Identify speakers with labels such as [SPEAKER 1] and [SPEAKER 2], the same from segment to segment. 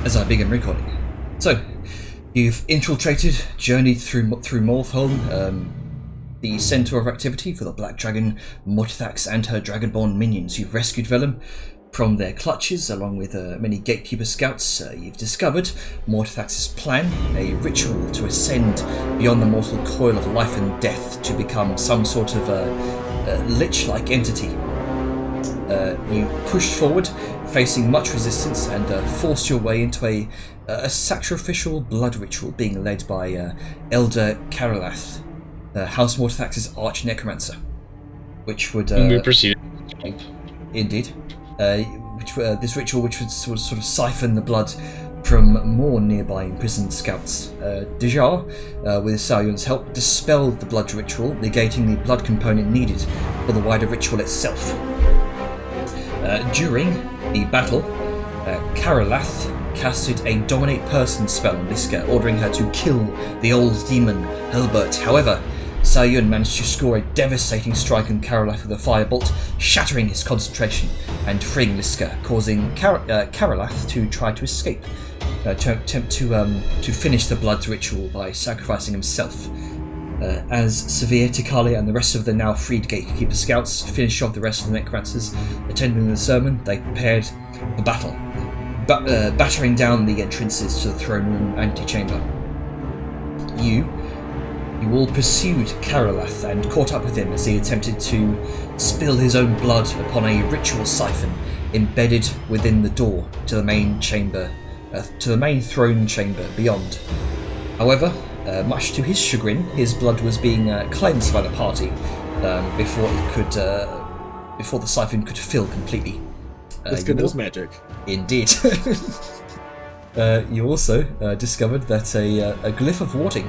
[SPEAKER 1] as I begin recording. So, you've infiltrated, journeyed through Mortholm, the centre of activity for the Black Dragon, Mortithax and her Dragonborn minions. You've rescued Vellum from their clutches, along with many Gatekeeper scouts. You've discovered Mortithax's plan, a ritual to ascend beyond the mortal coil of life and death to become some sort of lich-like entity. You pushed forward, facing much resistance, and forced your way into a sacrificial blood ritual being led by Elder Karalath, House Mortithax's arch-necromancer, which would...
[SPEAKER 2] we proceeded.
[SPEAKER 1] Indeed. This ritual which would sort of siphon the blood from more nearby imprisoned scouts. Dejar, with Saryun's help, dispelled the blood ritual, negating the blood component needed for the wider ritual itself. During the battle, Karalath casted a Dominate Person spell on Liska, ordering her to kill the old demon Helbert. However, Saryun managed to score a devastating strike on Karalath with a firebolt, shattering his concentration and freeing Liska, causing Karalath to try to escape, to attempt to finish the blood ritual by sacrificing himself. As Severe, Tikali and the rest of the now freed Gatekeeper scouts finish off the rest of the necromancers attending the sermon, they prepared for battle, battering down the entrances to the throne room antechamber. You all pursued Karalath and caught up with him as he attempted to spill his own blood upon a ritual siphon embedded within the door to the main chamber, to the main throne chamber beyond. However, much to his chagrin, his blood was being cleansed by the party before the siphon could fill completely.
[SPEAKER 3] That's good as magic.
[SPEAKER 1] Indeed. You also discovered that a glyph of warding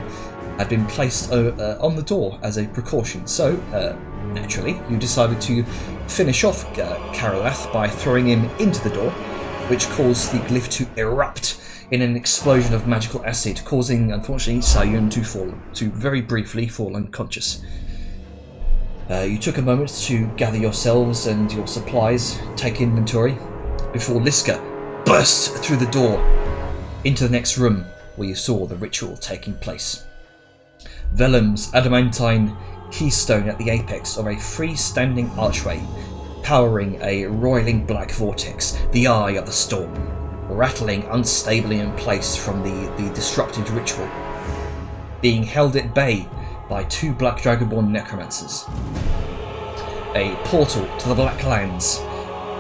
[SPEAKER 1] had been placed on the door as a precaution. So, naturally, you decided to finish off Karalath by throwing him into the door, which caused the glyph to erupt in an explosion of magical acid, causing, unfortunately, Saryun to very briefly fall unconscious. You took a moment to gather yourselves and your supplies, take inventory, before Liska burst through the door into the next room where you saw the ritual taking place. Vellum's adamantine keystone at the apex of a freestanding archway, powering a roiling black vortex, the eye of the storm, rattling unstably in place from the disrupted ritual, being held at bay by two Black Dragonborn necromancers. A portal to the Black Lands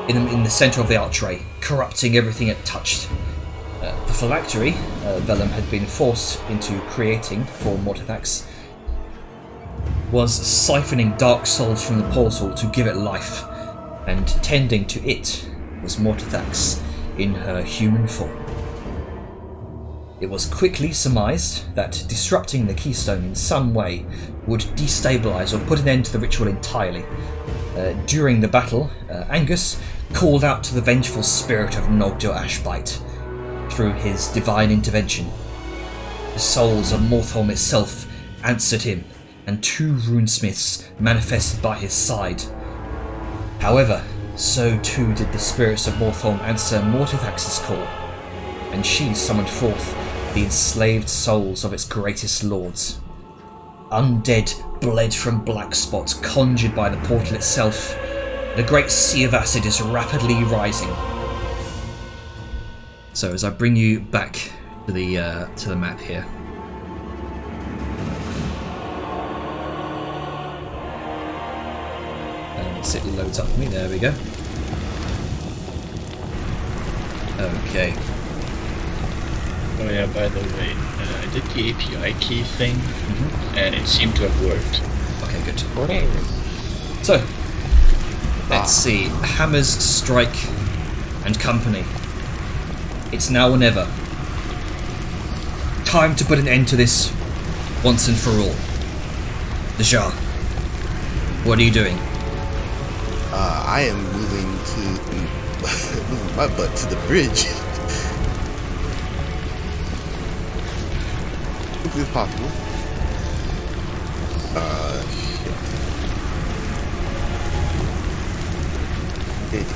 [SPEAKER 1] in the centre of the archway, corrupting everything it touched. The phylactery Vellum had been forced into creating for Mortithax was siphoning dark souls from the portal to give it life, and tending to it was Mortithax in her human form. It was quickly surmised that disrupting the keystone in some way would destabilise or put an end to the ritual entirely. During the battle, Angus called out to the vengeful spirit of Nogdo Ashbite through his divine intervention. The souls of Mortholm itself answered him, and two runesmiths manifested by his side. However, so too did the spirits of Mortholm answer Mortithax's call, and she summoned forth the enslaved souls of its greatest lords. Undead bled from black spots conjured by the portal itself, and a great sea of acid is rapidly rising. So as I bring you back to the map here. Once it loads up for me, there we go. Okay.
[SPEAKER 2] Oh yeah, by the way, I did the API key thing, and it seemed to have worked.
[SPEAKER 1] Okay, good. So, let's see. Hammers, Strike, and Company. It's now or never. Time to put an end to this once and for all. Dejar, what are you doing?
[SPEAKER 3] I am moving my butt to the bridge. If it's possible. Shit.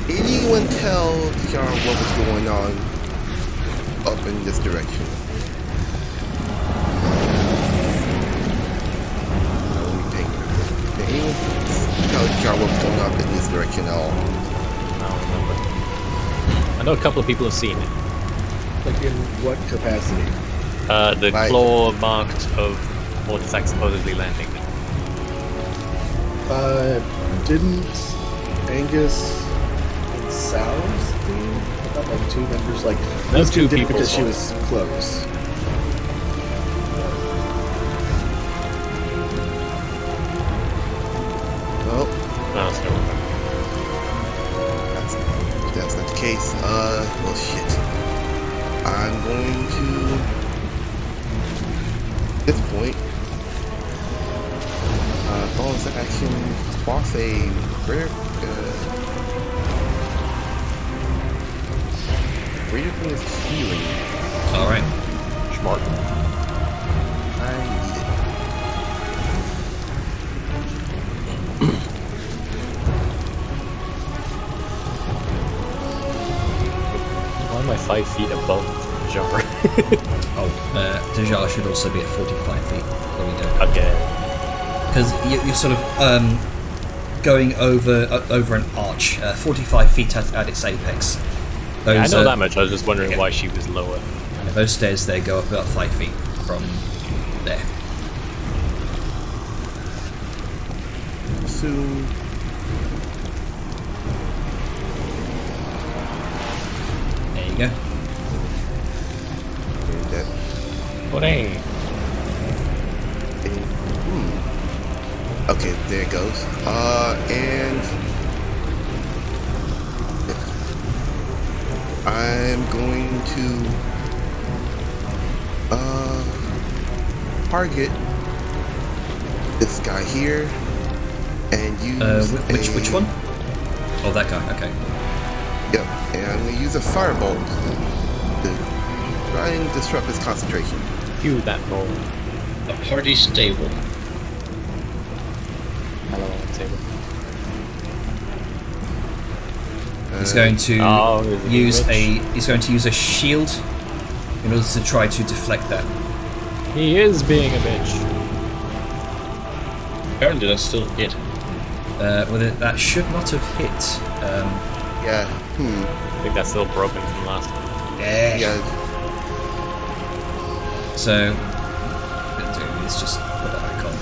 [SPEAKER 3] Did anyone tell John what was going on up in this direction. Let me think. No, Jar was going up in this direction at all.
[SPEAKER 4] I don't remember. I know a couple of people have seen it.
[SPEAKER 5] Like in what capacity?
[SPEAKER 4] The
[SPEAKER 3] Like-
[SPEAKER 4] claw marked of Mortithax supposedly landing.
[SPEAKER 5] Didn't Angus and Sal see? I thought like two members, like
[SPEAKER 4] No,
[SPEAKER 5] these
[SPEAKER 4] two
[SPEAKER 5] did it
[SPEAKER 4] people
[SPEAKER 5] because she
[SPEAKER 4] saw it.
[SPEAKER 5] was close.
[SPEAKER 3] Well,
[SPEAKER 4] No, it's no.
[SPEAKER 3] that's not the case. Well, shit. I'm going to, at this point, bonus action, toss a rare, greater than his healing.
[SPEAKER 1] Alright.
[SPEAKER 4] Smart.
[SPEAKER 3] I need it.
[SPEAKER 4] Why am I 5 feet above Jar?
[SPEAKER 1] Oh, Dejar should also be at 45 feet. There we go.
[SPEAKER 4] Okay.
[SPEAKER 1] Because you're sort of going over an arch, 45 feet at its apex. Those,
[SPEAKER 4] Yeah, I know that much. I was just wondering
[SPEAKER 1] okay.
[SPEAKER 4] why she was lower.
[SPEAKER 1] Those stairs there go up about 5 feet from there.
[SPEAKER 3] Soon.
[SPEAKER 1] There you go.
[SPEAKER 3] That.
[SPEAKER 4] What a...
[SPEAKER 3] Okay, there it goes. And I'm going to target this guy here and use
[SPEAKER 1] Which one? Oh, that guy. Okay.
[SPEAKER 3] Yep, and I'm going to use a firebolt to try and disrupt his concentration.
[SPEAKER 4] Cue that ball.
[SPEAKER 2] A party stable.
[SPEAKER 4] Hello, table.
[SPEAKER 1] He's going to
[SPEAKER 4] Oh, there's a
[SPEAKER 1] use
[SPEAKER 4] glitch.
[SPEAKER 1] he's going to use a shield in order to try to deflect that.
[SPEAKER 4] He is being a bitch.
[SPEAKER 2] Apparently that's still a hit.
[SPEAKER 1] That should not have hit.
[SPEAKER 3] Yeah,
[SPEAKER 4] I think that's still broken from last time.
[SPEAKER 3] yeah.
[SPEAKER 1] So what I'm gonna do is just put that back on.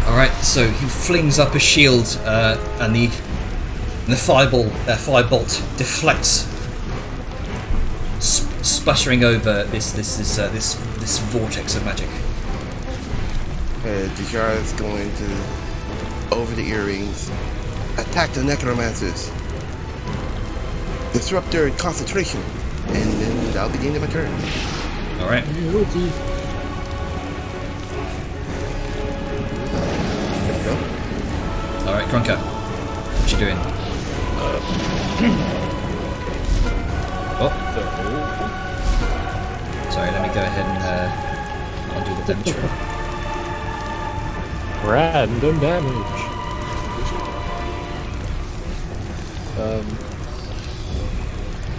[SPEAKER 1] All right, so he flings up a shield, and the firebolt deflects, splattering over this vortex of magic.
[SPEAKER 3] Dejar is going to, over the earrings, attack the necromancers, disrupt their concentration, and then that'll be the end of my turn.
[SPEAKER 1] All right. All right, Krunka, what you doing? Oh, sorry. Let me go ahead and undo the damage roll.
[SPEAKER 4] Random damage.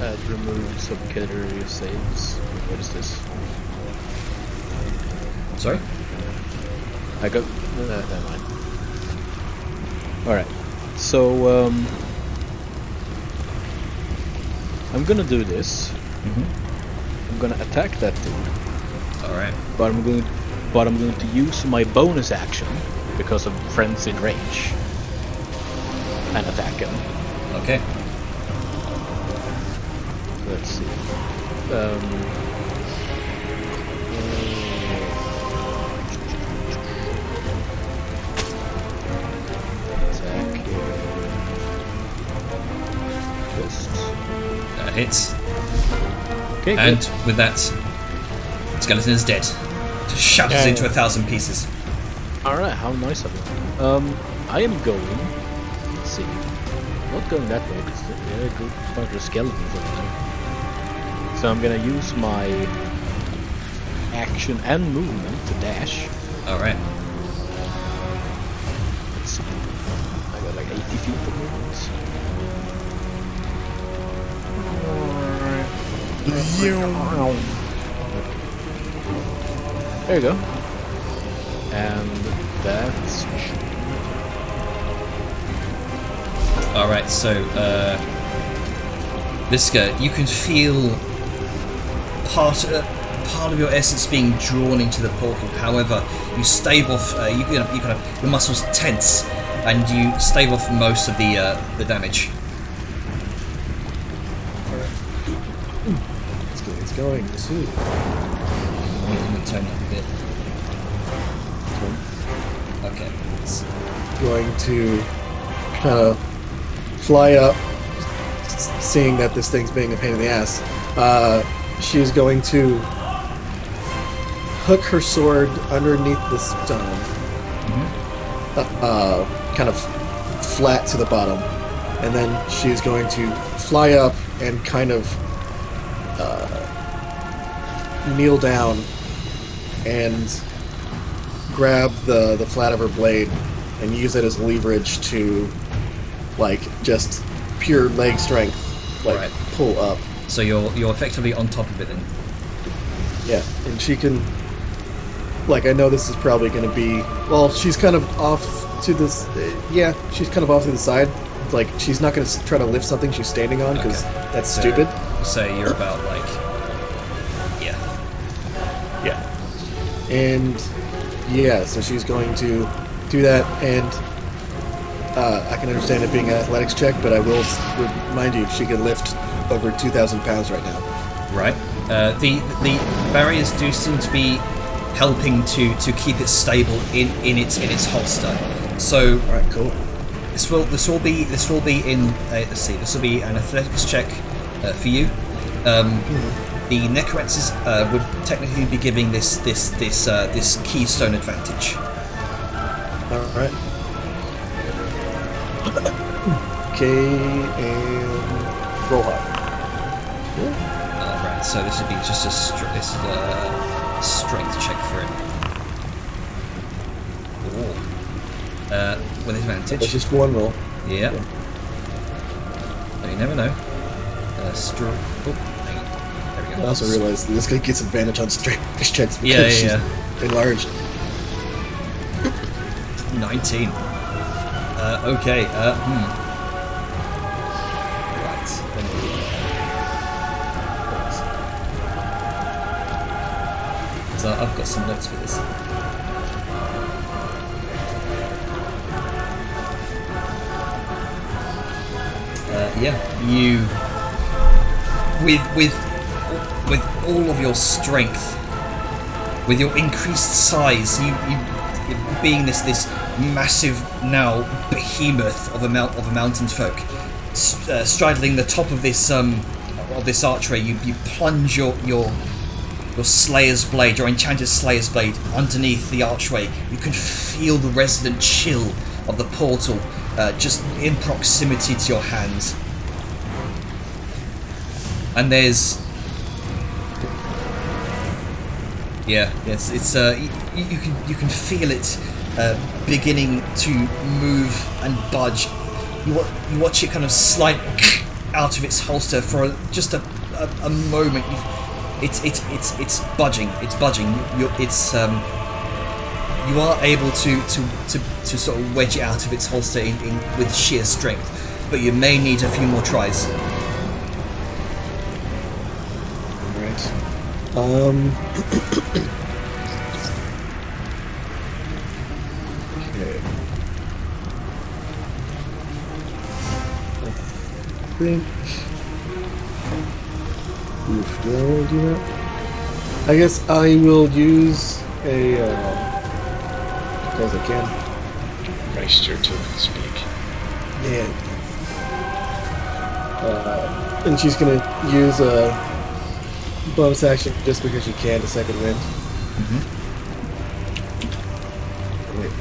[SPEAKER 6] Add remove subcategory saves. What is this?
[SPEAKER 1] Sorry.
[SPEAKER 6] I got. Never mind. Alright. So, I'm gonna do this. I'm gonna attack that dude.
[SPEAKER 1] All right.
[SPEAKER 6] But I'm going to use my bonus action because of friends in range and attack him.
[SPEAKER 1] Okay.
[SPEAKER 6] Let's see. Attack here. Fist.
[SPEAKER 1] That hits.
[SPEAKER 6] Okay,
[SPEAKER 1] And
[SPEAKER 6] good.
[SPEAKER 1] with that, skeleton is dead. Just shatters into 1,000 pieces.
[SPEAKER 6] Alright, how nice of you. I am going. Let's see. Not going that way because there are a good bunch of skeletons over there. So I'm gonna use my action and movement to dash.
[SPEAKER 1] All right.
[SPEAKER 6] Let's see. 80 feet at the moment. There you go. And that's...
[SPEAKER 1] Alright, so, Liska, you can feel part of your essence being drawn into the portal. However, you stave off, your muscles tense, and you stave off most of the damage.
[SPEAKER 5] It's going to.
[SPEAKER 1] I'm going to turn that a bit. Okay.
[SPEAKER 5] It's going to kind of fly up, seeing that this thing's being a pain in the ass. She's going to hook her sword underneath the stone, kind of flat to the bottom, and then she's going to fly up and kind of kneel down and grab the flat of her blade and use it as leverage to, like, just pure leg strength, like,
[SPEAKER 1] Right.
[SPEAKER 5] pull up.
[SPEAKER 1] So you're effectively on top of it then.
[SPEAKER 5] Yeah, and she can, like, I know this is probably going to be, well, she's kind of off to this, she's kind of off to the side. It's like, she's not going to try to lift something she's standing on, because that's
[SPEAKER 1] So-
[SPEAKER 5] stupid.
[SPEAKER 1] So you're about, like... Yeah.
[SPEAKER 5] Yeah. And, yeah, so she's going to do that, and I can understand it being an athletics check, but I will remind you, she can lift over 2,000 pounds right now.
[SPEAKER 1] Right. The barriers do seem to be helping to keep it stable in its holster. So
[SPEAKER 5] All right, cool.
[SPEAKER 1] this will be in let's see, this will be an athletics check for you. The necromancers would technically be giving this keystone advantage.
[SPEAKER 5] All right. Okay, and roll high.
[SPEAKER 1] Right. So this would be just a strength check for him. Ooh. With advantage.
[SPEAKER 5] It's just one roll.
[SPEAKER 1] Yeah. You never know. Hang on. There we go.
[SPEAKER 5] I also realized that this guy gets advantage on strength checks because
[SPEAKER 1] Yeah,
[SPEAKER 5] she's
[SPEAKER 1] yeah.
[SPEAKER 5] enlarged.
[SPEAKER 1] 19. Okay. Right. So I've got some notes for this. You with all of your strength, with your increased size, you being this massive now behemoth of a mountain folk, straddling the top of this archway, you plunge your Slayer's blade, your enchanted Slayer's blade, underneath the archway. You can feel the resident chill of the portal just in proximity to your hands. And there's... it's you can feel it beginning to move and budge. You watch it kind of slide out of its holster for just a moment. It's budging. It's budging. You are able to sort of wedge it out of its holster with sheer strength, but you may need a few more tries.
[SPEAKER 5] Okay. I think. Oof, do I want to do that? I guess I will use a. Because I can.
[SPEAKER 2] Meister to speak.
[SPEAKER 5] Yeah. And she's gonna use a bonus action just because she can to second wind. Wait,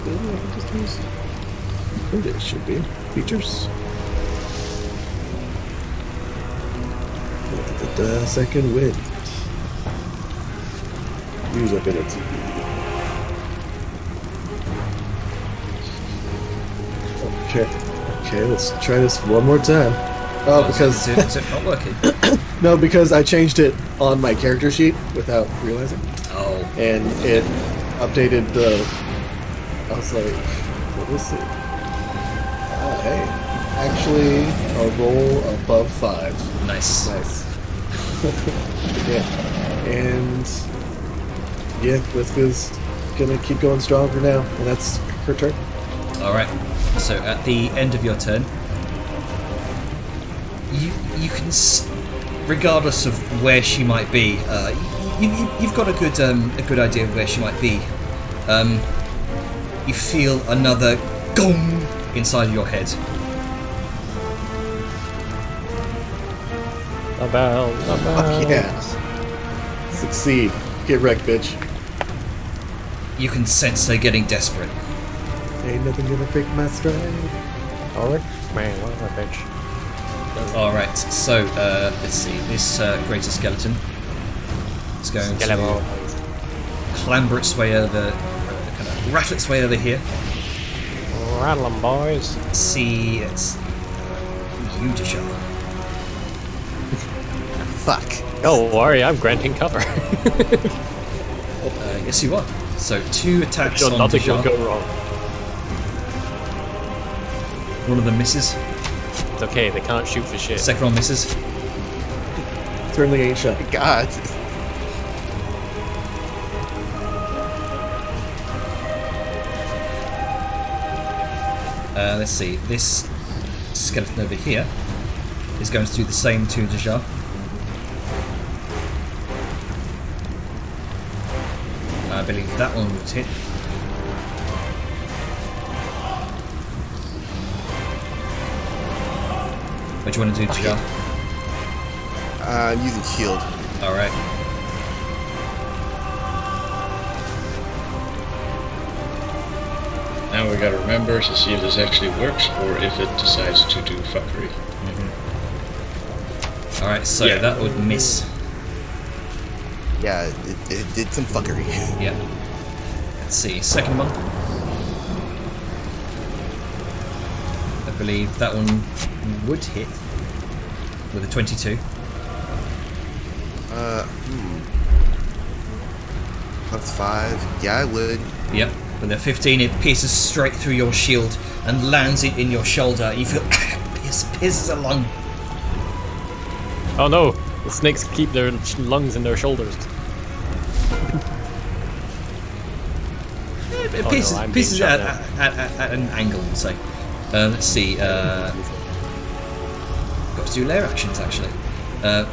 [SPEAKER 5] did I just use? There it should be. Features. The second wind. Use ability. Okay, let's try this one more time. Oh, because
[SPEAKER 1] is it not working?
[SPEAKER 5] no, because I changed it on my character sheet without realizing,
[SPEAKER 1] Oh,
[SPEAKER 5] and it updated the. I was like, what is it? Hey, actually, a roll above 5.
[SPEAKER 1] nice.
[SPEAKER 5] Nice. Yeah, and yeah, Whiska's gonna keep going strong for now, and that's her turn.
[SPEAKER 1] All right. So at the end of your turn, you can, regardless of where she might be, you've got a good idea of where she might be. You feel another gong inside your head.
[SPEAKER 4] The bell.
[SPEAKER 5] Fuck yeah. Succeed. Get wrecked, bitch.
[SPEAKER 1] You can sense her getting desperate.
[SPEAKER 5] Ain't nothing gonna break my stride.
[SPEAKER 4] Alright, man, what a bitch.
[SPEAKER 1] All right. So let's see. This greater skeleton is going to clamber its way over, kind of rattle its way over here.
[SPEAKER 4] Rattle 'em, boys.
[SPEAKER 1] See, it's you, Deshaun.
[SPEAKER 3] Fuck.
[SPEAKER 4] Don't worry, I'm granting cover.
[SPEAKER 1] Yes, you are. So 2 attacks
[SPEAKER 4] Sure,
[SPEAKER 1] on
[SPEAKER 4] nothing will
[SPEAKER 1] Deshaun.
[SPEAKER 4] go wrong.
[SPEAKER 1] One of them misses.
[SPEAKER 4] It's okay, they can't shoot for shit.
[SPEAKER 1] Second one misses.
[SPEAKER 5] Certainly ain't shot.
[SPEAKER 3] God.
[SPEAKER 1] Let's see. This skeleton over here is going to do the same to Deja. I believe that one would hit. What do you want to do, Deja?
[SPEAKER 3] Using shield.
[SPEAKER 1] Alright.
[SPEAKER 2] Now we gotta remember to see if this actually works or if it decides to do fuckery.
[SPEAKER 1] Alright, so
[SPEAKER 2] Yeah.
[SPEAKER 1] that would miss.
[SPEAKER 3] Yeah, it did some fuckery.
[SPEAKER 1] Yeah. Let's see. Second one. I believe that one would hit with a 22.
[SPEAKER 3] +5. Yeah, I would.
[SPEAKER 1] Yep. With a 15, it pierces straight through your shield and lands it in your shoulder. You feel pierces a lung.
[SPEAKER 4] Oh no, the snakes keep their lungs in their shoulders.
[SPEAKER 1] It
[SPEAKER 4] Oh,
[SPEAKER 1] pierces,
[SPEAKER 4] no, I'm
[SPEAKER 1] pierces
[SPEAKER 4] being
[SPEAKER 1] at,
[SPEAKER 4] shot
[SPEAKER 1] at an angle, we'll say. Let's see. Got to do layer actions actually. Let's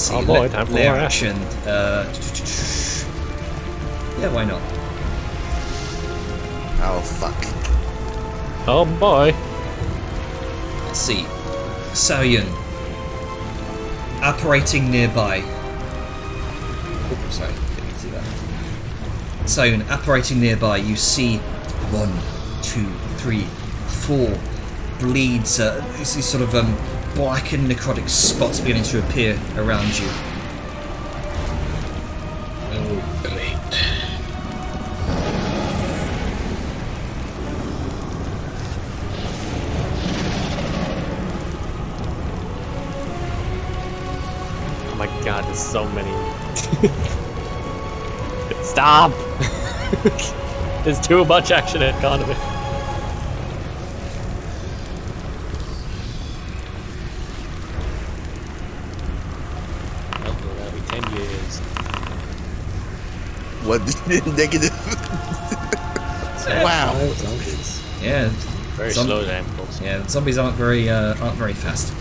[SPEAKER 1] see.
[SPEAKER 4] Oh boy, time for
[SPEAKER 1] layer
[SPEAKER 4] more
[SPEAKER 1] action. Yeah, why not?
[SPEAKER 3] Oh, fuck.
[SPEAKER 4] Oh boy.
[SPEAKER 1] Let's see. Saoyun. Apparating nearby. Oh, sorry, didn't see that. Saoyun, apparating nearby, you see 1, 2, 3, 4 bleeds. These sort of black and necrotic spots beginning to appear around you.
[SPEAKER 2] Oh, great.
[SPEAKER 4] Oh my god, there's so many. Stop! There's too much action in economy. That'll be 10 years.
[SPEAKER 3] What negative? Wow.
[SPEAKER 5] 5 zombies.
[SPEAKER 1] Yeah,
[SPEAKER 4] Very slow animals.
[SPEAKER 1] yeah. The zombies aren't very fast.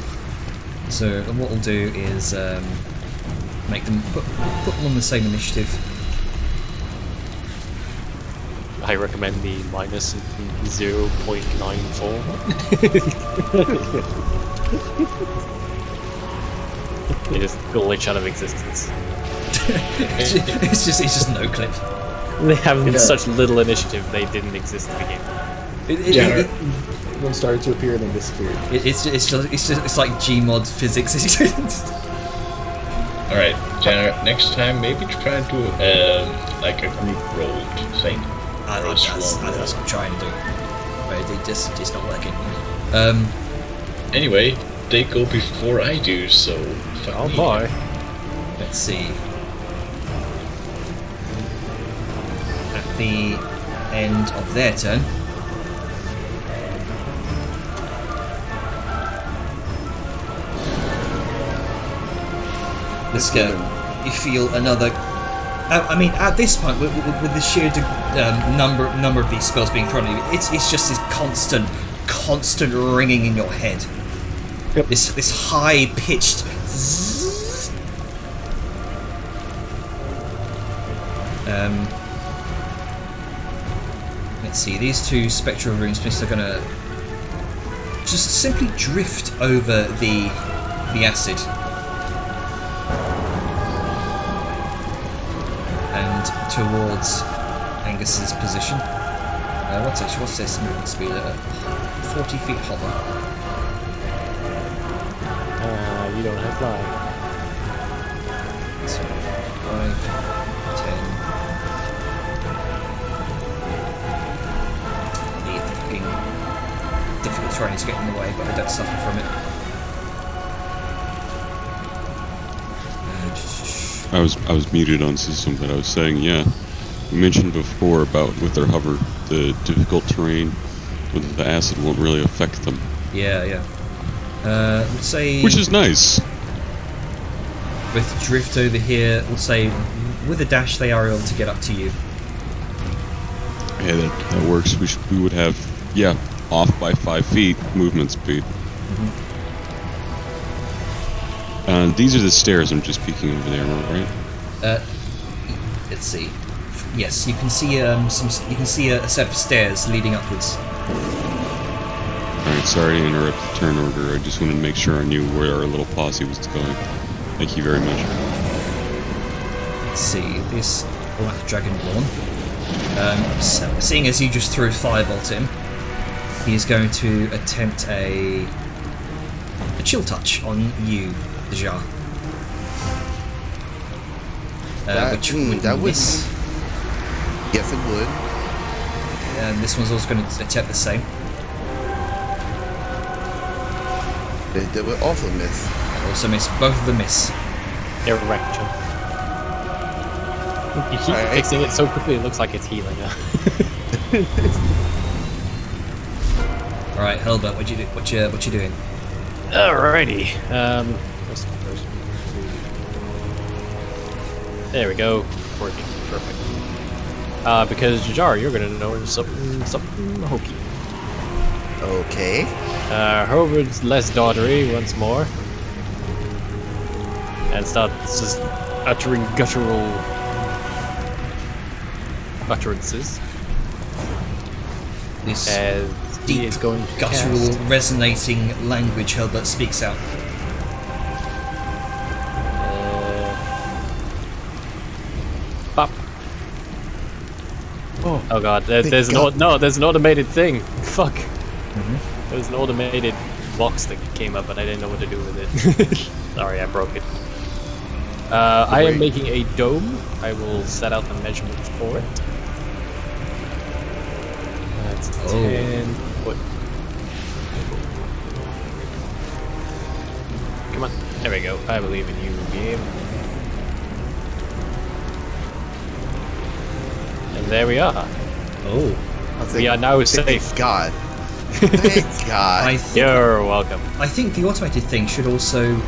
[SPEAKER 1] So what we'll do is make them put them on the same initiative.
[SPEAKER 4] I recommend the minus 0.94. They just glitch out of existence.
[SPEAKER 1] it's just no clip.
[SPEAKER 4] They have
[SPEAKER 5] Yeah.
[SPEAKER 4] such little initiative, they didn't exist in the game.
[SPEAKER 5] Yeah. One started to appear and then disappeared.
[SPEAKER 1] It's like Gmod physics.
[SPEAKER 2] Alright, Jenna, next time maybe try and do like a group rolled thing.
[SPEAKER 1] That's what I'm trying to do. Right, it's not working.
[SPEAKER 2] Anyway, they go before I do, so fuck
[SPEAKER 4] Oh
[SPEAKER 2] me.
[SPEAKER 4] boy.
[SPEAKER 1] Let's see. At the end of their turn. Let's go. You feel another. I mean, at this point, with the sheer number of these spells being thrown at you, it's just this constant ringing in your head.
[SPEAKER 5] Yep.
[SPEAKER 1] This high pitched. Let's see. These two spectral runesmiths are gonna just simply drift over the acid. And towards Angus's position. What's this movement speed? 40 feet hover.
[SPEAKER 4] You don't have fly.
[SPEAKER 1] So 5, 10. The fucking difficult terrain is getting in the way, but I don't suffer from it.
[SPEAKER 7] I was muted on system, but I was saying, yeah, you mentioned before about with their hover, the difficult terrain with the acid won't really affect them.
[SPEAKER 1] Yeah. Let's say
[SPEAKER 7] Which is nice.
[SPEAKER 1] with drift over here, we'll say with a dash they are able to get up to you.
[SPEAKER 7] Yeah, that works. We would have, yeah, off by 5 feet movement speed. These are the stairs I'm just peeking over there, right?
[SPEAKER 1] Let's see. Yes, you can see you can see a set of stairs leading upwards.
[SPEAKER 7] Alright, sorry to interrupt the turn order. I just wanted to make sure I knew where our little posse was going. Thank you very much.
[SPEAKER 1] Let's see, this Black Dragonborn, seeing as you just threw Firebolt at him, he is going to attempt a Chill Touch on you, Jar. Which would miss.
[SPEAKER 3] Yes, it would.
[SPEAKER 1] And this one's also going to attempt the same.
[SPEAKER 3] They would also miss.
[SPEAKER 1] Also miss. Both of them miss.
[SPEAKER 4] Erection. You keep
[SPEAKER 3] Alright.
[SPEAKER 4] fixing it so quickly, it looks like it's healing now.
[SPEAKER 1] All right, Helbert, what you doing?
[SPEAKER 4] Alrighty. First. There we go. Working. Perfect. Because Jajar, you're gonna know something hokey.
[SPEAKER 3] Okay.
[SPEAKER 4] Herbert's less daughtery once more. And starts just uttering guttural utterances.
[SPEAKER 1] This
[SPEAKER 4] As he
[SPEAKER 1] deep,
[SPEAKER 4] is going to
[SPEAKER 1] guttural,
[SPEAKER 4] cast.
[SPEAKER 1] resonating language Helbert speaks out.
[SPEAKER 4] Bop. Oh god, there's an
[SPEAKER 3] God.
[SPEAKER 4] there's an automated thing. Fuck. There's an automated box that came up, and I didn't know what to do with it. Sorry, I broke it. I am making a dome. I will set out the measurements for it. That's 10 foot. Come on, there we go. I believe in you, game. And there we are.
[SPEAKER 1] Oh,
[SPEAKER 3] I was
[SPEAKER 4] We
[SPEAKER 3] like,
[SPEAKER 4] are now
[SPEAKER 3] thank
[SPEAKER 4] safe.
[SPEAKER 3] God. Thank God.
[SPEAKER 4] You're welcome.
[SPEAKER 1] I think the automated thing should also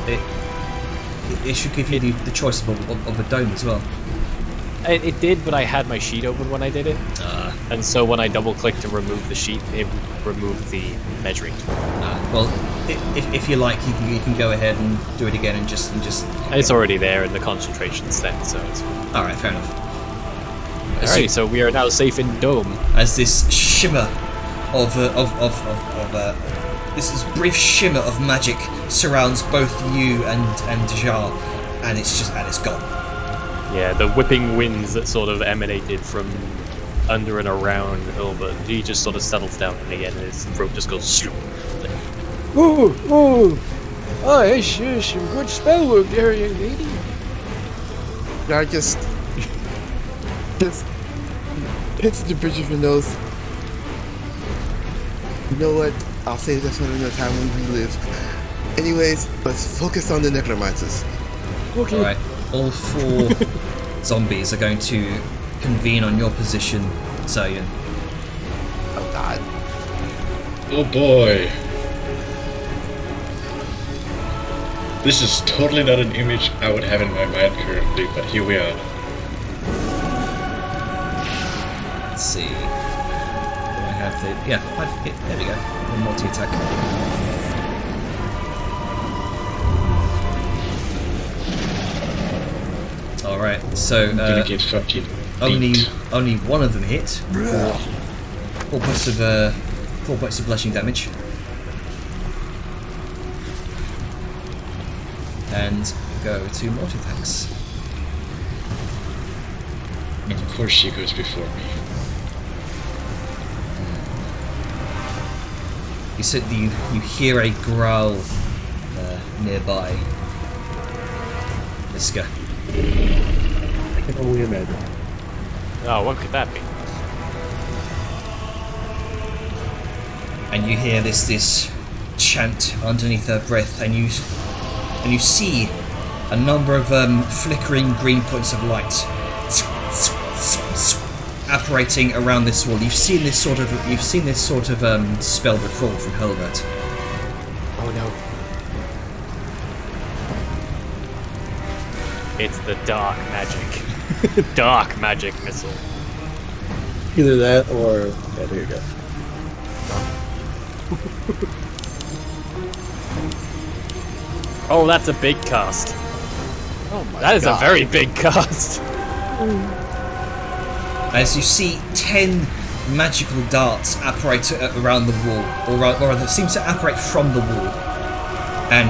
[SPEAKER 1] it should give you the choice of a dome as well.
[SPEAKER 4] It did, but I had my sheet open when I did it. And so when I double-clicked to remove the sheet, it removed the measuring tool.
[SPEAKER 1] Well, if you like, you can go ahead and do it again and just.
[SPEAKER 4] It's already there in the concentration set, so it's...
[SPEAKER 1] All right, fair enough.
[SPEAKER 4] Alright, so we are now safe in Dome.
[SPEAKER 1] As this shimmer of this brief shimmer of magic surrounds both you and Jar, and it's gone.
[SPEAKER 4] Yeah, the whipping winds that sort of emanated from under and around Hilbert, he just sort of settles down again, and his throat just goes sloop. Oh, it's some good spell work there, young lady.
[SPEAKER 3] I just hits the bridge of your nose. You know what? I'll save this one another time when we live. Anyways, let's focus on the necromancers.
[SPEAKER 6] Okay.
[SPEAKER 1] Alright, all 4 zombies are going to convene on your position, Zayan.
[SPEAKER 3] Oh god.
[SPEAKER 2] Oh boy. This is totally not an image I would have in my mind currently, but here we are.
[SPEAKER 1] Let's see. Do I have the... Yeah, there we go. The multi-attack. Alright, so
[SPEAKER 2] Gonna get fucking
[SPEAKER 1] only
[SPEAKER 2] beat.
[SPEAKER 1] one of them hit for 4 points of bludgeoning damage. And go to Mortithax.
[SPEAKER 2] Of course she goes before me.
[SPEAKER 1] You said you hear a growl nearby. Liska.
[SPEAKER 5] I can only imagine.
[SPEAKER 4] Oh, what could that be?
[SPEAKER 1] And you hear this chant underneath her breath, and you see a number of flickering green points of light apparating around this wall. You've seen this sort of spell before from Helbert.
[SPEAKER 4] Oh no. It's the dark magic. Dark magic missile.
[SPEAKER 5] Either that or... Yeah, there you go.
[SPEAKER 4] Oh, that's a big cast.
[SPEAKER 6] Oh my
[SPEAKER 4] That is
[SPEAKER 6] god.
[SPEAKER 4] a very big cast.
[SPEAKER 1] As you see 10 magical darts apparate around the wall, or rather seem to apparate from the wall, and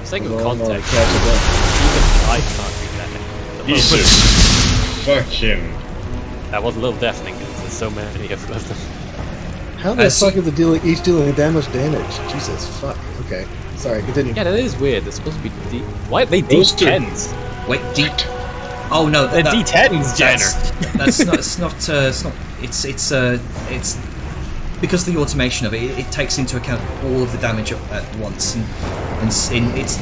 [SPEAKER 4] Sake of
[SPEAKER 5] No, no,
[SPEAKER 4] context,
[SPEAKER 5] catch it up.
[SPEAKER 4] even I can't do that. At the moment.
[SPEAKER 2] Jesus fucking.
[SPEAKER 4] That was a little deafening because there's so many of them.
[SPEAKER 5] How the
[SPEAKER 1] I see.
[SPEAKER 5] fuck is it each dealing that much damage? Jesus, fuck. Okay. Sorry, continue.
[SPEAKER 4] Yeah, that is weird. They're supposed to be D. Why are they
[SPEAKER 2] Those two-
[SPEAKER 4] D10s?
[SPEAKER 1] wait, oh no,
[SPEAKER 4] They're D10s, Jenner.
[SPEAKER 1] That's not. It's not. It's because of the automation of it. It takes into account all of the damage at once, and it's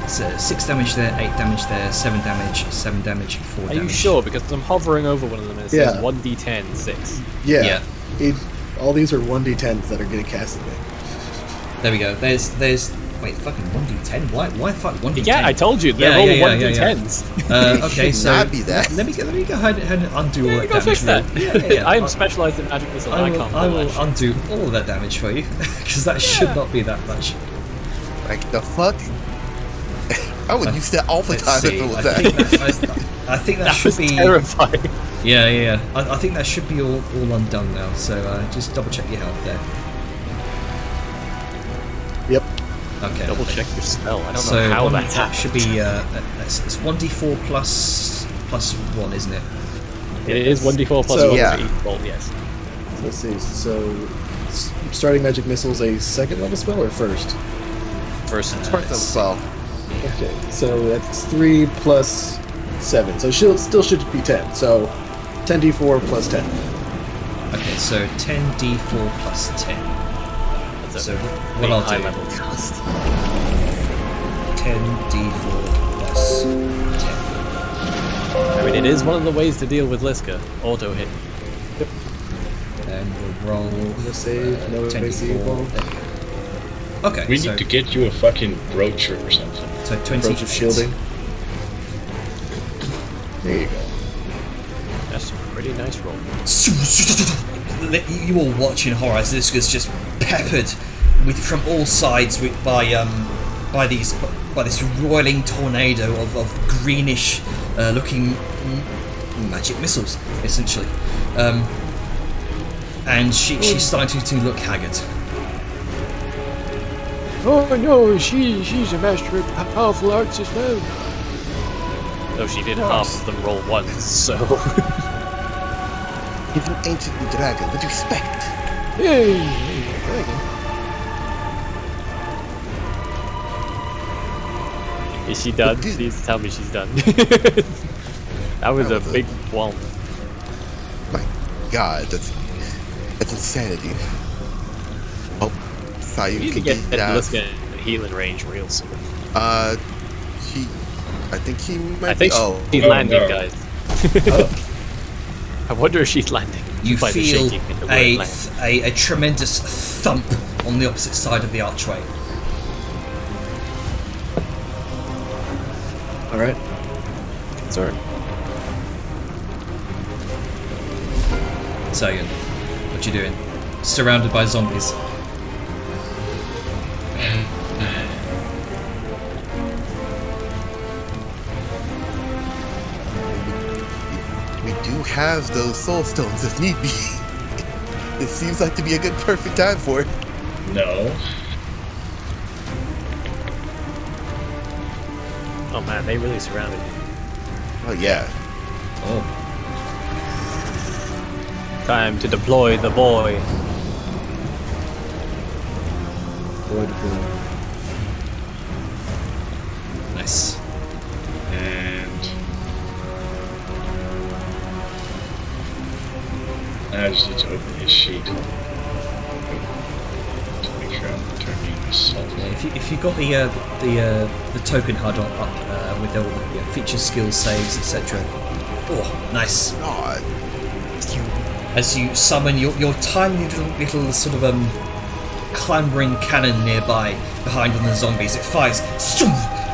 [SPEAKER 1] 6 damage there, 8 damage there, 7 damage, 4
[SPEAKER 4] Are
[SPEAKER 1] damage.
[SPEAKER 4] you sure? Because I'm hovering over one of them and it says 1d10, 6.
[SPEAKER 5] Yeah. All these are 1d10s that are getting cast at me.
[SPEAKER 1] There we go. There's wait, fucking 1d10. Why fuck 1d10?
[SPEAKER 4] Yeah, I told you, they're all 1d10s.
[SPEAKER 1] Okay,
[SPEAKER 3] It should
[SPEAKER 1] so
[SPEAKER 3] not be that.
[SPEAKER 1] let me go ahead and undo all that
[SPEAKER 4] Go
[SPEAKER 1] damage.
[SPEAKER 4] fix that.
[SPEAKER 1] Yeah.
[SPEAKER 4] I am specialised in magic missile, I can't
[SPEAKER 1] I
[SPEAKER 4] pull
[SPEAKER 1] will
[SPEAKER 4] that shit.
[SPEAKER 1] undo all of that damage for you, because that should not be that much.
[SPEAKER 3] Like, the fuck? I would use that all the
[SPEAKER 1] Let's
[SPEAKER 3] time
[SPEAKER 1] see.
[SPEAKER 3] if it was
[SPEAKER 1] I
[SPEAKER 3] that.
[SPEAKER 1] think that
[SPEAKER 4] That
[SPEAKER 1] should
[SPEAKER 4] was
[SPEAKER 1] be.
[SPEAKER 4] terrifying.
[SPEAKER 1] Yeah. I think that should be all undone now. So just double check your health there.
[SPEAKER 5] Yep.
[SPEAKER 1] Okay.
[SPEAKER 4] Double check your spell, I don't
[SPEAKER 1] So
[SPEAKER 4] know how
[SPEAKER 1] one,
[SPEAKER 4] that's
[SPEAKER 1] that
[SPEAKER 4] happened.
[SPEAKER 1] should be it's 1d4 plus 1, isn't it?
[SPEAKER 4] It is 1d4 plus
[SPEAKER 5] So-
[SPEAKER 4] 1
[SPEAKER 3] Yeah.
[SPEAKER 4] for each bolt, yes.
[SPEAKER 5] Let's see. So, starting magic missile is a second level spell or first?
[SPEAKER 4] First
[SPEAKER 3] First of all,
[SPEAKER 5] Okay. So that's 3 plus 7. So still should be 10. So 10d4 plus 10.
[SPEAKER 1] Okay, so 10d4 plus 10.
[SPEAKER 4] That's a
[SPEAKER 1] So what
[SPEAKER 4] big
[SPEAKER 1] I'll
[SPEAKER 4] high
[SPEAKER 1] do,
[SPEAKER 4] level cast.
[SPEAKER 1] 10d4 plus 10.
[SPEAKER 4] I mean, it is one of the ways to deal with Liska. Auto hit.
[SPEAKER 1] And we'll roll
[SPEAKER 5] No save, no
[SPEAKER 1] 10d4.
[SPEAKER 5] AC involved.
[SPEAKER 1] There we go. Okay,
[SPEAKER 2] We
[SPEAKER 1] so,
[SPEAKER 2] need to get you a fucking broocher or something.
[SPEAKER 1] so 20
[SPEAKER 5] Approach of shielding. There you go.
[SPEAKER 4] That's a pretty nice roll.
[SPEAKER 1] You all watch in horror as this gets just peppered from all sides by this roiling tornado of greenish looking magic missiles, essentially. And she's starting to look haggard.
[SPEAKER 6] Oh no, she's a master of powerful arts as well.
[SPEAKER 4] Though she did half of them roll once, so...
[SPEAKER 3] he's an ancient dragon. What do you expect?
[SPEAKER 6] Hey, dragon.
[SPEAKER 4] Is she done? Please tell me she's done. That was a big womp.
[SPEAKER 3] My God, that's insanity. Oh, thought you
[SPEAKER 4] We need to
[SPEAKER 3] could
[SPEAKER 4] get
[SPEAKER 3] get that.
[SPEAKER 4] Liska in healing range real soon.
[SPEAKER 3] I think he might
[SPEAKER 4] I think
[SPEAKER 3] be.
[SPEAKER 4] she's landing, guys. I wonder if she's landing.
[SPEAKER 1] You
[SPEAKER 4] By the
[SPEAKER 1] feel
[SPEAKER 4] shaking in the word land.
[SPEAKER 1] a tremendous thump on the opposite side of the archway.
[SPEAKER 5] All right.
[SPEAKER 6] Sorry.
[SPEAKER 1] Sagan, what you doing? Surrounded by zombies.
[SPEAKER 3] We do have those soul stones if need be. It seems like to be a good perfect time for it.
[SPEAKER 2] No.
[SPEAKER 4] Oh man, they really surrounded me.
[SPEAKER 3] Oh yeah.
[SPEAKER 1] Oh,
[SPEAKER 4] Time to deploy the boy.
[SPEAKER 5] Boy deploy.
[SPEAKER 1] nice.
[SPEAKER 2] And I just need to open his sheet. To make sure I'm turning myself.
[SPEAKER 1] Yeah, if you got the token HUD on up with all the feature, skills, saves, etc. Oh, nice.
[SPEAKER 3] God.
[SPEAKER 1] As you summon your tiny little sort of clambering cannon nearby behind on the zombies, it fires,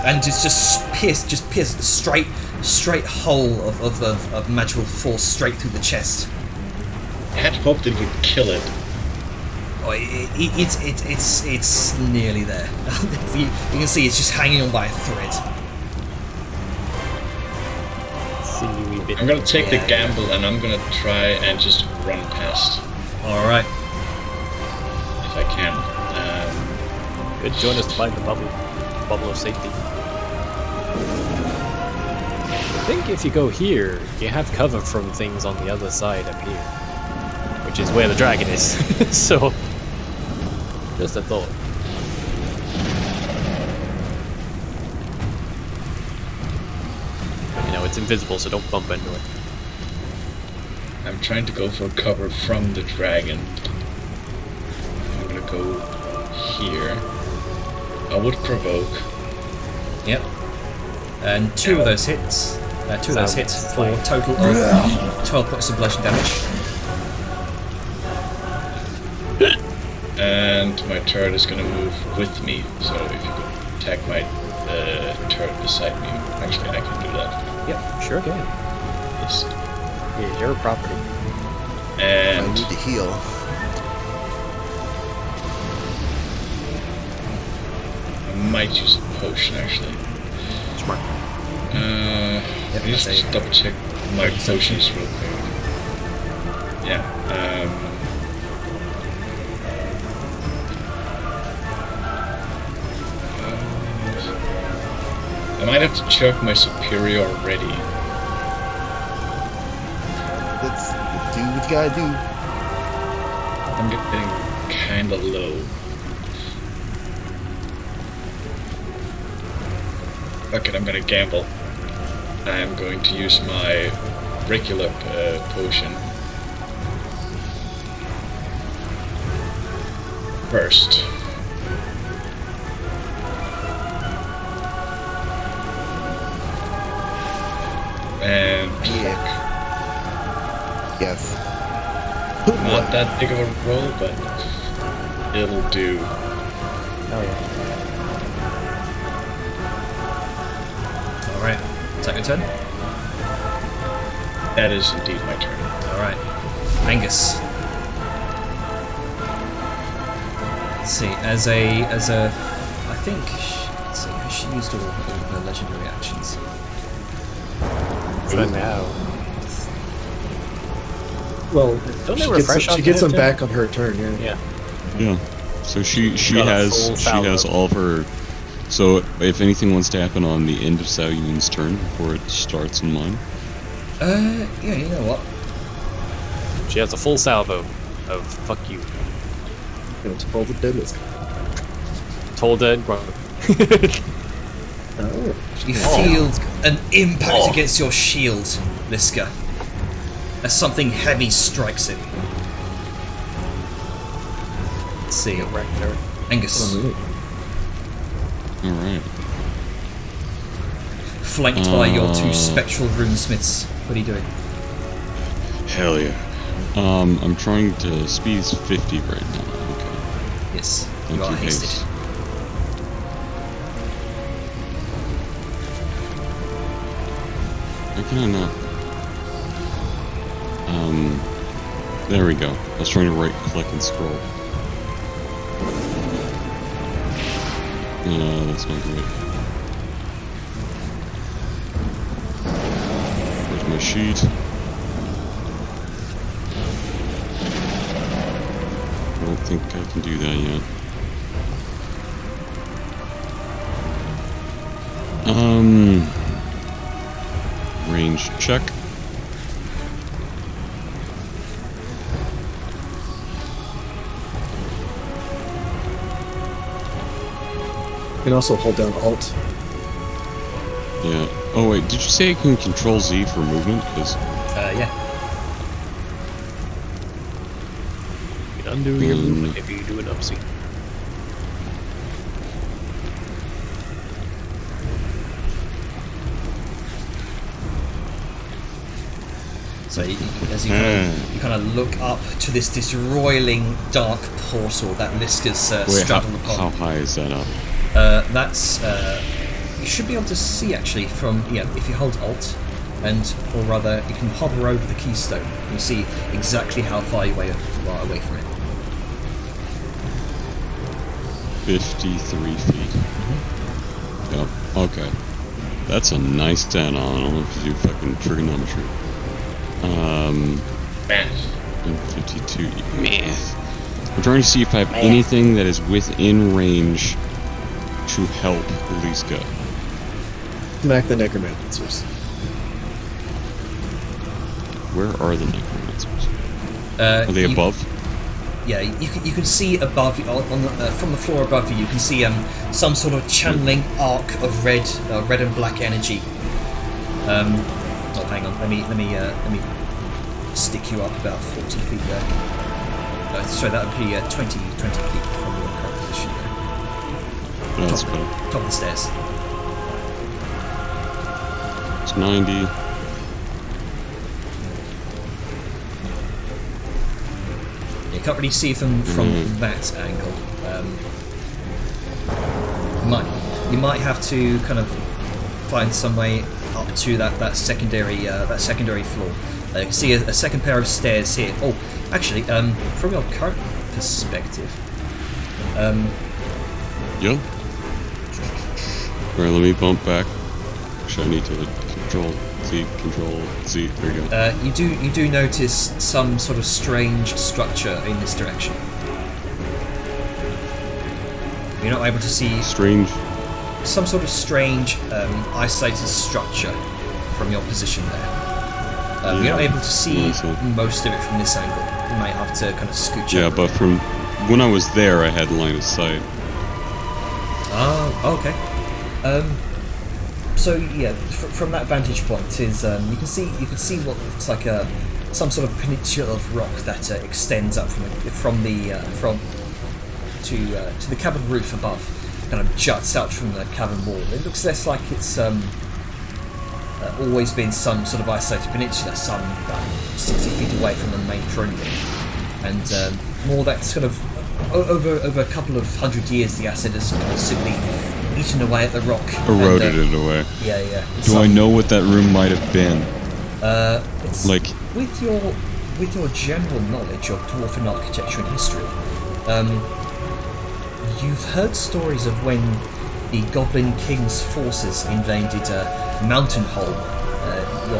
[SPEAKER 1] and it's just pierced a straight hole of magical force straight through the chest.
[SPEAKER 2] I had hoped it would kill it.
[SPEAKER 1] Oh, it's nearly there. you can see it's just hanging on by a thread.
[SPEAKER 4] Sinewy bit.
[SPEAKER 2] I'm gonna take
[SPEAKER 1] Yeah.
[SPEAKER 2] the gamble and I'm gonna try and just run past
[SPEAKER 1] All right.
[SPEAKER 2] if I can.
[SPEAKER 4] Good, join us to find the bubble of safety. I think if you go here, you have cover from things on the other side up here, which is where the dragon is. So, just a thought. You know, it's invisible, so don't bump into it.
[SPEAKER 2] I'm trying to go for cover from the dragon. I'm gonna go here. I would provoke.
[SPEAKER 1] Yep. And two of those hits. Two of those hits for a total of 12 points of bludgeoning damage.
[SPEAKER 2] And my turret is gonna move with me, so if you could attack my turret beside me, actually I can do that.
[SPEAKER 4] Yep, sure can.
[SPEAKER 2] Yes.
[SPEAKER 4] Yeah, your property.
[SPEAKER 3] I
[SPEAKER 2] And
[SPEAKER 3] need to heal.
[SPEAKER 2] I might use a potion actually.
[SPEAKER 4] Smart.
[SPEAKER 2] I need to just double check my potions real quick. Yeah. I might have to check my superior already.
[SPEAKER 3] Let's do what you gotta do.
[SPEAKER 2] I'm getting kinda low. Fuck it, I'm gonna gamble. I'm going to use my regular potion first. And
[SPEAKER 3] Yes.
[SPEAKER 2] not that big of a roll, but it'll do.
[SPEAKER 4] Oh yeah.
[SPEAKER 1] All right. Is that your turn?
[SPEAKER 2] That is indeed my turn.
[SPEAKER 1] All right. Angus. Let's see. As a, I think. Let's see. She used all her legendary actions.
[SPEAKER 4] So now,
[SPEAKER 5] Well,
[SPEAKER 4] Don't they
[SPEAKER 5] she
[SPEAKER 4] refresh
[SPEAKER 5] gets,
[SPEAKER 4] on
[SPEAKER 5] she gets them
[SPEAKER 4] that,
[SPEAKER 5] back on her turn, yeah.
[SPEAKER 4] yeah.
[SPEAKER 7] Yeah. So she
[SPEAKER 4] Got a
[SPEAKER 7] has
[SPEAKER 4] full
[SPEAKER 7] she has
[SPEAKER 4] salvo.
[SPEAKER 7] all of her. So if anything wants to happen on the end of Salyun's turn before it starts on mine,
[SPEAKER 1] Yeah. You know what?
[SPEAKER 4] She has a full salvo of fuck you.
[SPEAKER 5] You know, to pull the deadlist.
[SPEAKER 4] Told dead, bro.
[SPEAKER 5] Oh.
[SPEAKER 1] You feel an impact against your shield, Liska, as something heavy strikes it. Let's see. Angus.
[SPEAKER 7] Alright.
[SPEAKER 1] Flanked by your two spectral runesmiths. What are you doing?
[SPEAKER 7] Hell yeah. I'm trying to speed's 50 right now. Okay.
[SPEAKER 1] Yes,
[SPEAKER 7] Thank
[SPEAKER 1] you are
[SPEAKER 7] you,
[SPEAKER 1] hasted.
[SPEAKER 7] Haste. Why can I not? There we go. I was trying to right click and scroll. That's not great. Where's my sheet? I don't think I can do that yet. Range check.
[SPEAKER 5] You can also hold down Alt.
[SPEAKER 7] Yeah. Oh wait, did you say I can control Z for movement? Because
[SPEAKER 1] Yeah.
[SPEAKER 4] You can undo your movement if you do an upsy.
[SPEAKER 1] So as you kind of look up to this roiling dark portal that Liska's straddled upon.
[SPEAKER 7] how high is that up?
[SPEAKER 1] That's you should be able to see actually from if you hold Alt, or rather you can hover over the keystone. You see exactly how far you are away from it.
[SPEAKER 7] 53 feet. Yep. Okay. That's a nice add-on. I don't know if you do fucking trigonometry.
[SPEAKER 2] Math.
[SPEAKER 7] 52. Math. I'm trying to see if I have anything that is within range to help Liska.
[SPEAKER 5] Smack the necromancers.
[SPEAKER 7] Where are the necromancers? Are they above?
[SPEAKER 1] Yeah, you can see above from the floor above you. You can see some sort of channeling arc of red and black energy. Oh, hang on. Let me stick you up about 40 feet there. Sorry, that would be 20 feet from your current position.
[SPEAKER 7] That's better.
[SPEAKER 1] Top of the stairs.
[SPEAKER 7] It's 90.
[SPEAKER 1] You can't really see from that angle. You might have to kind of find some way up to that secondary floor. You can see a second pair of stairs here. Oh, actually, from your current perspective,
[SPEAKER 7] Yeah. Alright, let me bump back. Actually, I need to control Z. There you go.
[SPEAKER 1] you do notice some sort of strange structure in this direction. You're not able to see
[SPEAKER 7] Strange.
[SPEAKER 1] some sort of strange isolated structure from your position there. You're not able to see most of it from this angle. You might have to kind of scooch
[SPEAKER 7] Yeah,
[SPEAKER 1] over.
[SPEAKER 7] but from when I was there, I had line of sight.
[SPEAKER 1] Oh, okay. So yeah, from that vantage point is you can see what looks like some sort of peninsula of rock that extends up to the cavern roof above, kind of juts out from the cavern wall. It looks less like it's always been some sort of isolated peninsula, some about 60 feet away from the main throne room, and more that's kind of over a couple of hundred years, the acid has kind of simply eaten away at the rock,
[SPEAKER 7] Eroded it away.
[SPEAKER 1] Yeah.
[SPEAKER 7] Do I know what that room might have been?
[SPEAKER 1] It's
[SPEAKER 7] Like,
[SPEAKER 1] with your general knowledge of dwarven architecture and history, you've heard stories of when the Goblin King's forces invaded Mountain Hole, your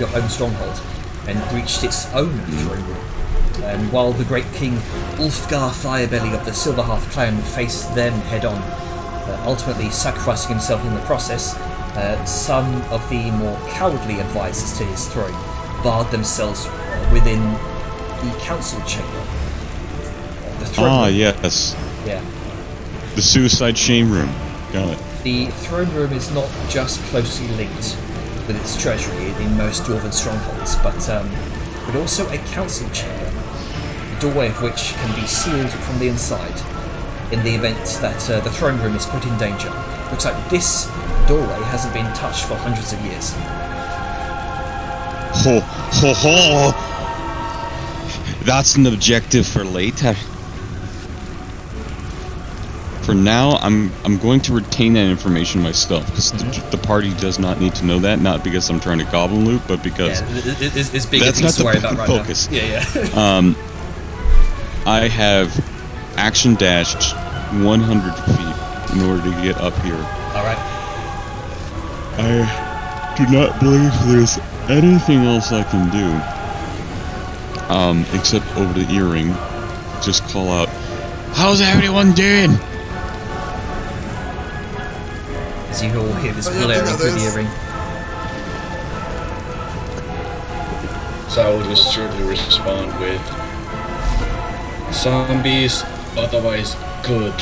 [SPEAKER 1] home stronghold, and breached its own throne room. And while the great king Ulfgar Firebelly of the Silverhearth clan faced them head-on, ultimately sacrificing himself in the process, some of the more cowardly advisors to his throne barred themselves within the council chamber. The throne room.
[SPEAKER 7] yes.
[SPEAKER 1] Yeah.
[SPEAKER 7] The suicide shame room. Got it.
[SPEAKER 1] the throne room is not just closely linked with its treasury in most dwarven strongholds, but also a council chamber, the doorway of which can be sealed from the inside in the event that the throne room is put in danger. Looks like this doorway hasn't been touched for hundreds of years.
[SPEAKER 7] Ho ho ho! That's an objective for later. For now, I'm going to retain that information myself because the party does not need to know that. Not because I'm trying to goblin loot, but because
[SPEAKER 1] it's bigger
[SPEAKER 7] that's
[SPEAKER 1] things
[SPEAKER 7] not
[SPEAKER 1] to worry
[SPEAKER 7] the
[SPEAKER 1] about right
[SPEAKER 7] focus.
[SPEAKER 1] now. Yeah.
[SPEAKER 7] I have action dashed 100 feet in order to get up here.
[SPEAKER 1] All right.
[SPEAKER 7] I do not believe there's anything else I can do, except over the earring, just call out, "How's everyone doing?"
[SPEAKER 1] As you all hear this blaring through the earring.
[SPEAKER 2] So I will just shortly respond with zombies, otherwise good.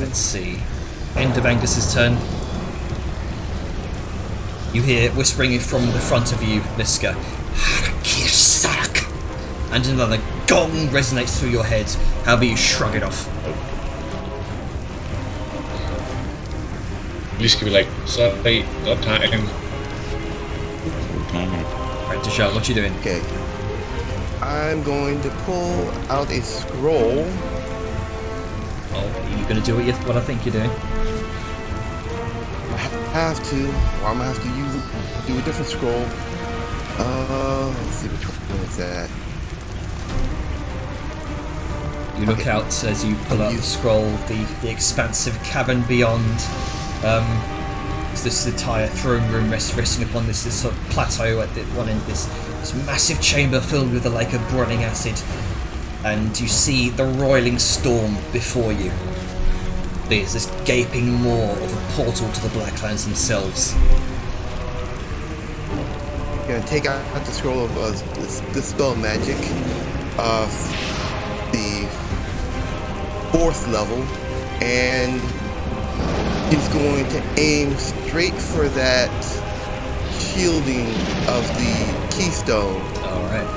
[SPEAKER 1] Let's see. End of Angus's turn. You hear whispering from the front of you, Liska. Harkisak! And another gong resonates through your head. However, you shrug it off.
[SPEAKER 2] At least could be like, sorry, not time.
[SPEAKER 1] Right, Dejah, what you doing?
[SPEAKER 3] Okay. I'm going to pull out a scroll.
[SPEAKER 1] Oh, are you going to do what I think you're doing?
[SPEAKER 3] I have to, or I'm gonna have to do a different scroll. Let's see which one is that.
[SPEAKER 1] You look out as you pull out the scroll, the expansive cavern beyond. This entire throne room resting upon this sort of plateau at the one end of this massive chamber filled with a lake of boiling acid, and you see the roiling storm before you. There's this gaping maw of a portal to the Blacklands themselves.
[SPEAKER 3] I'm gonna take out the scroll of dispel magic of the 4th level, and he's going to aim straight for that shielding of the keystone.
[SPEAKER 1] Alright.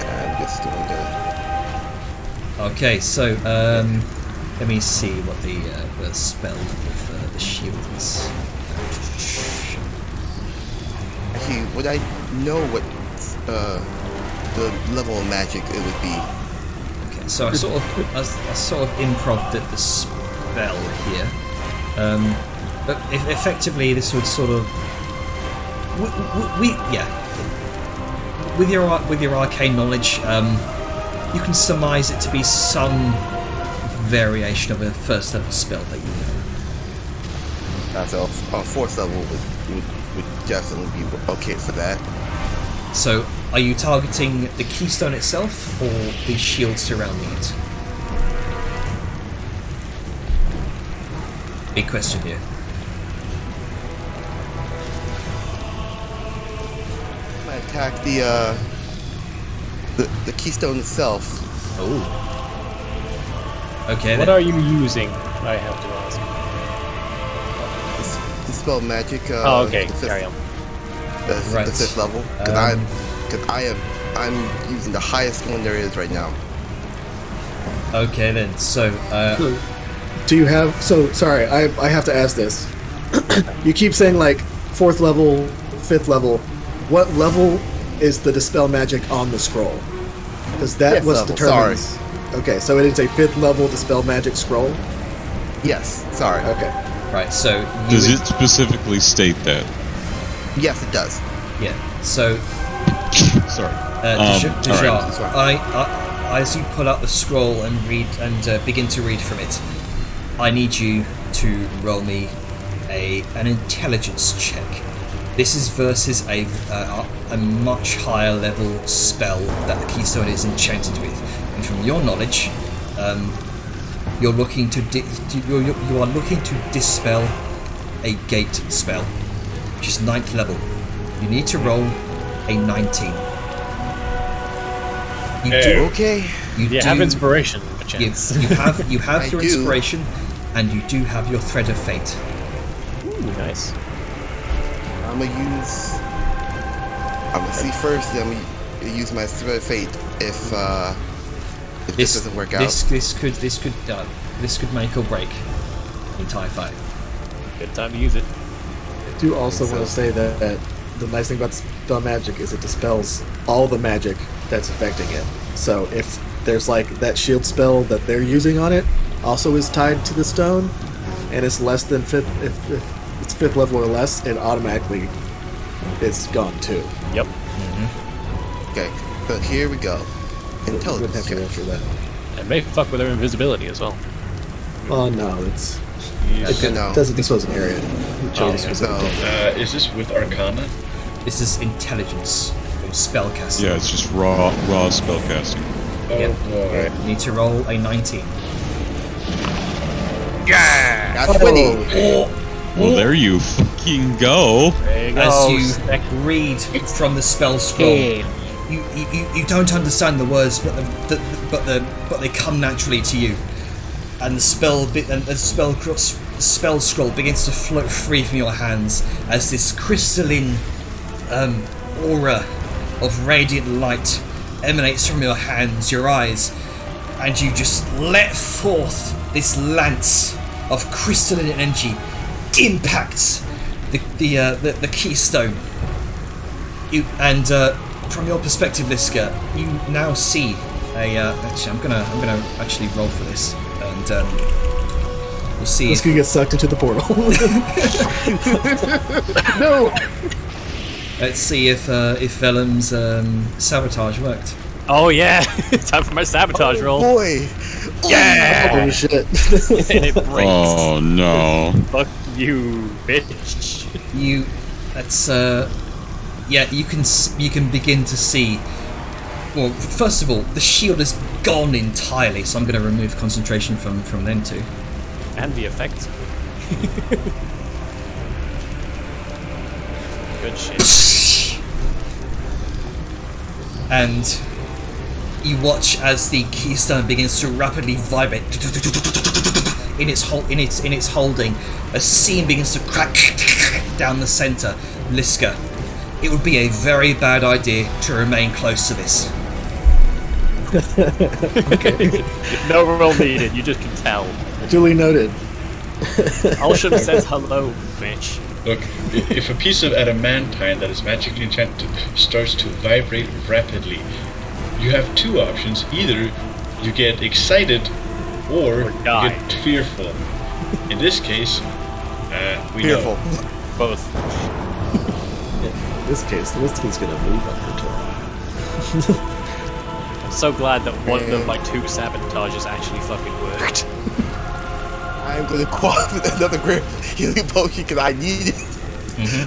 [SPEAKER 3] I'm just doing that.
[SPEAKER 1] Okay, so let me see what the spell level for the shield is.
[SPEAKER 3] Actually, would I know what the level of magic it would be?
[SPEAKER 1] Okay, so I sort of improv the spell here, but effectively this would sort of with your arcane knowledge, you can surmise it to be some variation of a 1st level spell that you know.
[SPEAKER 3] So a 4th level would definitely be okay for that.
[SPEAKER 1] So, are you targeting the keystone itself or the shield surrounding it? Big question here.
[SPEAKER 3] I attack the keystone itself.
[SPEAKER 1] Oh. Okay.
[SPEAKER 4] What
[SPEAKER 1] then.
[SPEAKER 4] are you using? I have to ask.
[SPEAKER 3] Dispel magic.
[SPEAKER 4] Okay, carry on.
[SPEAKER 3] The
[SPEAKER 1] Right.
[SPEAKER 3] 5th level. Because I'm using the highest one there is right now.
[SPEAKER 1] Okay then. So,
[SPEAKER 5] Do you have... So, sorry, I have to ask this. You keep saying, like, 4th level, 5th level. What level is the Dispel Magic on the scroll? Because that
[SPEAKER 3] 5th
[SPEAKER 5] was
[SPEAKER 3] level,
[SPEAKER 5] determined...
[SPEAKER 3] sorry.
[SPEAKER 5] Okay, so it is a 5th level Dispel Magic scroll?
[SPEAKER 3] Yes, sorry.
[SPEAKER 5] Okay.
[SPEAKER 1] right. So,
[SPEAKER 7] Does it specifically state that?
[SPEAKER 3] Yes, it does.
[SPEAKER 1] Yeah. So,
[SPEAKER 7] Sorry.
[SPEAKER 1] Dejah,
[SPEAKER 3] alright.
[SPEAKER 1] I, as you pull out the scroll and read and begin to read from it, I need you to roll me an intelligence check. This is versus a much higher level spell that the keystone is enchanted with, and from your knowledge, you're looking to you are looking to dispel a gate spell, which is 9th level. You need to roll a 19. You
[SPEAKER 2] Hey.
[SPEAKER 1] do.
[SPEAKER 3] Okay.
[SPEAKER 1] You
[SPEAKER 4] You
[SPEAKER 1] do.
[SPEAKER 4] have inspiration,
[SPEAKER 1] You,
[SPEAKER 4] chance.
[SPEAKER 1] you have you have
[SPEAKER 3] I
[SPEAKER 1] your
[SPEAKER 3] do.
[SPEAKER 1] inspiration, and you do have your thread of fate.
[SPEAKER 4] Ooh, nice.
[SPEAKER 3] I'm gonna see first. Then I'm gonna use my thread of fate if this doesn't work out.
[SPEAKER 1] This could make or break the entire fight.
[SPEAKER 4] Good time to use it.
[SPEAKER 5] I do also want to say that the nice thing about spell magic is it dispels all the magic that's affecting it. So if there's like that shield spell that they're using on it also is tied to the stone, and it's less than fifth, if it's 5th level or less, it automatically is gone too.
[SPEAKER 4] Yep.
[SPEAKER 3] Okay, but here we go.
[SPEAKER 5] You wouldn't have
[SPEAKER 3] Intelligence
[SPEAKER 5] to roll
[SPEAKER 3] check.
[SPEAKER 5] for that.
[SPEAKER 4] And may fuck with their invisibility as well.
[SPEAKER 5] Oh no, it's
[SPEAKER 3] Okay, no.
[SPEAKER 5] it doesn't dispose an area. It changes
[SPEAKER 3] So,
[SPEAKER 5] specific.
[SPEAKER 2] Is this with Arcana?
[SPEAKER 1] This is intelligence or spellcasting.
[SPEAKER 7] Yeah, it's just raw spellcasting.
[SPEAKER 2] Oh
[SPEAKER 1] Yep.
[SPEAKER 2] boy.
[SPEAKER 1] You need to roll a 19.
[SPEAKER 3] got 20.
[SPEAKER 7] Well, there you fucking go.
[SPEAKER 4] There you
[SPEAKER 1] As
[SPEAKER 4] go.
[SPEAKER 1] you
[SPEAKER 4] Stack
[SPEAKER 1] read from the spell scroll, you don't understand the words, but they come naturally to you, and the spell scroll begins to float free from your hands as this crystalline aura of radiant light emanates from your hands, your eyes, and you just let forth this lance of crystalline energy, impacts the keystone. From your perspective, Liska, you now see a. Actually, I'm gonna actually roll for this, and we'll see.
[SPEAKER 5] It's gonna get sucked into the portal. No.
[SPEAKER 1] Let's see if Vellum's sabotage worked.
[SPEAKER 4] Oh yeah, time for my sabotage roll.
[SPEAKER 3] Boy.
[SPEAKER 4] Yeah,
[SPEAKER 5] Holy shit.
[SPEAKER 4] and it breaks.
[SPEAKER 7] Oh no.
[SPEAKER 4] Fuck you, bitch.
[SPEAKER 1] You can begin to see. Well, first of all, the shield is gone entirely, so I'm going to remove concentration from them too.
[SPEAKER 4] And the effect. Good shit.
[SPEAKER 1] And you watch as the keystone begins to rapidly vibrate in its holding. A seam begins to crack down the center. Liska, it would be a very bad idea to remain close to this.
[SPEAKER 4] Okay. No roll needed. You just can tell.
[SPEAKER 5] Duly noted.
[SPEAKER 4] Alsham says hello, bitch.
[SPEAKER 2] Look, if a piece of adamantine that is magically enchanted starts to vibrate rapidly, you have two options. Either you get excited or you
[SPEAKER 4] die.
[SPEAKER 2] get fearful. In this case, we
[SPEAKER 3] Fearful.
[SPEAKER 2] know.
[SPEAKER 4] Both.
[SPEAKER 5] In this case, the Listigan's gonna move on her turn.
[SPEAKER 4] I'm so glad that one of my two sabotages actually fucking worked.
[SPEAKER 3] I'm gonna quaff with another great healing potion because I need it.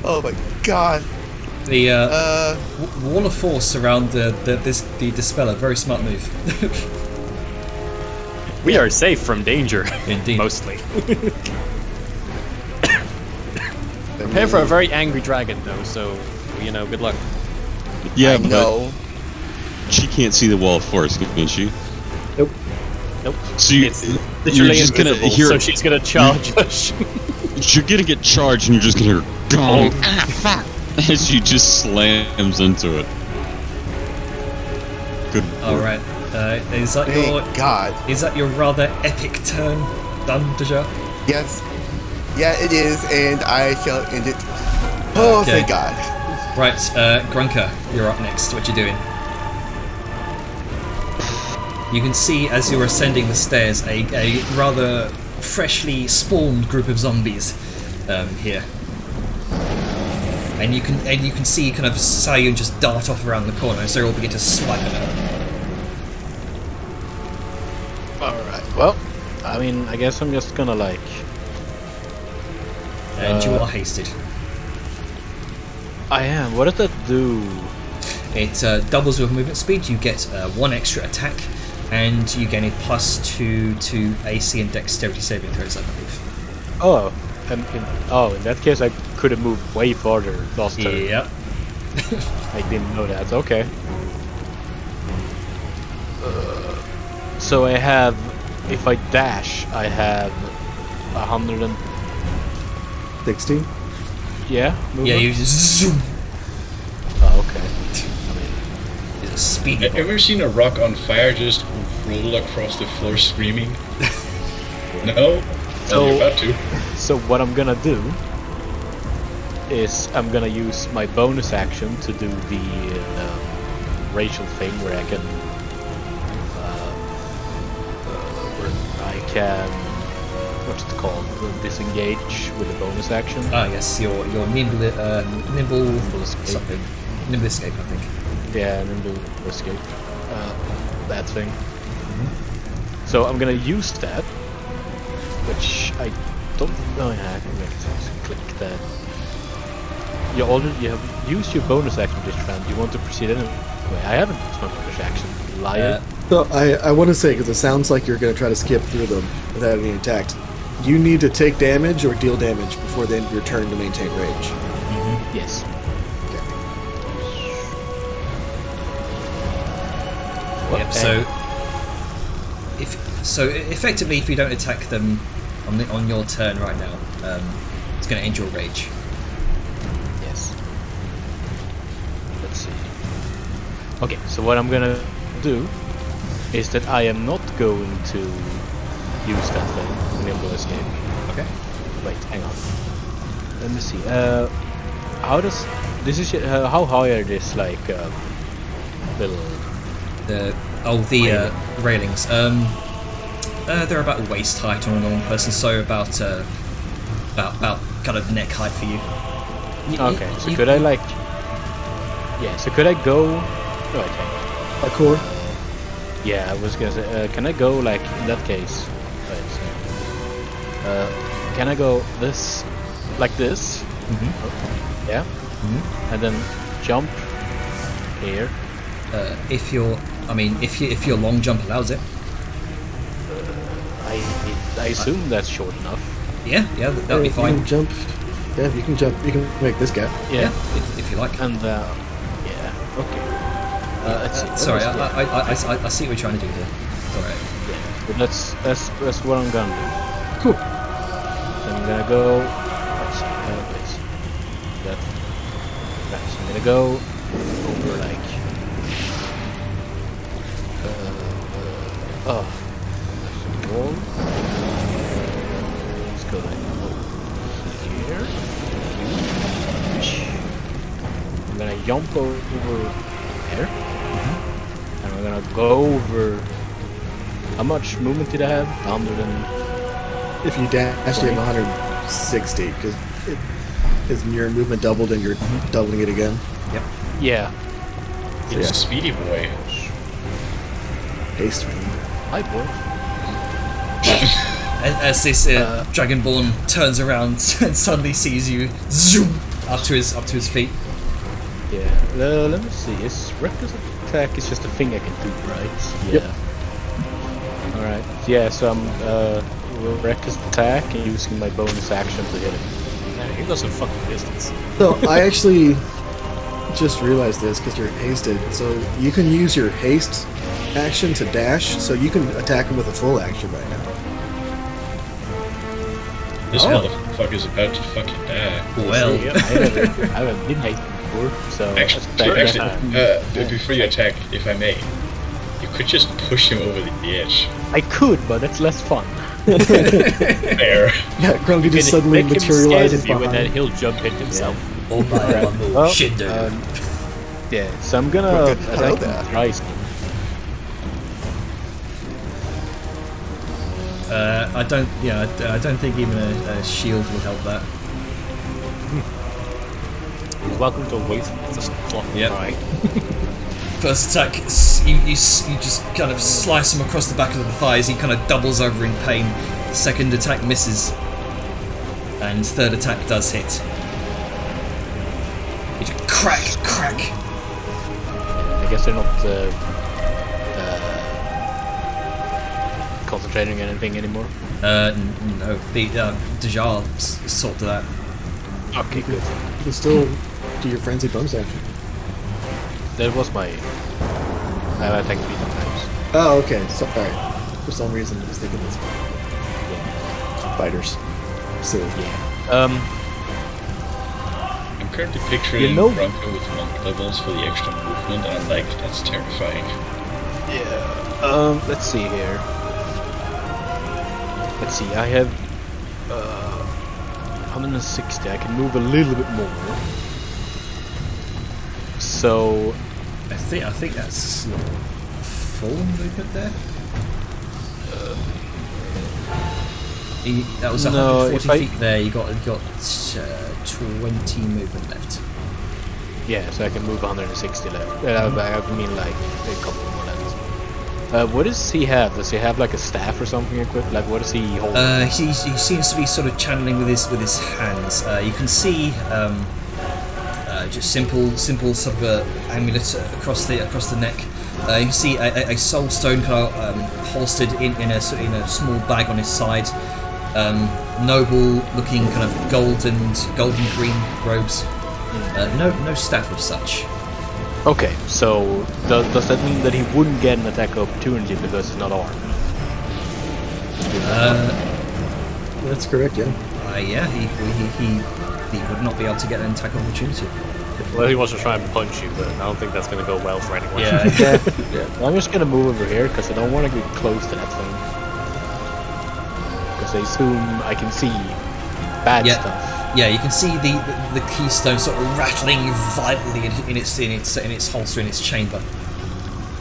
[SPEAKER 3] Oh my god.
[SPEAKER 1] The wall of force around the dispeller. Very smart move.
[SPEAKER 4] We are safe from danger.
[SPEAKER 1] Indeed.
[SPEAKER 4] Mostly. Prepare for a very angry dragon, though, so, you know, good luck.
[SPEAKER 7] Yeah,
[SPEAKER 3] I
[SPEAKER 7] but
[SPEAKER 3] know.
[SPEAKER 7] she can't see the wall of force, can she?
[SPEAKER 4] Nope.
[SPEAKER 7] So
[SPEAKER 4] It's
[SPEAKER 7] you're
[SPEAKER 4] literally
[SPEAKER 7] just gonna
[SPEAKER 4] invisible,
[SPEAKER 7] hear.
[SPEAKER 4] so she's gonna charge us.
[SPEAKER 7] You're gonna get charged, and you're just gonna hear gong as she just slams into it. Good.
[SPEAKER 1] All right. Is that
[SPEAKER 3] Thank God.
[SPEAKER 1] Is that your rather epic turn done, Deja?
[SPEAKER 3] Yes. Yeah, it is, and I shall end it. Oh,
[SPEAKER 1] Okay.
[SPEAKER 3] thank God.
[SPEAKER 1] Right, Grunker, you're up next. What you doing? You can see as you're ascending the stairs a rather freshly spawned group of zombies here, and you can see kind of Sayun just dart off around the corner, so they all begin to swipe at her.
[SPEAKER 6] Alright, well, I mean, I guess I'm just gonna like...
[SPEAKER 1] And you are hasted.
[SPEAKER 6] I am. What does that do?
[SPEAKER 1] It doubles your movement speed. You get one extra attack, and you gain a +2 to AC and Dexterity saving throws, I believe.
[SPEAKER 6] Oh, in that case I could have moved way farther last turn.
[SPEAKER 1] Yep.
[SPEAKER 6] I didn't know that. Okay. So I have, if I dash, I have 100 and
[SPEAKER 5] 16.
[SPEAKER 6] yeah. Movement?
[SPEAKER 1] Yeah, you just zoom.
[SPEAKER 6] Oh, okay.
[SPEAKER 1] It's a speedy boy.
[SPEAKER 2] Ever seen a rock on fire just roll across the floor screaming? No?
[SPEAKER 6] So-
[SPEAKER 2] Well, you're about to.
[SPEAKER 6] So what I'm gonna do is I'm gonna use my bonus action to do the racial thing where I can what's it called? Disengage with a bonus action.
[SPEAKER 1] Ah, yes, your nimble
[SPEAKER 6] escape.
[SPEAKER 1] something. Nimble escape, I think.
[SPEAKER 6] Yeah, nimble escape. That thing. So I'm gonna use that, which I don't. Oh yeah, I can make it. Click that. You have used your bonus action this round. You want to proceed anyway? I haven't used my bonus action. Liar.
[SPEAKER 5] So I want to say, because it sounds like you're going to try to skip through them without being attacked. You need to take damage or deal damage before the end of your turn to maintain range.
[SPEAKER 6] Yes.
[SPEAKER 1] Yep. So effectively, if you don't attack them on your turn right now, it's going to end your rage.
[SPEAKER 6] Yes. Let's see. Okay, so what I'm gonna do is that I am not going to use that thing, nimble escape.
[SPEAKER 1] Okay.
[SPEAKER 6] Wait, hang on. Let me see. How does this is how high are this like little?
[SPEAKER 1] The railings. They're about waist height on a normal person, so about kind of neck height for you.
[SPEAKER 6] Okay, so could I like? Yeah, so could I go? Oh, I can.
[SPEAKER 5] Parkour.
[SPEAKER 6] Yeah, I was gonna say, can I go like in that case? Wait, can I go this, like this? Yeah. And then jump here.
[SPEAKER 1] If your long jump allows it.
[SPEAKER 6] I assume that's short enough.
[SPEAKER 1] Yeah, that'll be
[SPEAKER 5] You
[SPEAKER 1] fine.
[SPEAKER 5] can jump. Yeah, you can jump. You can make this gap.
[SPEAKER 1] Yeah, if you like.
[SPEAKER 6] And yeah, okay. Let's see. what
[SPEAKER 1] Sorry,
[SPEAKER 6] is that?
[SPEAKER 1] I see what you're trying to do here. Alright.
[SPEAKER 6] Yeah, but that's what I'm gonna do.
[SPEAKER 5] Cool.
[SPEAKER 6] So I'm gonna go. Let's see, wait. That. Right, so I'm gonna go over like. Oh. Wall. Let's go like here. I'm gonna jump over there. And we're gonna go over. How much movement did I have? 100 and.
[SPEAKER 5] If you dash, you have 160 because is your movement doubled and you're doubling it again.
[SPEAKER 1] Yep.
[SPEAKER 6] Yeah.
[SPEAKER 2] It's a speedy boy.
[SPEAKER 5] Haste.
[SPEAKER 6] Hi, boy.
[SPEAKER 1] As this Dragonborn turns around and suddenly sees you, zoom up to his feet.
[SPEAKER 6] Yeah. Let me see. Is reckless attack is just a thing I can do, right?
[SPEAKER 5] Yep.
[SPEAKER 6] Yeah. All right. Yeah. So I'm reckless attack and using my bonus action to hit him.
[SPEAKER 4] Man, he goes a fucking distance.
[SPEAKER 5] So I actually just realized this because you're hasted. So you can use your haste action to dash, so you can attack him with a full action right now.
[SPEAKER 2] This motherfucker's about to fucking die.
[SPEAKER 1] Well,
[SPEAKER 6] I haven't been hated before, so
[SPEAKER 2] Before you attack, if I may, you could just push him over the edge.
[SPEAKER 6] I could, but it's less fun.
[SPEAKER 2] There.
[SPEAKER 5] Yeah, Grungy just suddenly
[SPEAKER 6] Make him
[SPEAKER 5] materializes
[SPEAKER 6] scared of you and then
[SPEAKER 5] behind.
[SPEAKER 6] he'll jump hit himself.
[SPEAKER 1] oh my god,
[SPEAKER 6] Well,
[SPEAKER 1] shit,
[SPEAKER 6] Yeah, so I'm gonna
[SPEAKER 3] Well, good.
[SPEAKER 6] attack him twice.
[SPEAKER 1] I don't think even a shield will help that.
[SPEAKER 4] Welcome to a waste of this clock.
[SPEAKER 1] Yep.
[SPEAKER 4] Right.
[SPEAKER 1] First attack, you just kind of slice him across the back of the thighs. He kind of doubles over in pain. Second attack misses, and third attack does hit. You just crack.
[SPEAKER 6] I guess they're not concentrating on anything anymore.
[SPEAKER 1] No, the Dejar sorted that.
[SPEAKER 6] Okay, good.
[SPEAKER 5] You can still do your frenzy bonus action.
[SPEAKER 6] that was my. I attacked 3 times.
[SPEAKER 5] Oh, okay. Sorry. For some reason, I was thinking this. Fighters. So
[SPEAKER 6] Yeah.
[SPEAKER 2] I'm currently picturing
[SPEAKER 6] know-
[SPEAKER 2] Bronco with monk levels for the extra movement, and I'm like, that's terrifying.
[SPEAKER 6] Yeah. Let's see here. Let's see. I have 160. I can move a little bit more. So
[SPEAKER 1] I think that's your full movement there. That was
[SPEAKER 6] No,
[SPEAKER 1] 140
[SPEAKER 6] if I-
[SPEAKER 1] feet there. You got 20 movement left.
[SPEAKER 6] yeah, so I can move 160 left. I mean like a couple more left. What does he have? Does he have like a staff or something equipped? Like what does he hold?
[SPEAKER 1] He seems to be sort of channeling with his hands. You can see just simple sort of amulet across the neck. You can see a soul stone kind of holstered in a small bag on his side. Noble looking kind of golden green robes. No staff of such.
[SPEAKER 6] Okay, so does that mean that he wouldn't get an attack opportunity because he's not armed?
[SPEAKER 5] that's correct. Yeah.
[SPEAKER 1] Yeah, he would not be able to get an attack opportunity.
[SPEAKER 4] Well, he wants to try and punch you, but I don't think that's going to go well for anyone.
[SPEAKER 1] Yeah.
[SPEAKER 6] Yeah. I'm just gonna move over here because I don't want to get close to that thing. Because I assume I can see bad
[SPEAKER 1] Yeah.
[SPEAKER 6] stuff.
[SPEAKER 1] Yeah, you can see the keystone sort of rattling violently in its holster in its chamber.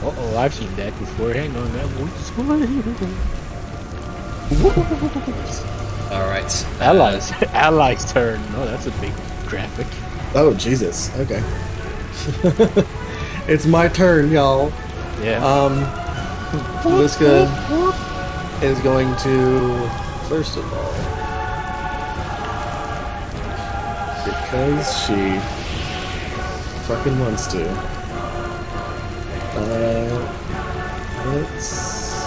[SPEAKER 6] Oh, I've seen that before. Hang on, that was
[SPEAKER 1] All right.
[SPEAKER 6] Allies turn. Oh, that's a big graphic.
[SPEAKER 5] Oh Jesus. Okay. It's my turn, y'all.
[SPEAKER 6] Yeah.
[SPEAKER 5] Liska is going to first of all, because she fucking wants to. Let's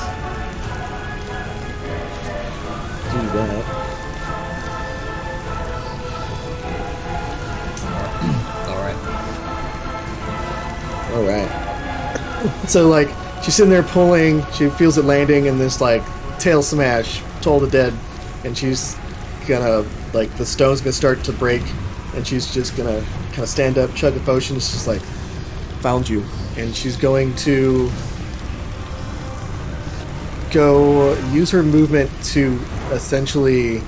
[SPEAKER 5] do that. All right. So like she's sitting there pulling, she feels it landing, and this like tail smash, Toll the Dead, and she's gonna like the stone's gonna start to break, and she's just gonna kind of stand up, chug a potion. It's just like found you, and she's going to go use her movement to essentially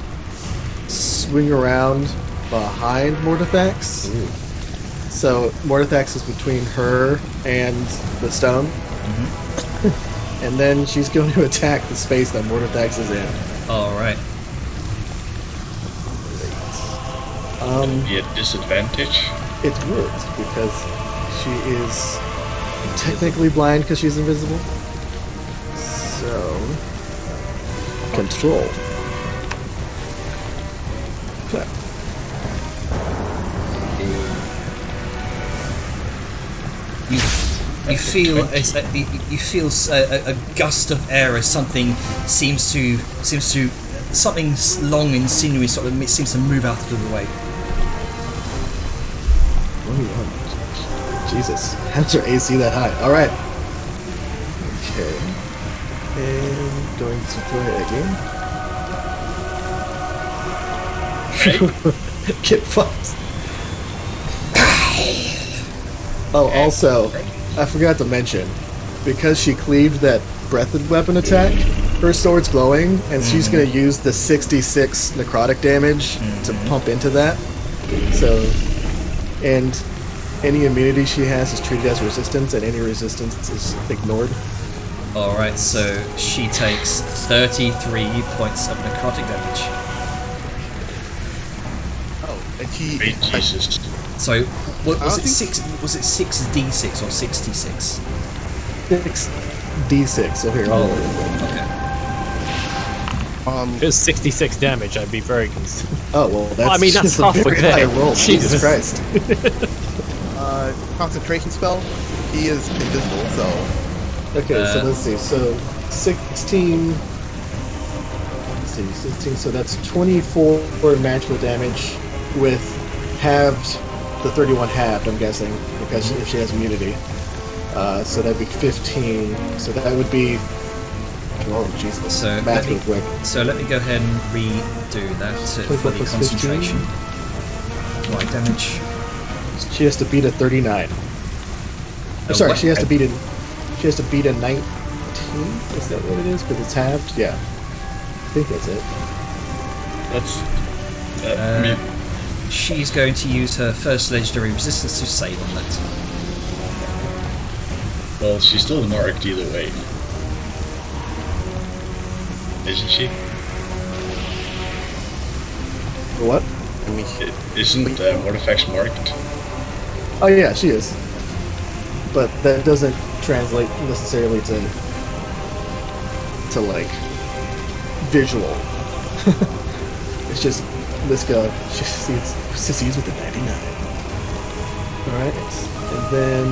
[SPEAKER 5] swing around behind Mortithax. So Mortithax is between her and the stone. And then she's going to attack the space that Mortithax is in.
[SPEAKER 1] All right.
[SPEAKER 2] Be a disadvantage.
[SPEAKER 5] It would, because she is technically blind because she's invisible. So, control. Clap.
[SPEAKER 1] You feel a gust of air as something seems to something long and sinewy sort of seems to move out of the way.
[SPEAKER 5] 21. Jesus, how's your AC that high? All right. Okay. And going to play again. Get fucked. Oh, also, I forgot to mention, because she cleaved that breathed weapon attack, her sword's glowing, and she's going to use the 66 necrotic damage to pump into that. So, and any immunity she has is treated as resistance, and any resistance is ignored.
[SPEAKER 1] Alright, so she takes 33 points of necrotic damage.
[SPEAKER 3] Oh, and he.
[SPEAKER 2] Great Jesus.
[SPEAKER 1] So, what was
[SPEAKER 3] I
[SPEAKER 1] it?
[SPEAKER 3] think-
[SPEAKER 1] Was it 6d6 or 66?
[SPEAKER 5] 6d6, so here, I'll
[SPEAKER 1] Okay.
[SPEAKER 4] If it's 66 damage, I'd be very concerned.
[SPEAKER 5] Oh, well, that's
[SPEAKER 4] I mean, that's
[SPEAKER 5] just a
[SPEAKER 4] halfway
[SPEAKER 5] very high
[SPEAKER 4] there.
[SPEAKER 5] roll.
[SPEAKER 4] Jesus.
[SPEAKER 5] Jesus Christ.
[SPEAKER 3] Concentration spell. He is invisible, so.
[SPEAKER 5] Okay, so let's see. So 16. Let's see, 16. So that's 24 magical damage with halved, the 31 halved. I'm guessing because if she has immunity. So that'd be 15. So that would be. Oh Jesus!
[SPEAKER 1] So
[SPEAKER 5] Math real quick.
[SPEAKER 1] let me go ahead and redo that for the
[SPEAKER 5] 24 plus
[SPEAKER 1] concentration. Right, damage.
[SPEAKER 5] She has to beat a 39. Sorry, she has to beat a 19. Is that what it is? Because it's halved. Yeah, I think that's it.
[SPEAKER 2] That's.
[SPEAKER 1] She's going to use her first legendary resistance to save on that.
[SPEAKER 2] Well, she's still marked either way. Isn't she?
[SPEAKER 5] For what?
[SPEAKER 3] I mean,
[SPEAKER 2] Isn't Mortithax marked?
[SPEAKER 5] Oh yeah, she is. But that doesn't translate necessarily to like visual. It's just Liska. She succeeds with the 99. All right, and then.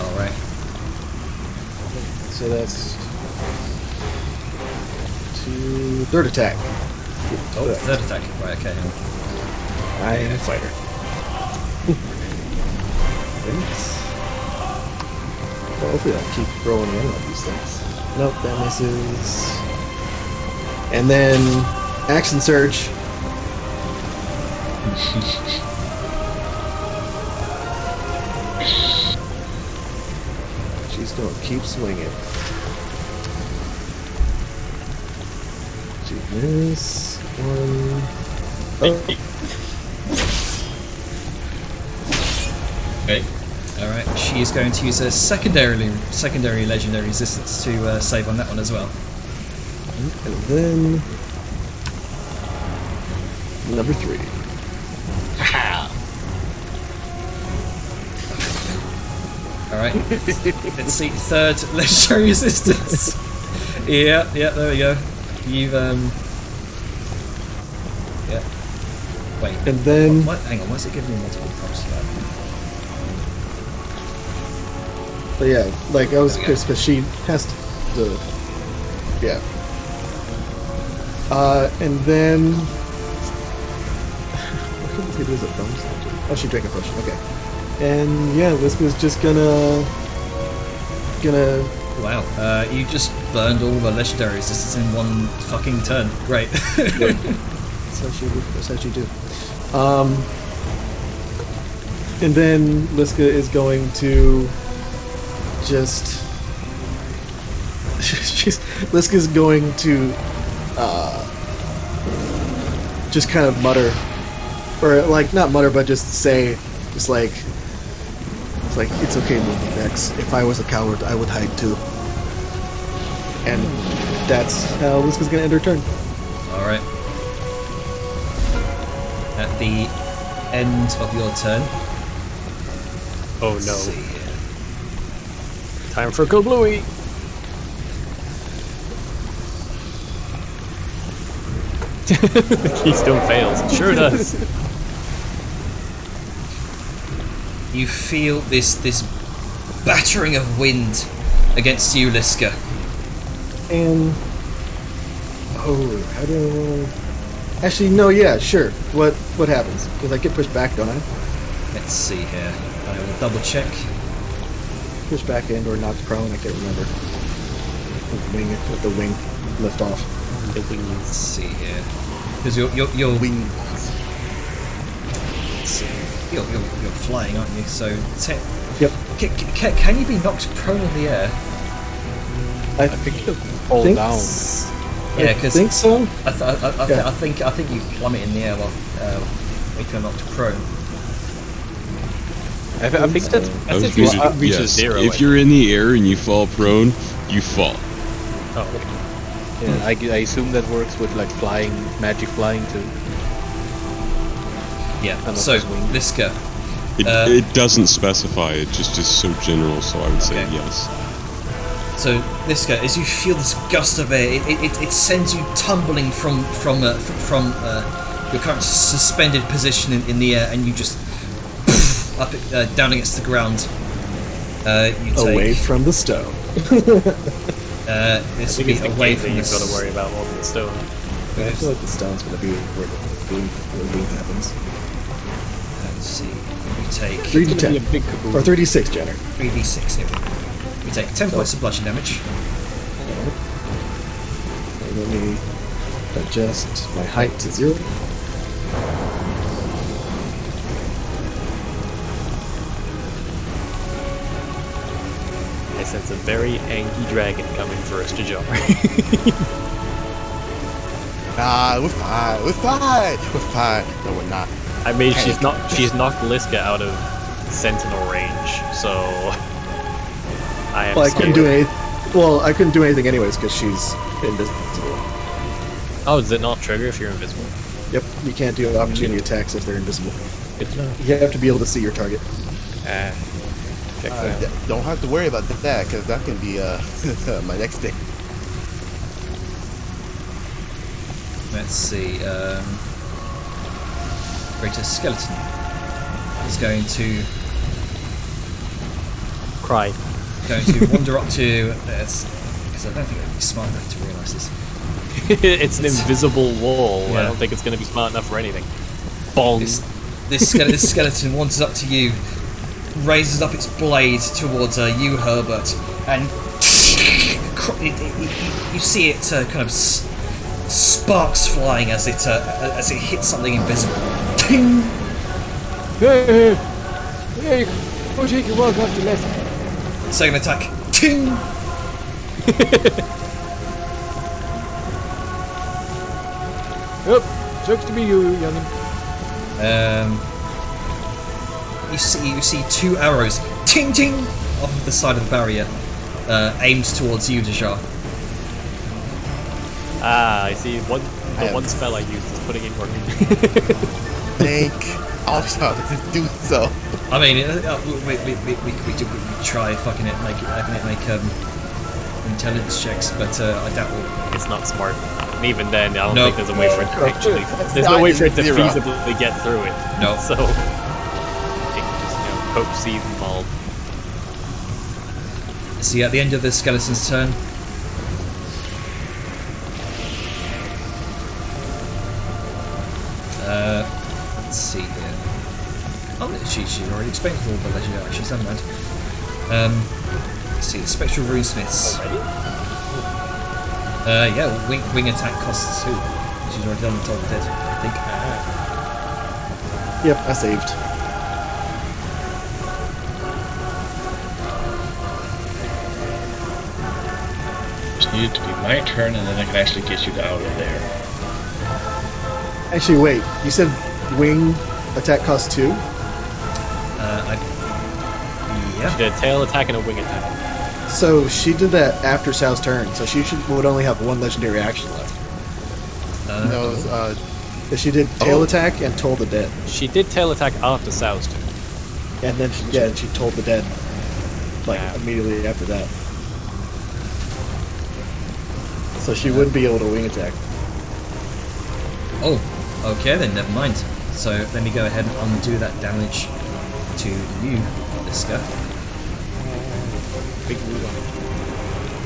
[SPEAKER 1] Alright.
[SPEAKER 5] So that's third attack.
[SPEAKER 1] Oh, third attack. Right, okay.
[SPEAKER 5] I am a fighter. Thanks. Well, hopefully I'll keep rolling in on these things. Nope, that misses. And then action surge. She's gonna keep swinging. She miss one. Oh.
[SPEAKER 2] Hey.
[SPEAKER 1] Alright, she is going to use a secondary legendary resistance to save on that one as well.
[SPEAKER 5] And then number 3.
[SPEAKER 1] Alright. Let's see, third legendary resistance. Yeah, there we go. You've yeah. Wait.
[SPEAKER 5] And then
[SPEAKER 1] Hang on, why's it giving me multiple prompts for that?
[SPEAKER 5] but yeah, like I was because she has to yeah. And then what can this do as a bonus? Oh, she drank a potion. Okay. And yeah, this was just gonna.
[SPEAKER 1] Wow, you just burned all the legendary resistance in one fucking turn. Great.
[SPEAKER 5] That's how she do. And then Liska is going to just. Liska's going to just kind of mutter, or like not mutter, but just say, just like. It's like, it's okay, Mortithax. If I was a coward, I would hide too. And that's how Liska's gonna end her turn.
[SPEAKER 1] Alright. At the end of your turn.
[SPEAKER 4] Oh
[SPEAKER 1] Let's
[SPEAKER 4] no.
[SPEAKER 1] see here.
[SPEAKER 4] Time for Kablooey! The keystone fails. It sure does.
[SPEAKER 1] You feel this battering of wind against you, Liska.
[SPEAKER 5] And how do? Actually, no. Yeah, sure. What happens? Because I get pushed back, don't I?
[SPEAKER 1] Let's see here. I will double check.
[SPEAKER 5] Pushed back and or knocked prone. I can't remember. With the wing lift off.
[SPEAKER 4] The wings.
[SPEAKER 1] Let's see here. Because you're
[SPEAKER 3] wing.
[SPEAKER 1] Let's see. You're flying, aren't you? So
[SPEAKER 5] Yep.
[SPEAKER 1] Can you be knocked prone in the air?
[SPEAKER 5] I
[SPEAKER 6] think you fall down.
[SPEAKER 1] Yeah,
[SPEAKER 5] I
[SPEAKER 1] because
[SPEAKER 5] think so.
[SPEAKER 1] I think you plummet in the air while if you're knocked prone.
[SPEAKER 6] I think that's if you reaches zero.
[SPEAKER 7] If you're in the air and you fall prone, you fall.
[SPEAKER 6] Oh, okay. Yeah, I assume that works with like flying, magic flying too.
[SPEAKER 1] Yeah.
[SPEAKER 6] And
[SPEAKER 1] So
[SPEAKER 6] also swing.
[SPEAKER 1] Liska.
[SPEAKER 7] It doesn't specify. It just is so general. So I would say
[SPEAKER 1] Okay.
[SPEAKER 7] yes.
[SPEAKER 1] So Liska, as you feel this gust of air, it sends you tumbling from your current suspended position in the air, and you just up down against the ground. You take
[SPEAKER 5] Away from the stone.
[SPEAKER 1] this
[SPEAKER 4] I
[SPEAKER 1] will
[SPEAKER 4] think
[SPEAKER 1] be
[SPEAKER 4] it's the
[SPEAKER 1] away
[SPEAKER 4] gate that
[SPEAKER 1] from
[SPEAKER 4] you've got to
[SPEAKER 1] the
[SPEAKER 4] worry about more than the stone.
[SPEAKER 5] I feel like the stone's gonna be where the boom happens.
[SPEAKER 1] Let's see. We take
[SPEAKER 5] 3d10. Or 3d6, Jenner.
[SPEAKER 1] 3d6 here. We take 10 points of bludgeon damage.
[SPEAKER 5] Let me adjust my height to 0.
[SPEAKER 4] I sense a very angry dragon coming for us to jar.
[SPEAKER 3] We're fine. We're fine. We're fine. No, we're not.
[SPEAKER 4] I mean, she's knocked Liska out of sentinel range, so I am.
[SPEAKER 5] Well, I couldn't do anything. Well, I couldn't do anything anyways because she's invisible.
[SPEAKER 4] Oh, does it not trigger if you're invisible?
[SPEAKER 5] Yep, you can't do opportunity attacks if they're invisible.
[SPEAKER 4] Good to know.
[SPEAKER 5] You have to be able to see your target.
[SPEAKER 4] Check that.
[SPEAKER 3] Don't have to worry about that because that can be my next thing.
[SPEAKER 1] Let's see. Greater Skeleton is going to
[SPEAKER 4] Cry.
[SPEAKER 1] wander up to this because I don't think I'd be smart enough to realise this.
[SPEAKER 4] It's an invisible wall.
[SPEAKER 1] Yeah.
[SPEAKER 4] I don't think it's going to be smart enough for anything. Bong.
[SPEAKER 1] This skeleton wanders up to you, raises up its blade towards you, Herbert, and you see it kind of sparks flying as it hits something invisible. Ting!
[SPEAKER 4] Hey, go take your walk off the left.
[SPEAKER 1] Second attack. Ting!
[SPEAKER 4] Yep, sucks to be you, youngin.
[SPEAKER 1] You see 2 arrows, ting ting, off of the side of the barrier, aimed towards you, Dejar.
[SPEAKER 4] Ah, I see. The one spell I used is putting in work.
[SPEAKER 3] Thank I'll just do so.
[SPEAKER 1] I mean, we try fucking it, having it make intelligence checks, but I doubt we'll.
[SPEAKER 4] It's not smart. And even then, I don't
[SPEAKER 1] No.
[SPEAKER 4] think there's a way for it to actually. There's no way for it to feasibly get through it.
[SPEAKER 1] No.
[SPEAKER 4] So it can just poke, seed, and maul.
[SPEAKER 1] See, at the end of the skeleton's turn, let's see here. Oh, she's already explained all the legendary actions, never mind. Let's see, Spectral Runesmiths. Yeah, wing attack costs 2. She's already done the top dead, I think.
[SPEAKER 5] Yep, I saved.
[SPEAKER 2] Just needed to be my turn, and then I can actually get you out of there.
[SPEAKER 5] Actually, wait. You said wing attack costs 2?
[SPEAKER 1] Yeah.
[SPEAKER 4] She did a tail attack and a wing attack.
[SPEAKER 5] So she did that after Sal's turn, so she would only have 1 legendary action left.
[SPEAKER 3] No,
[SPEAKER 5] She did tail attack and toll the dead.
[SPEAKER 4] She did tail attack after Sal's turn.
[SPEAKER 5] And then she told the dead immediately after that. So she wouldn't be able to wing attack.
[SPEAKER 1] Oh, okay then, never mind. So let me go ahead and undo that damage to you, Liska.
[SPEAKER 4] Big move on it.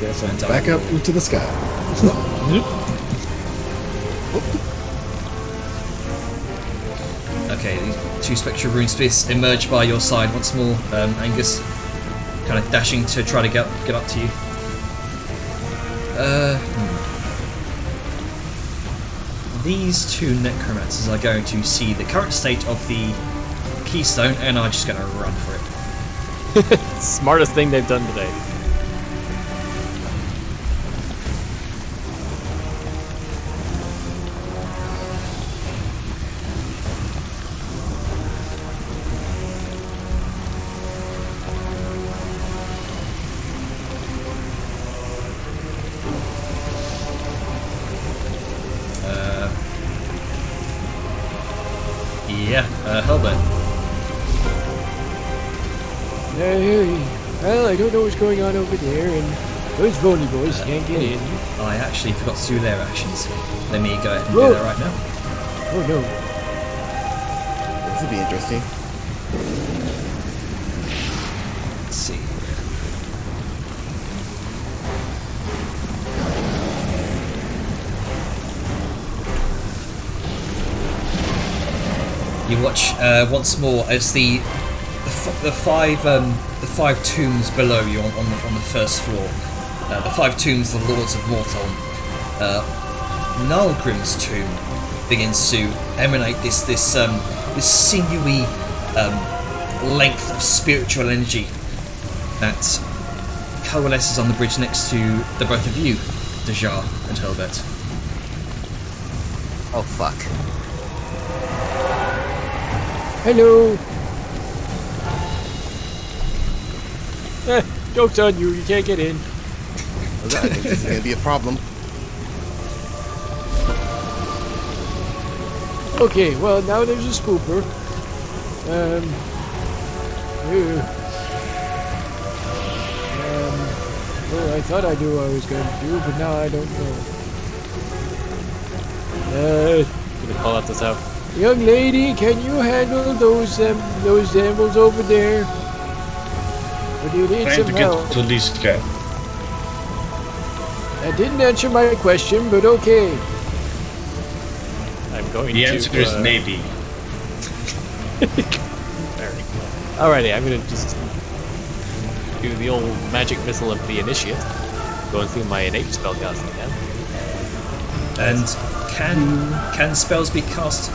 [SPEAKER 5] Yes, and
[SPEAKER 1] And
[SPEAKER 5] back up into the sky.
[SPEAKER 1] Okay, these 2 Spectral Runesmiths emerge by your side once more. Angus kind of dashing to try to get up to you. These 2 necromancers are going to see the current state of the keystone and are just going to run for it.
[SPEAKER 4] Smartest thing they've done today.
[SPEAKER 1] Helbert.
[SPEAKER 4] Well, I don't know what's going on over there, and those bony boys can't get in.
[SPEAKER 1] I actually forgot to do their actions. Let me go ahead and do that right now.
[SPEAKER 4] Oh no.
[SPEAKER 3] this would be interesting.
[SPEAKER 1] Let's see. You watch once more as the five tombs below you on the first floor. The 5 tombs of the Lords of Morthorn. Nalgrim's tomb begins to emanate this sinewy length of spiritual energy that coalesces on the bridge next to the both of you, Dejar and Helbert.
[SPEAKER 3] Oh fuck.
[SPEAKER 4] Hello. Joke's on you. You can't get in.
[SPEAKER 3] I think this is gonna be a problem.
[SPEAKER 4] Okay, well now there's a spooper. Well, I thought I knew what I was going to do, but now I don't know. Gonna call out this out. Young lady, can you handle those animals over there? Or do you need
[SPEAKER 2] Trying
[SPEAKER 4] some
[SPEAKER 2] to
[SPEAKER 4] help?
[SPEAKER 2] get to least cat.
[SPEAKER 4] That didn't answer my question, but okay. I'm going
[SPEAKER 2] The
[SPEAKER 4] to...
[SPEAKER 2] answer is maybe.
[SPEAKER 4] Alrighty, I'm gonna just do the old magic missile of the initiate. Going through my innate spellcasting now.
[SPEAKER 1] And can spells be cast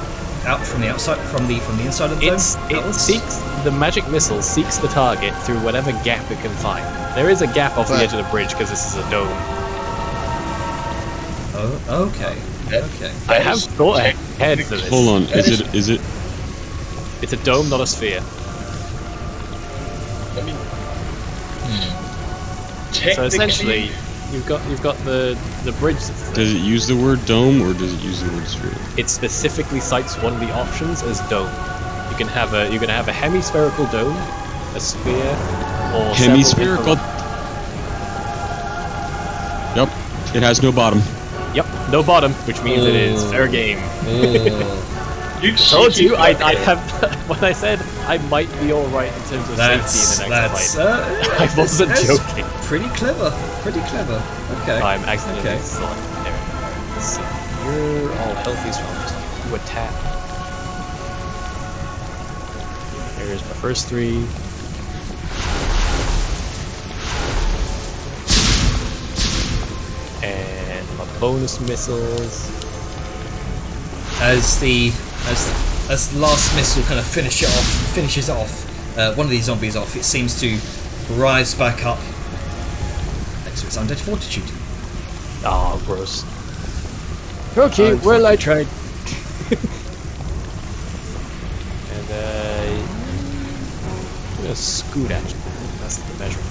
[SPEAKER 1] out from the outside, from the inside of the dome?
[SPEAKER 4] It seeks the magic missile seeks the target through whatever gap it can find. There is a gap off the edge of the bridge because this is a dome.
[SPEAKER 1] Oh, okay. Okay.
[SPEAKER 4] I have thought ahead for this.
[SPEAKER 7] Hold on, is it?
[SPEAKER 4] It's a dome, not a sphere.
[SPEAKER 2] I mean,
[SPEAKER 4] So essentially, you've got the bridge that's there.
[SPEAKER 7] Does it use the word dome or does it use the word sphere?
[SPEAKER 4] It specifically cites one of the options as dome. You can have a hemispherical dome, a sphere, or
[SPEAKER 7] Hemispherical. Yep, it has no bottom.
[SPEAKER 4] Yep, no bottom, which means it is fair game.
[SPEAKER 2] you
[SPEAKER 4] Told you, I have. When I said I might be all right in terms of safety in the next fight, I wasn't joking.
[SPEAKER 1] Pretty clever. Pretty clever. Okay.
[SPEAKER 4] I'm accidentally
[SPEAKER 1] Okay.
[SPEAKER 4] selected. There. Let's see. You're all healthy, so I'll just do a tap. Here's my first 3. And my bonus missiles.
[SPEAKER 1] As the last missile kind of finishes off one of these zombies off, it seems to rise back up next to its undead fortitude.
[SPEAKER 4] Oh, gross. Okay, well, I tried. And I'm gonna scoot at you. That's the measure.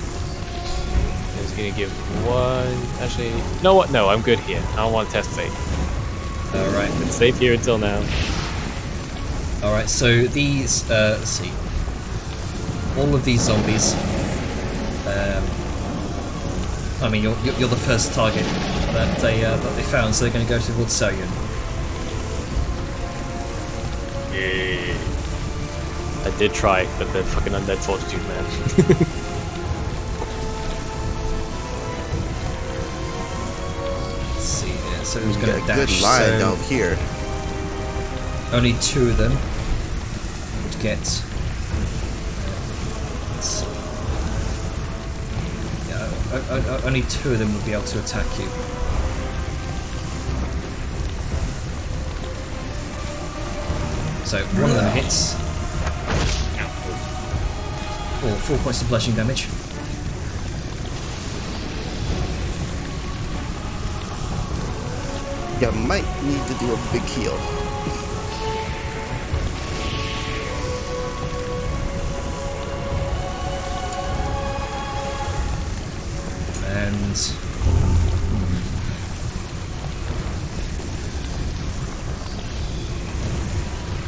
[SPEAKER 4] I was gonna give 1. Actually, you know what? No, I'm good here. I don't want to test fate.
[SPEAKER 1] Alright.
[SPEAKER 4] Been safe here until now.
[SPEAKER 1] Alright, so these, let's see. All of these zombies, I mean, you're the first target that they found, so they're going to go towards Soyun.
[SPEAKER 2] Yeah.
[SPEAKER 4] I did try, but the fucking undead fortitude, man.
[SPEAKER 1] Let's see, yeah, so who's
[SPEAKER 3] We've
[SPEAKER 1] going
[SPEAKER 3] got
[SPEAKER 1] to
[SPEAKER 3] a good
[SPEAKER 1] dash?
[SPEAKER 3] line
[SPEAKER 1] So
[SPEAKER 3] down here.
[SPEAKER 1] only 2 of them would get. Yeah, only 2 of them would be able to attack you. So one of them hits. Or 4 points of bludgeoning damage.
[SPEAKER 3] You might need to do a big heal.
[SPEAKER 1] And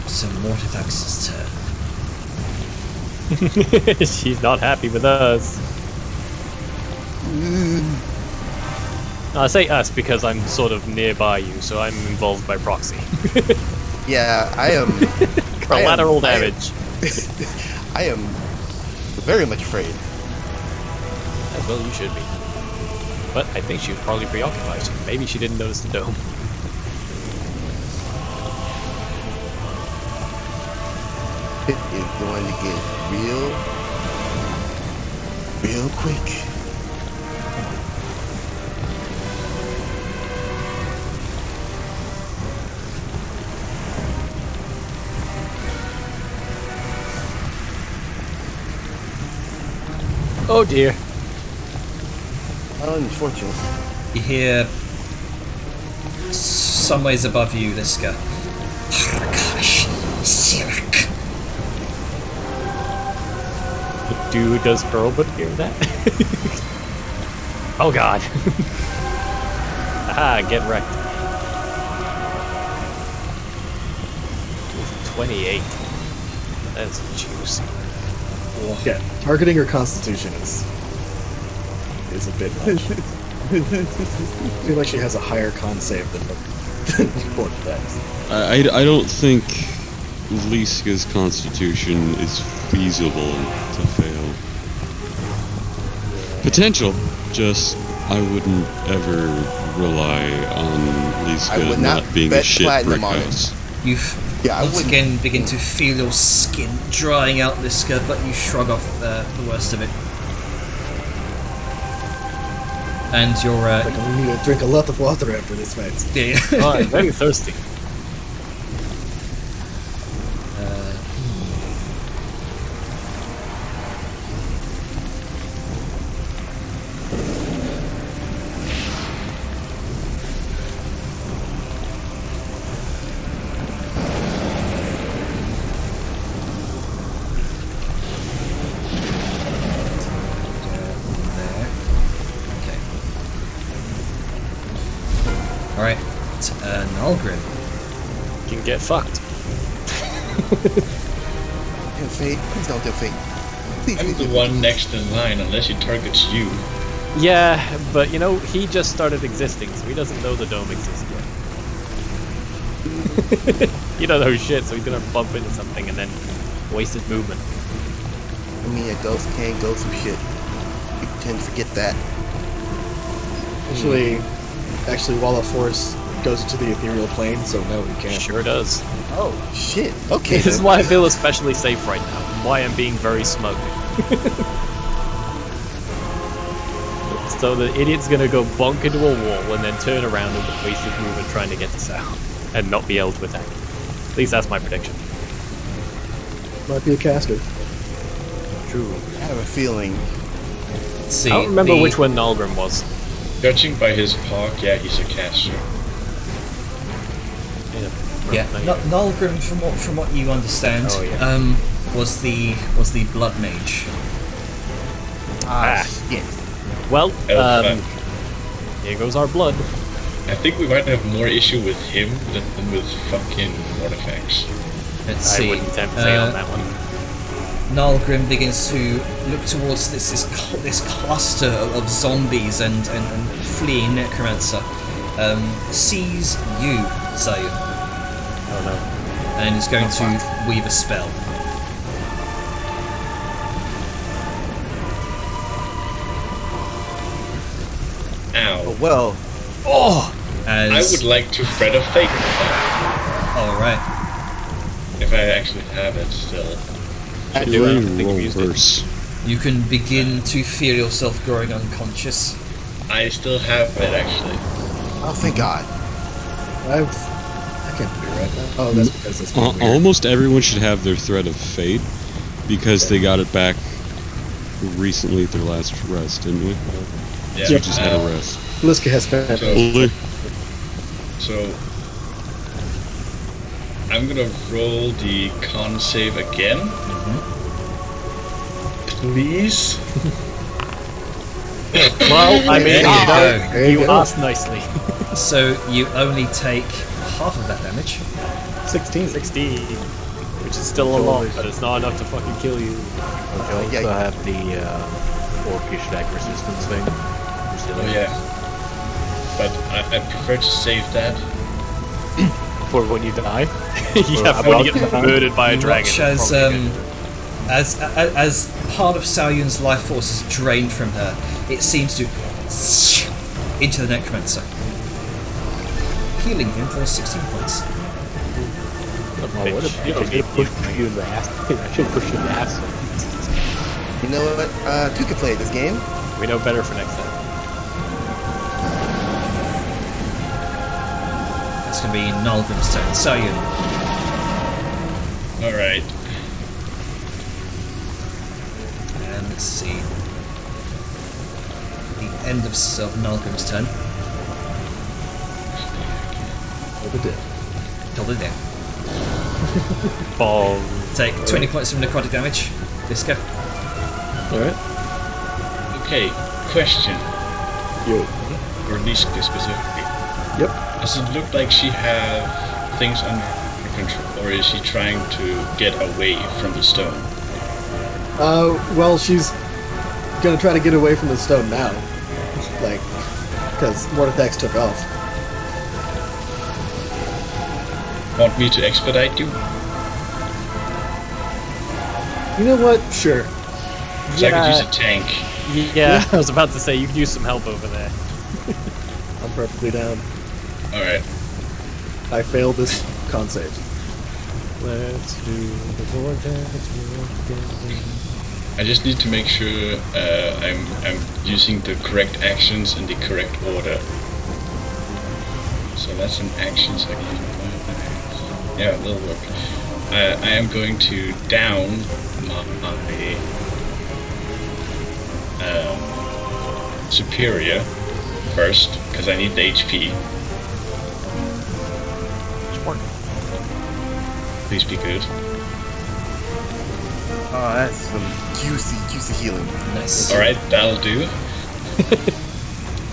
[SPEAKER 1] so Mortithax's turn.
[SPEAKER 4] She's not happy with us. I say us because I'm sort of nearby you, so I'm involved by proxy.
[SPEAKER 3] Yeah, I am.
[SPEAKER 4] Collateral damage.
[SPEAKER 3] I am very much afraid.
[SPEAKER 4] As well, you should be. But I think she was probably preoccupied. Maybe she didn't notice the dome.
[SPEAKER 3] It is going to get real quick.
[SPEAKER 4] Oh dear.
[SPEAKER 3] Unfortunate.
[SPEAKER 1] You hear some ways above you, Liska. Harakash Sirak.
[SPEAKER 4] Does Pearlwood hear that? Oh god. Ah, get wrecked. 28. That's juicy.
[SPEAKER 5] Yeah, targeting her constitution is a bit much. I feel like she has a higher con save than Mortithax.
[SPEAKER 7] I don't think Liska's constitution is feasible to fail. Potential, just I wouldn't ever rely on
[SPEAKER 3] I
[SPEAKER 7] Liska
[SPEAKER 3] would
[SPEAKER 7] not
[SPEAKER 3] not
[SPEAKER 7] being a
[SPEAKER 3] bet
[SPEAKER 7] shit brick
[SPEAKER 3] platinum on it.
[SPEAKER 7] house.
[SPEAKER 1] You
[SPEAKER 3] Yeah, I
[SPEAKER 1] once
[SPEAKER 3] wouldn't.
[SPEAKER 1] again begin to feel your skin drying out, Liska, but you shrug off the worst of it. And you're
[SPEAKER 5] Like, I need to drink a lot of water after this fight.
[SPEAKER 1] yeah.
[SPEAKER 4] Oh, I'm very thirsty.
[SPEAKER 1] There. Okay. Alright. Nalgrim.
[SPEAKER 4] You can get fucked.
[SPEAKER 3] Tempt fate. Please don't tempt fate. Please,
[SPEAKER 2] I'm
[SPEAKER 3] please,
[SPEAKER 2] the
[SPEAKER 3] please,
[SPEAKER 2] one
[SPEAKER 3] please.
[SPEAKER 2] next in line unless he targets you.
[SPEAKER 4] Yeah, but you know, he just started existing, so he doesn't know the dome exists yet. He don't know shit, so he's gonna bump into something and then waste his movement.
[SPEAKER 3] I mean, a ghost can go some shit. You tend to forget that.
[SPEAKER 5] Actually, Wall of Force goes into the ethereal plane, so no, he can't.
[SPEAKER 4] Sure does.
[SPEAKER 3] Oh, shit. Okay.
[SPEAKER 4] This is
[SPEAKER 3] then.
[SPEAKER 4] why I feel especially safe right now, and why I'm being very smug. So the idiot's gonna go bonk into a wall and then turn around and waste his movement trying to get to Sal, and not be able to attack. At least that's my prediction.
[SPEAKER 5] Might be a caster.
[SPEAKER 4] True.
[SPEAKER 3] I have a feeling.
[SPEAKER 1] Let's see.
[SPEAKER 4] I don't remember
[SPEAKER 1] the-
[SPEAKER 4] which one Nalgrim was.
[SPEAKER 2] Judging by his park, yeah, he's a caster.
[SPEAKER 1] Yeah, Nalgrim, from what you understand,
[SPEAKER 4] Oh, yeah.
[SPEAKER 1] was the blood mage.
[SPEAKER 4] Ah.
[SPEAKER 3] Shit.
[SPEAKER 4] Well,
[SPEAKER 2] Elf.
[SPEAKER 4] here goes our blood.
[SPEAKER 2] I think we might have more issue with him than with fucking Mortithax.
[SPEAKER 1] Let's see.
[SPEAKER 4] I wouldn't attempt to say on that one.
[SPEAKER 1] Nalgrim begins to look towards this cluster of zombies and fleeing necromancer. Sees you, Zayun,
[SPEAKER 4] Oh no.
[SPEAKER 1] and is going to weave a spell.
[SPEAKER 2] Ow.
[SPEAKER 3] Well,
[SPEAKER 1] As
[SPEAKER 2] I would like to thread a fate
[SPEAKER 1] all right.
[SPEAKER 2] if I actually have it still.
[SPEAKER 4] I do. I don't think
[SPEAKER 7] Roll
[SPEAKER 4] I've used it.
[SPEAKER 7] worse.
[SPEAKER 1] You can begin to feel yourself growing unconscious.
[SPEAKER 2] I still have it actually.
[SPEAKER 3] oh, thank God.
[SPEAKER 5] I can't be right now. Oh, that's because it's been weird.
[SPEAKER 7] Almost everyone should have their thread of fate because they got it back recently at their last rest, didn't we?
[SPEAKER 2] Yeah.
[SPEAKER 7] You just had a rest.
[SPEAKER 5] Liska has spent
[SPEAKER 2] So I'm gonna roll the con save again. Please.
[SPEAKER 4] Well, I mean,
[SPEAKER 1] There you go.
[SPEAKER 5] There you
[SPEAKER 4] you
[SPEAKER 5] go.
[SPEAKER 4] asked nicely.
[SPEAKER 1] So you only take half of that damage.
[SPEAKER 5] 16.
[SPEAKER 4] 16, which is still a lot, but it's not enough to fucking kill you.
[SPEAKER 6] I also have the orc attack resistance thing.
[SPEAKER 2] Oh yeah. But I prefer to save that.
[SPEAKER 4] For when you die. Yeah, when you get murdered by a
[SPEAKER 1] You
[SPEAKER 4] dragon.
[SPEAKER 1] watch
[SPEAKER 4] it's probably good.
[SPEAKER 1] as part of Saoyun's life force is drained from her, it seems to into the necromancer, healing him for 16 points.
[SPEAKER 6] Oh, what a
[SPEAKER 4] You don't
[SPEAKER 6] bitch.
[SPEAKER 4] get
[SPEAKER 6] Push you in the ass. I should push you in the ass.
[SPEAKER 3] You know what? Two can play this game.
[SPEAKER 4] We know better for next time.
[SPEAKER 1] It's going to be Nalgrim's turn. So you.
[SPEAKER 2] Alright.
[SPEAKER 1] And let's see. The end of Nalgrim's turn.
[SPEAKER 5] Over dead.
[SPEAKER 1] Killed it down.
[SPEAKER 4] Ball.
[SPEAKER 1] Take 20 points of necrotic damage. Liska.
[SPEAKER 5] Alright.
[SPEAKER 2] Okay, question.
[SPEAKER 5] Yo.
[SPEAKER 2] Or Liska specifically.
[SPEAKER 5] Yep.
[SPEAKER 2] Does it look like she have things under control, or is she trying to get away from the stone?
[SPEAKER 5] Well, she's gonna try to get away from the stone now. Like, because Mortithax took off.
[SPEAKER 2] Want me to expedite you?
[SPEAKER 5] You know what? Sure.
[SPEAKER 2] So I could use a tank.
[SPEAKER 4] Yeah, I was about to say you could use some help over there.
[SPEAKER 5] I'm perfectly down.
[SPEAKER 2] Alright.
[SPEAKER 5] I failed this con save.
[SPEAKER 4] Let's do the vortex.
[SPEAKER 2] I just need to make sure I'm using the correct actions in the correct order. So that's an action, so I can use my yeah, that'll work. I am going to down my superior first, because I need the HP. Please be good.
[SPEAKER 3] Oh, that's some juicy healing.
[SPEAKER 1] Nice.
[SPEAKER 2] Alright, that'll do.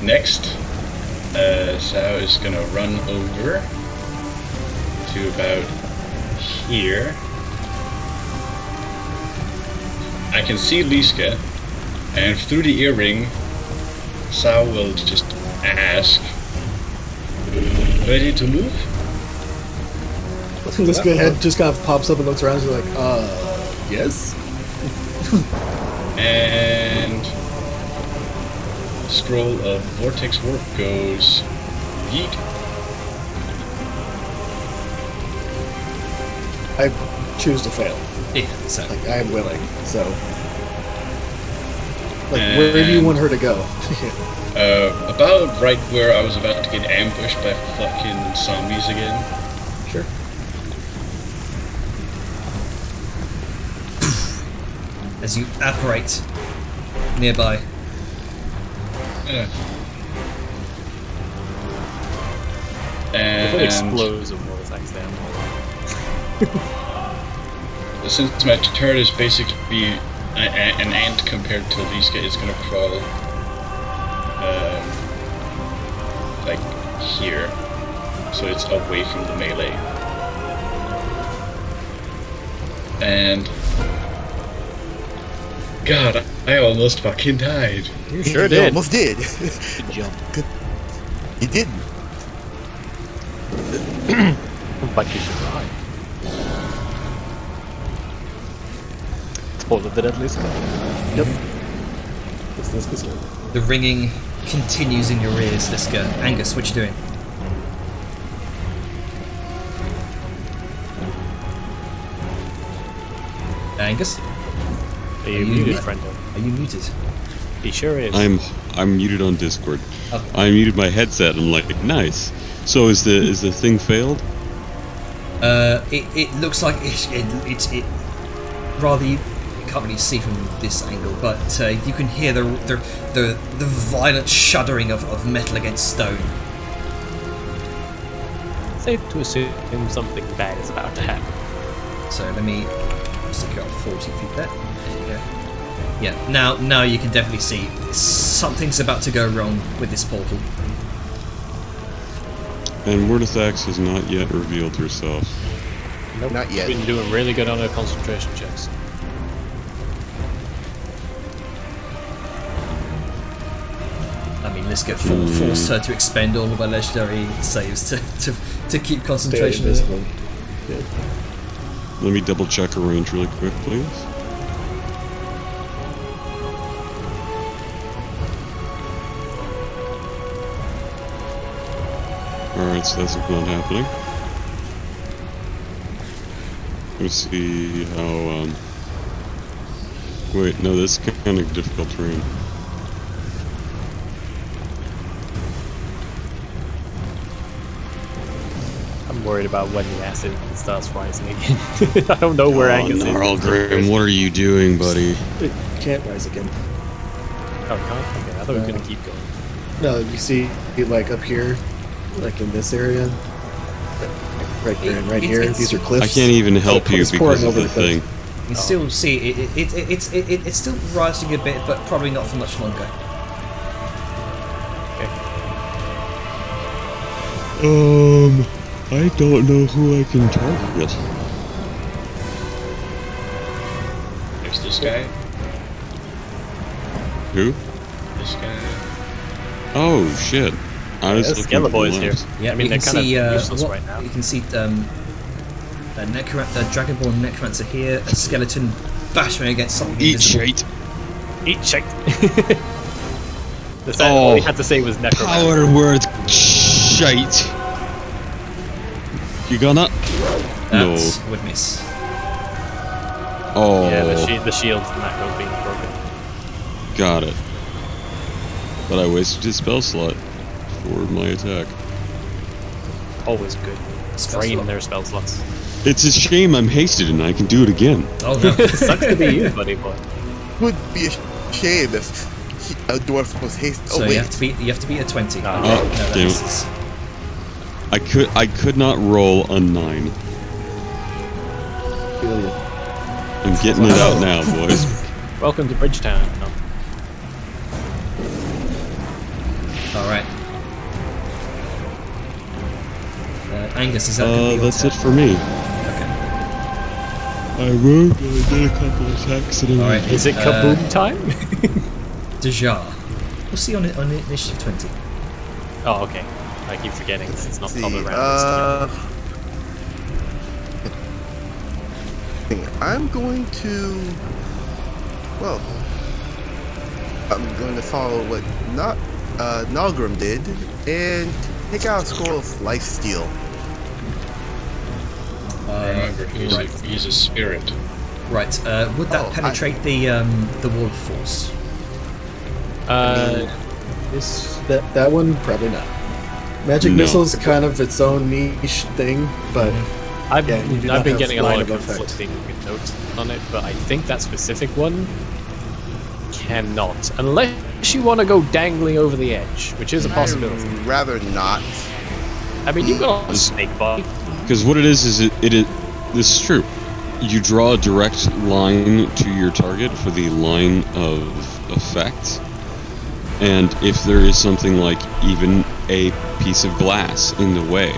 [SPEAKER 2] Next, Sao is gonna run over to about here. I can see Liska, and through the earring, Sao will just ask, ready to move?
[SPEAKER 5] This guy head just kind of pops up and looks around and is like, yes?
[SPEAKER 2] And scroll of Vortex Warp goes yeet.
[SPEAKER 5] I choose to fail.
[SPEAKER 1] Yeah, so.
[SPEAKER 5] Like, I am willing, so. Like, where do you want her to go?
[SPEAKER 2] About right where I was about to get ambushed by fucking zombies again.
[SPEAKER 5] Sure.
[SPEAKER 1] As you apparate nearby.
[SPEAKER 2] And
[SPEAKER 4] It explodes with Mortithax down.
[SPEAKER 2] since my turret is basically an ant compared to Liska, it's gonna crawl like here, so it's away from the melee. And God, I almost fucking died.
[SPEAKER 4] You sure
[SPEAKER 3] You
[SPEAKER 4] did.
[SPEAKER 3] almost did.
[SPEAKER 6] Good jump.
[SPEAKER 3] Good. You didn't.
[SPEAKER 6] But you survived. Spotted it at least.
[SPEAKER 5] Yep. What's this pistol?
[SPEAKER 1] The ringing continues in your ears, Liska. Angus, what you doing? Angus?
[SPEAKER 4] Are you
[SPEAKER 1] Are you
[SPEAKER 4] muted,
[SPEAKER 1] muted?
[SPEAKER 4] friendo?
[SPEAKER 1] Are you muted?
[SPEAKER 4] He sure is.
[SPEAKER 7] I'm muted on Discord.
[SPEAKER 1] Okay.
[SPEAKER 7] I muted my headset. I'm like, nice. So is the thing failed?
[SPEAKER 1] It looks like it rather you can't really see from this angle, but you can hear the violent shuddering of metal against stone.
[SPEAKER 4] Safe to assume something bad is about to happen.
[SPEAKER 1] So let me stick you up 40 feet there. There you go. Yeah, now you can definitely see something's about to go wrong with this portal.
[SPEAKER 7] And Mortithax has not yet revealed herself.
[SPEAKER 4] Nope.
[SPEAKER 3] Not yet.
[SPEAKER 4] Been doing really good on her concentration checks.
[SPEAKER 1] I mean, let's get forced her to expend all of her legendary saves to keep concentration.
[SPEAKER 5] Stay disciplined. Yeah.
[SPEAKER 7] Let me double check her range really quick, please. Alright, so that's not happening. Let's see how. Wait, no, this is kind of difficult terrain.
[SPEAKER 4] I'm worried about when the acid starts rising again. I don't know where Angus is.
[SPEAKER 7] Gnarlgrim, what are you doing, buddy?
[SPEAKER 5] It can't rise again.
[SPEAKER 4] Oh, it can't? Okay, I thought we were gonna keep going.
[SPEAKER 5] No, you see, like up here, like in this area, right there and right here. These are cliffs.
[SPEAKER 7] I can't even help you
[SPEAKER 5] It's
[SPEAKER 7] because
[SPEAKER 5] pouring
[SPEAKER 7] of
[SPEAKER 5] over
[SPEAKER 7] the
[SPEAKER 5] the cliff.
[SPEAKER 7] thing.
[SPEAKER 1] You can still see it's still rising a bit, but probably not for much longer.
[SPEAKER 7] I don't know who I can target.
[SPEAKER 2] There's this guy.
[SPEAKER 7] Who?
[SPEAKER 2] This guy.
[SPEAKER 7] Oh shit! I was
[SPEAKER 4] There's
[SPEAKER 7] looking
[SPEAKER 4] Skeletor
[SPEAKER 7] for
[SPEAKER 4] boys here.
[SPEAKER 7] left.
[SPEAKER 1] Yeah,
[SPEAKER 4] I mean,
[SPEAKER 1] you
[SPEAKER 4] they're
[SPEAKER 1] can
[SPEAKER 4] kind of
[SPEAKER 1] see
[SPEAKER 4] useless right now.
[SPEAKER 1] you can see Dragonborn Necromancer here, a skeleton bashing against something
[SPEAKER 7] Eat
[SPEAKER 1] invisible.
[SPEAKER 7] shite.
[SPEAKER 4] Eat shit. All he had to say was necromancer.
[SPEAKER 7] Power word shite. You gonna? No.
[SPEAKER 1] That would miss.
[SPEAKER 7] Oh.
[SPEAKER 4] Yeah, the shield's not going being broken.
[SPEAKER 7] Got it. But I wasted his spell slot for my attack.
[SPEAKER 4] Always good.
[SPEAKER 1] Spell
[SPEAKER 4] Drain
[SPEAKER 1] slot.
[SPEAKER 4] their spell slots.
[SPEAKER 7] It's a shame I'm hasted and I can do it again.
[SPEAKER 1] Oh no.
[SPEAKER 4] Sucks to be you, buddy boy.
[SPEAKER 3] Would be a shame if a dwarf was hasted.
[SPEAKER 1] So
[SPEAKER 3] Oh wait,
[SPEAKER 1] you have to beat a 20.
[SPEAKER 4] Oh,
[SPEAKER 1] no, that
[SPEAKER 7] damn it.
[SPEAKER 1] misses.
[SPEAKER 7] I could not roll a 9.
[SPEAKER 5] Feel you.
[SPEAKER 7] I'm getting it out now, boys.
[SPEAKER 4] Welcome to Bridgetown. No.
[SPEAKER 1] Alright. Angus, is that going to be your
[SPEAKER 7] That's
[SPEAKER 1] turn?
[SPEAKER 7] it for me.
[SPEAKER 1] Okay.
[SPEAKER 7] I rolled, I did a couple attacks and
[SPEAKER 1] Alright.
[SPEAKER 4] Is it kaboom time?
[SPEAKER 1] Dejar. We'll see on initiative 20.
[SPEAKER 4] Oh, okay. I keep forgetting it's not
[SPEAKER 3] see,
[SPEAKER 4] top of the round.
[SPEAKER 3] I'm going to. Well, I'm going to follow what Gnarlgrim did and take out a scroll of lifesteal.
[SPEAKER 2] Remember, he's a spirit.
[SPEAKER 1] Right. Would that
[SPEAKER 3] Oh,
[SPEAKER 1] penetrate the wall of force?
[SPEAKER 5] That one probably not. Magic
[SPEAKER 7] No.
[SPEAKER 5] missile's kind of its own niche thing, but
[SPEAKER 4] I've
[SPEAKER 5] yeah, you do not
[SPEAKER 4] been
[SPEAKER 5] have
[SPEAKER 4] getting a lot
[SPEAKER 5] line
[SPEAKER 4] of
[SPEAKER 5] of effect.
[SPEAKER 4] conflicting notes on it, but I think that specific one cannot, unless you want to go dangling over the edge, which is a possibility.
[SPEAKER 3] I'd rather not.
[SPEAKER 4] I mean, you've got a snake body.
[SPEAKER 7] Because what it is this is true. You draw a direct line to your target for the line of effect, and if there is something like even a piece of glass in the way,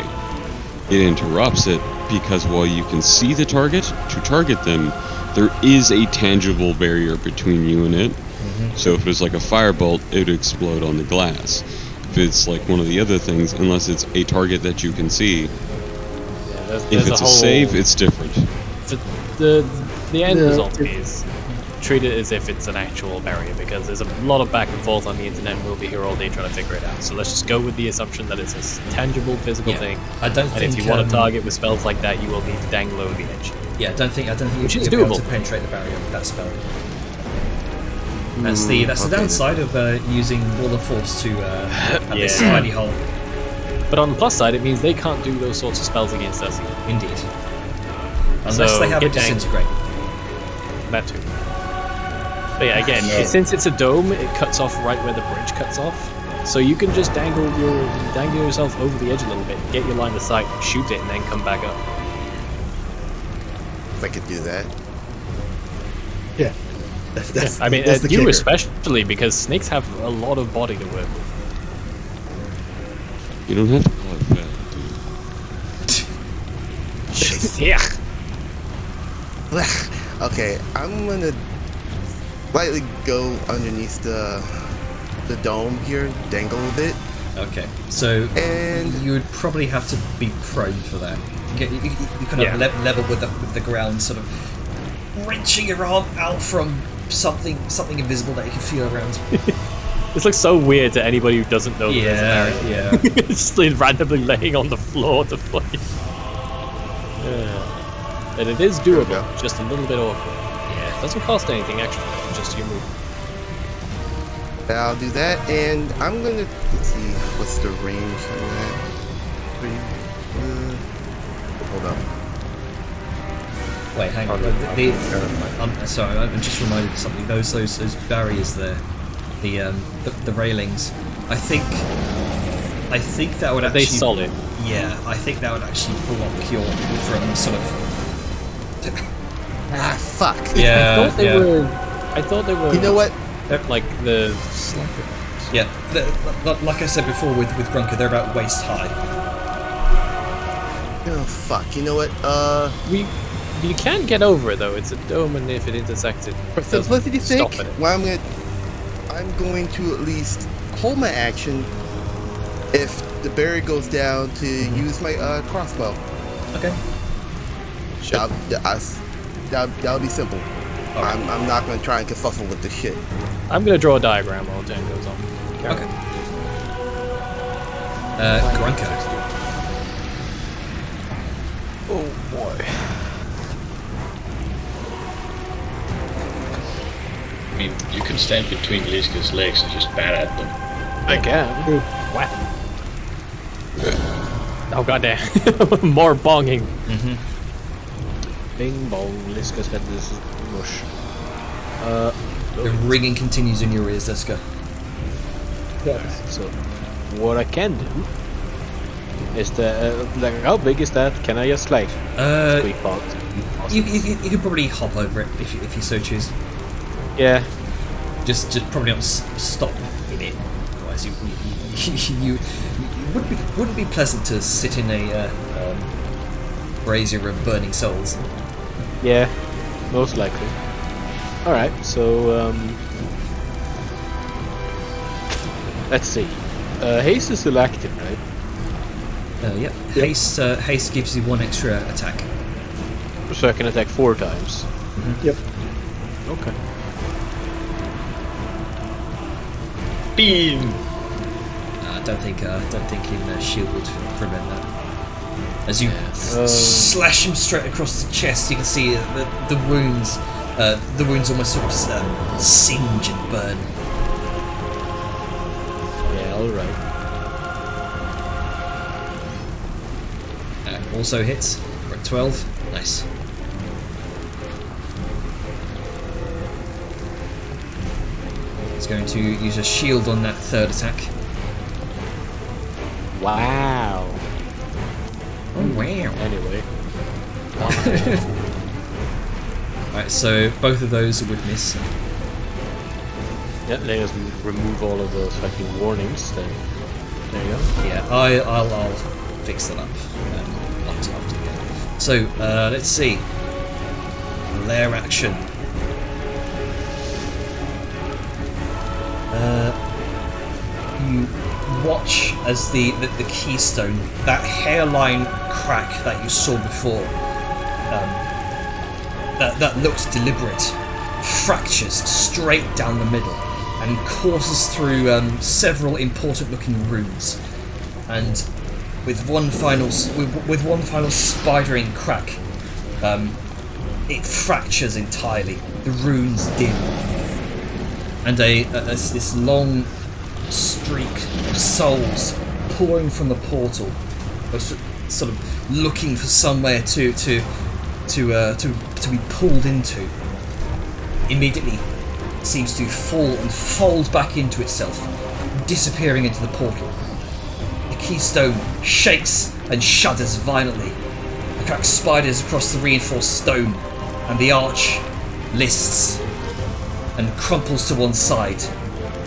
[SPEAKER 7] it interrupts it, because while you can see the target, to target them, there is a tangible barrier between you and it. So if it was like a firebolt, it would explode on the glass. If it's like one of the other things, unless it's a target that you can see,
[SPEAKER 4] Yeah, there's
[SPEAKER 7] if it's a save, it's different.
[SPEAKER 4] The end
[SPEAKER 5] Yeah,
[SPEAKER 4] result is treat it as if it's an actual barrier, because there's a lot of back and forth on the internet and we'll be here all day trying to figure it out. So let's just go with the assumption that it's a tangible physical
[SPEAKER 1] Yeah.
[SPEAKER 4] thing,
[SPEAKER 1] I don't
[SPEAKER 4] and
[SPEAKER 1] think.
[SPEAKER 4] if you want to target with spells like that, you will need to dangle over the edge.
[SPEAKER 1] Yeah, I don't think
[SPEAKER 4] Which
[SPEAKER 1] you'll
[SPEAKER 4] is
[SPEAKER 1] be able
[SPEAKER 4] doable.
[SPEAKER 1] to penetrate the barrier with that spell. That's the
[SPEAKER 3] okay.
[SPEAKER 1] downside of using Wall of Force to have this
[SPEAKER 4] Yeah.
[SPEAKER 1] tiny hole.
[SPEAKER 4] But on the plus side, it means they can't do those sorts of spells against us either.
[SPEAKER 1] Indeed. Unless
[SPEAKER 4] So,
[SPEAKER 1] they have a
[SPEAKER 4] get dang-
[SPEAKER 1] disintegrate.
[SPEAKER 4] That too. But yeah, again,
[SPEAKER 2] No.
[SPEAKER 4] since it's a dome, it cuts off right where the bridge cuts off. So you can just dangle yourself over the edge a little bit, get your line of sight, shoot it, and then come back up.
[SPEAKER 3] If I could do that.
[SPEAKER 5] yeah. That's
[SPEAKER 4] I mean,
[SPEAKER 5] that's the
[SPEAKER 4] you
[SPEAKER 5] kicker.
[SPEAKER 4] especially, because snakes have a lot of body to work with.
[SPEAKER 7] You don't have to call it fat, dude.
[SPEAKER 4] Yeah.
[SPEAKER 3] Okay, I'm gonna slightly go underneath the dome here, dangle a bit,
[SPEAKER 1] Okay, so
[SPEAKER 3] and
[SPEAKER 1] you would probably have to be prone for that. You kind of
[SPEAKER 4] Yeah.
[SPEAKER 1] level with the ground, sort of wrenching your arm out from something invisible that you can feel around.
[SPEAKER 4] This looks so weird to anybody who doesn't know that there's a barrier.
[SPEAKER 1] yeah.
[SPEAKER 4] It's just randomly laying on the floor to fight. Yeah. But it is
[SPEAKER 3] There we
[SPEAKER 4] doable,
[SPEAKER 3] go.
[SPEAKER 4] just a little bit awkward. Yeah, it doesn't cost anything extra, just your move.
[SPEAKER 3] I'll do that, and I'm gonna let's see what's the range on that. Hold up.
[SPEAKER 1] Wait, hang on. I'm sorry, I'm just reminded of something. Those barriers there, the railings. I think that would
[SPEAKER 4] Are
[SPEAKER 1] actually.
[SPEAKER 4] they solid?
[SPEAKER 1] Yeah, I think that would actually block your from sort of.
[SPEAKER 3] Ah, fuck.
[SPEAKER 1] Yeah.
[SPEAKER 4] I thought they were.
[SPEAKER 3] You know what?
[SPEAKER 4] Like the slacker.
[SPEAKER 1] Yeah, like I said before with Grunker, they're about waist high.
[SPEAKER 3] Oh fuck. You know what?
[SPEAKER 4] You can get over it though. It's a dome, and if it intersects it,
[SPEAKER 3] For simplicity's sake,
[SPEAKER 4] stop it.
[SPEAKER 3] well, I'm going to at least hold my action if the barrier goes down to use my crossbow.
[SPEAKER 1] Okay.
[SPEAKER 4] Sure.
[SPEAKER 3] That'll be simple.
[SPEAKER 1] Alright.
[SPEAKER 3] I'm not going to try and kerfuffle with this shit.
[SPEAKER 4] I'm gonna draw a diagram while Dan goes on. Carry
[SPEAKER 1] Okay.
[SPEAKER 4] on.
[SPEAKER 1] Grunker.
[SPEAKER 6] Oh boy.
[SPEAKER 2] I mean, you can stand between Liska's legs and just bat at them.
[SPEAKER 6] I can.
[SPEAKER 4] What? Oh goddamn! More bonging.
[SPEAKER 6] Bing bong. Liska's head is mush.
[SPEAKER 1] The ringing continues in your ears, Liska.
[SPEAKER 6] So, what I can do is like, how big is that? Can I just like squeak out?
[SPEAKER 1] You could probably hop over it if you so choose.
[SPEAKER 6] Yeah.
[SPEAKER 1] Just probably not stop in it. Otherwise, you wouldn't be pleasant to sit in a brazier of burning souls.
[SPEAKER 6] Yeah. Most likely. All right. So let's see. Haste is still active, right?
[SPEAKER 1] Yep. Haste gives you one extra attack.
[SPEAKER 6] So I can attack 4 times.
[SPEAKER 5] Yep.
[SPEAKER 6] Okay.
[SPEAKER 2] Beam!
[SPEAKER 1] I don't think in shield would prevent that. As you slash him straight across the chest, you can see the wounds. The wounds almost sort of singe and burn.
[SPEAKER 6] Yeah. All right.
[SPEAKER 1] Also hits. We're at 12. Nice. He's going to use a shield on that third attack.
[SPEAKER 6] Wow.
[SPEAKER 1] Oh wow.
[SPEAKER 6] Anyway.
[SPEAKER 1] Right, so both of those would miss.
[SPEAKER 6] Yeah. Let us remove all of those fucking warnings. Then. There you go.
[SPEAKER 1] Yeah, I'll fix that up after the game. So let's see. Lair action. You watch as the keystone, that hairline crack that you saw before, that looked deliberate, fractures straight down the middle and courses through several important-looking runes, and with one final spidering crack, it fractures entirely. The runes dim, and this long streak of souls pouring from the portal, sort of looking for somewhere to be pulled into, immediately seems to fall and fold back into itself, disappearing into the portal. The keystone shakes and shudders violently. The crack spiders across the reinforced stone, and the arch lists and crumples to one side.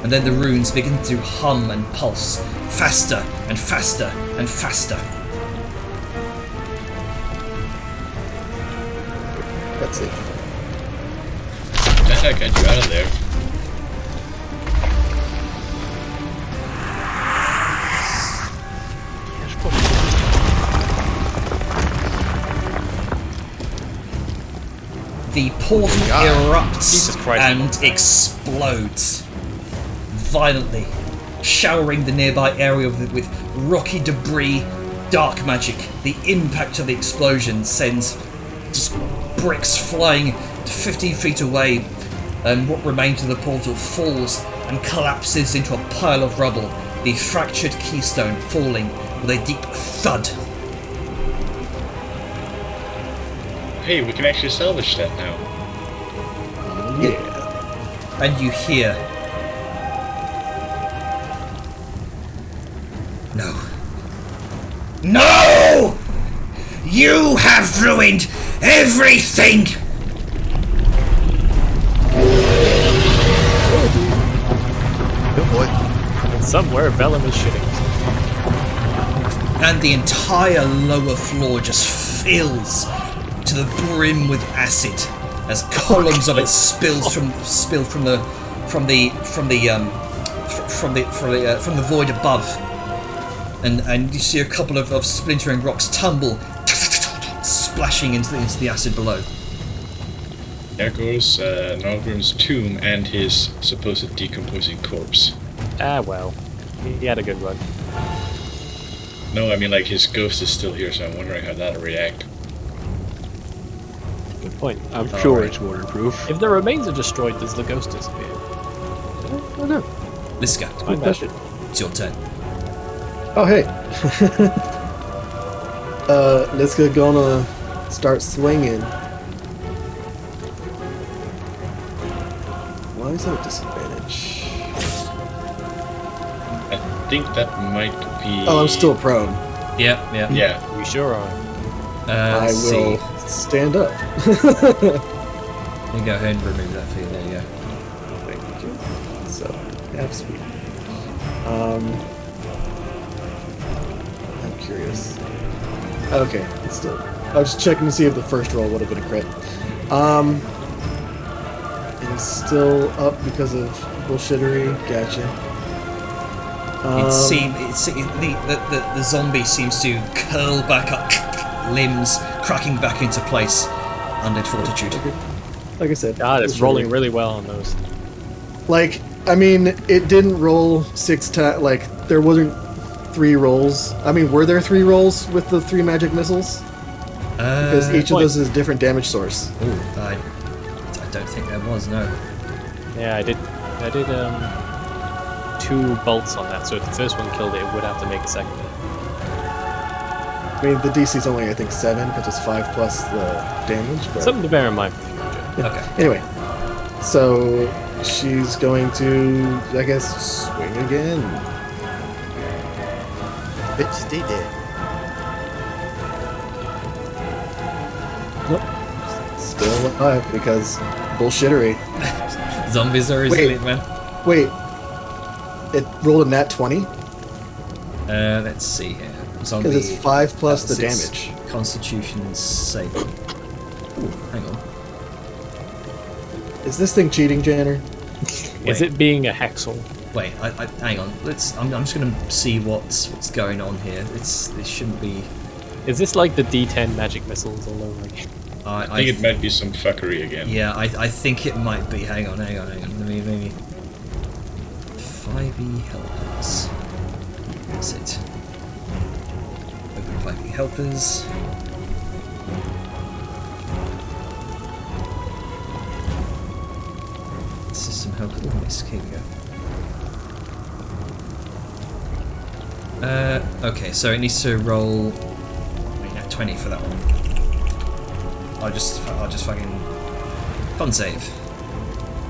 [SPEAKER 1] And then the runes begin to hum and pulse, faster and faster and faster.
[SPEAKER 5] That's it.
[SPEAKER 2] That I got you out of there.
[SPEAKER 1] The portal erupts
[SPEAKER 4] Jesus Christ.
[SPEAKER 1] and explodes violently, showering the nearby area with rocky debris, dark magic. The impact of the explosion sends just bricks flying 15 feet away, and what remains of the portal falls and collapses into a pile of rubble, the fractured keystone falling with a deep thud.
[SPEAKER 2] Hey, we can actually salvage that now.
[SPEAKER 5] Yeah.
[SPEAKER 1] And you hear... No. No! You have ruined everything!
[SPEAKER 3] Good boy.
[SPEAKER 4] And somewhere Vellum is shitting.
[SPEAKER 1] And the entire lower floor just fills to the brim with acid as columns of it spill from the void above, and you see a couple of splintering rocks tumble, splashing into the acid below.
[SPEAKER 2] There goes Nalgrim's tomb and his supposed decomposing corpse.
[SPEAKER 4] Ah, well. He had a good run.
[SPEAKER 2] No, I mean like his ghost is still here, so I'm wondering how that'll react.
[SPEAKER 4] Good point.
[SPEAKER 6] I'm sure it's waterproof.
[SPEAKER 4] If the remains are destroyed, does the ghost disappear?
[SPEAKER 5] I don't know.
[SPEAKER 1] Liska,
[SPEAKER 4] I imagine.
[SPEAKER 1] it's your turn.
[SPEAKER 5] Oh, hey. Liska gonna start swinging. Why is that a disadvantage?
[SPEAKER 2] I think that might be...
[SPEAKER 5] Oh, I'm still prone.
[SPEAKER 1] Yeah.
[SPEAKER 2] Yeah.
[SPEAKER 4] We sure are.
[SPEAKER 5] I
[SPEAKER 1] Let's
[SPEAKER 5] will
[SPEAKER 1] see.
[SPEAKER 5] stand up.
[SPEAKER 1] You go ahead and remove that for you. There you go.
[SPEAKER 5] Thank you. So, half speed. I'm curious. Okay, it's still. I was just checking to see if the first roll would have been a crit. It's still up because of bullshittery. Gotcha.
[SPEAKER 1] The zombie seems to curl back up, limbs cracking back into place under fortitude.
[SPEAKER 5] Like I said,
[SPEAKER 4] God, it's
[SPEAKER 5] bullshittery.
[SPEAKER 4] rolling really well on those.
[SPEAKER 5] Like, I mean, it didn't roll 6 times. Like, there wasn't 3 rolls. I mean, were there 3 rolls with the 3 magic missiles? Because each of those is a different damage source.
[SPEAKER 1] Ooh, I don't think there was, no.
[SPEAKER 4] Yeah, I did 2 bolts on that, so if the first one killed it, it would have to make a second one.
[SPEAKER 5] I mean, the DC's only, I think, 7, because it's 5 plus the damage. But...
[SPEAKER 4] Something to bear in mind.
[SPEAKER 5] Yeah.
[SPEAKER 1] Okay.
[SPEAKER 5] Anyway, so she's going to, I guess, swing again.
[SPEAKER 3] Bitch, stay dead.
[SPEAKER 5] Nope. Still alive because bullshittery.
[SPEAKER 1] Zombies are resilient, man.
[SPEAKER 5] Wait. It rolled a nat 20?
[SPEAKER 1] Let's see here. Zombie.
[SPEAKER 5] Because it's 5 plus the
[SPEAKER 1] it's
[SPEAKER 5] damage.
[SPEAKER 1] Constitution saving. Ooh, hang on.
[SPEAKER 5] Is this thing cheating, Janner?
[SPEAKER 4] Is it being a hexel?
[SPEAKER 1] Wait, hang on. I'm just gonna see what's going on here. This shouldn't be.
[SPEAKER 4] Is this like the D10 magic missiles all over again?
[SPEAKER 2] I think it might be some fuckery again.
[SPEAKER 1] Yeah, I think it might be. Hang on. Let me. 5e helpers. That's it. Open 5e helpers. System helper. Oh, yes, here we go. Okay, so it needs to roll. Nat 20 for that one. I'll just fucking con save.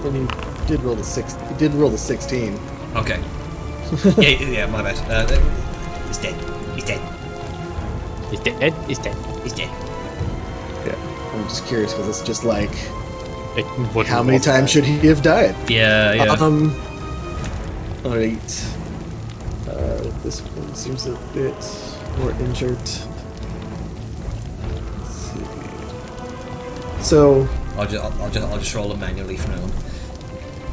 [SPEAKER 5] Then he did roll the 6. He did roll the 16.
[SPEAKER 1] Okay. yeah, my bad. He's dead. He's dead.
[SPEAKER 4] He's dead. He's dead.
[SPEAKER 1] He's dead.
[SPEAKER 5] Yeah. I'm just curious because it's just like,
[SPEAKER 4] What
[SPEAKER 5] how many times should he have died?
[SPEAKER 1] Yeah.
[SPEAKER 5] Alright. This one seems a bit more injured. Let's see. So,
[SPEAKER 1] I'll just roll it manually from now on.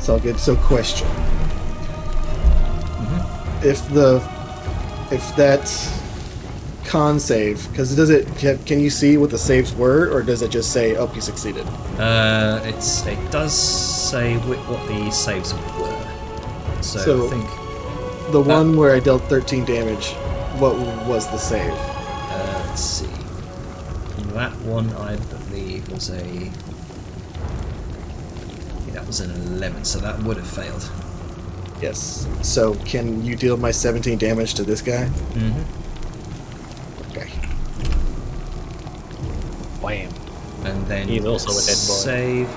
[SPEAKER 5] it's all good. So, question: if that con save, because can you see what the saves were, or does it just say, "Oh, you succeeded"?
[SPEAKER 1] It does say what the saves were. So I think
[SPEAKER 5] the one where I dealt 13 damage, what was the save?
[SPEAKER 1] let's see. That one I believe was a... yeah, that was an 11, so that would have failed.
[SPEAKER 5] Yes. So can you deal my 17 damage to this guy?
[SPEAKER 1] Mm-hmm.
[SPEAKER 5] Okay.
[SPEAKER 4] Wham.
[SPEAKER 1] And then
[SPEAKER 4] He's also a dead boy.
[SPEAKER 1] save.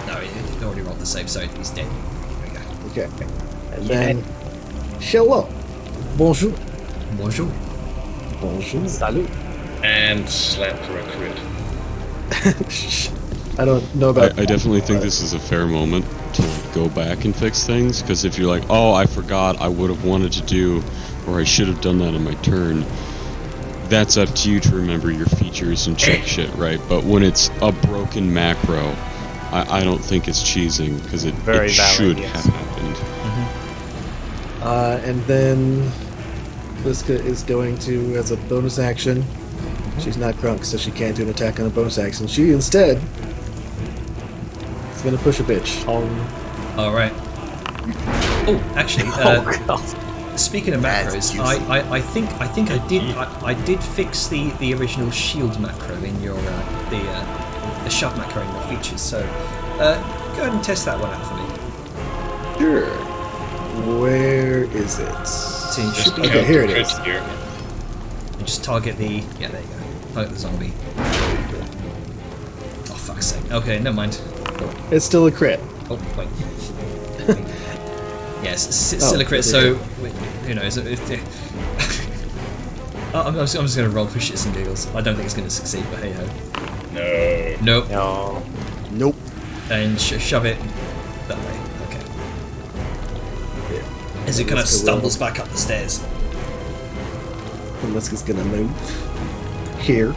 [SPEAKER 1] No, he already rolled the save, so he's dead. There we go.
[SPEAKER 5] Okay. And then Hello. Bonjour.
[SPEAKER 1] Bonjour.
[SPEAKER 5] Bonjour.
[SPEAKER 4] Salut.
[SPEAKER 2] And slam for a crit.
[SPEAKER 5] I don't know about.
[SPEAKER 7] I definitely think this is a fair moment to like, go back and fix things, because if you're like, oh, I forgot I would have wanted to do, or I should have done that in my turn, that's up to you to remember your features and check shit, right? But when it's a broken macro, I don't think it's cheesing, because it
[SPEAKER 4] Very valid,
[SPEAKER 7] should
[SPEAKER 4] yes.
[SPEAKER 7] have happened.
[SPEAKER 5] And then Liska is going to, as a bonus action, she's not drunk, so she can't do an attack on a bonus action. She instead is going to push a bitch.
[SPEAKER 1] All right. Oh, actually,
[SPEAKER 4] Oh god.
[SPEAKER 1] speaking of
[SPEAKER 3] That's
[SPEAKER 1] macros,
[SPEAKER 3] juicy.
[SPEAKER 1] I think I did fix the original shield macro in your the shot macro in your features. So go ahead and test that one out for me.
[SPEAKER 5] Sure. Where is it?
[SPEAKER 1] So you should be
[SPEAKER 5] Okay, here it is.
[SPEAKER 2] Here.
[SPEAKER 1] and just target the there you go. Target the zombie. Oh fuck's sake. Okay, never mind.
[SPEAKER 5] It's still a crit.
[SPEAKER 1] Oh wait. Yes, still a crit. So who knows? I'm just going to roll for shits and giggles. I don't think it's going to succeed, but hey ho.
[SPEAKER 2] No.
[SPEAKER 1] Nope.
[SPEAKER 4] No.
[SPEAKER 3] Nope.
[SPEAKER 1] And shove it that way. Okay. As it kind of
[SPEAKER 5] Let's go
[SPEAKER 1] stumbles back up the stairs.
[SPEAKER 5] And Liska's going to move here.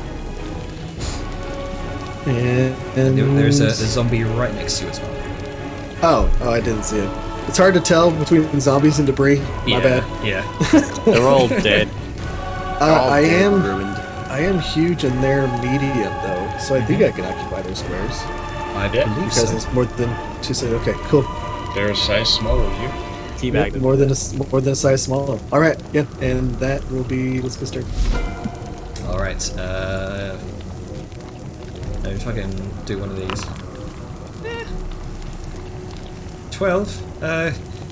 [SPEAKER 5] And
[SPEAKER 1] There's a zombie right next to you as well.
[SPEAKER 5] Oh, I didn't see it. It's hard to tell between zombies and debris. My bad.
[SPEAKER 1] Yeah.
[SPEAKER 4] They're all dead.
[SPEAKER 5] I am
[SPEAKER 3] ruined.
[SPEAKER 5] I am huge and they're medium though, so I think I can occupy their squares
[SPEAKER 1] I
[SPEAKER 2] Yeah,
[SPEAKER 1] believe
[SPEAKER 5] because
[SPEAKER 1] so.
[SPEAKER 5] it's more than two. Okay, cool.
[SPEAKER 2] They're a size smaller than you.
[SPEAKER 4] Teabag them.
[SPEAKER 5] More than a size smaller. All right, yeah, and that will be. Let's go start.
[SPEAKER 1] All right. If I can do one of these. 12.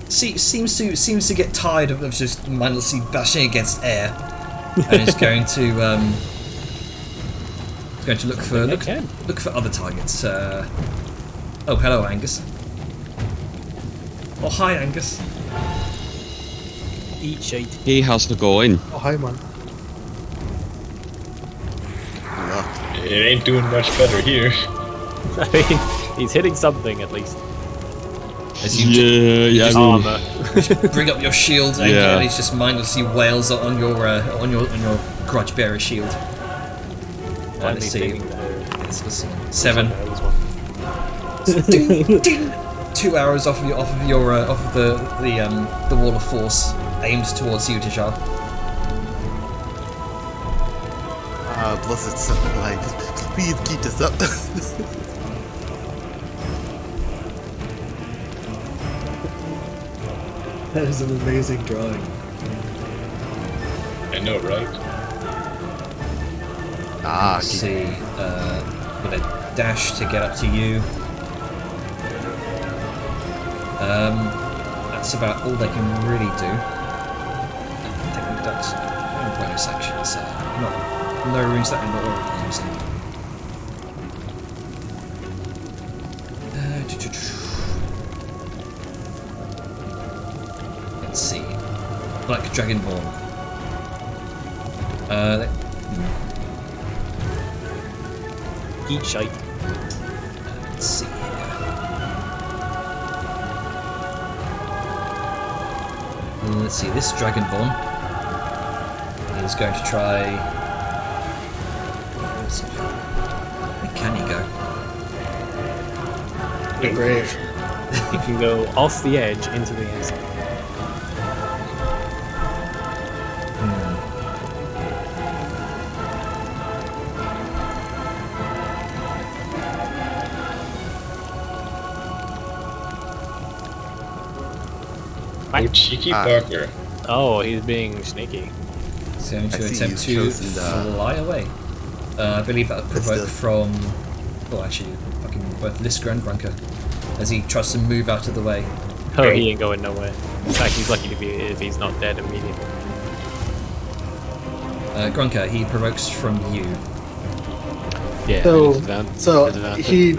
[SPEAKER 1] Seems to get tired of just mindlessly bashing against air, and is going to look for other targets. Oh, hello, Angus. Oh, hi, Angus.
[SPEAKER 4] Eat shit.
[SPEAKER 7] Hey, how's it going?
[SPEAKER 5] Oh, hi, man.
[SPEAKER 3] Luck.
[SPEAKER 2] It ain't doing much better here.
[SPEAKER 4] I mean, he's hitting something at least.
[SPEAKER 1] As you
[SPEAKER 7] Yeah, I mean,
[SPEAKER 4] Armor.
[SPEAKER 1] bring up your shield, and
[SPEAKER 7] Yeah.
[SPEAKER 1] he just mindlessly wails on your grudge bearer shield.
[SPEAKER 4] Finally
[SPEAKER 1] Let's see.
[SPEAKER 4] saving the-
[SPEAKER 1] It's 7.
[SPEAKER 4] That was one.
[SPEAKER 1] Ding, ding. 2 arrows off of the wall of force aimed towards you, Tishar.
[SPEAKER 3] Blessed sunlight. Please keep this up.
[SPEAKER 5] That is an amazing drawing.
[SPEAKER 2] I know, right?
[SPEAKER 1] Let's see. With a dash to get up to you. That's about all they can really do. I think we've done some bonus actions. No runes that I'm not already using. Let's see. Black Dragonborn.
[SPEAKER 4] Eat shite.
[SPEAKER 1] Let's see. Let's see. This Dragonborn is going to try. Where can he go?
[SPEAKER 5] You're brave.
[SPEAKER 4] You can go off the edge into the exit.
[SPEAKER 2] Oh, cheeky Parker.
[SPEAKER 4] Oh, he's being sneaky.
[SPEAKER 1] He's going to
[SPEAKER 3] I see
[SPEAKER 1] attempt
[SPEAKER 3] you've
[SPEAKER 1] to
[SPEAKER 3] chosen the-
[SPEAKER 1] fly away. I believe that would
[SPEAKER 3] That's
[SPEAKER 1] provoke
[SPEAKER 3] the-
[SPEAKER 1] from Well, actually, fucking both Lisker and Grunker, as he tries to move out of the way.
[SPEAKER 4] Oh, he ain't going nowhere. In fact, he's lucky to be if he's not dead immediately.
[SPEAKER 1] Grunker, he provokes from you.
[SPEAKER 6] Yeah.
[SPEAKER 5] So he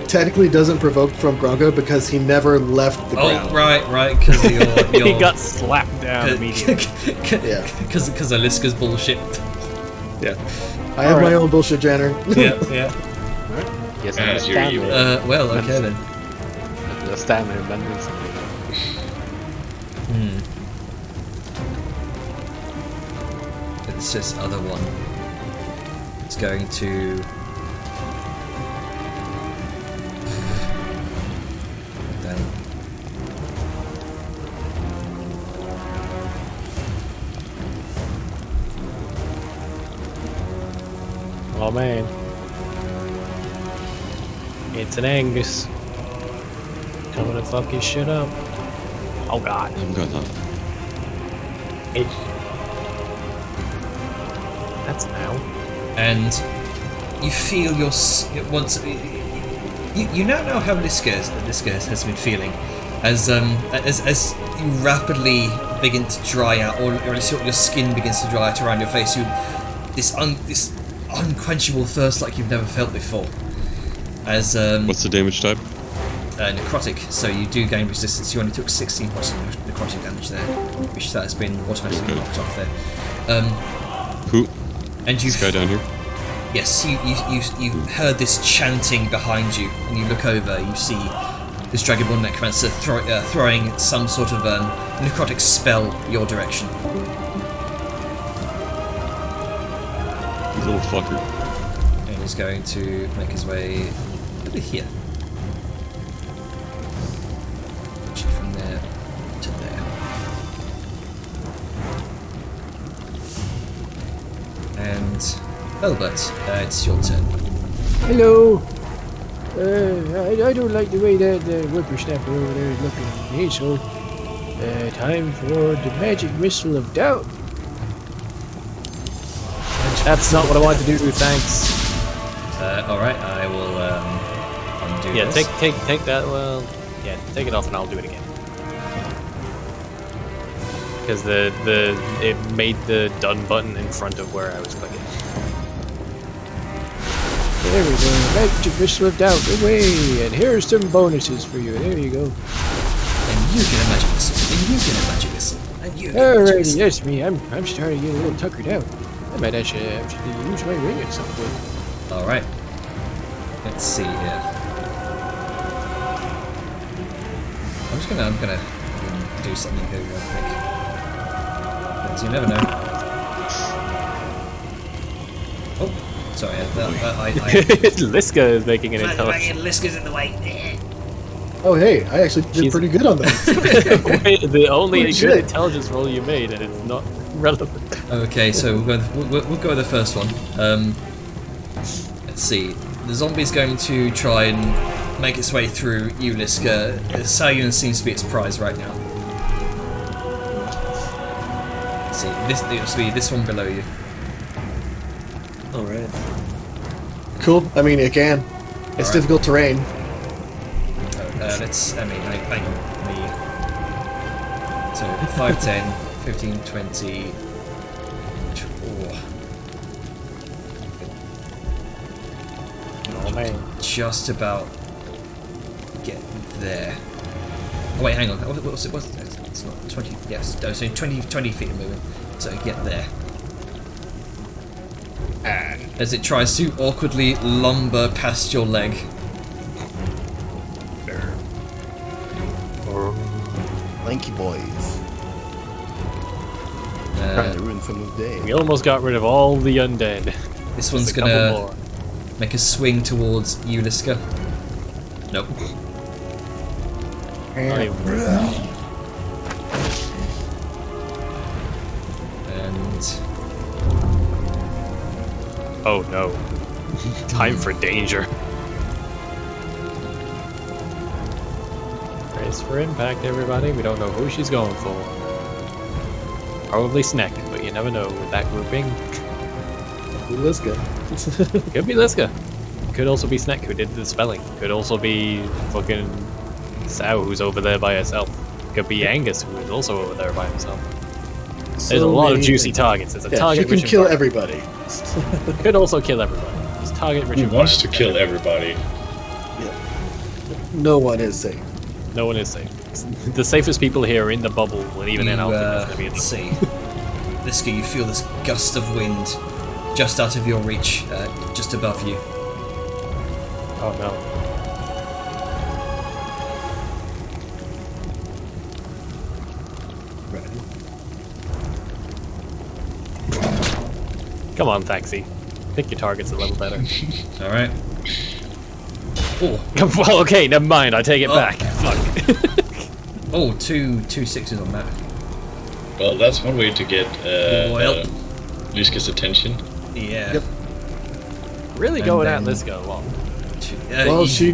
[SPEAKER 5] technically doesn't provoke from Gronka because he never left the ground.
[SPEAKER 1] Oh, right, because you're
[SPEAKER 4] He got slapped down immediately.
[SPEAKER 5] Yeah.
[SPEAKER 1] Because of Lisker's bullshit.
[SPEAKER 5] Yeah. I have my own bullshit, Janner.
[SPEAKER 1] Yeah.
[SPEAKER 6] Yes,
[SPEAKER 2] As you're evil.
[SPEAKER 1] Well, okay then.
[SPEAKER 6] The stamina abundance.
[SPEAKER 1] It's this other one. It's going to... Damn.
[SPEAKER 4] Oh man. It's an Angus. Coming to fuck his shit up. Oh god.
[SPEAKER 7] I've got that.
[SPEAKER 4] That's now.
[SPEAKER 1] And you feel you now know how Lisker has been feeling as you rapidly begin to dry out, or at least your skin begins to dry out around your face. This unquenchable thirst like you've never felt before. As
[SPEAKER 7] What's the damage type?
[SPEAKER 1] necrotic, so you do gain resistance. You only took 16 points of necrotic damage there, which that has been automatically knocked off there.
[SPEAKER 7] Who?
[SPEAKER 1] And you
[SPEAKER 7] This guy down here?
[SPEAKER 1] Yes, you heard this chanting behind you, and you look over. You see this Dragonborn Necromancer throwing some sort of necrotic spell your direction.
[SPEAKER 7] You little fucker.
[SPEAKER 1] And he's going to make his way over here. Actually, from there to there. And Albert, it's your turn.
[SPEAKER 8] Hello. I don't like the way that whippersnapper over there is looking at me, so time for the magic missile of doubt.
[SPEAKER 4] That's not what I wanted to do, thanks.
[SPEAKER 1] Alright, I will undo
[SPEAKER 4] Yeah,
[SPEAKER 1] this.
[SPEAKER 4] take that, well, yeah, take it off and I'll do it again. Because it made the done button in front of where I was clicking.
[SPEAKER 8] There we go. Magic missile of doubt away, and here's some bonuses for you. There you go.
[SPEAKER 1] And you get a magic missile. And you get a magic missile. And you get a magic
[SPEAKER 8] Alrighty,
[SPEAKER 1] missile.
[SPEAKER 8] yes, me. I'm starting to get a little tuckered out. I might actually use my ring at some point.
[SPEAKER 1] Alright. Let's see here. I'm gonna do something here real quick. Because you never know. Oh, sorry.
[SPEAKER 4] Liska is making an intelligence.
[SPEAKER 1] Lisker's in the way.
[SPEAKER 5] Oh, hey, I actually did pretty good on that.
[SPEAKER 4] Wait, the only
[SPEAKER 5] Holy
[SPEAKER 4] good
[SPEAKER 5] shit.
[SPEAKER 4] intelligence roll you made, and it's not relevant.
[SPEAKER 1] Okay, so we'll go with the first one. Let's see. The zombie's going to try and make its way through you, Liska. Sayun seems to be its prize right now. Let's see. This will be this one below you.
[SPEAKER 5] Alright. Cool. I mean, it can. It's
[SPEAKER 1] Alright.
[SPEAKER 5] difficult terrain.
[SPEAKER 1] Hang on. So 5, 10, 15, 20.
[SPEAKER 4] Oh man.
[SPEAKER 1] Just about get there. Oh wait, hang on. What was it? It's not 20. Yes, no, so 20 feet of movement. So get there. As it tries to awkwardly lumber past your leg.
[SPEAKER 3] Lanky boys. Trying to ruin someone's day.
[SPEAKER 4] We almost got rid of all the undead.
[SPEAKER 1] This one's
[SPEAKER 4] Just a couple
[SPEAKER 1] gonna
[SPEAKER 4] more.
[SPEAKER 1] make a swing towards you, Liska. Nope. And
[SPEAKER 4] Oh no. Time for danger. Brace for impact, everybody. We don't know who she's going for. Probably Snack, but you never know with that grouping.
[SPEAKER 5] Liska.
[SPEAKER 4] Could be Liska. Could also be Snack who did the spelling. Could also be fucking Sow who's over there by herself. Could be Angus who is also over there by himself. There's a lot of juicy targets. There's a target.
[SPEAKER 5] She can kill everybody.
[SPEAKER 4] Could also kill everybody. It's target rich.
[SPEAKER 2] Who wants to kill everybody?
[SPEAKER 5] No one is safe.
[SPEAKER 4] No one is safe. The safest people here are in the bubble, and even then, I don't think that's gonna be enough.
[SPEAKER 1] See, Liska, you feel this gust of wind just out of your reach, just above you.
[SPEAKER 4] Oh no. Come on, Thaxi. Pick your targets a little better.
[SPEAKER 1] All right. Oh,
[SPEAKER 4] Well, okay, never mind. I take it back. Fuck.
[SPEAKER 1] oh, two sixes on that.
[SPEAKER 2] Well, that's one way to get Liska's attention.
[SPEAKER 1] Yeah.
[SPEAKER 5] Yep.
[SPEAKER 4] Really
[SPEAKER 1] And
[SPEAKER 4] going at
[SPEAKER 1] then-
[SPEAKER 4] Liska a lot.
[SPEAKER 5] Well, she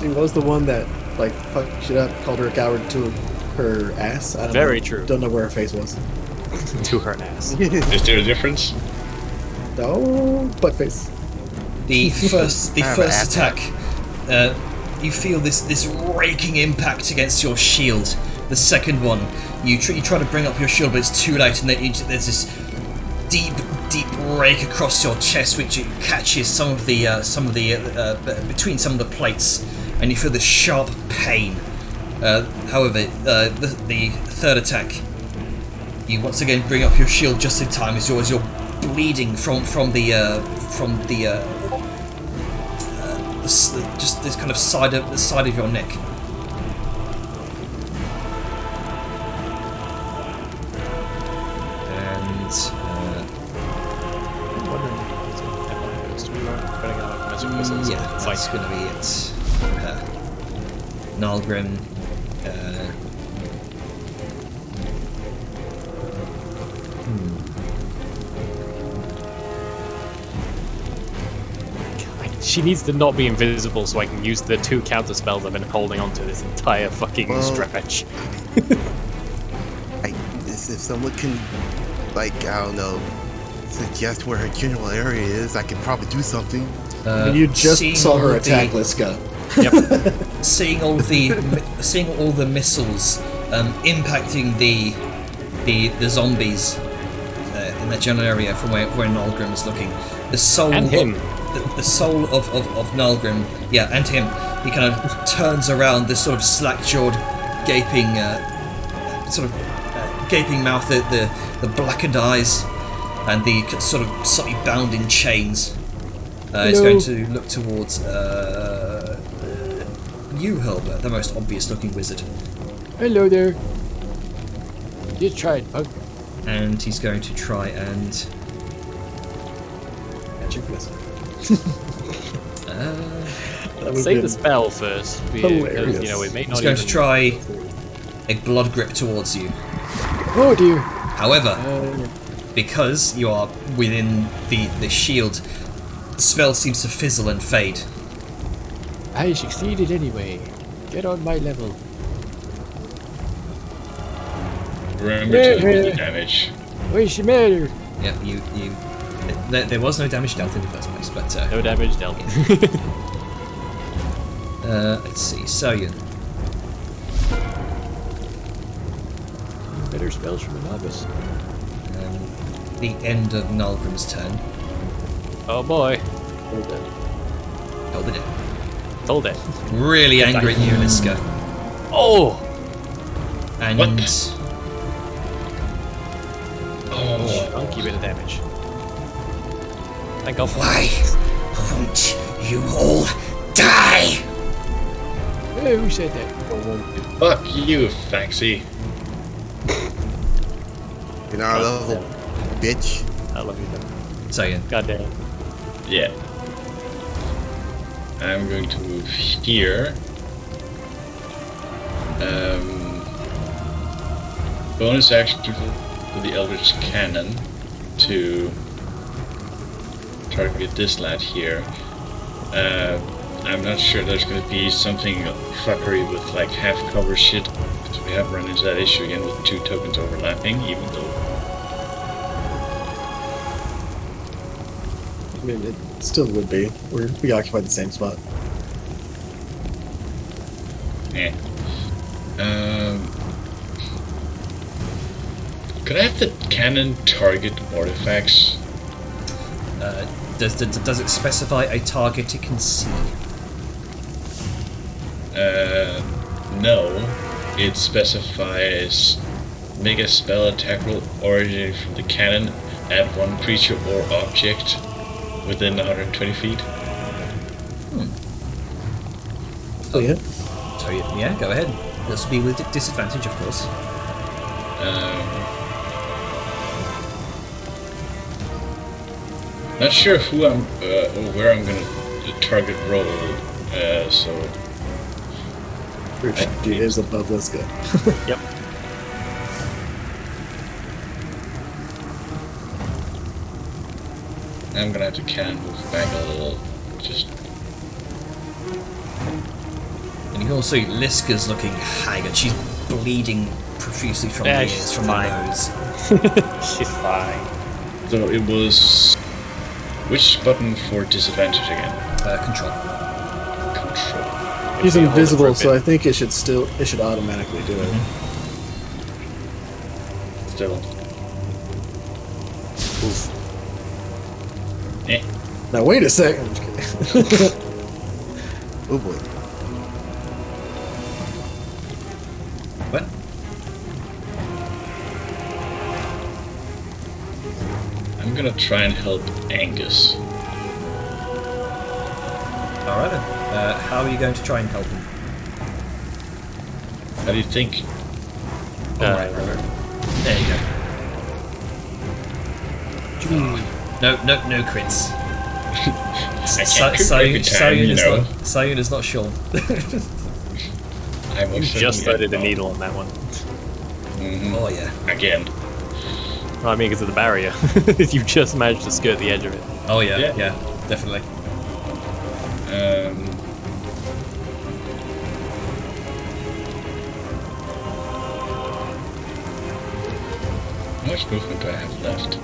[SPEAKER 5] was the one that like fucked shit up, called her a coward to her ass. I don't
[SPEAKER 4] Very
[SPEAKER 5] know.
[SPEAKER 4] true.
[SPEAKER 5] Don't know where her face was.
[SPEAKER 4] To her ass.
[SPEAKER 2] Is there a difference?
[SPEAKER 5] No, butt face.
[SPEAKER 1] The first
[SPEAKER 3] have an
[SPEAKER 1] attack, you feel this raking impact against your shield. The second one, you try to bring up your shield, but it's too late, and there's this deep rake across your chest, which it catches some of the between some of the plates, and you feel this sharp pain. However, the third attack, you once again bring up your shield just in time as you're bleeding from the just this kind of side of your neck. And yeah, that's going to be it. Nalgrim.
[SPEAKER 4] She needs to not be invisible so I can use the 2 counter spells I've been holding on to this entire fucking stretch.
[SPEAKER 3] If someone can, like, I don't know, suggest where her general area is, I could probably do something.
[SPEAKER 5] You just
[SPEAKER 1] seeing
[SPEAKER 5] saw her
[SPEAKER 1] all
[SPEAKER 5] attack
[SPEAKER 1] the-
[SPEAKER 5] Liska.
[SPEAKER 4] Yep.
[SPEAKER 1] seeing all the missiles impacting the zombies in that general area from where Nalgrim is looking. The soul
[SPEAKER 4] And him.
[SPEAKER 1] The soul of Nalgrim, yeah, and him. He kind of turns around, this sort of slack-jawed, gaping mouth, the blackened eyes, and the sort of slightly bound in chains. He's going to look towards you, Hilbert, the most obvious-looking wizard.
[SPEAKER 8] Hello there. Just try it, punk.
[SPEAKER 1] And he's going to try and...
[SPEAKER 5] Magic missile.
[SPEAKER 4] Say the spell first, because
[SPEAKER 5] hilarious.
[SPEAKER 4] you know it may not.
[SPEAKER 1] He's going to
[SPEAKER 4] even...
[SPEAKER 1] try a blood grip towards you.
[SPEAKER 8] Oh dear.
[SPEAKER 1] However, because you are within the shield, the spell seems to fizzle and fade.
[SPEAKER 8] I succeeded anyway. Get on my level.
[SPEAKER 2] Remember to do the damage.
[SPEAKER 8] What's the matter?
[SPEAKER 1] Yep, there was no damage dealt in the first place, but
[SPEAKER 4] No damage dealt.
[SPEAKER 1] let's see, Soyun.
[SPEAKER 8] Better spells from a novice.
[SPEAKER 1] The end of Nalgrim's turn.
[SPEAKER 4] Oh boy.
[SPEAKER 1] Hold it in.
[SPEAKER 4] Told it.
[SPEAKER 1] Really angry at you, Liska.
[SPEAKER 4] Oh!
[SPEAKER 1] And
[SPEAKER 2] What?
[SPEAKER 4] Chunky bit of damage. Thank God for
[SPEAKER 1] why won't you all die?
[SPEAKER 8] Hey, who said that?
[SPEAKER 2] Fuck you, Thaxi.
[SPEAKER 3] You're not level, bitch.
[SPEAKER 4] I love you, though.
[SPEAKER 1] Soyun.
[SPEAKER 4] God damn.
[SPEAKER 2] Yeah. I'm going to move here. Bonus action for the Eldritch Cannon to target this lad here. I'm not sure there's going to be something fuckery with like half cover shit, because we have run into that issue again with 2 tokens overlapping, even though
[SPEAKER 5] I mean, Still would be. We occupy the same spot.
[SPEAKER 2] Yeah. Could I have the cannon target Mortithax?
[SPEAKER 1] Does it specify a target it can see?
[SPEAKER 2] No. It specifies make a spell attack roll originating from the cannon at one creature or object within 120 feet.
[SPEAKER 5] Oh yeah.
[SPEAKER 1] So yeah, go ahead. This will be with disadvantage, of course.
[SPEAKER 2] Not sure who I'm or where I'm gonna target roll. So
[SPEAKER 5] Which is above Liska.
[SPEAKER 4] Yep.
[SPEAKER 2] I'm gonna have to cannon move back a little. Just
[SPEAKER 1] And you can also see Liska's looking haggard. She's bleeding profusely from
[SPEAKER 4] Yeah,
[SPEAKER 1] the
[SPEAKER 4] she's
[SPEAKER 1] ears, from
[SPEAKER 4] fine.
[SPEAKER 1] the nose.
[SPEAKER 4] She's fine.
[SPEAKER 2] so it was. Which button for disadvantage again?
[SPEAKER 1] Control.
[SPEAKER 2] Control.
[SPEAKER 5] He's
[SPEAKER 4] If you hold it for
[SPEAKER 5] invisible,
[SPEAKER 4] a
[SPEAKER 5] so
[SPEAKER 4] bit.
[SPEAKER 5] I think it should automatically do it.
[SPEAKER 2] Still.
[SPEAKER 4] Oof.
[SPEAKER 2] Eh.
[SPEAKER 5] Now wait a second. I'm just kidding.
[SPEAKER 3] Oh boy.
[SPEAKER 1] What?
[SPEAKER 2] I'm gonna try and help Angus.
[SPEAKER 1] Alright then. How are you going to try and help him?
[SPEAKER 2] How do you think?
[SPEAKER 1] Alright. There you go. No crits.
[SPEAKER 2] I can't crit every time, you know.
[SPEAKER 1] Sayun is not sure.
[SPEAKER 2] I most
[SPEAKER 4] Just
[SPEAKER 2] certainly
[SPEAKER 4] threaded a
[SPEAKER 2] have
[SPEAKER 4] needle on that one.
[SPEAKER 2] Mhm.
[SPEAKER 1] Oh yeah.
[SPEAKER 2] Again.
[SPEAKER 4] Well, I mean, because of the barrier. You just managed to skirt the edge of it.
[SPEAKER 1] Oh yeah.
[SPEAKER 2] Yeah.
[SPEAKER 1] Yeah. Definitely.
[SPEAKER 2] How much movement do I have left?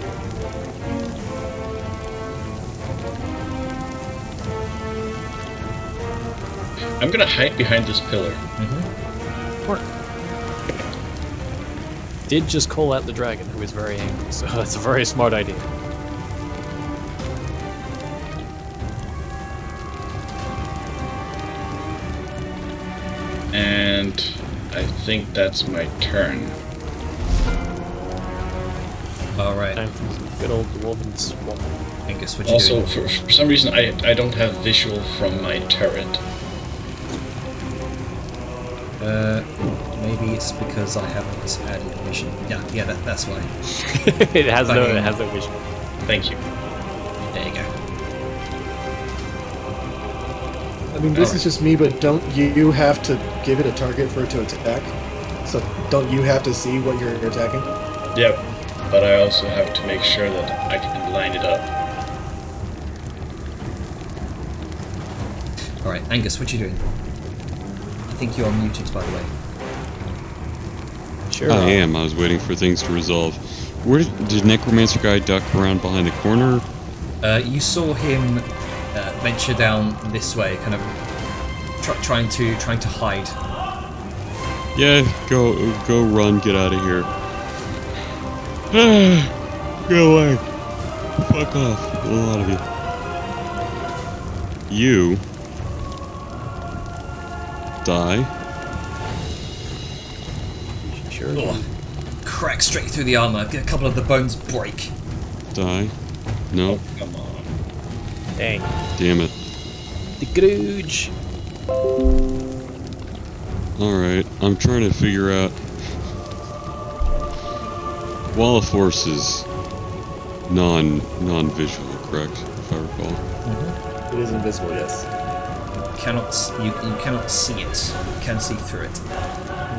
[SPEAKER 2] I'm gonna hide behind this pillar.
[SPEAKER 4] Did just call out the dragon, who is very angry, so that's a very smart idea.
[SPEAKER 2] And I think that's my turn.
[SPEAKER 1] Alright.
[SPEAKER 4] Time for some good old dwarven swamp.
[SPEAKER 1] Angus, what you
[SPEAKER 2] Also,
[SPEAKER 1] doing?
[SPEAKER 2] for some reason, I don't have visual from my turret.
[SPEAKER 1] Maybe it's because I haven't added vision. Yeah, that's why.
[SPEAKER 4] It has no vision.
[SPEAKER 2] Thank you.
[SPEAKER 1] There you go.
[SPEAKER 5] I mean, this is just me, but don't you have to give it a target for it to attack? So don't you have to see what you're attacking?
[SPEAKER 2] Yep. But I also have to make sure that I can line it up.
[SPEAKER 1] Alright, Angus, what you doing? I think you're muted, by the way.
[SPEAKER 4] Sure.
[SPEAKER 7] I am. I was waiting for things to resolve. Where did Necromancer guy duck around behind the corner?
[SPEAKER 1] You saw him venture down this way, kind of trying to hide.
[SPEAKER 7] Yeah, go run, get out of here. Go away. Fuck off, a lot of you. You die.
[SPEAKER 4] Sure.
[SPEAKER 1] Ugh. Crack straight through the armor. A couple of the bones break.
[SPEAKER 7] Die. No.
[SPEAKER 2] Come on.
[SPEAKER 4] Dang.
[SPEAKER 7] Damn it.
[SPEAKER 4] The Grooge.
[SPEAKER 7] Alright, I'm trying to figure out. Wall of Force is non-visual, correct? If I recall.
[SPEAKER 5] It is invisible, yes.
[SPEAKER 1] You cannot see it. You can see through it.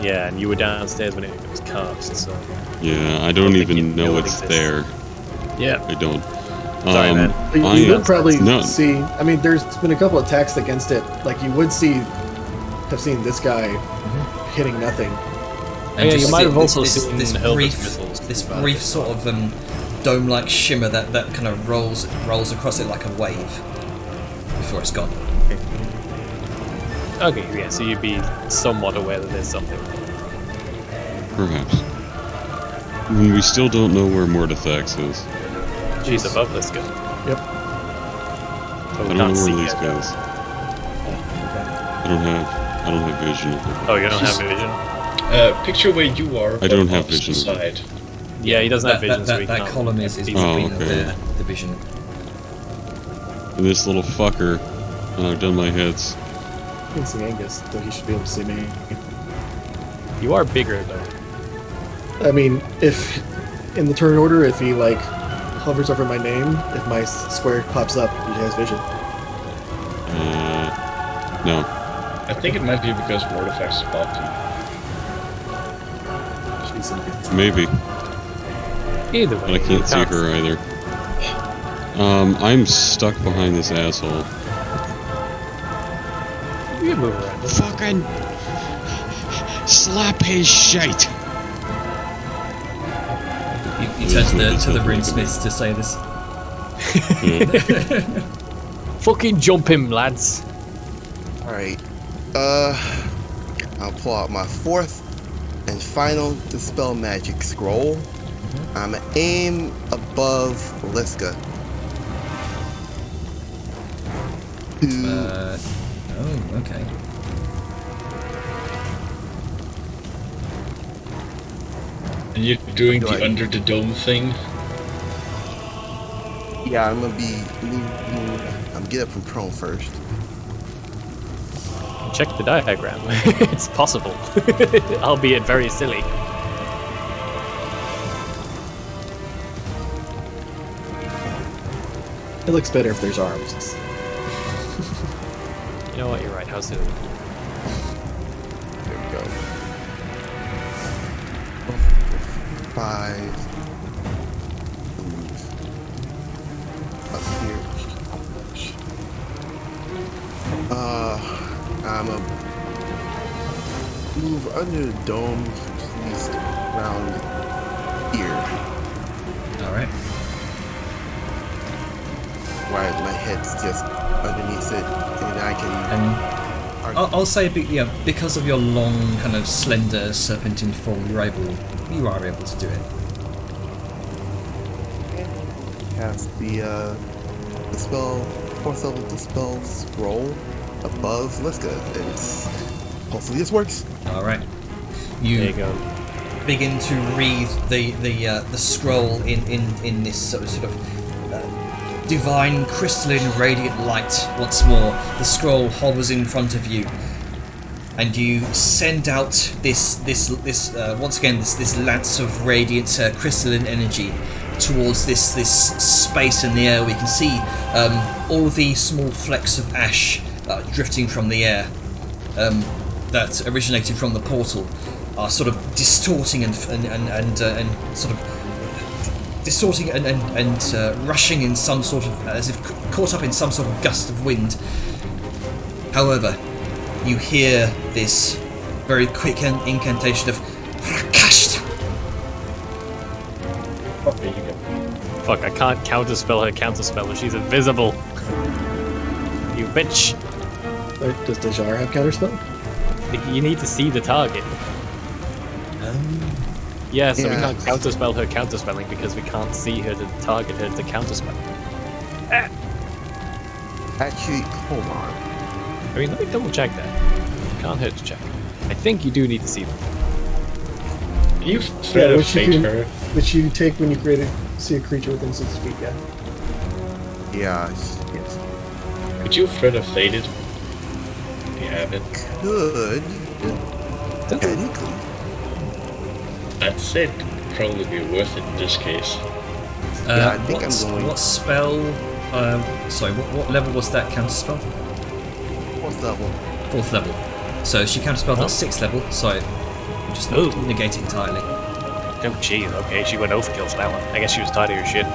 [SPEAKER 4] Yeah, and you were downstairs when it was cast, so...
[SPEAKER 7] Yeah, I don't
[SPEAKER 4] think you
[SPEAKER 7] even
[SPEAKER 4] know
[SPEAKER 7] know
[SPEAKER 4] it
[SPEAKER 7] it's
[SPEAKER 4] exists.
[SPEAKER 7] there.
[SPEAKER 4] Yeah.
[SPEAKER 7] I don't.
[SPEAKER 4] Sorry, man.
[SPEAKER 5] But
[SPEAKER 7] I
[SPEAKER 5] you
[SPEAKER 7] am-
[SPEAKER 5] would probably
[SPEAKER 7] no.
[SPEAKER 5] see. I mean, there's been a couple attacks against it. Like you would have seen this guy hitting nothing.
[SPEAKER 1] And
[SPEAKER 4] Yeah,
[SPEAKER 1] just
[SPEAKER 4] you might have
[SPEAKER 1] this-
[SPEAKER 4] also
[SPEAKER 1] this,
[SPEAKER 4] seen
[SPEAKER 1] this
[SPEAKER 4] Eldritch
[SPEAKER 1] brief,
[SPEAKER 4] missiles
[SPEAKER 1] this
[SPEAKER 4] about
[SPEAKER 1] brief
[SPEAKER 4] it.
[SPEAKER 1] sort of dome-like shimmer that kind of rolls across it like a wave before it's gone.
[SPEAKER 4] Okay, yeah, so you'd be somewhat aware that there's something.
[SPEAKER 7] Perhaps. When we still don't know where Mortithax is.
[SPEAKER 4] She's above this guy.
[SPEAKER 5] Yep.
[SPEAKER 4] So
[SPEAKER 7] I don't know where Lise goes. I don't have vision of her.
[SPEAKER 4] Oh, you don't have vision?
[SPEAKER 2] Picture where you are.
[SPEAKER 7] I don't have
[SPEAKER 2] opposite
[SPEAKER 7] vision.
[SPEAKER 2] Side.
[SPEAKER 4] Yeah, he doesn't have vision, so he
[SPEAKER 1] That
[SPEAKER 4] can't.
[SPEAKER 1] column is
[SPEAKER 4] he's
[SPEAKER 1] between
[SPEAKER 7] Oh, okay.
[SPEAKER 1] the vision.
[SPEAKER 7] And this little fucker. I've done my heads.
[SPEAKER 5] I can see Angus, so he should be able to see me.
[SPEAKER 4] You are bigger, though.
[SPEAKER 5] I mean, if in the turn order, if he like hovers over my name, if my square pops up, he has vision.
[SPEAKER 7] No.
[SPEAKER 2] I think it might be because Mortithax is above you.
[SPEAKER 5] She's in
[SPEAKER 7] Maybe.
[SPEAKER 4] Either way.
[SPEAKER 7] But I can't see her either. I'm stuck behind this asshole.
[SPEAKER 4] You can move around.
[SPEAKER 7] Fucking slap his shite.
[SPEAKER 1] You turn to the runesmiths to say this.
[SPEAKER 4] Fucking jump him, lads.
[SPEAKER 3] Alright. I'll pull out my 4th and final Dispel Magic scroll. I'm gonna aim above Liska.
[SPEAKER 1] Oh, okay.
[SPEAKER 2] And you're doing
[SPEAKER 3] Do
[SPEAKER 2] the
[SPEAKER 3] I-
[SPEAKER 2] under the dome thing.
[SPEAKER 3] Yeah, I'm gonna be I'm get up from prone first.
[SPEAKER 4] Check the diagram. It's possible. Albeit very silly.
[SPEAKER 5] It looks better if there's arms.
[SPEAKER 4] You know what, you're right, how soon?
[SPEAKER 3] There we go. 5. Move up here. I'm a move under the dome, at least around here,
[SPEAKER 1] All right.
[SPEAKER 3] where my head's just underneath it, and I can.
[SPEAKER 1] And I'll say, because of your long, kind of slender serpentine form, you are able to do it.
[SPEAKER 3] Cast the spell, 4th level dispel scroll above Liska, and hopefully this works.
[SPEAKER 1] All right.
[SPEAKER 4] There you
[SPEAKER 1] You
[SPEAKER 4] go.
[SPEAKER 1] begin to read the scroll in this sort of divine, crystalline, radiant light. Once more, the scroll hovers in front of you, and you send out this once again this lance of radiant, crystalline energy towards this space in the air. We can see all of these small flecks of ash drifting from the air that originated from the portal are sort of distorting and sort of distorting and rushing in some sort of, as if caught up in some sort of gust of wind. However, you hear this very quick incantation of Rakashta.
[SPEAKER 4] There you go. Fuck, I can't counterspell her, she's invisible. You bitch.
[SPEAKER 5] Does Dejar have counterspell?
[SPEAKER 4] You need to see the target. Yeah, so we
[SPEAKER 3] Yeah.
[SPEAKER 4] can't counterspell her counterspelling because we can't see her to target her to counterspell.
[SPEAKER 3] Actually, hold on.
[SPEAKER 4] I mean, let me double check that. Can't hurt to check. I think you do need to see them.
[SPEAKER 2] You thread a fate her.
[SPEAKER 5] Which you take when you see a creature within 6 feet, yeah.
[SPEAKER 3] Yeah, yes.
[SPEAKER 2] Could you thread a faded? If you have it.
[SPEAKER 3] Could. Technically.
[SPEAKER 2] I'd say it'd probably be worth it in this case.
[SPEAKER 3] Yeah, I think I'm going-
[SPEAKER 1] What spell? Sorry, what level was that counterspell?
[SPEAKER 3] 4th level.
[SPEAKER 1] 4th level. So she counterspelled at 6th level, so you just negate it entirely.
[SPEAKER 4] Oh, jeez, okay, she went overkill for that one. I guess she was tired of her shit.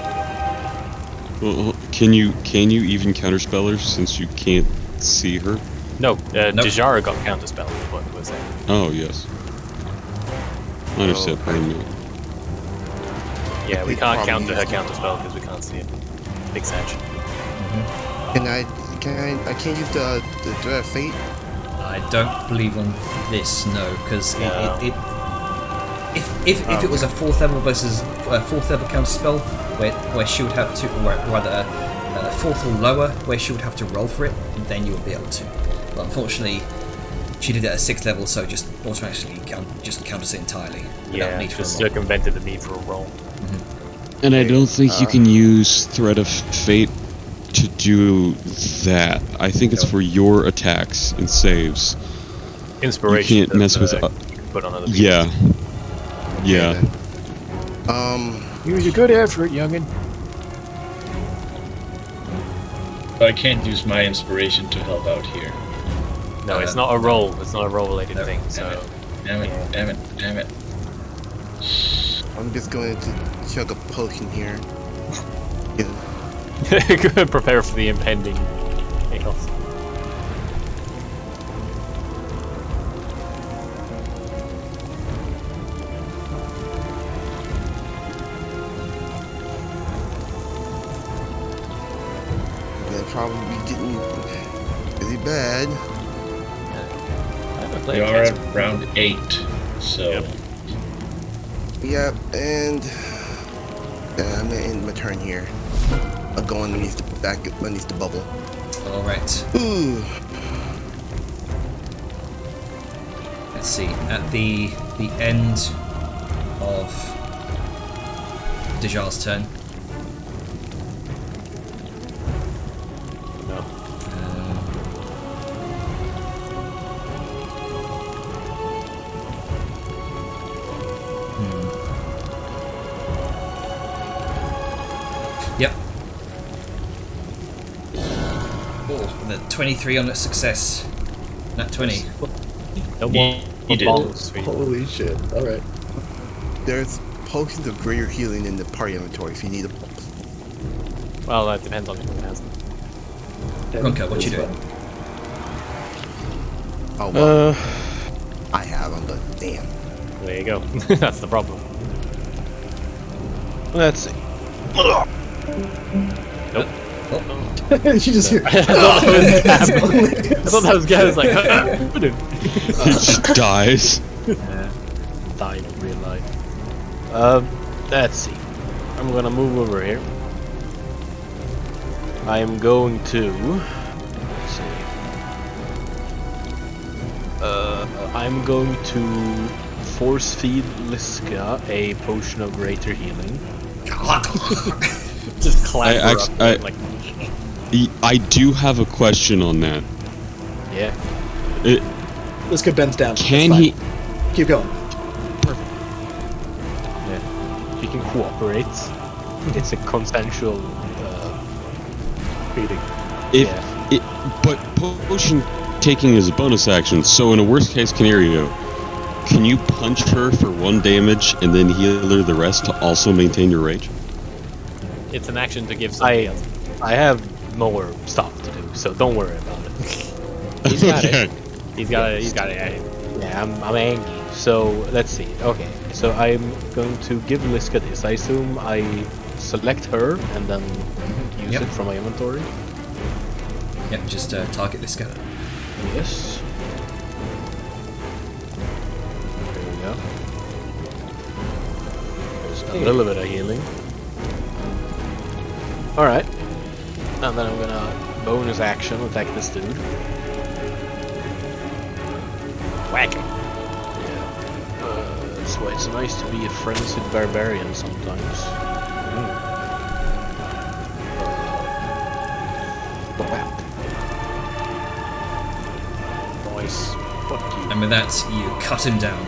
[SPEAKER 7] Well, can you even counterspell her since you can't see her?
[SPEAKER 4] No, Dejara got counterspelled, what was that?
[SPEAKER 7] Oh yes. I understand. Pardon me.
[SPEAKER 4] Yeah, we
[SPEAKER 3] It's
[SPEAKER 4] can't
[SPEAKER 3] probably
[SPEAKER 4] counter her
[SPEAKER 3] used.
[SPEAKER 4] counter spell because we can't see it. Extension.
[SPEAKER 3] I can't use the Dread of Fate.
[SPEAKER 1] I don't believe on this, no, because
[SPEAKER 4] No.
[SPEAKER 1] if it was a fourth level versus a fourth level counter spell where she would have to, or rather fourth or lower, where she would have to roll for it, then you would be able to. But unfortunately, she did it at 6th level, so just automatically counters it entirely.
[SPEAKER 4] Yeah,
[SPEAKER 1] need for
[SPEAKER 4] just
[SPEAKER 1] a roll.
[SPEAKER 4] circumvented the need for a roll.
[SPEAKER 7] And I don't think you can use Thread of Fate to do that. I think it's for your attacks and saves.
[SPEAKER 4] Inspiration.
[SPEAKER 7] You can't mess with.
[SPEAKER 4] you can put on other people.
[SPEAKER 7] Yeah. Yeah.
[SPEAKER 8] It was a good effort, youngin.
[SPEAKER 2] But I can't use my inspiration to help out here.
[SPEAKER 4] No, it's not a roll. It's not a roll related thing.
[SPEAKER 2] Damn
[SPEAKER 4] So
[SPEAKER 2] it. Damn it.
[SPEAKER 3] I'm just going to chug a potion here. Yeah.
[SPEAKER 4] prepare for the impending chaos.
[SPEAKER 3] They'll probably be getting really bad.
[SPEAKER 4] I haven't
[SPEAKER 2] We
[SPEAKER 4] played
[SPEAKER 2] are
[SPEAKER 4] cancer.
[SPEAKER 2] at round 8, so
[SPEAKER 4] Yep.
[SPEAKER 3] Yep, and I'm gonna end my turn here. I'm going underneath the bubble.
[SPEAKER 1] All right.
[SPEAKER 3] Ooh.
[SPEAKER 1] Let's see. At the end of Dejar's turn.
[SPEAKER 4] No.
[SPEAKER 1] Yep. Oh, the 23 on a success. Nat 20.
[SPEAKER 4] No
[SPEAKER 2] He-
[SPEAKER 4] more
[SPEAKER 2] he did.
[SPEAKER 4] bombs for you.
[SPEAKER 5] Holy shit. Alright.
[SPEAKER 3] There's potions of greater healing in the party inventory if you need them.
[SPEAKER 4] Well, that depends on who has them.
[SPEAKER 1] Runka, what you doing?
[SPEAKER 3] Oh well, I have them, but damn.
[SPEAKER 4] There you go. That's the problem.
[SPEAKER 6] Let's see.
[SPEAKER 4] Nope.
[SPEAKER 5] She just hear.
[SPEAKER 4] I thought that was guy was like,
[SPEAKER 7] He just dies.
[SPEAKER 6] Dying in real life. Let's see. I'm gonna move over here. I'm going to. Let's see. I'm going to force feed Liska a potion of greater healing.
[SPEAKER 4] just clamber
[SPEAKER 7] I
[SPEAKER 4] up
[SPEAKER 7] act-
[SPEAKER 4] to
[SPEAKER 7] I-
[SPEAKER 4] it, like,
[SPEAKER 7] I do have a question on that.
[SPEAKER 6] Yeah.
[SPEAKER 5] Let's get bends down.
[SPEAKER 7] Can
[SPEAKER 5] That's
[SPEAKER 7] he?
[SPEAKER 5] fine. Keep going.
[SPEAKER 6] Yeah. She can cooperate. It's a consensual
[SPEAKER 5] Beating.
[SPEAKER 7] If
[SPEAKER 6] Yeah.
[SPEAKER 7] it, but potion taking is a bonus action. So in a worst case scenario, can you punch her for 1 damage and then heal her the rest to also maintain your rage?
[SPEAKER 4] it's an action to give somebody else.
[SPEAKER 6] I have more stuff to do, so don't worry about it.
[SPEAKER 4] He's got
[SPEAKER 7] Okay.
[SPEAKER 4] it. He's got it. He's got it.
[SPEAKER 6] Yeah, I'm angry. So let's see. Okay, so I'm going to give Liska this. I assume I select her and then use
[SPEAKER 1] Yep.
[SPEAKER 6] it from my inventory.
[SPEAKER 1] Yep, just target this guy.
[SPEAKER 6] Yes. There we go. There's a little bit of healing. Alright. And then I'm gonna bonus action attack this dude.
[SPEAKER 4] Whack him.
[SPEAKER 6] Yeah. That's why it's nice to be a frenzied barbarian sometimes. Whap.
[SPEAKER 4] Nice.
[SPEAKER 6] Fuck you.
[SPEAKER 1] And with that, you cut him down.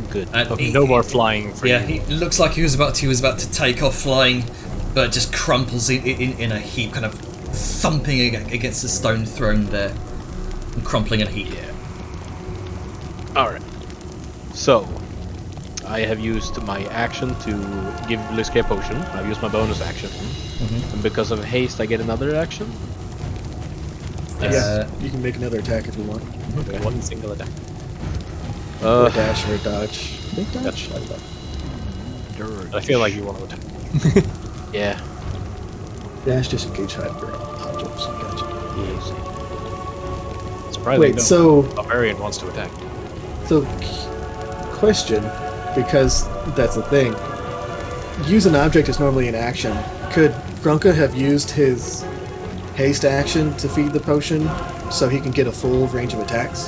[SPEAKER 6] Good.
[SPEAKER 1] And
[SPEAKER 4] Okay, no more flying for
[SPEAKER 1] Yeah,
[SPEAKER 4] you.
[SPEAKER 1] he looks like he was about to take off flying, but just crumples in a heap, kind of thumping against the stone throne there, and crumpling in a heap.
[SPEAKER 6] Alright. So, I have used my action to give Liska a potion. I've used my bonus action. And because of haste, I get another action.
[SPEAKER 5] Yeah. You can make another attack if you want.
[SPEAKER 6] Okay.
[SPEAKER 4] One single attack.
[SPEAKER 5] Or a dash or a dodge. I think dodge. I don't know.
[SPEAKER 6] Dirge.
[SPEAKER 4] I feel like you want to.
[SPEAKER 6] Yeah.
[SPEAKER 5] Dash, disengage, hide, burn objects. Gotcha.
[SPEAKER 6] Easy.
[SPEAKER 4] Surprisingly,
[SPEAKER 5] Wait,
[SPEAKER 4] no.
[SPEAKER 5] so
[SPEAKER 4] Barbarian wants to attack.
[SPEAKER 5] question, because that's the thing. Use an object is normally an action. Could Grunka have used his haste action to feed the potion so he can get a full range of attacks?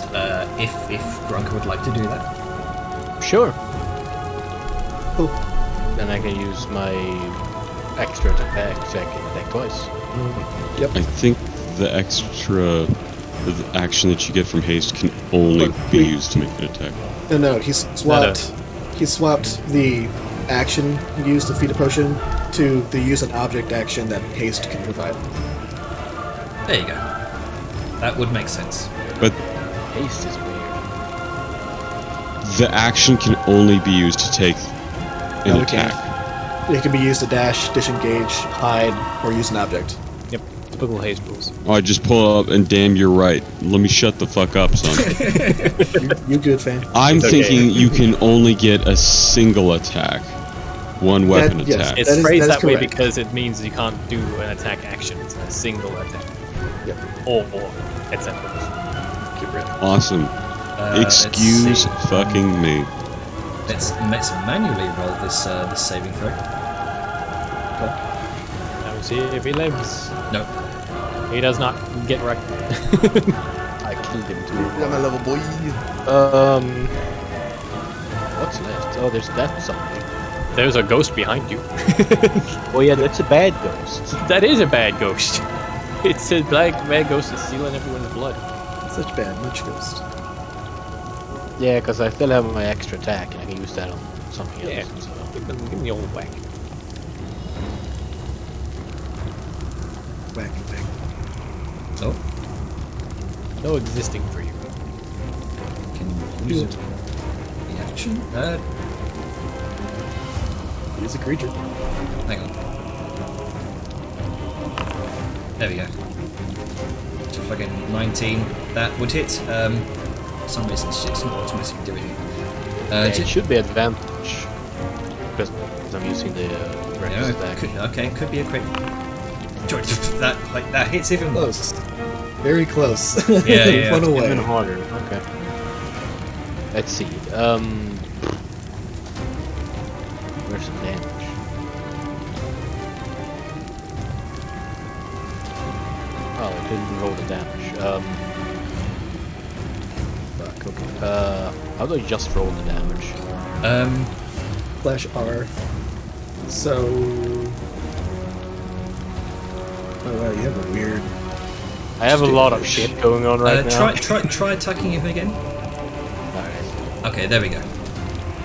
[SPEAKER 1] If Grunka would like to do that.
[SPEAKER 6] Sure.
[SPEAKER 5] Cool.
[SPEAKER 6] Then I can use my extra attack check and attack twice.
[SPEAKER 7] I think the extra the action that you get from haste can only be used to make an attack.
[SPEAKER 5] No, he swapped. He swapped the action used to feed a potion to the use an object action that haste can provide.
[SPEAKER 1] There you go. That would make sense.
[SPEAKER 7] But
[SPEAKER 6] Haste is weird.
[SPEAKER 7] the action can only be used to take an
[SPEAKER 5] No, it can't.
[SPEAKER 7] attack.
[SPEAKER 5] It can be used to dash, disengage, hide, or use an object.
[SPEAKER 4] Yep, typical haste rules.
[SPEAKER 7] Oh, I just pull up and damn, you're right. Let me shut the fuck up, son.
[SPEAKER 5] You good, fan?
[SPEAKER 7] I'm
[SPEAKER 4] It's okay.
[SPEAKER 7] thinking you can only get a single attack. One weapon
[SPEAKER 5] Yes.
[SPEAKER 7] attack.
[SPEAKER 4] It's
[SPEAKER 5] That is-
[SPEAKER 4] phrased
[SPEAKER 5] that is
[SPEAKER 4] that way
[SPEAKER 5] correct.
[SPEAKER 4] because it means you can't do an attack action. It's a single attack.
[SPEAKER 5] Yep.
[SPEAKER 4] Or etc.
[SPEAKER 5] Get ready.
[SPEAKER 7] Awesome.
[SPEAKER 1] Let's
[SPEAKER 7] Excuse
[SPEAKER 1] see.
[SPEAKER 7] fucking me.
[SPEAKER 1] Let's manually roll this this saving throw.
[SPEAKER 4] Now we see if he lives.
[SPEAKER 1] No.
[SPEAKER 4] He does not get wrecked.
[SPEAKER 6] I killed him too.
[SPEAKER 3] Yeah, my level boy.
[SPEAKER 6] What's left? Oh, there's that zombie.
[SPEAKER 4] There's a ghost behind you.
[SPEAKER 6] Oh yeah, that's a bad ghost.
[SPEAKER 4] That is a bad ghost. It's a black bad ghost that's stealing everyone's blood.
[SPEAKER 5] Such bad much ghost.
[SPEAKER 6] Yeah, because I still have my extra attack and I can use that on something
[SPEAKER 4] Yeah.
[SPEAKER 6] else. So.
[SPEAKER 4] Give him the old whack.
[SPEAKER 5] Whack and bang.
[SPEAKER 1] Oh,
[SPEAKER 4] No existing for you.
[SPEAKER 1] can use it. The action.
[SPEAKER 5] Use a creature.
[SPEAKER 1] Hang on. There we go. So fucking 19. That would hit. For some reason it's not automatically doing it.
[SPEAKER 6] Yeah, it should be advantage because I'm using the reckless
[SPEAKER 1] Yeah,
[SPEAKER 6] attack.
[SPEAKER 1] could be a crit. That hits even more.
[SPEAKER 5] Close. Very close.
[SPEAKER 1] Yeah, yeah.
[SPEAKER 5] One away.
[SPEAKER 6] Even harder. Okay. Let's see. Where's some damage? Oh, I didn't roll the damage. Fuck. Okay. How do I just roll the damage?
[SPEAKER 5] Flash R. So. Oh wow, you have a weird.
[SPEAKER 4] I have a lot of shit going on right now.
[SPEAKER 1] Try attacking him again.
[SPEAKER 6] Alright.
[SPEAKER 1] Okay, there we go.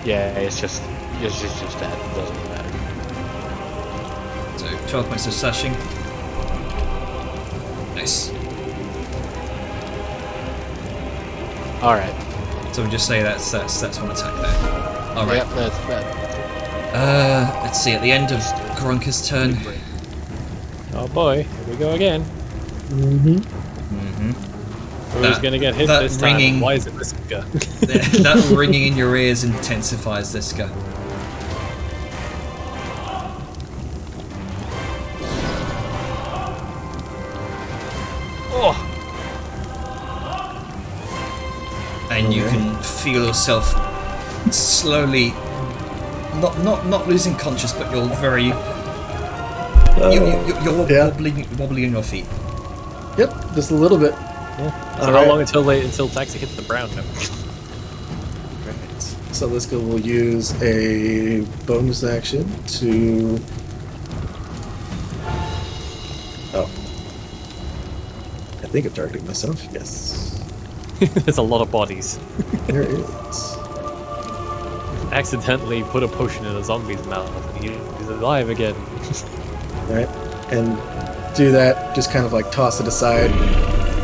[SPEAKER 6] Yeah, it's just that. It doesn't matter.
[SPEAKER 1] So 12 points of slashing. Nice.
[SPEAKER 6] Alright.
[SPEAKER 1] So we'll just say that's one attack there. All right.
[SPEAKER 6] Yep, that's that.
[SPEAKER 1] Let's see. At the end of Grunka's turn.
[SPEAKER 4] Oh boy, here we go again.
[SPEAKER 5] Mm-hmm.
[SPEAKER 4] Who's
[SPEAKER 1] That-
[SPEAKER 4] gonna get hit
[SPEAKER 1] that
[SPEAKER 4] this
[SPEAKER 1] ringing-
[SPEAKER 4] time? Why is it this guy?
[SPEAKER 1] That ringing in your ears intensifies this guy.
[SPEAKER 4] Oh,
[SPEAKER 1] And you can feel yourself slowly, not losing conscious, but you're very, you're
[SPEAKER 5] Yeah.
[SPEAKER 1] wobbly in your feet.
[SPEAKER 5] Yep, just a little bit.
[SPEAKER 4] so
[SPEAKER 5] All
[SPEAKER 4] how
[SPEAKER 5] right.
[SPEAKER 4] long until Taxi hits the ground? No.
[SPEAKER 5] Right. So Liska will use a bonus action to. Oh. I think I'm targeting myself. Yes.
[SPEAKER 4] There's a lot of bodies.
[SPEAKER 5] There is.
[SPEAKER 4] Accidentally put a potion in a zombie's mouth. He's alive again.
[SPEAKER 5] Right? And do that, just kind of like toss it aside,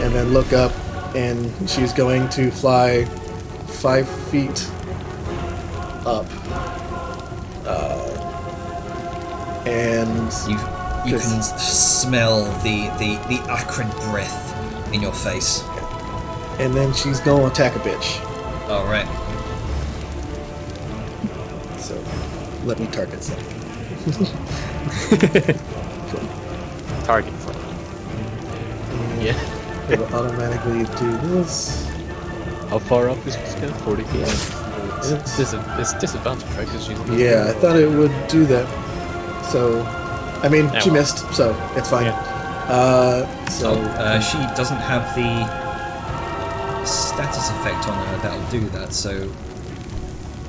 [SPEAKER 5] and then look up, and she's going to fly 5 feet up. And
[SPEAKER 1] You
[SPEAKER 5] Just-
[SPEAKER 1] can smell the acrid breath in your face.
[SPEAKER 5] then she's going to attack a bitch.
[SPEAKER 1] All right.
[SPEAKER 5] So let me target something.
[SPEAKER 4] Target flank. Yeah.
[SPEAKER 5] It'll automatically do this.
[SPEAKER 6] How far up is this guy? 40 feet?
[SPEAKER 4] It's disadvantage, right? Because she's
[SPEAKER 5] Yeah, I thought it would do that. So, I mean,
[SPEAKER 4] Yeah,
[SPEAKER 5] she
[SPEAKER 4] well.
[SPEAKER 5] missed, so it's fine.
[SPEAKER 1] She doesn't have the status effect on her that'll do that, so...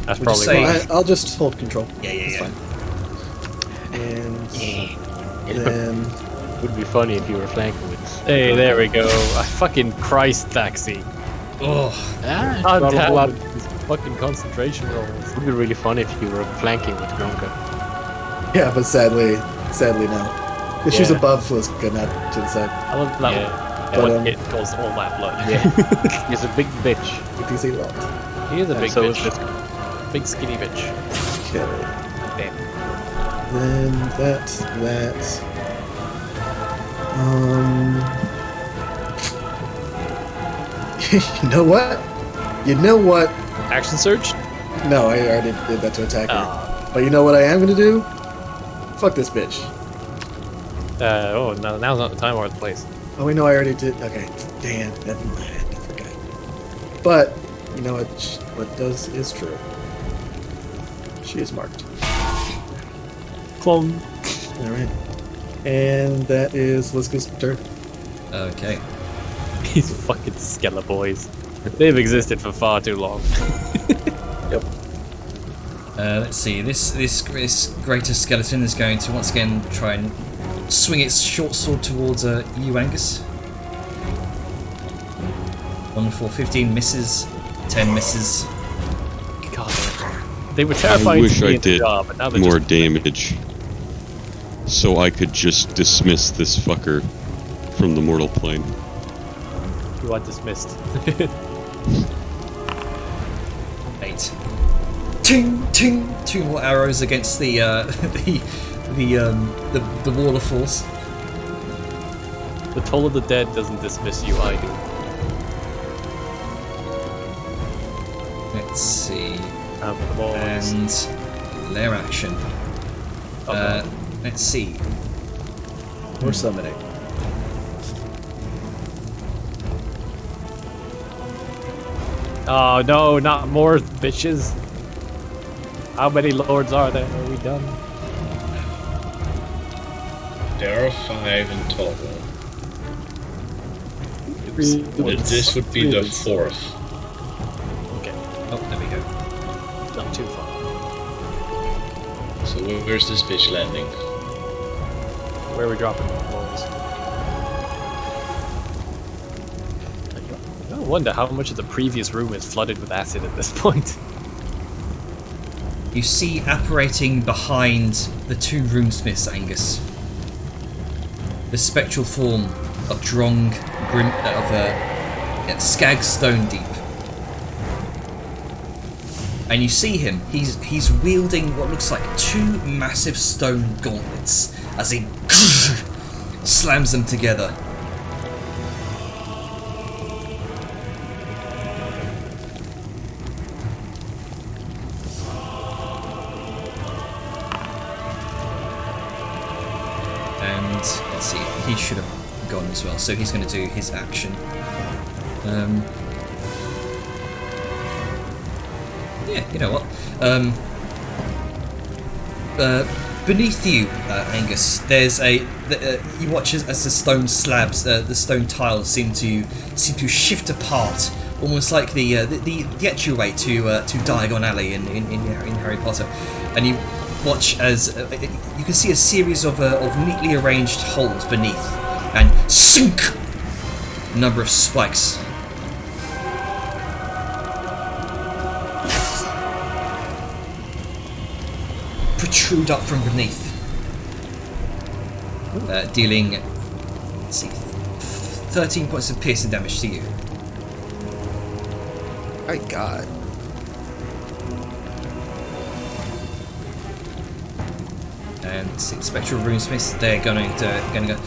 [SPEAKER 4] That's
[SPEAKER 1] Would you
[SPEAKER 4] probably
[SPEAKER 1] say-
[SPEAKER 4] why.
[SPEAKER 5] I'll just hold control.
[SPEAKER 1] Yeah.
[SPEAKER 5] Fine. And
[SPEAKER 6] It
[SPEAKER 5] then
[SPEAKER 6] would be funny if you were flanking with.
[SPEAKER 4] Hey, there we go. Fucking Christ, Taxi.
[SPEAKER 1] Oh,
[SPEAKER 6] Ah,
[SPEAKER 4] God
[SPEAKER 6] blah, blah,
[SPEAKER 4] damn
[SPEAKER 6] blah.
[SPEAKER 4] it, these fucking concentration rolls.
[SPEAKER 6] It would be really funny if you were flanking with Gronka.
[SPEAKER 5] yeah, but sadly no. Because she's
[SPEAKER 4] Yeah.
[SPEAKER 5] above Fliska, not to the side.
[SPEAKER 4] I love that
[SPEAKER 6] Yeah.
[SPEAKER 4] one
[SPEAKER 5] But,
[SPEAKER 4] hit caused all that blood.
[SPEAKER 6] Yeah. He's a big bitch.
[SPEAKER 5] With DC locked.
[SPEAKER 4] He is a
[SPEAKER 6] And
[SPEAKER 4] big
[SPEAKER 6] so is
[SPEAKER 4] bitch.
[SPEAKER 6] this guy.
[SPEAKER 4] Big skinny bitch.
[SPEAKER 5] Okay.
[SPEAKER 4] Damn.
[SPEAKER 5] Then that. You know what?
[SPEAKER 4] Action surge?
[SPEAKER 5] No, I already did that to attack her.
[SPEAKER 4] Ah.
[SPEAKER 5] But you know what I am gonna do? Fuck this bitch.
[SPEAKER 4] Oh, no, now's not the time or the place.
[SPEAKER 5] Oh wait, no, I already did. Okay, damn, never mind. I forgot. But you know what does is true. She is marked.
[SPEAKER 4] Clone.
[SPEAKER 5] All right, and that is Liska's turn.
[SPEAKER 1] okay.
[SPEAKER 4] These fucking Skella boys. They've existed for far too long.
[SPEAKER 5] Yep.
[SPEAKER 1] Let's see. This greater skeleton is going to once again try and swing its short sword towards you, Angus. 1 for 15 misses, 10 misses.
[SPEAKER 4] God, they were terrifying
[SPEAKER 7] I wish
[SPEAKER 4] to me
[SPEAKER 7] I
[SPEAKER 4] in the
[SPEAKER 7] did
[SPEAKER 4] job, but now they're
[SPEAKER 7] more
[SPEAKER 4] just
[SPEAKER 7] damage, so I could just dismiss this fucker from the mortal plane.
[SPEAKER 4] you are dismissed.
[SPEAKER 1] 8. Ting, ting. 2 more arrows against the the wall of force.
[SPEAKER 4] The Toll of the Dead doesn't dismiss you, I do.
[SPEAKER 1] Let's see.
[SPEAKER 4] Boys.
[SPEAKER 1] And lair action. Let's see.
[SPEAKER 5] Or summoning.
[SPEAKER 4] Oh no, not more bitches. How many lords are there? Are we done?
[SPEAKER 2] There are 5 in total. This would be the 4th.
[SPEAKER 4] Okay,
[SPEAKER 1] Oh, there we go.
[SPEAKER 4] not too far.
[SPEAKER 2] So where's this bitch landing?
[SPEAKER 4] Where are we dropping boys? I wonder how much of the previous room is flooded with acid at this point.
[SPEAKER 1] You see apparating behind the 2 runesmiths, Angus. The spectral form of Drong Skag Stone Deep. And you see him, he's wielding what looks like 2 massive stone gauntlets as he slams them together. And let's see, he should have gone as well, so he's going to do his action. Yeah, you know what? Beneath you, Angus, there's you watch as the stone slabs, the stone tiles seem to shift apart, almost like the entryway to Diagon Alley in Harry Potter, and you watch as you can see a series of neatly arranged holes beneath, and sink, a number of spikes. Protrude up from beneath, dealing, let's see, 13 points of piercing damage to you.
[SPEAKER 3] My God.
[SPEAKER 1] And let's see, Spectral Runesmiths, they're going to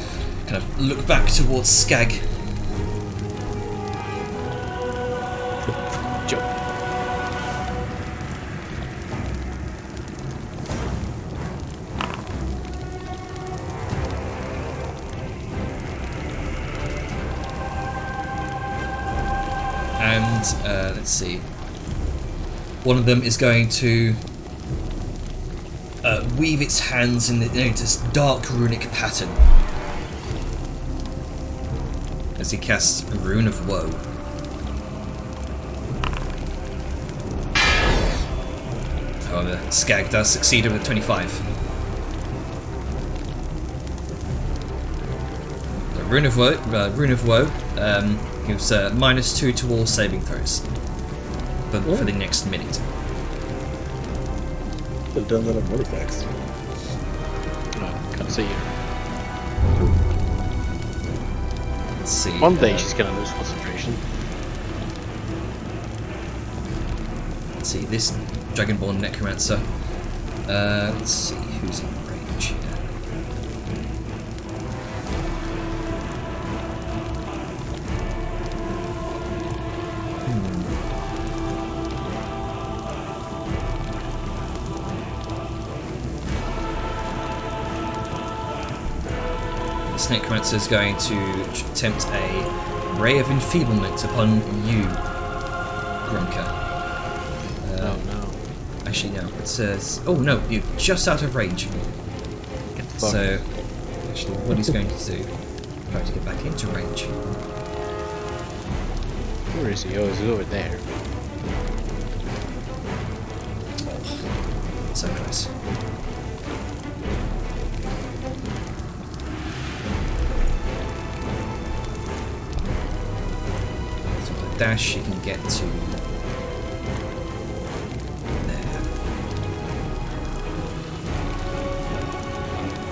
[SPEAKER 1] kind of look back towards Skag.
[SPEAKER 4] Joke.
[SPEAKER 1] let's see. One of them is going to weave its hands in this dark runic pattern as he casts a Rune of Woe. However, Skag does succeed with a 25. The Rune of Woe gives -2 to all saving throws for the next minute.
[SPEAKER 5] Could have done that on Mortithax.
[SPEAKER 6] Can't see you.
[SPEAKER 1] Let's see.
[SPEAKER 6] One day she's gonna lose concentration.
[SPEAKER 1] Let's see, this Dragonborn Necromancer. Let's see, who's in range here? This Necromancer is going to attempt a Ray of Enfeeblement upon you, Grumka.
[SPEAKER 6] Oh no.
[SPEAKER 1] Actually, no. It says... Oh, no. You're just out of range.
[SPEAKER 6] Get the fuck.
[SPEAKER 1] So, actually, what he's going to do... Try to get back into range.
[SPEAKER 6] Where is he? Oh, he's over there.
[SPEAKER 1] So close. So with a dash, you can get to...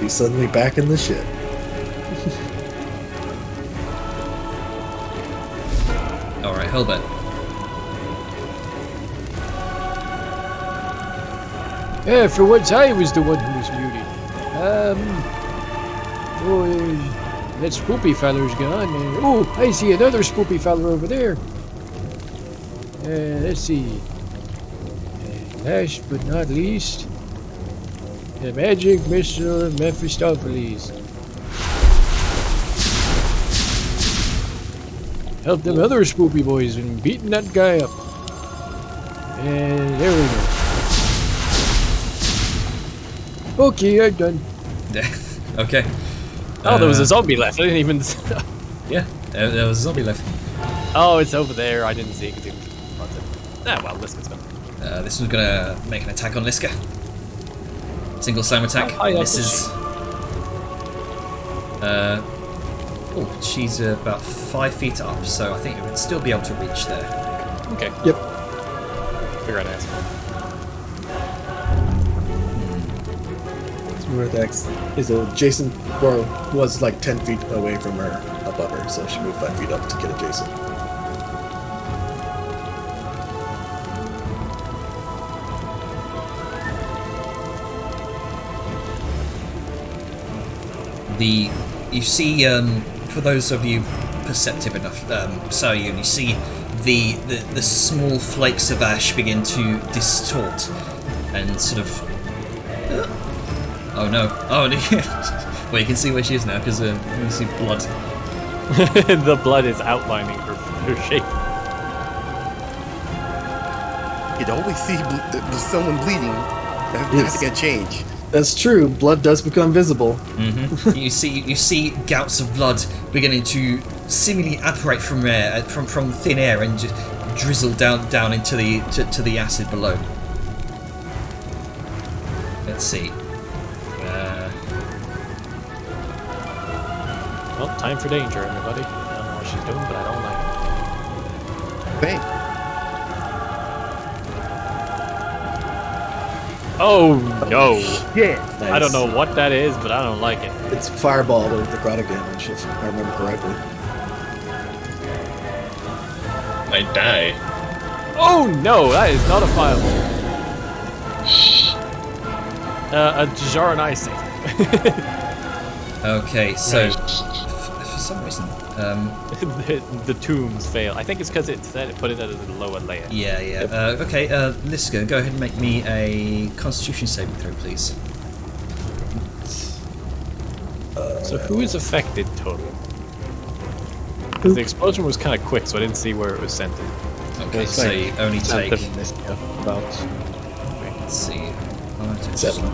[SPEAKER 5] He's suddenly back in the ship.
[SPEAKER 1] Alright, Hellbent.
[SPEAKER 8] Yeah, for once I was the one who was muted. That spoopy feller's gone. Oh, I see another spoopy feller over there. Let's see. Last but not least, the magic missile of Mephistopheles. Help them other spoopy boys in beating that guy up. And there we go. Okay, I'm done.
[SPEAKER 1] Okay.
[SPEAKER 4] Oh, there was a zombie left. I didn't even.
[SPEAKER 1] Yeah, there was a zombie left.
[SPEAKER 4] Oh, it's over there. I didn't see it because he was in front of it. Ah, well, Liska's gone.
[SPEAKER 1] This one's gonna make an attack on Liska. Single slam attack. Misses. Oh, she's about 5 feet up, so I think it would still be able to reach there.
[SPEAKER 4] Okay.
[SPEAKER 5] Yep.
[SPEAKER 4] Figure out an answer.
[SPEAKER 5] Mortithax is adjacent, or was like 10 feet away from her, above her, so she moved 5 feet up to get adjacent.
[SPEAKER 1] You see, for those of you perceptive enough, you see the small flakes of ash begin to distort and sort of. Oh no! Oh, well, you can see where she is now because you see blood.
[SPEAKER 4] The blood is outlining her shape.
[SPEAKER 3] You can always see someone bleeding. That's gonna change.
[SPEAKER 5] That's true. Blood does become visible.
[SPEAKER 1] Mm-hmm. you see gouts of blood beginning to seemingly apparate from air, from thin air, and just drizzle down into to the acid below. Let's see.
[SPEAKER 4] Well, time for danger, everybody. I don't know what she's doing, but I don't like it.
[SPEAKER 3] Bang.
[SPEAKER 4] Oh no!
[SPEAKER 3] Yeah.
[SPEAKER 5] Nice.
[SPEAKER 4] I don't know what that is, but I don't like it.
[SPEAKER 5] It's fireball with the necrotic damage, if I remember correctly.
[SPEAKER 2] Might die.
[SPEAKER 4] Oh no! That is not a fireball. A jar and ice save.
[SPEAKER 1] Okay, so
[SPEAKER 2] Nice.
[SPEAKER 1] for some reason,
[SPEAKER 4] the tombs fail. I think it's because it said it put it at a lower layer.
[SPEAKER 1] yeah. Okay, Liska, go ahead and make me a Constitution saving throw, please.
[SPEAKER 4] So who is affected total? Because the explosion was kind of quick, so I didn't see where it was sent.
[SPEAKER 1] Oh, Okay, so you only take.
[SPEAKER 6] About.
[SPEAKER 1] Let's see.
[SPEAKER 5] 7.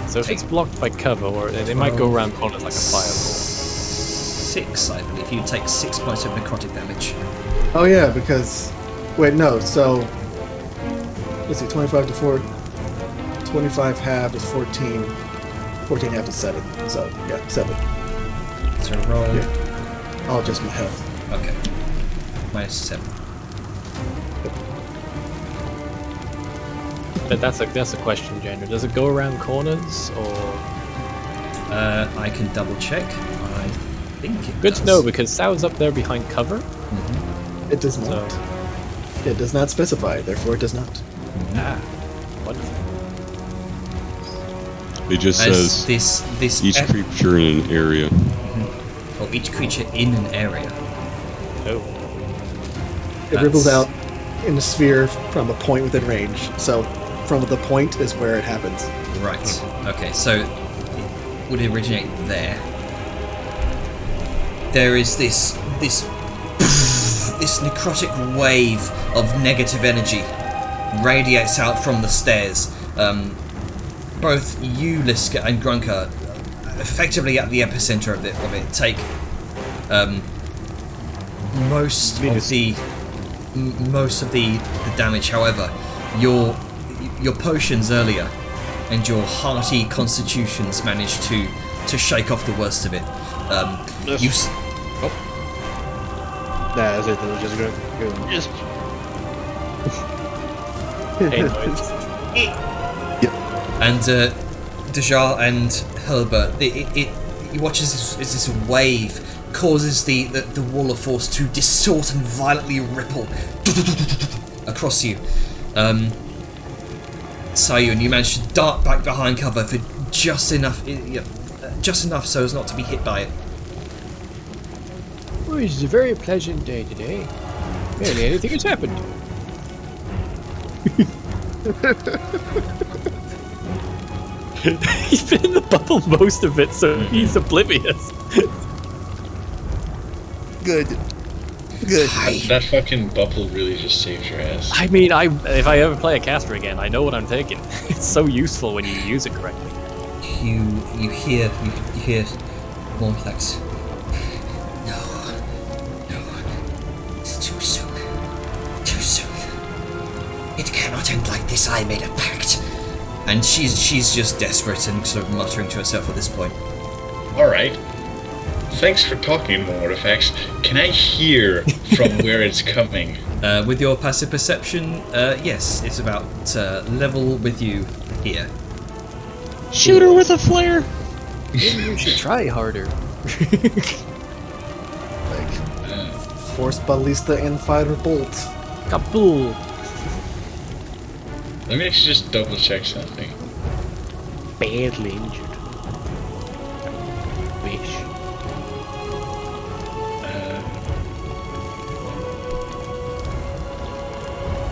[SPEAKER 4] So if it's blocked by cover, or they might go around corners like a fireball.
[SPEAKER 1] 6, I believe. You take 6 points of necrotic damage.
[SPEAKER 5] Oh yeah, because wait, no. So let's see, 25 to 4. 25 half is 14. 14 half is 7. So yeah, 7.
[SPEAKER 1] So roll.
[SPEAKER 5] Yeah. I'll adjust my health.
[SPEAKER 1] Okay. -7.
[SPEAKER 4] But that's a question, Jander. Does it go around corners, or?
[SPEAKER 1] I can double check. I think it
[SPEAKER 4] Good
[SPEAKER 1] does.
[SPEAKER 4] to know, because Sau's up there behind cover.
[SPEAKER 5] It does not. It does not specify, therefore it does not.
[SPEAKER 4] Ah, wonderful.
[SPEAKER 7] It just
[SPEAKER 1] As
[SPEAKER 7] says
[SPEAKER 1] this
[SPEAKER 7] each creature in an area.
[SPEAKER 1] or each creature in an area.
[SPEAKER 4] Oh.
[SPEAKER 5] It ripples out in a sphere from a point within range. So from the point is where it happens.
[SPEAKER 1] Right. Okay, so it would originate there. There is this necrotic wave of negative energy radiates out from the stairs. Both you, Liska, and Grunker, effectively at the epicenter of it, take most of the damage. However, your potions earlier and your hearty constitutions managed to shake off the worst of it.
[SPEAKER 6] Nah, that's it. It was just good. Just.
[SPEAKER 1] And Dejar and Herbert, you watch as this wave causes the wall of force to distort and violently ripple across you. Sayun, you manage to dart back behind cover for just enough so as not to be hit by it.
[SPEAKER 8] Oh, it's a very pleasant day today. Barely anything has happened.
[SPEAKER 4] He's been in the bubble most of it, so he's oblivious.
[SPEAKER 3] Good. Good.
[SPEAKER 2] That fucking bubble really just saved your ass.
[SPEAKER 4] I mean, if I ever play a caster again, I know what I'm taking. It's so useful when you use it correctly.
[SPEAKER 1] You hear Mortithax. No, it's too soon. Too soon. It cannot end like this. I made a pact. And she's just desperate and sort of muttering to herself at this point.
[SPEAKER 2] Alright. Thanks for talking, Mortithax. Can I hear from where it's coming?
[SPEAKER 1] With your passive perception, yes, it's about level with you here.
[SPEAKER 6] Shoot her with a flare!
[SPEAKER 8] Maybe you should try harder.
[SPEAKER 5] Like Force Ballista and Fire Bolt.
[SPEAKER 4] Kaboom!
[SPEAKER 2] Let me actually just double check something.
[SPEAKER 6] Badly injured. Wish.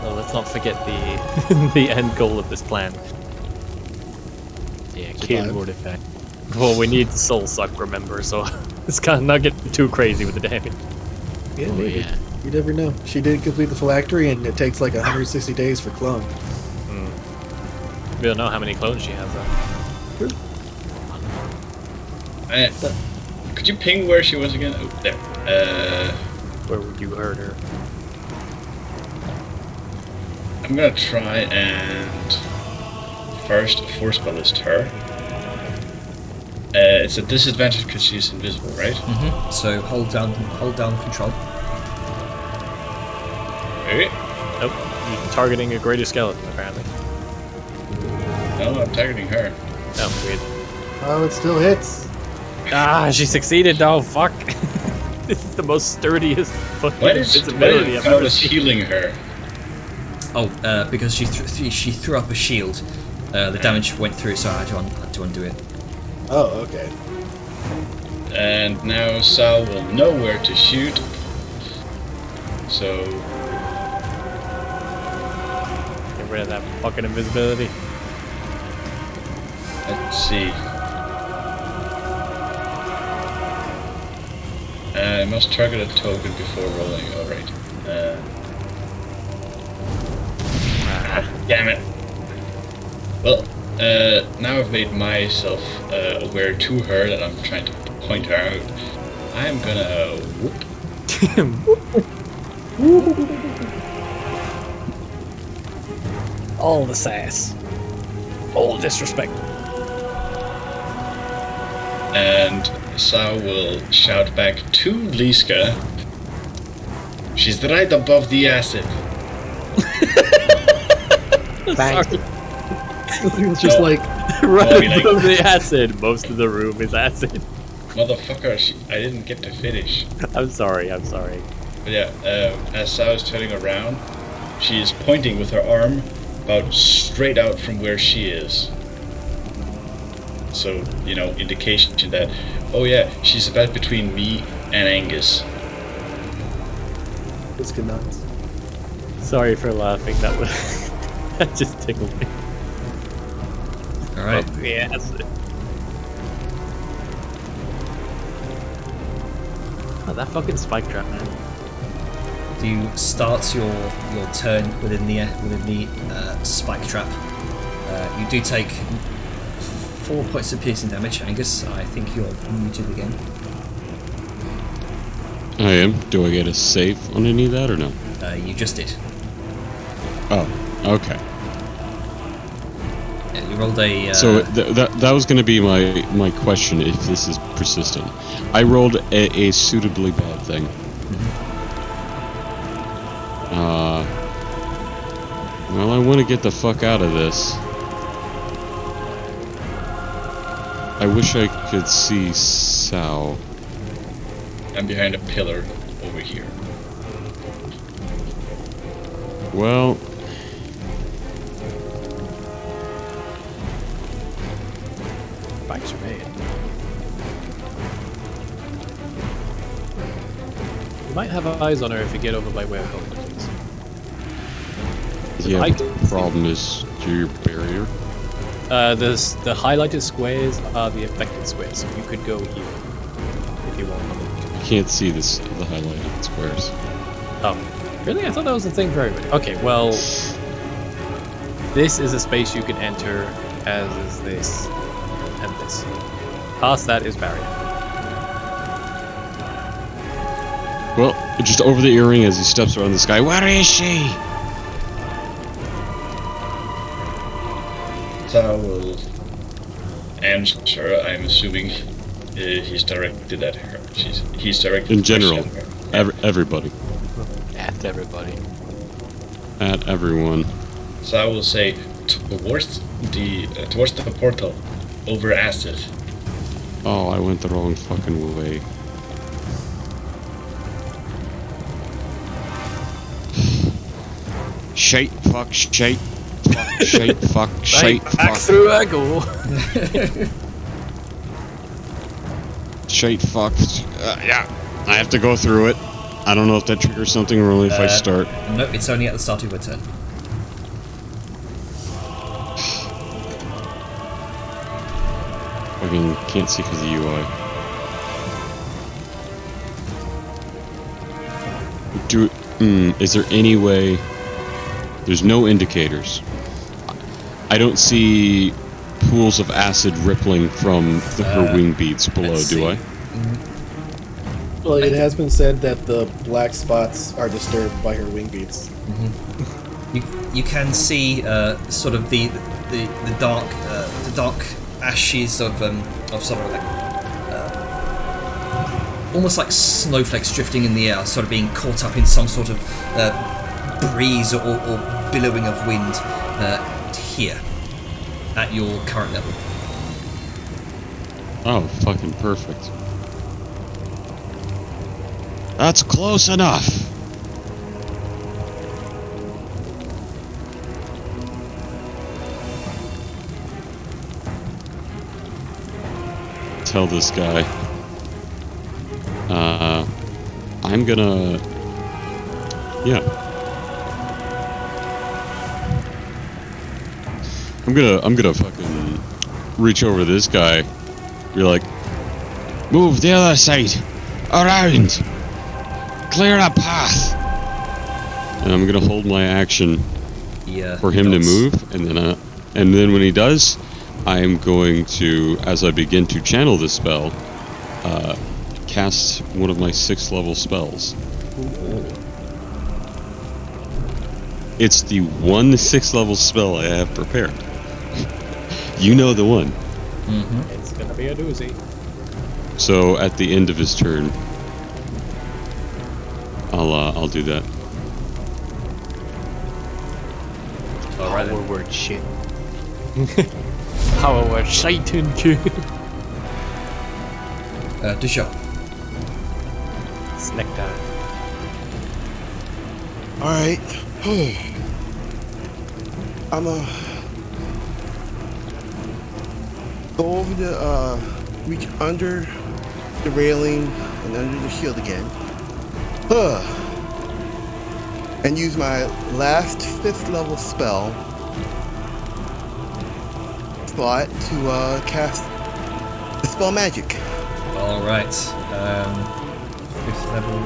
[SPEAKER 4] Well, let's not forget the the end goal of this plan.
[SPEAKER 6] Yeah, kill
[SPEAKER 5] Survive.
[SPEAKER 6] Mortithax.
[SPEAKER 4] Well, we need Soul Suck, remember, so it's kind of not getting too crazy with the damage.
[SPEAKER 5] Yeah,
[SPEAKER 6] Oh,
[SPEAKER 5] maybe.
[SPEAKER 6] yeah.
[SPEAKER 5] You never know. She did complete the phylactery, and it takes like 160 days for clone.
[SPEAKER 4] We don't know how many clones she has, though.
[SPEAKER 2] Could you ping where she was again? Oh, there.
[SPEAKER 4] Where would you hurt her?
[SPEAKER 2] I'm gonna try and first force ballist her. It's a disadvantage because she's invisible, right?
[SPEAKER 1] Mm-hmm. So hold down control.
[SPEAKER 2] Okay.
[SPEAKER 4] Nope. You're targeting a greater skeleton, apparently.
[SPEAKER 2] No, I'm targeting her.
[SPEAKER 4] Oh, weird.
[SPEAKER 5] Oh, it still hits.
[SPEAKER 4] Ah, she succeeded. Oh, fuck. This is the most sturdiest fucking
[SPEAKER 2] Why did
[SPEAKER 4] invisibility I've
[SPEAKER 2] I
[SPEAKER 4] ever
[SPEAKER 2] was
[SPEAKER 4] seen.
[SPEAKER 2] healing her?
[SPEAKER 1] Oh, because she threw up a shield. The damage went through, so I had to undo it.
[SPEAKER 5] Oh, okay.
[SPEAKER 2] And now Sal will know where to shoot. So
[SPEAKER 4] Get rid of that fucking invisibility.
[SPEAKER 2] let's see. I must target a token before rolling. Alright. Damn it. Well, now I've made myself aware to her that I'm trying to point her out. I'm gonna whoop.
[SPEAKER 4] All the sass. All disrespect.
[SPEAKER 2] And Sao will shout back to Liska. She's right above the acid.
[SPEAKER 5] Bang.
[SPEAKER 4] Sorry.
[SPEAKER 5] It's just
[SPEAKER 2] No.
[SPEAKER 5] like,
[SPEAKER 4] Right
[SPEAKER 2] like-
[SPEAKER 4] above the acid. Most of the room is acid.
[SPEAKER 2] Motherfucker, I didn't get to finish.
[SPEAKER 4] I'm sorry.
[SPEAKER 2] But yeah, as Sao is turning around, she is pointing with her arm about straight out from where she is. So, indication that, oh yeah, she's about between me and Angus.
[SPEAKER 5] it's good nuts.
[SPEAKER 4] Sorry for laughing. That was that just tickled me.
[SPEAKER 1] All right.
[SPEAKER 4] Above the acid. Oh, that fucking spike trap, man.
[SPEAKER 1] You start your turn within the spike trap. You do take 4 points of piercing damage, Angus. I think you're muted again.
[SPEAKER 7] I am. Do I get a save on any of that or no?
[SPEAKER 1] You just did.
[SPEAKER 7] Oh, okay.
[SPEAKER 1] Yeah, you rolled a.
[SPEAKER 7] So that was going to be my question if this is persistent. I rolled a suitably bad thing. Well, I want to get the fuck out of this. I wish I could see Sao.
[SPEAKER 2] I'm behind a pillar over here.
[SPEAKER 7] Well,
[SPEAKER 4] Spikes are made. You might have eyes on her if you get over by where Hope is.
[SPEAKER 7] yeah,
[SPEAKER 4] I
[SPEAKER 7] but the problem is your barrier.
[SPEAKER 4] The highlighted squares are the affected squares, so you could go here if you want.
[SPEAKER 7] I can't see the highlighted squares.
[SPEAKER 4] Oh, really? I thought that was the thing for everybody. Okay, well, this is a space you can enter, as is this and this. Past that is barrier.
[SPEAKER 7] Well, just over the earring as he steps around this guy. Where is she?
[SPEAKER 2] Sao will answer. I'm assuming he's directed at her. He's directed
[SPEAKER 7] In
[SPEAKER 2] the question
[SPEAKER 7] general,
[SPEAKER 2] at her.
[SPEAKER 7] everybody,
[SPEAKER 6] At everybody.
[SPEAKER 7] at everyone.
[SPEAKER 2] So I will say towards the portal over acid.
[SPEAKER 7] Oh, I went the wrong fucking way. Shite, fuck, shite, fuck, shite, fuck, shite,
[SPEAKER 4] Back
[SPEAKER 7] fuck,
[SPEAKER 4] through I go.
[SPEAKER 7] shite, fuck. Yeah, I have to go through it. I don't know if that triggers something or only if I start.
[SPEAKER 1] No, it's only at the start of your turn.
[SPEAKER 7] Fucking can't see because of the UI. Is there any way? There's no indicators. I don't see pools of acid rippling from her wing beads below,
[SPEAKER 1] let's
[SPEAKER 7] do
[SPEAKER 1] see.
[SPEAKER 7] I?
[SPEAKER 5] Well, it has been said that the black spots are disturbed by her wing beats.
[SPEAKER 1] You can see sort of the dark ashes of sort of like almost like snowflakes drifting in the air, sort of being caught up in some sort of breeze or billowing of wind here at your current level.
[SPEAKER 7] Oh, fucking perfect. That's close enough. Tell this guy. I'm gonna. Yeah. I'm gonna fucking reach over to this guy. Be like, move the other side, around, clear a path. And I'm gonna hold my action for him to move, and then when he does, I am going to, as I begin to channel the spell, cast one of my 6th level spells. It's the one 6th level spell I have prepared. You know the one.
[SPEAKER 4] It's gonna be a doozy.
[SPEAKER 7] So at the end of his turn, I'll do that.
[SPEAKER 1] Alright
[SPEAKER 6] Power
[SPEAKER 1] then.
[SPEAKER 6] word shit.
[SPEAKER 4] Power word Satan, kid.
[SPEAKER 1] Dijon.
[SPEAKER 4] Snack time.
[SPEAKER 3] Alright. I'm go over the reach under the railing and under the shield again. And use my last 5th level spell slot to cast Dispel Magic.
[SPEAKER 1] Alright. 5th level.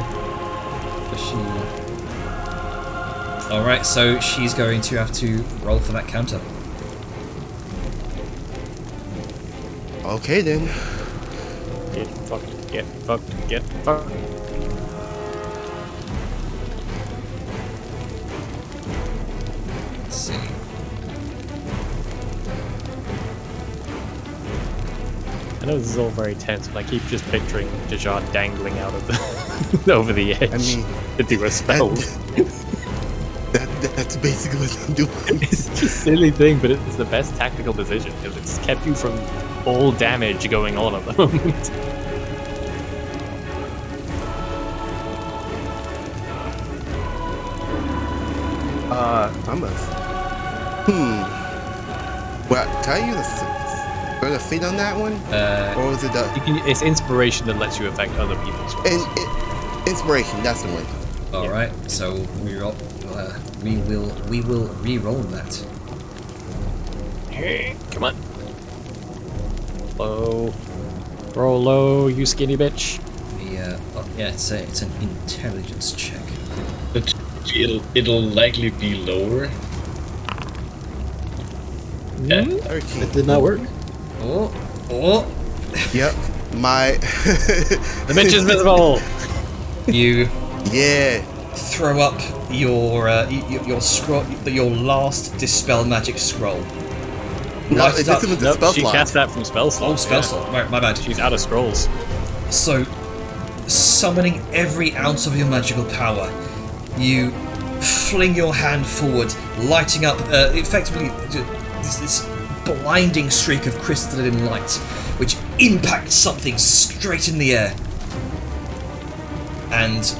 [SPEAKER 1] Does she... Alright, so she's going to have to roll for that counter.
[SPEAKER 3] Okay then.
[SPEAKER 4] Get fucked, get fucked, get fucked.
[SPEAKER 1] Let's see.
[SPEAKER 4] I know this is all very tense, but I keep just picturing Dijon dangling out of the over the edge
[SPEAKER 3] I mean,
[SPEAKER 4] to do a spell.
[SPEAKER 3] that's basically what I'm doing.
[SPEAKER 4] It's just a silly thing, but it's the best tactical decision because it's kept you from all damage going on at the moment.
[SPEAKER 3] I'm a. Well, can I use a feat on that one? Or was it the
[SPEAKER 4] It's inspiration that lets you affect other people's rolls.
[SPEAKER 3] inspiration? That's the one.
[SPEAKER 1] Alright, so we will re-roll that.
[SPEAKER 4] Come on. Low. Roll low, you skinny bitch.
[SPEAKER 1] Yeah, it's an intelligence check.
[SPEAKER 2] But it'll likely be lower. Yeah.
[SPEAKER 3] 13.
[SPEAKER 5] It did not work.
[SPEAKER 1] Oh.
[SPEAKER 3] Yep. My.
[SPEAKER 4] The bitch is visible!
[SPEAKER 1] You
[SPEAKER 3] Yeah.
[SPEAKER 1] throw up your scroll, your last dispel magic scroll.
[SPEAKER 3] No,
[SPEAKER 1] Light
[SPEAKER 3] this
[SPEAKER 1] it up.
[SPEAKER 3] was the
[SPEAKER 4] Nope,
[SPEAKER 3] spell
[SPEAKER 4] she
[SPEAKER 3] slot.
[SPEAKER 4] cast that from spell slot.
[SPEAKER 1] Oh, spell
[SPEAKER 4] yeah.
[SPEAKER 1] slot. Right, my bad.
[SPEAKER 4] She's out of scrolls.
[SPEAKER 1] So, summoning every ounce of your magical power, you fling your hand forward, lighting up effectively this blinding streak of crystalline light, which impacts something straight in the air, and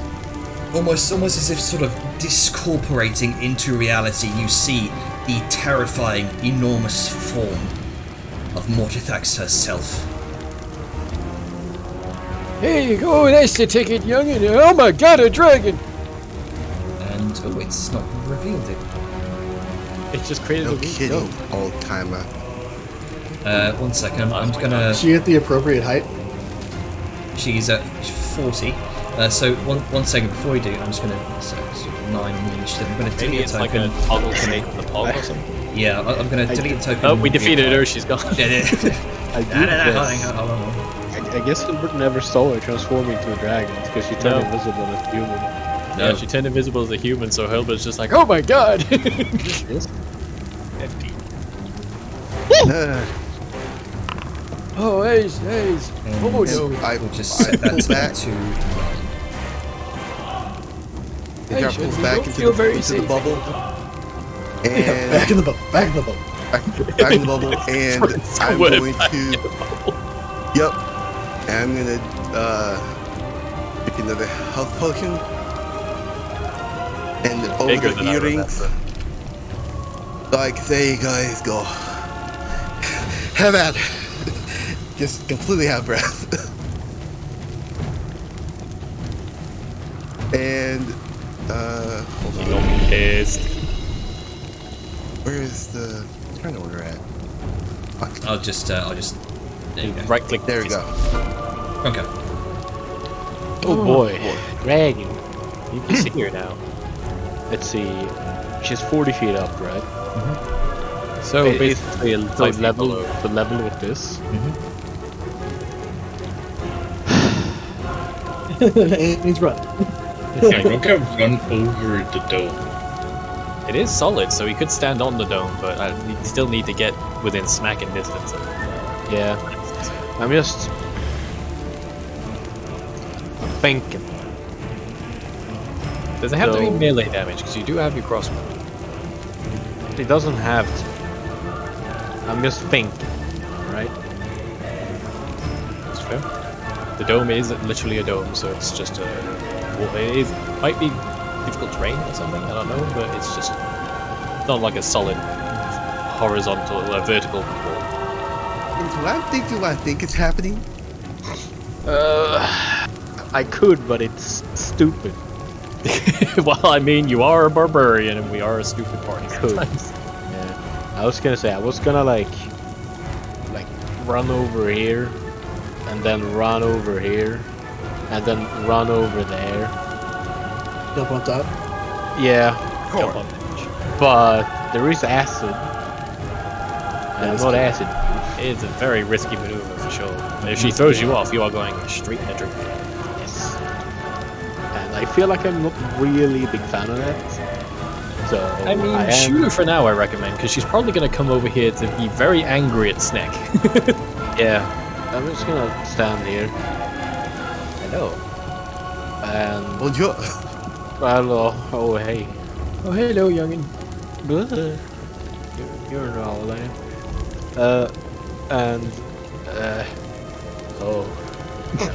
[SPEAKER 1] almost as if sort of discorporating into reality, you see the terrifying, enormous form of Mortithax herself.
[SPEAKER 8] Here you go, that's the ticket, youngin'. Oh my god, a dragon!
[SPEAKER 1] And oh, it's not revealed it.
[SPEAKER 4] It just created
[SPEAKER 3] No
[SPEAKER 4] a weird
[SPEAKER 3] kidding,
[SPEAKER 4] dome.
[SPEAKER 3] old timer.
[SPEAKER 1] 1 second. I'm gonna.
[SPEAKER 5] Is she at the appropriate height?
[SPEAKER 1] She's at 40. So one second before we do, I'm just gonna so 9 initiative. I'm gonna
[SPEAKER 4] Maybe
[SPEAKER 1] delete
[SPEAKER 4] it's
[SPEAKER 1] a
[SPEAKER 4] like
[SPEAKER 1] token.
[SPEAKER 4] a toggle to make the pog or something.
[SPEAKER 1] Yeah, I'm gonna delete a token.
[SPEAKER 4] Oh, we defeated her, she's gone.
[SPEAKER 6] I do guess-
[SPEAKER 1] Hold on.
[SPEAKER 6] I guess Hilbert never saw her transforming into a dragon because she turned
[SPEAKER 4] No.
[SPEAKER 6] invisible as a human.
[SPEAKER 4] Yeah, she turned invisible as a human, so Hilbert's just like, oh my god!
[SPEAKER 6] Yes.
[SPEAKER 8] Oh, hey. Oh no.
[SPEAKER 1] We'll just set that
[SPEAKER 3] pull back.
[SPEAKER 1] to 9.
[SPEAKER 3] Maybe I
[SPEAKER 8] Hey,
[SPEAKER 3] pull
[SPEAKER 8] Shed,
[SPEAKER 3] back
[SPEAKER 8] you don't
[SPEAKER 3] into
[SPEAKER 8] feel
[SPEAKER 3] the,
[SPEAKER 8] very
[SPEAKER 3] into the
[SPEAKER 8] safe.
[SPEAKER 3] bubble.
[SPEAKER 5] Back
[SPEAKER 3] And
[SPEAKER 5] in the bubble. Back in the bubble.
[SPEAKER 3] back in the bubble, and I'm
[SPEAKER 4] Squid
[SPEAKER 3] going
[SPEAKER 4] back
[SPEAKER 3] to. Yep. And I'm gonna make another health potion. And over
[SPEAKER 4] Bigger
[SPEAKER 3] the
[SPEAKER 4] than I
[SPEAKER 3] earrings.
[SPEAKER 4] remember.
[SPEAKER 3] Like, there you guys go. Have at it. Just completely out of breath. And hold
[SPEAKER 4] She
[SPEAKER 3] on.
[SPEAKER 4] got me pissed.
[SPEAKER 3] Where is the turn order at? Fuck.
[SPEAKER 1] I'll just. There you go.
[SPEAKER 4] Right click.
[SPEAKER 3] There we go.
[SPEAKER 1] Okay.
[SPEAKER 6] Oh boy.
[SPEAKER 4] Dragon. You can see her now.
[SPEAKER 6] Let's see. she's 40 feet up, right?
[SPEAKER 4] So
[SPEAKER 6] It's
[SPEAKER 4] basically,
[SPEAKER 6] the
[SPEAKER 4] 5 feet
[SPEAKER 6] level,
[SPEAKER 4] below.
[SPEAKER 6] the level with this.
[SPEAKER 5] And he's running.
[SPEAKER 2] Yeah, Roka run over the dome.
[SPEAKER 4] It is solid, so he could stand on the dome, but you still need to get within smacking distance of.
[SPEAKER 6] Yeah, I'm thinking.
[SPEAKER 4] Does it have to be
[SPEAKER 6] So-
[SPEAKER 4] melee damage? Because you do have your crossbow.
[SPEAKER 6] It doesn't have to. I'm just thinking, right?
[SPEAKER 4] That's fair. The dome is literally a dome, so it's just a. Well, might be difficult terrain or something. I don't know, but it's just not like a solid horizontal or vertical wall.
[SPEAKER 3] Do I think it's happening?
[SPEAKER 6] I could, but it's stupid.
[SPEAKER 4] Well, I mean, you are a barbarian, and we are a stupid party sometimes.
[SPEAKER 6] Yeah. I was gonna say, I was gonna like run over here, and then run over here, and then run over there.
[SPEAKER 5] Jump on top.
[SPEAKER 6] Yeah,
[SPEAKER 4] Jump on the
[SPEAKER 6] but there is acid. And I'm not acid.
[SPEAKER 4] It's a very risky maneuver for sure. If she throws you off, you are going straight in the drink.
[SPEAKER 6] Yes. And I feel like I'm not really a big fan of that. So
[SPEAKER 4] I mean, shoot her for now, I recommend, because she's probably going to come over here to be very angry at Snack.
[SPEAKER 6] Yeah. I'm just gonna stand here.
[SPEAKER 4] I know.
[SPEAKER 6] And
[SPEAKER 3] Bonjour.
[SPEAKER 6] oh hey.
[SPEAKER 8] Oh, hello, youngin.
[SPEAKER 6] You're an owl, man. And oh no.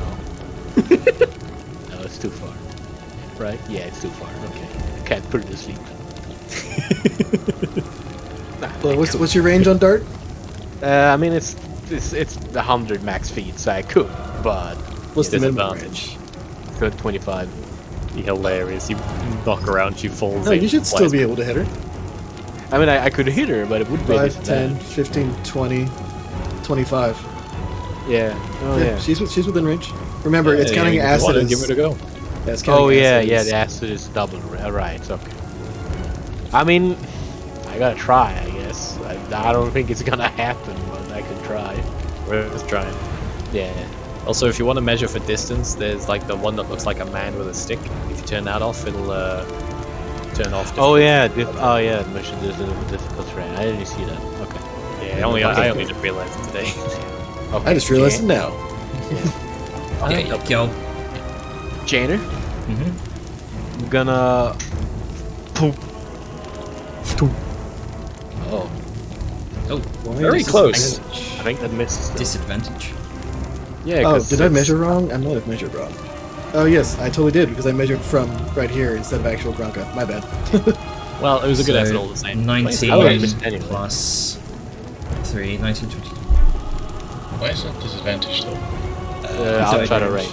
[SPEAKER 6] No, it's too far. Right? Yeah, it's too far. Okay. Can't put it to sleep.
[SPEAKER 5] Well, what's your range on dart?
[SPEAKER 6] I mean it's 100 max feet, so I could, but
[SPEAKER 5] What's the minimum
[SPEAKER 4] disadvantage.
[SPEAKER 5] range?
[SPEAKER 6] good 25.
[SPEAKER 4] Be hilarious. You knock her around, she falls
[SPEAKER 5] No,
[SPEAKER 4] in.
[SPEAKER 5] you should still be able to hit her.
[SPEAKER 6] I mean I could hit her, but it would be a
[SPEAKER 5] 5, 10,
[SPEAKER 6] disadvantage.
[SPEAKER 5] 15, 20, 25.
[SPEAKER 6] Yeah. Oh yeah.
[SPEAKER 5] She's within range. Remember, it's counting acid as...
[SPEAKER 4] Give it a go.
[SPEAKER 5] Yeah, it's counting
[SPEAKER 6] Oh yeah,
[SPEAKER 5] acid
[SPEAKER 6] yeah.
[SPEAKER 5] as-
[SPEAKER 6] The acid is double. Right. Okay. I mean, I gotta try. I guess. I don't think it's gonna happen, but I could try.
[SPEAKER 4] We're just trying.
[SPEAKER 6] Yeah.
[SPEAKER 4] Also, if you want to measure for distance, there's like the one that looks like a man with a stick. If you turn that off, it'll turn off.
[SPEAKER 6] Oh yeah. Oh yeah. Mission difficult terrain. I didn't see that. Okay.
[SPEAKER 4] Yeah, I only just realized it today.
[SPEAKER 6] Okay.
[SPEAKER 5] I just realized it now.
[SPEAKER 1] There you go.
[SPEAKER 6] Janer.
[SPEAKER 1] Mhm.
[SPEAKER 6] I'm gonna poop. Oh,
[SPEAKER 1] Oh,
[SPEAKER 4] Very close.
[SPEAKER 6] I think that missed.
[SPEAKER 1] disadvantage.
[SPEAKER 6] Yeah.
[SPEAKER 5] Oh,
[SPEAKER 6] 'cause
[SPEAKER 5] did I
[SPEAKER 6] it's-
[SPEAKER 5] measure wrong? I might have measured wrong. Oh yes, I totally did, because I measured from right here instead of actual Gronka. My bad.
[SPEAKER 4] Well, it was a good
[SPEAKER 1] So,
[SPEAKER 4] effort all the same.
[SPEAKER 1] 19
[SPEAKER 6] I would've missed anyway.
[SPEAKER 1] plus 3, 19, 20.
[SPEAKER 2] Why is that disadvantage though?
[SPEAKER 6] outside of range.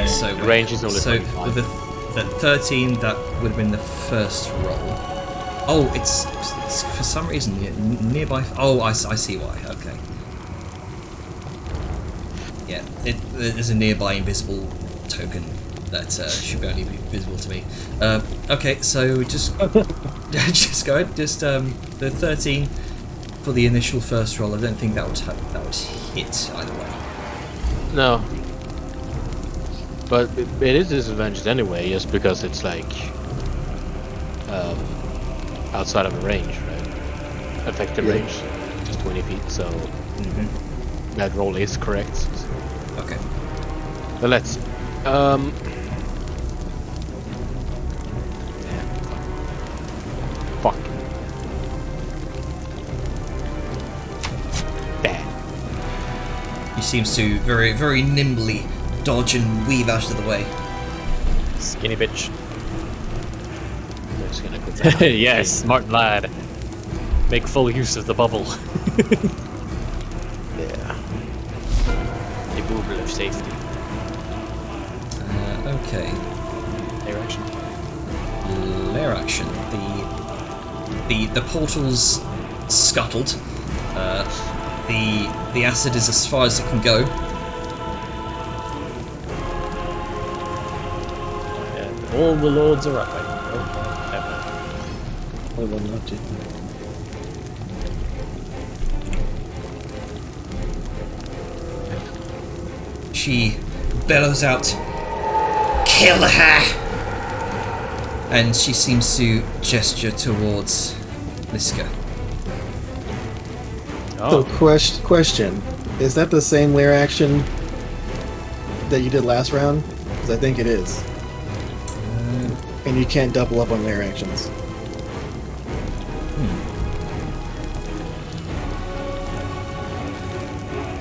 [SPEAKER 1] So,
[SPEAKER 6] The range is only
[SPEAKER 1] so
[SPEAKER 6] 25.
[SPEAKER 1] with the 13, that would have been the first roll. Oh, it's for some reason nearby. Oh, I see why. Okay. Yeah, there's a nearby invisible token that should only be visible to me. Okay, so just just go ahead. Just the 13 for the initial first roll. I don't think that would hit either way.
[SPEAKER 6] No. But it is disadvantaged anyway, just because it's like outside of the range, right? Effective
[SPEAKER 5] Yeah.
[SPEAKER 6] range, just 20 feet. So that roll is correct.
[SPEAKER 1] Okay.
[SPEAKER 6] But let's see. Yeah. Fuck. Damn.
[SPEAKER 1] He seems to very, very nimbly dodge and weave out of the way.
[SPEAKER 4] Skinny bitch.
[SPEAKER 6] I'm just gonna put that.
[SPEAKER 4] Yes, smart lad. Make full use of the bubble.
[SPEAKER 6] Yeah.
[SPEAKER 4] The bubble of safety.
[SPEAKER 1] Okay.
[SPEAKER 4] Air action.
[SPEAKER 1] Lair action. The portal's scuttled. The acid is as far as it can go.
[SPEAKER 4] And all the lords are up.
[SPEAKER 5] definitely one not to.
[SPEAKER 1] She bellows out, "Kill her!" And she seems to gesture towards Liska.
[SPEAKER 5] So question, is that the same lair action that you did last round? Because I think it is. And you can't double up on lair actions.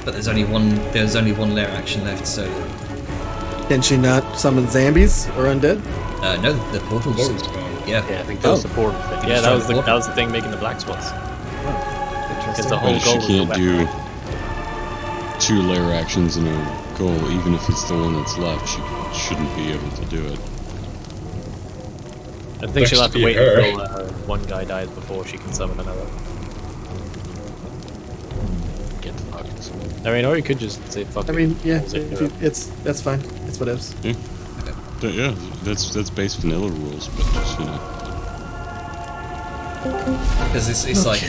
[SPEAKER 1] But there's only one lair action left, so
[SPEAKER 5] Can she not summon zombies or undead?
[SPEAKER 1] no, the portal's yeah.
[SPEAKER 4] Yeah, I think that was the portal thing. Yeah, that was the thing making the black spots. It's the whole
[SPEAKER 7] But
[SPEAKER 4] goal.
[SPEAKER 7] she can't
[SPEAKER 4] was
[SPEAKER 7] do 2 lair actions in a goal, even if it's the one that's left. She shouldn't be able to do it.
[SPEAKER 4] I think she'll have to
[SPEAKER 2] Must be
[SPEAKER 4] wait
[SPEAKER 2] her.
[SPEAKER 4] until one guy dies before she can summon another.
[SPEAKER 6] Get fucked.
[SPEAKER 4] I mean, or you could just say fuck
[SPEAKER 5] I
[SPEAKER 4] it.
[SPEAKER 5] mean, yeah,
[SPEAKER 4] Zero.
[SPEAKER 5] that's fine. It's whatevs.
[SPEAKER 7] Yeah, that's base vanilla rules, but just, you know.
[SPEAKER 1] Because it's like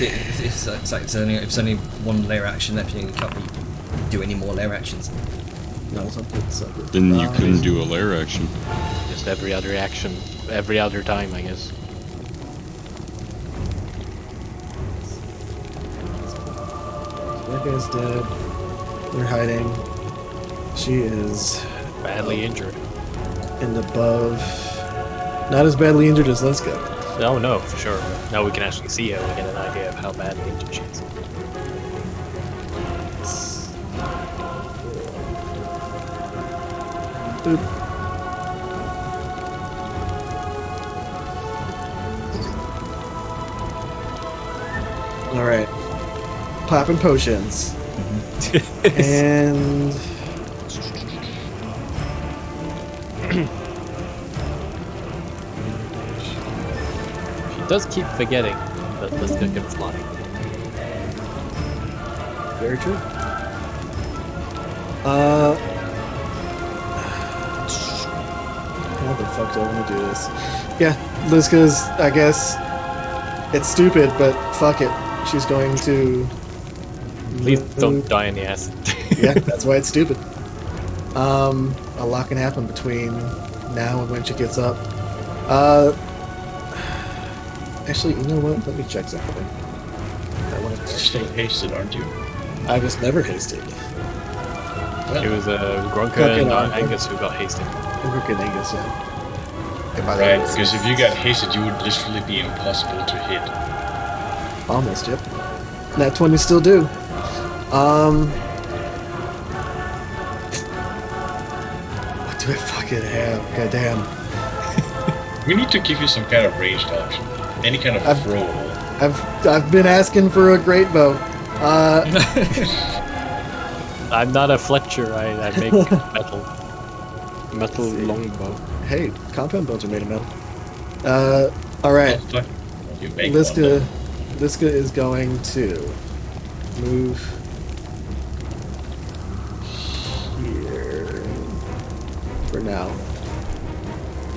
[SPEAKER 1] it's only one layer action left. You can't really do any more layer actions.
[SPEAKER 5] No, something separate.
[SPEAKER 7] Then you couldn't do a lair action.
[SPEAKER 6] Just every other action, every other time, I guess.
[SPEAKER 5] That guy's dead. They're hiding. She is
[SPEAKER 4] Badly injured.
[SPEAKER 5] in the above. Not as badly injured as Liska.
[SPEAKER 4] No, no, for sure. Now we can actually see her. We get an idea of how badly injured she is.
[SPEAKER 5] Boop. Alright. Popping potions. And
[SPEAKER 4] She does keep forgetting that Liska can fly.
[SPEAKER 5] very true. How the fuck do I want to do this? Yeah, Liska's, I guess, it's stupid, but fuck it. She's going to...
[SPEAKER 4] Please don't die in the acid.
[SPEAKER 5] Yeah, that's why it's stupid. A lot can happen between now and when she gets up. Actually, you know what? Let me check something. I want to
[SPEAKER 2] You're still hasted, aren't you?
[SPEAKER 5] I was never hasted.
[SPEAKER 4] It was Grunka
[SPEAKER 5] Grunka
[SPEAKER 4] and
[SPEAKER 5] and
[SPEAKER 4] Angus who got hasted.
[SPEAKER 5] Rook and Angus, yeah.
[SPEAKER 2] Right, because if you got hasted, you would literally be impossible to hit.
[SPEAKER 5] Almost, yep. Nat 20 still do. What do I fucking have? Goddamn.
[SPEAKER 2] We need to give you some kind of ranged option. Any kind of throw.
[SPEAKER 5] I've been asking for a great bow.
[SPEAKER 4] I'm not a Fletcher. I make metal longbow.
[SPEAKER 5] Hey, compound bows are made of metal. Alright.
[SPEAKER 2] Oh, fuck. You make one,
[SPEAKER 5] Liska is going to move here for now.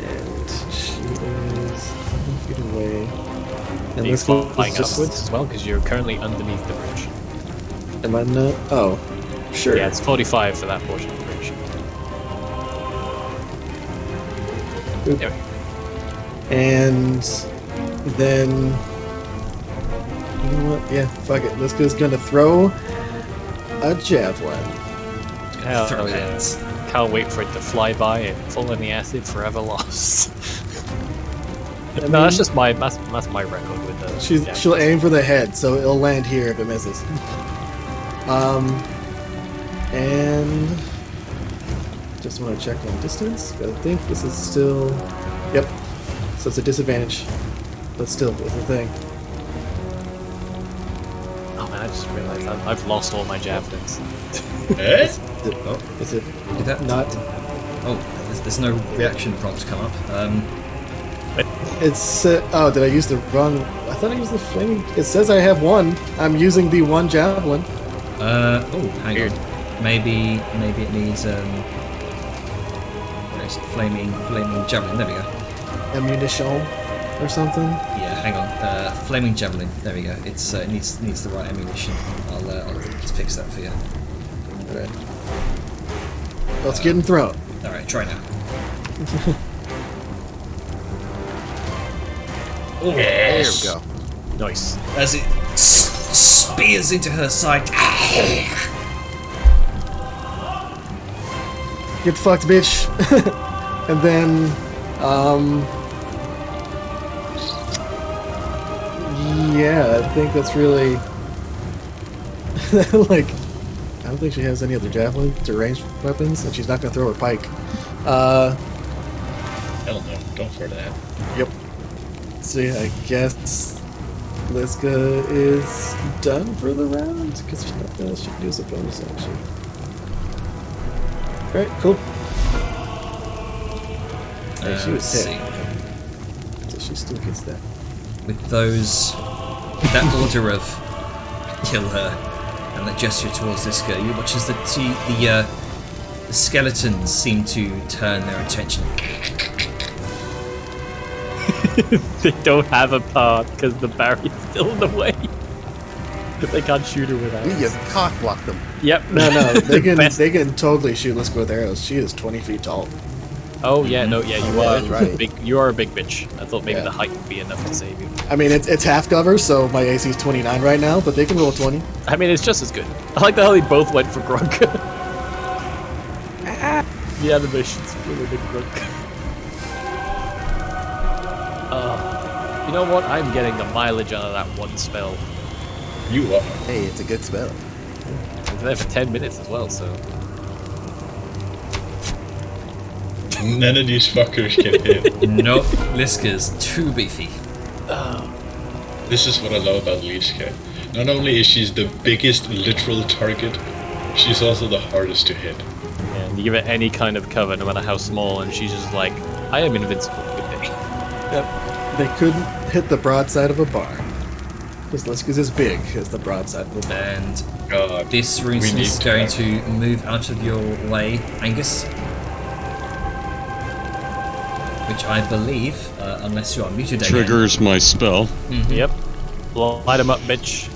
[SPEAKER 5] And she is 7 feet away. And
[SPEAKER 4] You're
[SPEAKER 5] Liska
[SPEAKER 4] flying
[SPEAKER 5] is just...
[SPEAKER 4] upwards as well because you're currently underneath the bridge.
[SPEAKER 5] Am I not? Oh, sure.
[SPEAKER 4] Yeah, it's 45 for that portion of the bridge.
[SPEAKER 5] Oop.
[SPEAKER 4] There we go.
[SPEAKER 5] And then... You know what? Yeah, fuck it. Liska's gonna throw a javelin.
[SPEAKER 4] Hell
[SPEAKER 1] Throw
[SPEAKER 4] yeah.
[SPEAKER 1] hands.
[SPEAKER 4] Can't wait for it to fly by and fall in the acid, forever lost.
[SPEAKER 5] I
[SPEAKER 4] No,
[SPEAKER 5] mean-
[SPEAKER 4] that's just my that's my record with the.
[SPEAKER 5] She'll aim for the head, so it'll land here if it misses. And just want to check on distance. I think this is still. Yep. So it's a disadvantage, but still, it's a thing.
[SPEAKER 4] Oh man, I just realized I've lost all my javelins.
[SPEAKER 2] Eh?
[SPEAKER 5] Is it
[SPEAKER 1] Did that
[SPEAKER 5] not?
[SPEAKER 1] Oh, there's no reaction prompt come up.
[SPEAKER 5] It's oh, did I use the wrong? I thought I used the flaming. It says I have one. I'm using the one javelin.
[SPEAKER 1] Oh, hang on. Maybe it needs where is it? Flaming javelin. There we go.
[SPEAKER 5] Ammunition. or something?
[SPEAKER 1] Yeah, hang on. Flaming javelin. There we go. It's it needs the right ammunition. I'll just fix that for you.
[SPEAKER 5] Alright. Let's get in throw.
[SPEAKER 1] All right, try now. Oh,
[SPEAKER 3] There we go.
[SPEAKER 4] Nice.
[SPEAKER 1] as it spears into her side.
[SPEAKER 5] Get fucked, bitch. And then, yeah, I think that's really, like, I don't think she has any other javelins or ranged weapons, and she's not gonna throw her pike.
[SPEAKER 2] Hell no, don't for that.
[SPEAKER 5] Yep. See, I guess Liska is done for the round, because she can use a bonus action. Alright, cool. Hey, she was
[SPEAKER 1] Let's
[SPEAKER 5] hit. So she still gets that.
[SPEAKER 1] With that order of kill her and that gesture towards Liska, you watch as the skeletons seem to turn their attention.
[SPEAKER 4] They don't have a path because the barrier's still in the way. They can't shoot her with
[SPEAKER 3] We
[SPEAKER 4] arrows.
[SPEAKER 3] just cock blocked them.
[SPEAKER 4] Yep.
[SPEAKER 5] No, they
[SPEAKER 4] Best.
[SPEAKER 5] can totally shoot Liska with arrows. She is 20 feet tall.
[SPEAKER 4] Oh yeah, no, yeah, you
[SPEAKER 3] Yeah,
[SPEAKER 4] are
[SPEAKER 3] that's right.
[SPEAKER 4] big. You are a big bitch. I thought maybe
[SPEAKER 5] Yeah.
[SPEAKER 4] the height would be enough to save you.
[SPEAKER 5] I mean, it's half cover, so my AC is 29 right now, but they can roll 20.
[SPEAKER 4] I mean, it's just as good. I like how they both went for Grunk. The animation's really big Grunk. You know what? I'm getting the mileage out of that one spell.
[SPEAKER 2] You are.
[SPEAKER 3] Hey, it's a good spell.
[SPEAKER 4] It's there for 10 minutes as well, so.
[SPEAKER 2] None of these fuckers can hit.
[SPEAKER 1] Nope, Liska's too beefy.
[SPEAKER 2] This is what I love about Liska. Not only is she the biggest literal target, she's also the hardest to hit.
[SPEAKER 4] And you give it any kind of cover, no matter how small, and she's just like, I am invincible. Good day.
[SPEAKER 5] Yep. They couldn't hit the broadside of a bar. Because Liska's as big as the broadside of a bar.
[SPEAKER 1] And
[SPEAKER 2] God,
[SPEAKER 1] this
[SPEAKER 2] we
[SPEAKER 1] rune
[SPEAKER 2] need
[SPEAKER 1] is
[SPEAKER 2] to
[SPEAKER 1] going
[SPEAKER 2] have-
[SPEAKER 1] to move out of your way, Angus. Which I believe, unless you are muted again.
[SPEAKER 7] Triggers my spell.
[SPEAKER 4] Yep. Light him up, bitch.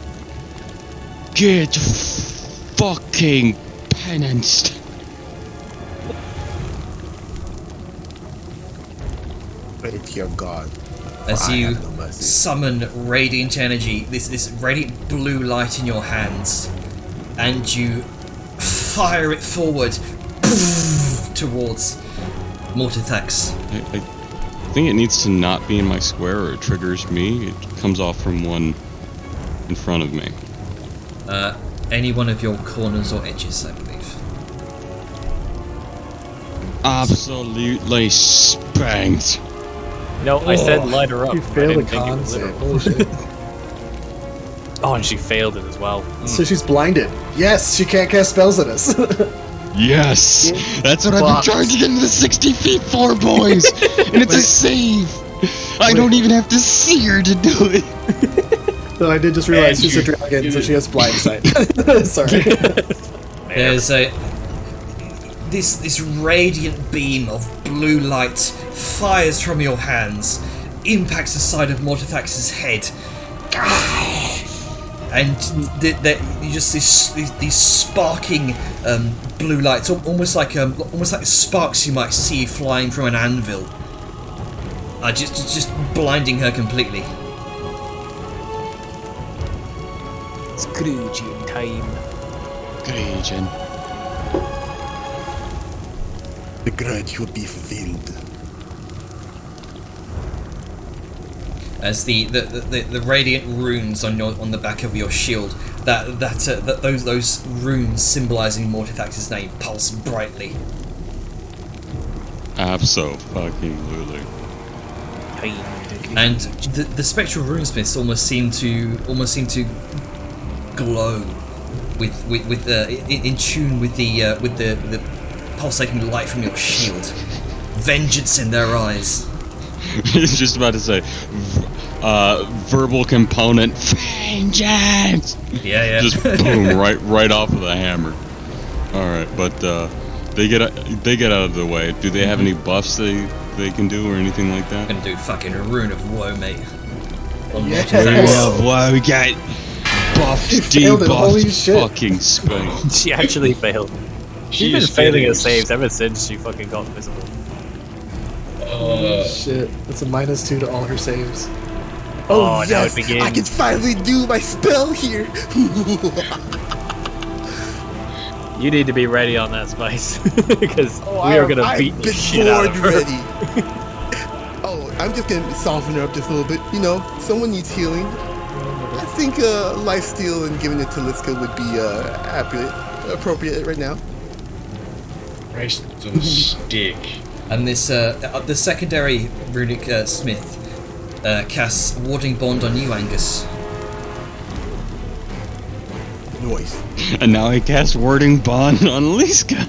[SPEAKER 7] Get fucking penanced.
[SPEAKER 3] It's your god.
[SPEAKER 1] As
[SPEAKER 3] I
[SPEAKER 1] you
[SPEAKER 3] have no mercy.
[SPEAKER 1] summon radiant energy, this radiant blue light in your hands, and you fire it forward towards Mortithax.
[SPEAKER 7] I think it needs to not be in my square or it triggers me. It comes off from one in front of me.
[SPEAKER 1] Any one of your corners or edges, I believe.
[SPEAKER 7] Absolutely spanked.
[SPEAKER 4] No, I said light her up.
[SPEAKER 5] You
[SPEAKER 4] I
[SPEAKER 5] failed a
[SPEAKER 4] didn't think it
[SPEAKER 5] con
[SPEAKER 4] was
[SPEAKER 5] save.
[SPEAKER 4] literal.
[SPEAKER 5] Holy shit.
[SPEAKER 4] Oh, and she failed it as well.
[SPEAKER 5] So she's blinded. Yes, she can't cast spells at us.
[SPEAKER 7] Yes! That's what I've been
[SPEAKER 5] Fucked.
[SPEAKER 7] trying to get into the 60 feet for, boys! And it's a save! I don't even have to see her to do it!
[SPEAKER 5] So I did just realize
[SPEAKER 2] And
[SPEAKER 5] she's a
[SPEAKER 2] you-
[SPEAKER 5] dragon, so she has blind sight. Sorry.
[SPEAKER 1] There's this radiant beam of blue light fires from your hands, impacts the side of Mortithax's head, and you just these sparking blue lights, almost like sparks you might see flying from an anvil, just blinding her completely.
[SPEAKER 4] Scrooge in time.
[SPEAKER 7] Gretchen.
[SPEAKER 3] The grudge will be fulfilled.
[SPEAKER 1] As the radiant runes on the back of your shield, those runes symbolizing Mortithax's name pulse brightly.
[SPEAKER 7] Abso-fucking-lutely.
[SPEAKER 1] And the spectral runesmiths almost seem to glow with in tune with the pulsating light from your shield. Vengeance in their eyes.
[SPEAKER 7] He's just about to say, verbal component, vengeance!
[SPEAKER 1] Yeah.
[SPEAKER 7] Just boom, right off of the hammer. Alright, but they get out of the way. Do they have any buffs they they can do or anything like that?
[SPEAKER 1] I'm gonna do fucking a Rune of Woe, mate. On
[SPEAKER 3] Yes.
[SPEAKER 1] Mortithax.
[SPEAKER 7] Whoa, we got buff,
[SPEAKER 5] failed it, holy
[SPEAKER 7] debuff,
[SPEAKER 5] shit.
[SPEAKER 7] fucking space.
[SPEAKER 4] She actually failed. She's been
[SPEAKER 2] is
[SPEAKER 4] failing her
[SPEAKER 2] failing.
[SPEAKER 4] saves ever since she fucking got visible.
[SPEAKER 5] Shit, that's a -2 to all her saves.
[SPEAKER 4] Oh, now
[SPEAKER 3] yes,
[SPEAKER 4] it begins.
[SPEAKER 3] I can finally do my spell here.
[SPEAKER 4] You need to be ready on that, Spice, because we are gonna
[SPEAKER 3] I've
[SPEAKER 4] beat the
[SPEAKER 3] been
[SPEAKER 4] shit out of
[SPEAKER 3] bored
[SPEAKER 4] her.
[SPEAKER 3] ready. Oh, I'm just gonna soften her up just a little bit. You know, someone needs healing. I think lifesteal and giving it to Liska would be appropriate right now.
[SPEAKER 2] Christ, the stick.
[SPEAKER 1] And this, the secondary runic smith casts Warding Bond on you, Angus.
[SPEAKER 3] Noise.
[SPEAKER 7] And now I cast Warding Bond on Liska.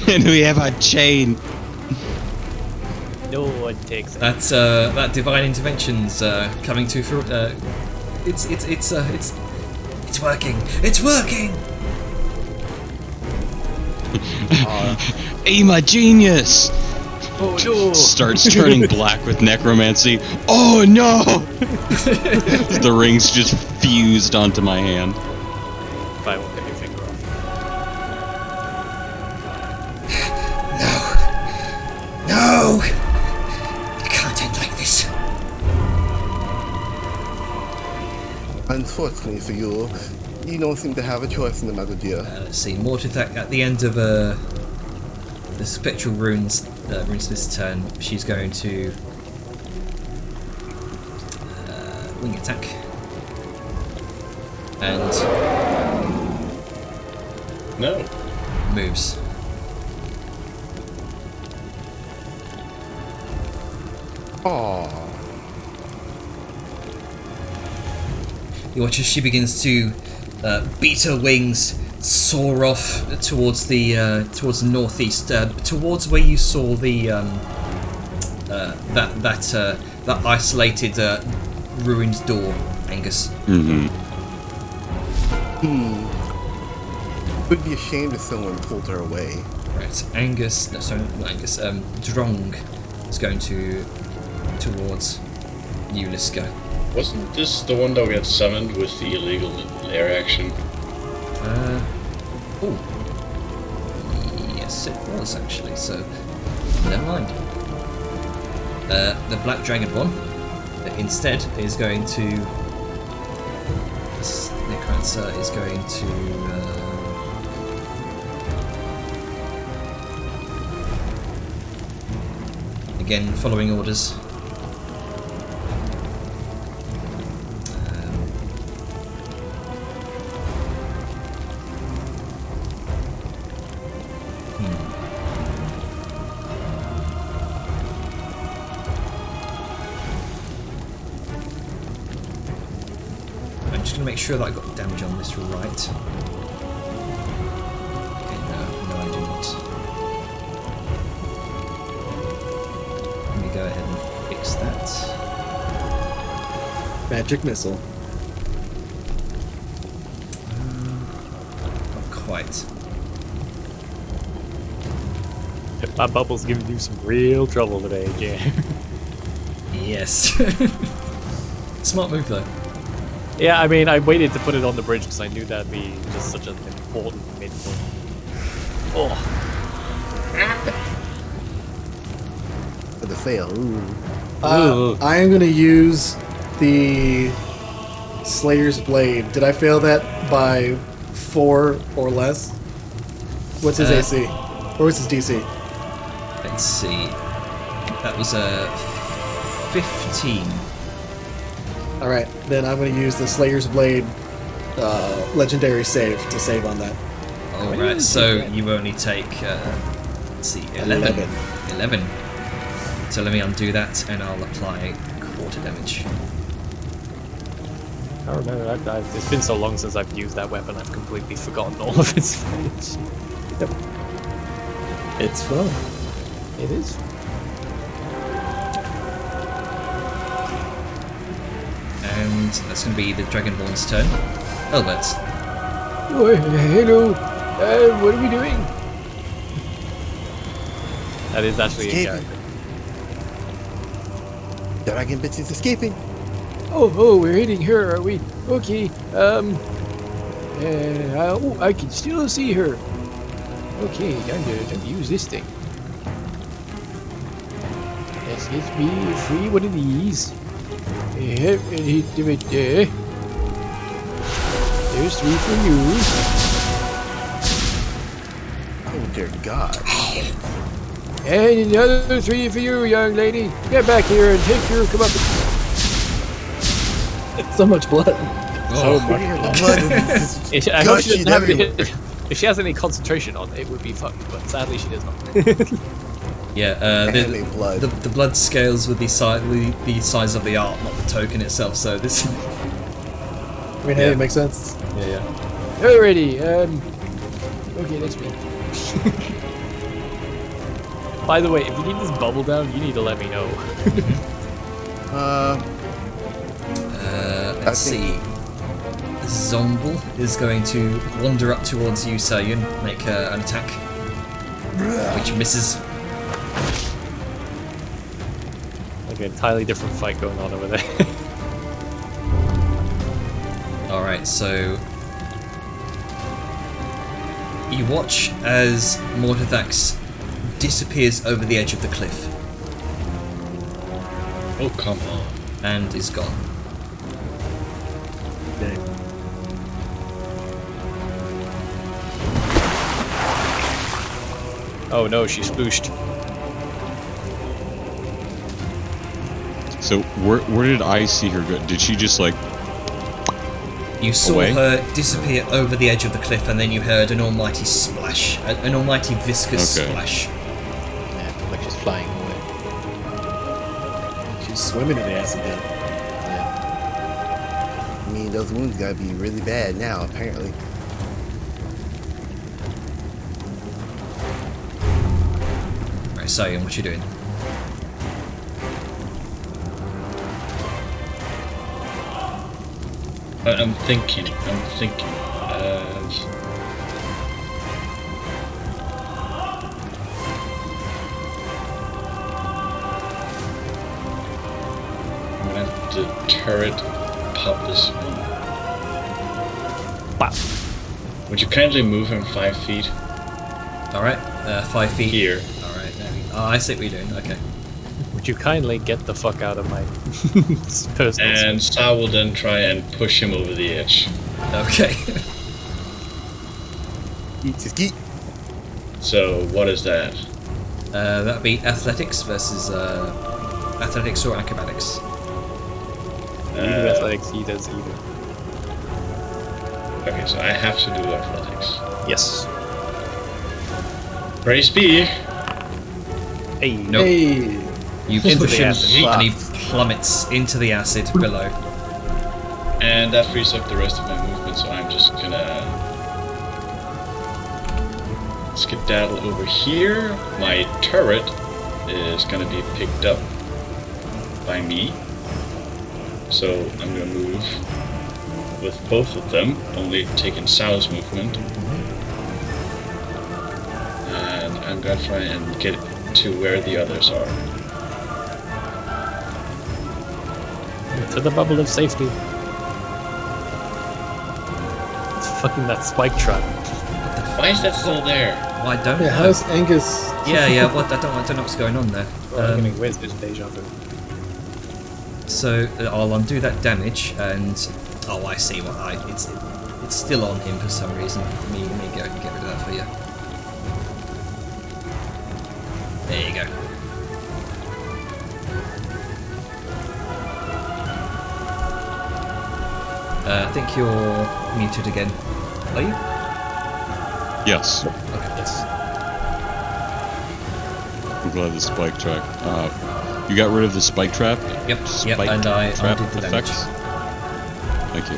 [SPEAKER 7] And we have a chain.
[SPEAKER 4] No one takes it.
[SPEAKER 1] That's that divine intervention's coming to fruit. It's working. It's working.
[SPEAKER 7] Aim a genius.
[SPEAKER 4] Oh no!
[SPEAKER 7] Starts turning black with necromancy. Oh no! The rings just fused onto my hand.
[SPEAKER 4] If I won't get your finger off.
[SPEAKER 1] No! It can't end like this.
[SPEAKER 3] Unfortunately for you, you don't seem to have a choice in the matter, dear.
[SPEAKER 1] Let's see, Mortithax at the end of the spectral runesmith's turn, she's going to wing attack and
[SPEAKER 2] No.
[SPEAKER 1] moves.
[SPEAKER 3] Aww.
[SPEAKER 1] You watch as she begins to beat her wings, soar off towards the northeast, towards where you saw the that isolated ruined door, Angus.
[SPEAKER 7] Mm-hmm.
[SPEAKER 3] It would be a shame if someone pulled her away.
[SPEAKER 1] Right, Angus. No, sorry, not Angus. Drong is going towards you, Liska.
[SPEAKER 2] Wasn't this the one that we had summoned with the illegal air action?
[SPEAKER 1] Oh, yes, it was actually. So, never mind. The black dragon one instead is going to. This necromancer is going to. Again, following orders. I'm just going to make sure that I got damage on this right. Okay, no, I do not. Let me go ahead and fix that.
[SPEAKER 5] Magic missile.
[SPEAKER 1] Not quite.
[SPEAKER 4] My bubble's giving you some real trouble today, Jay.
[SPEAKER 1] Yes. Smart move though.
[SPEAKER 4] Yeah, I mean, I waited to put it on the bridge because I knew that'd be just such an important mid-point. Oh.
[SPEAKER 3] For the fail. Ooh.
[SPEAKER 5] I am going to use the Slayer's Blade. Did I fail that by 4 or less? What's his AC? Or what's his DC?
[SPEAKER 1] Let's see. That was a 15.
[SPEAKER 5] Alright, then I'm going to use the Slayer's Blade legendary save to save on that.
[SPEAKER 1] Alright, so you only take, let's see, 11. 11. So let me undo that and I'll apply quarter damage.
[SPEAKER 4] I remember that. It's been so long since I've used that weapon, I've completely forgotten all of its damage.
[SPEAKER 5] Yep. It's fun.
[SPEAKER 4] It is.
[SPEAKER 1] And that's going to be the Dragonborn's turn. Albert.
[SPEAKER 8] Oh, hello. What are we doing?
[SPEAKER 4] That is actually a
[SPEAKER 3] Escaping.
[SPEAKER 4] character.
[SPEAKER 3] Dragon bitch is escaping.
[SPEAKER 8] Oh, we're hitting her, are we? Okay, I can still see her. Okay, time to use this thing. Let's get me free one of these. And hit it there. There's 3 for you.
[SPEAKER 3] Oh dear God.
[SPEAKER 8] And another 3 for you, young lady. Get back here and take your comeuppance.
[SPEAKER 5] So much blood.
[SPEAKER 1] Oh,
[SPEAKER 3] Look at the blood.
[SPEAKER 4] If she,
[SPEAKER 3] Gushy everywhere.
[SPEAKER 4] if she has any concentration on it, would be fucked. But sadly, she does not.
[SPEAKER 1] yeah.
[SPEAKER 3] Anime blood.
[SPEAKER 1] The blood scales with the size of the art, not the token itself. So this.
[SPEAKER 5] I mean, hey,
[SPEAKER 1] Yeah.
[SPEAKER 5] it makes sense.
[SPEAKER 1] Yeah.
[SPEAKER 8] Alrighty, okay, that's me.
[SPEAKER 4] By the way, if you need this bubble down, you need to let me know.
[SPEAKER 1] Let's see. Zomble is going to wander up towards you, Sayun, make an attack, which misses.
[SPEAKER 4] Like an entirely different fight going on over there.
[SPEAKER 1] Alright, so you watch as Mortithax disappears over the edge of the cliff
[SPEAKER 2] Oh, come on.
[SPEAKER 1] and is gone.
[SPEAKER 4] Oh no, she splooshed.
[SPEAKER 7] So where did I see her go? Did she just like?
[SPEAKER 1] You saw
[SPEAKER 7] Away?
[SPEAKER 1] her disappear over the edge of the cliff, and then you heard an almighty splash, an almighty viscous
[SPEAKER 7] Okay.
[SPEAKER 1] splash.
[SPEAKER 6] Yeah, like she's flying away.
[SPEAKER 5] She's swimming in the acid then.
[SPEAKER 3] I mean, those wounds gotta be really bad now, apparently.
[SPEAKER 1] Right, Sayun, what you doing?
[SPEAKER 2] I'm thinking. I'm gonna have the turret pop this one.
[SPEAKER 4] Wow.
[SPEAKER 2] Would you kindly move him 5 feet?
[SPEAKER 1] Alright, 5 feet.
[SPEAKER 2] Here.
[SPEAKER 1] Alright, there we go. Oh, I see what you're doing, okay.
[SPEAKER 4] Would you kindly get the fuck out of my personal space?
[SPEAKER 2] And Sa will then try and push him over the edge.
[SPEAKER 1] Okay.
[SPEAKER 3] Eat to skeet.
[SPEAKER 2] So, what is that?
[SPEAKER 1] That'd be athletics versus athletics or acrobatics.
[SPEAKER 4] You do athletics, he does either.
[SPEAKER 2] Okay, so I have to do athletics.
[SPEAKER 4] Yes.
[SPEAKER 2] Praise be!
[SPEAKER 4] Hey.
[SPEAKER 1] Nope.
[SPEAKER 5] Hey,
[SPEAKER 1] You
[SPEAKER 4] Into
[SPEAKER 1] push
[SPEAKER 4] the
[SPEAKER 1] him
[SPEAKER 4] acid.
[SPEAKER 1] and he plummets into the acid below.
[SPEAKER 2] And that frees up the rest of my movement, so I'm just gonna skedaddle over here. My turret is gonna be picked up by me. So I'm gonna move with both of them, only taking Sal's movement. And I'm gonna try and get to where the others are.
[SPEAKER 4] To the bubble of safety. It's fucking that spike trap.
[SPEAKER 2] Why is that still there?
[SPEAKER 1] Why don't
[SPEAKER 5] yeah,
[SPEAKER 1] know.
[SPEAKER 5] how's Angus?
[SPEAKER 1] Yeah, what I don't know what's going on there.
[SPEAKER 4] I'm getting where's this deja vu?
[SPEAKER 1] So I'll undo that damage, and oh, I see what it's still on him for some reason. Let me get rid of that for you. There you go. I think you're muted again. Are you?
[SPEAKER 7] Yes.
[SPEAKER 4] Yes.
[SPEAKER 7] I'm glad the spike track. You got rid of the spike trap.
[SPEAKER 1] Yep.
[SPEAKER 7] Spike
[SPEAKER 1] And I
[SPEAKER 7] trap
[SPEAKER 1] undid the damage.
[SPEAKER 7] effects. Thank you.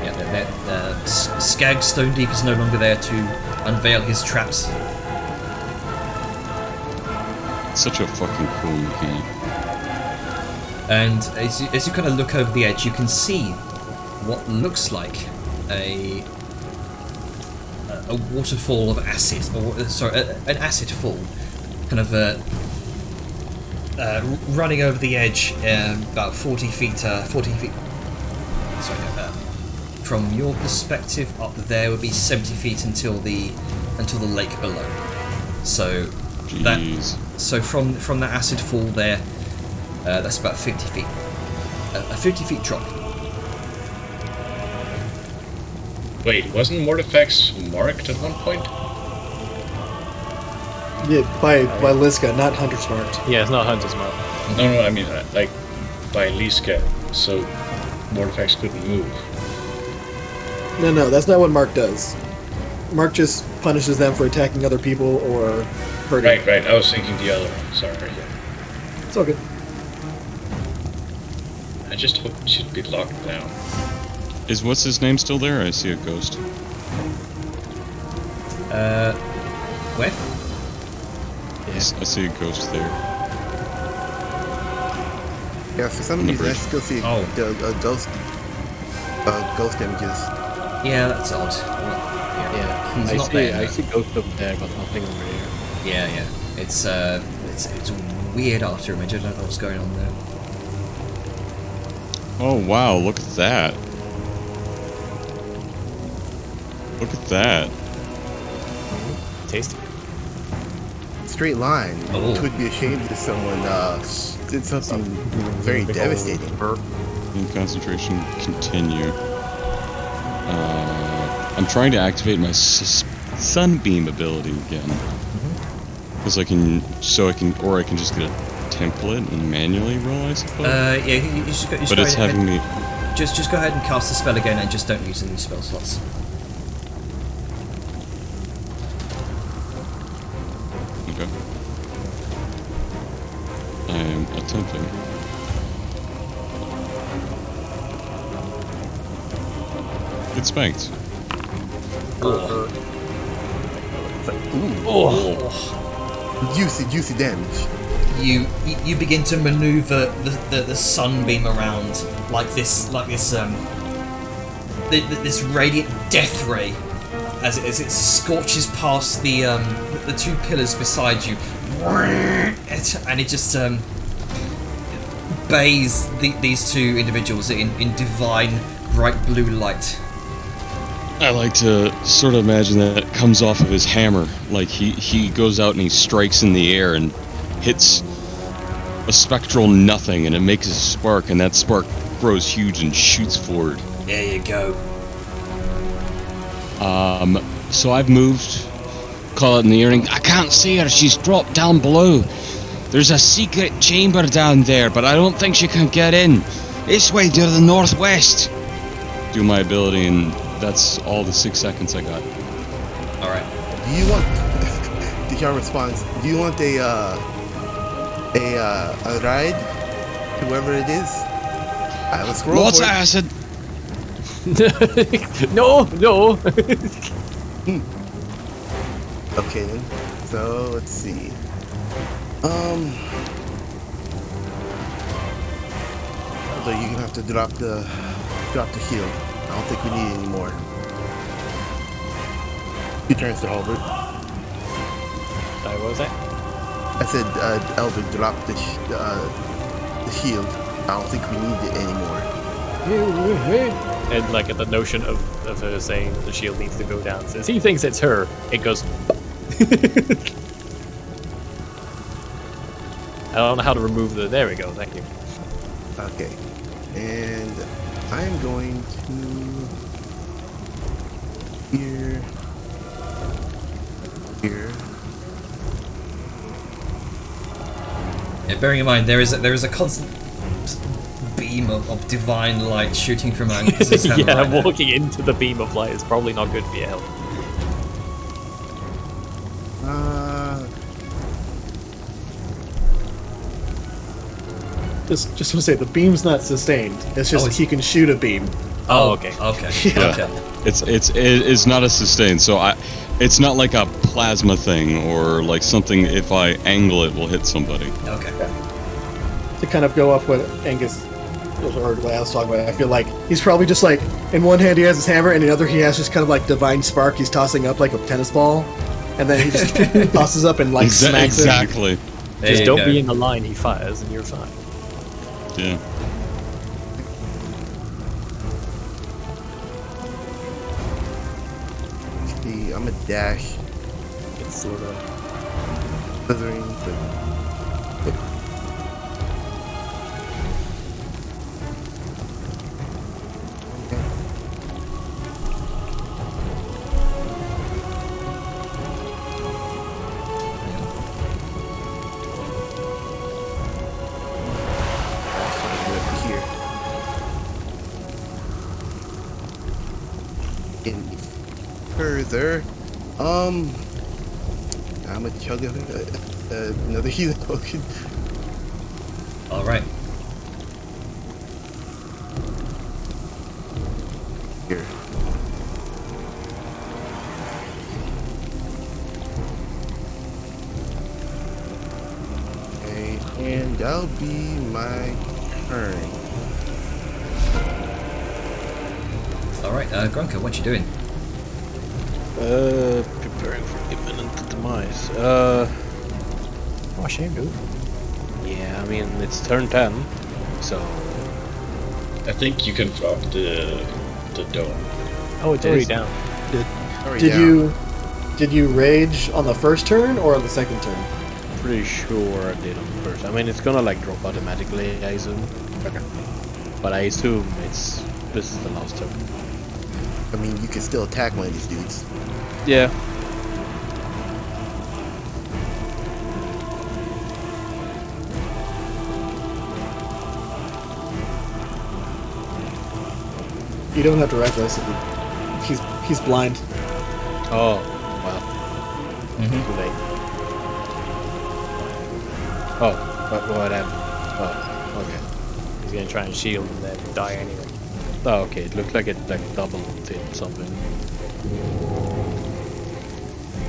[SPEAKER 1] Yeah, Skag Stone Deep is no longer there to unveil his traps.
[SPEAKER 7] Such a fucking cool mechanic.
[SPEAKER 1] And as you kind of look over the edge, you can see what looks like a waterfall of acid, or sorry, an acid fall, kind of running over the edge, about 40 feet. Sorry, from your perspective, up there would be 70 feet until the lake below. So from that acid fall there, that's about 50 feet. A 50 feet drop.
[SPEAKER 2] Wait, wasn't Mortithax marked at one point?
[SPEAKER 5] Yeah, by Liska, not Hunter's marked.
[SPEAKER 4] Yeah, it's not Hunter's mark.
[SPEAKER 2] No, I mean, like, by Liska, so Mortithax couldn't move.
[SPEAKER 5] No, that's not what Mark does. Mark just punishes them for attacking other people or hurting.
[SPEAKER 2] Right, I was thinking the other one, sorry.
[SPEAKER 5] It's all good.
[SPEAKER 2] I just hope it should be locked down.
[SPEAKER 7] Is what's his name still there? I see a ghost.
[SPEAKER 1] Where?
[SPEAKER 7] I see a ghost there.
[SPEAKER 3] Yeah, for some reason I still see ghost images.
[SPEAKER 1] Yeah, that's odd.
[SPEAKER 4] Yeah,
[SPEAKER 1] He's
[SPEAKER 4] I
[SPEAKER 1] not
[SPEAKER 4] see.
[SPEAKER 1] there.
[SPEAKER 4] I see ghost up there, but nothing over here.
[SPEAKER 1] Yeah. It's a weird after image. I don't know what's going on there.
[SPEAKER 7] Oh wow! Look at that. Look at that.
[SPEAKER 4] Tasty.
[SPEAKER 3] Straight line.
[SPEAKER 1] Oh.
[SPEAKER 3] It would be a shame if someone did something very devastating.
[SPEAKER 7] In concentration, continue. I'm trying to activate my sunbeam ability again. Because I can just get a template and manually roll, I suppose.
[SPEAKER 1] Yeah, you just go,
[SPEAKER 7] But it's having me.
[SPEAKER 1] Just go ahead and cast the spell again, and just don't use any spell slots.
[SPEAKER 7] Okay. I'm attempting. Get spanked.
[SPEAKER 3] Juicy damage.
[SPEAKER 1] You begin to maneuver the sunbeam around like this this radiant death ray as it scorches past the two pillars beside you, and it just bathes these two individuals in divine bright blue light.
[SPEAKER 7] I like to sort of imagine that it comes off of his hammer, like he goes out and he strikes in the air and hits a spectral nothing, and it makes a spark, and that spark grows huge and shoots forward.
[SPEAKER 1] There you go.
[SPEAKER 7] So I've moved, call it in the earring. I can't see her, she's dropped down below. There's a secret chamber down there, but I don't think she can get in. This way to the northwest. Do my ability, and that's all the 6 seconds I got.
[SPEAKER 1] Alright.
[SPEAKER 3] Do you want Dijon responds, do you want a ride? Whoever it is? I will scroll
[SPEAKER 7] What's
[SPEAKER 3] for it.
[SPEAKER 7] acid?
[SPEAKER 4] No.
[SPEAKER 3] Okay then. So let's see. Although you're gonna have to drop the shield. I don't think we need it anymore. He turns to Halbert.
[SPEAKER 4] Sorry, what was that?
[SPEAKER 3] I said, Elder, drop the shield. I don't think we need it anymore.
[SPEAKER 4] And like at the notion of her saying that the shield needs to go down, since he thinks it's her, it goes. I don't know how to remove the. There we go. Thank you.
[SPEAKER 3] Okay. And I'm going to here.
[SPEAKER 1] Yeah, bearing in mind there is a constant beam of divine light shooting from Angus's hammer.
[SPEAKER 4] Yeah,
[SPEAKER 1] right now.
[SPEAKER 4] walking into the beam of light is probably not good for your health.
[SPEAKER 5] Just want to say, the beam's not sustained. It's just he can shoot a beam.
[SPEAKER 4] Oh, okay.
[SPEAKER 5] Yeah.
[SPEAKER 1] Okay.
[SPEAKER 7] It's not a sustain, so it's not like a plasma thing or like something if I angle it will hit somebody.
[SPEAKER 1] Okay.
[SPEAKER 5] To kind of go off what Angus or what I was talking about, I feel like he's probably just like, in one hand he has his hammer, and in the other he has just kind of like divine spark he's tossing up like a tennis ball, and then he just tosses up and like smacks
[SPEAKER 7] Exactly.
[SPEAKER 4] Just
[SPEAKER 1] you
[SPEAKER 4] don't
[SPEAKER 1] go.
[SPEAKER 4] be in the line he fires, and you're fine.
[SPEAKER 7] Yeah.
[SPEAKER 3] See, I'm a dash.
[SPEAKER 4] It's sort of.
[SPEAKER 3] Slithering. Here. Any further? I'm gonna chug another healing potion.
[SPEAKER 1] All right.
[SPEAKER 3] Here. Okay, and that'll be my turn.
[SPEAKER 1] All right, Grunker, what you doing?
[SPEAKER 6] Preparing for imminent demise.
[SPEAKER 4] Oh, shame, dude.
[SPEAKER 6] Yeah, I mean, it's turn 10, so...
[SPEAKER 2] I think you can drop the dome.
[SPEAKER 4] Oh, it's already down.
[SPEAKER 5] Did you rage on the first turn or on the second turn?
[SPEAKER 6] Pretty sure I did on the first. I mean, it's gonna like drop automatically, I assume.
[SPEAKER 5] Okay.
[SPEAKER 6] But I assume this is the last turn.
[SPEAKER 3] I mean, you can still attack one of these dudes.
[SPEAKER 6] Yeah.
[SPEAKER 5] You don't have to reckless if he's blind.
[SPEAKER 6] Oh, well. Too late. Oh, what happened? Oh, okay.
[SPEAKER 4] He's gonna try and shield and then die anyway.
[SPEAKER 6] Oh, okay. It looked like it like double did something.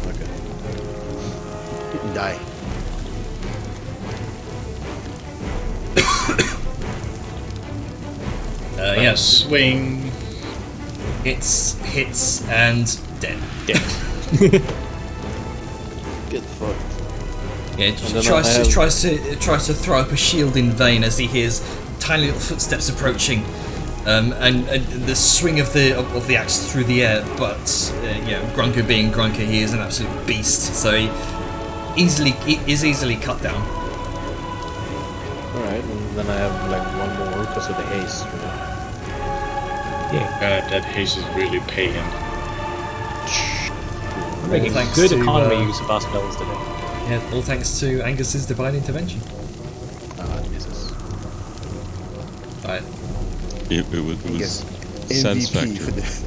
[SPEAKER 6] Okay.
[SPEAKER 3] Didn't die.
[SPEAKER 1] Yeah,
[SPEAKER 2] Swing.
[SPEAKER 1] hits, and dead.
[SPEAKER 6] Get fucked.
[SPEAKER 1] Yeah,
[SPEAKER 6] And then
[SPEAKER 1] tries to throw up a shield in vain as he hears tiny little footsteps approaching, and the swing of the axe through the air. But Grunker being Grunker, he is an absolute beast, so he is easily cut down.
[SPEAKER 6] All right, and then I have like one more because of the haste. Right?
[SPEAKER 2] God, that haste is really paying.
[SPEAKER 4] We're making
[SPEAKER 1] thanks
[SPEAKER 4] good
[SPEAKER 1] to,
[SPEAKER 4] economy use of our spells today.
[SPEAKER 1] Yeah, all thanks to Angus's divine intervention.
[SPEAKER 6] It misses.
[SPEAKER 1] Right.
[SPEAKER 7] It was
[SPEAKER 3] Yes. MVP
[SPEAKER 7] satisfactory.
[SPEAKER 3] for this.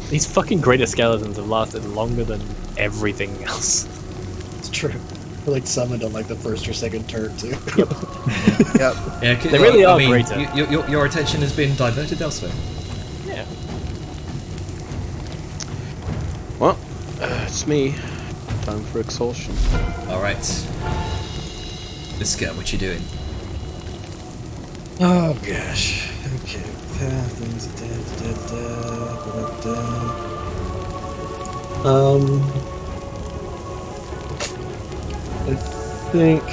[SPEAKER 4] These fucking greater skeletons have lasted longer than everything else.
[SPEAKER 5] It's true. They're like summoned on like the first or second turn too.
[SPEAKER 3] Yep.
[SPEAKER 1] Yeah,
[SPEAKER 4] They really are greater.
[SPEAKER 1] Your attention has been diverted elsewhere.
[SPEAKER 4] Yeah.
[SPEAKER 6] Well, it's me. Time for exhaustion.
[SPEAKER 1] All right. Liska, what you doing?
[SPEAKER 5] Oh gosh. Okay. I think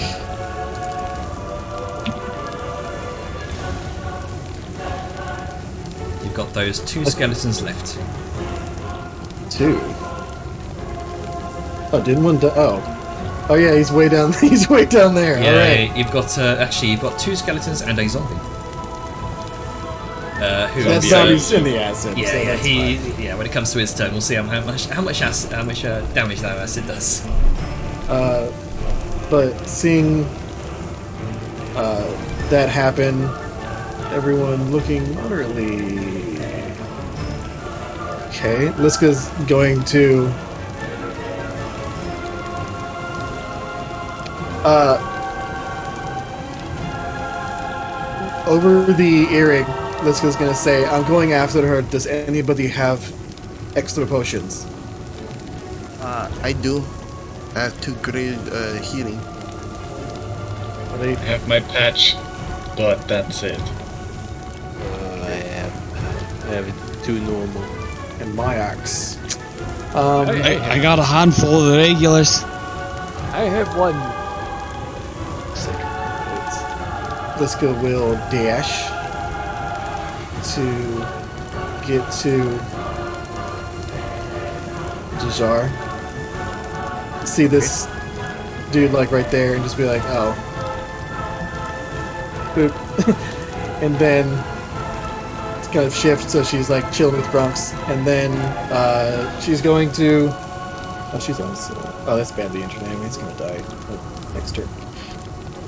[SPEAKER 1] You've got those 2 skeletons left.
[SPEAKER 5] 2. Oh, didn't one die? Oh yeah, he's way down. He's way down there.
[SPEAKER 1] Yeah,
[SPEAKER 5] All right.
[SPEAKER 1] you've got you've got 2 skeletons and a zombie. Who
[SPEAKER 5] That
[SPEAKER 1] is,
[SPEAKER 5] zombie's in the acid.
[SPEAKER 1] yeah,
[SPEAKER 5] so
[SPEAKER 1] yeah,
[SPEAKER 5] that's fine.
[SPEAKER 1] when it comes to his turn, we'll see how much damage that acid does.
[SPEAKER 5] But seeing that happen, everyone looking moderately okay. Liska's going to over the earring. Liska's gonna say, "I'm going after her. Does anybody have extra potions?"
[SPEAKER 3] I do. I have 2 great healing.
[SPEAKER 5] Are they?
[SPEAKER 2] I have my patch, but that's it.
[SPEAKER 6] I have 2 normal.
[SPEAKER 5] And my axe.
[SPEAKER 7] I got a handful of the regulars.
[SPEAKER 8] I have one.
[SPEAKER 5] Liska will dash to get to Jajar. See this dude like right there and just be like, oh. Boop. And then it's kind of shift so she's like chilling with Bronx. And then she's going to... Oh, she's also... Oh, that's bad, the internet. I mean, it's gonna die next turn.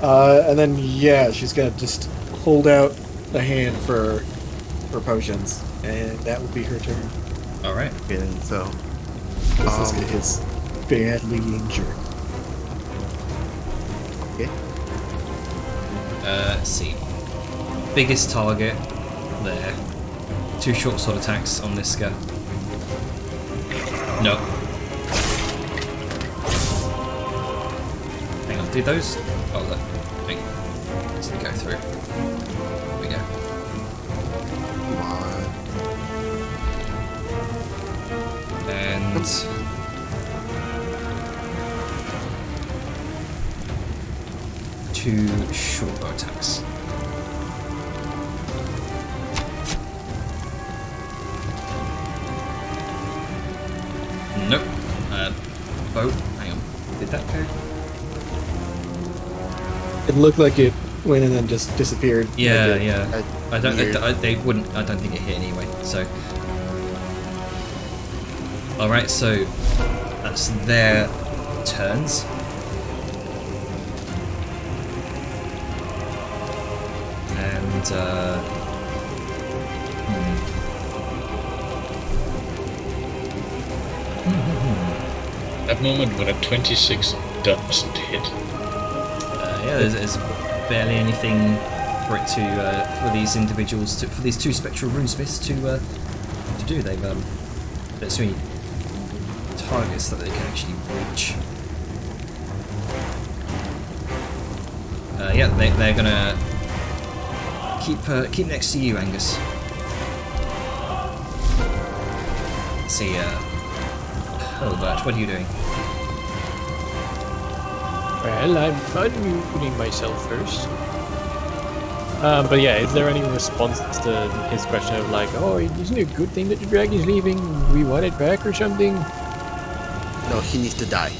[SPEAKER 5] And then, yeah, she's gonna just hold out a hand for potions. And that will be her turn.
[SPEAKER 1] Alright.
[SPEAKER 3] And so,
[SPEAKER 5] This is badly injured.
[SPEAKER 3] okay.
[SPEAKER 1] Let's see. Biggest target there. 2 short sword attacks on this guy. No. Hang on, did those? Oh, look. Hang on. Let's go through. Here we go.
[SPEAKER 3] Come on.
[SPEAKER 1] And... 2 short bow attacks. Nope. Bow. Hang on. Did that go?
[SPEAKER 5] It looked like it went and then just disappeared.
[SPEAKER 1] Yeah,
[SPEAKER 5] Like it-
[SPEAKER 1] yeah. I don't.
[SPEAKER 3] Weird.
[SPEAKER 1] They wouldn't. I don't think it hit anyway. So. All right. So that's their turns. And
[SPEAKER 2] That moment when a 26 doesn't hit.
[SPEAKER 1] yeah, there's barely anything for it to for these individuals to for these 2 spectral runesmiths to do. There's so many targets that they can actually reach. Yeah, they're gonna keep next to you, Angus. Let's see, Hurlbert, what are you doing?
[SPEAKER 4] Well, I'm unmuting myself first. But yeah, is there any response to his question of like, oh, isn't it a good thing that the dragon's leaving? We want it back or something?
[SPEAKER 3] No, he needs to die.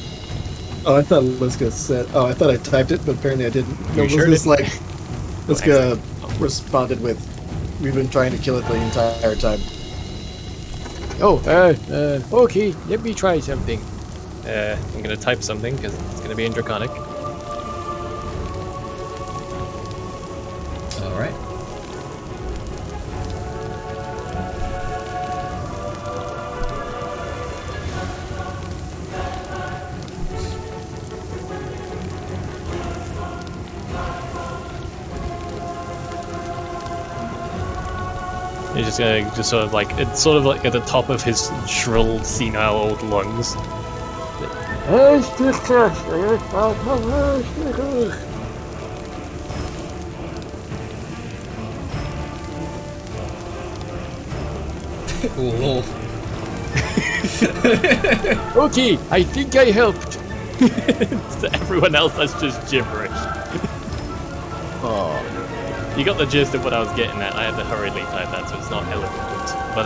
[SPEAKER 5] Oh, I thought Liska said... Oh, I thought I typed it, but apparently I didn't. No,
[SPEAKER 4] You sure
[SPEAKER 5] Liska's
[SPEAKER 4] didn't?
[SPEAKER 5] like... Liska responded with, we've been trying to kill it the entire time.
[SPEAKER 4] Oh, okay, let me try something. I'm gonna type something because it's gonna be in Draconic.
[SPEAKER 1] All right.
[SPEAKER 4] He's just gonna just sort of like it's sort of like at the top of his shrill, senile old lungs.
[SPEAKER 1] Ooh.
[SPEAKER 4] Okay, I think I helped. To everyone else, that's just gibberish.
[SPEAKER 3] Oh,
[SPEAKER 4] You got the gist of what I was getting at. I had to hurriedly type that, so it's not eloquent. But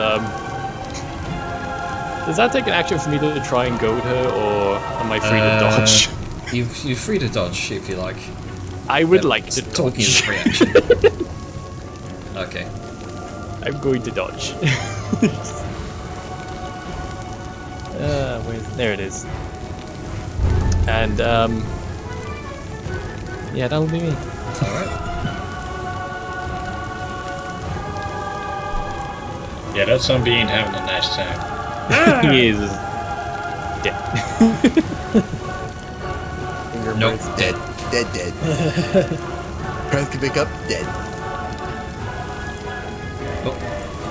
[SPEAKER 4] does that take an action for me to try and goad her, or am I free to dodge?
[SPEAKER 1] You're free to dodge if you like.
[SPEAKER 4] I would like to
[SPEAKER 1] Talking is
[SPEAKER 4] dodge.
[SPEAKER 1] a free action. Okay.
[SPEAKER 4] I'm going to dodge. There it is. And yeah, that'll be me.
[SPEAKER 1] All right.
[SPEAKER 2] Yeah, that zombie ain't having a nice time.
[SPEAKER 4] He is dead.
[SPEAKER 3] finger
[SPEAKER 1] Nope,
[SPEAKER 3] burns,
[SPEAKER 1] dead.
[SPEAKER 3] Dead. Press can pick up, dead.
[SPEAKER 1] Oh,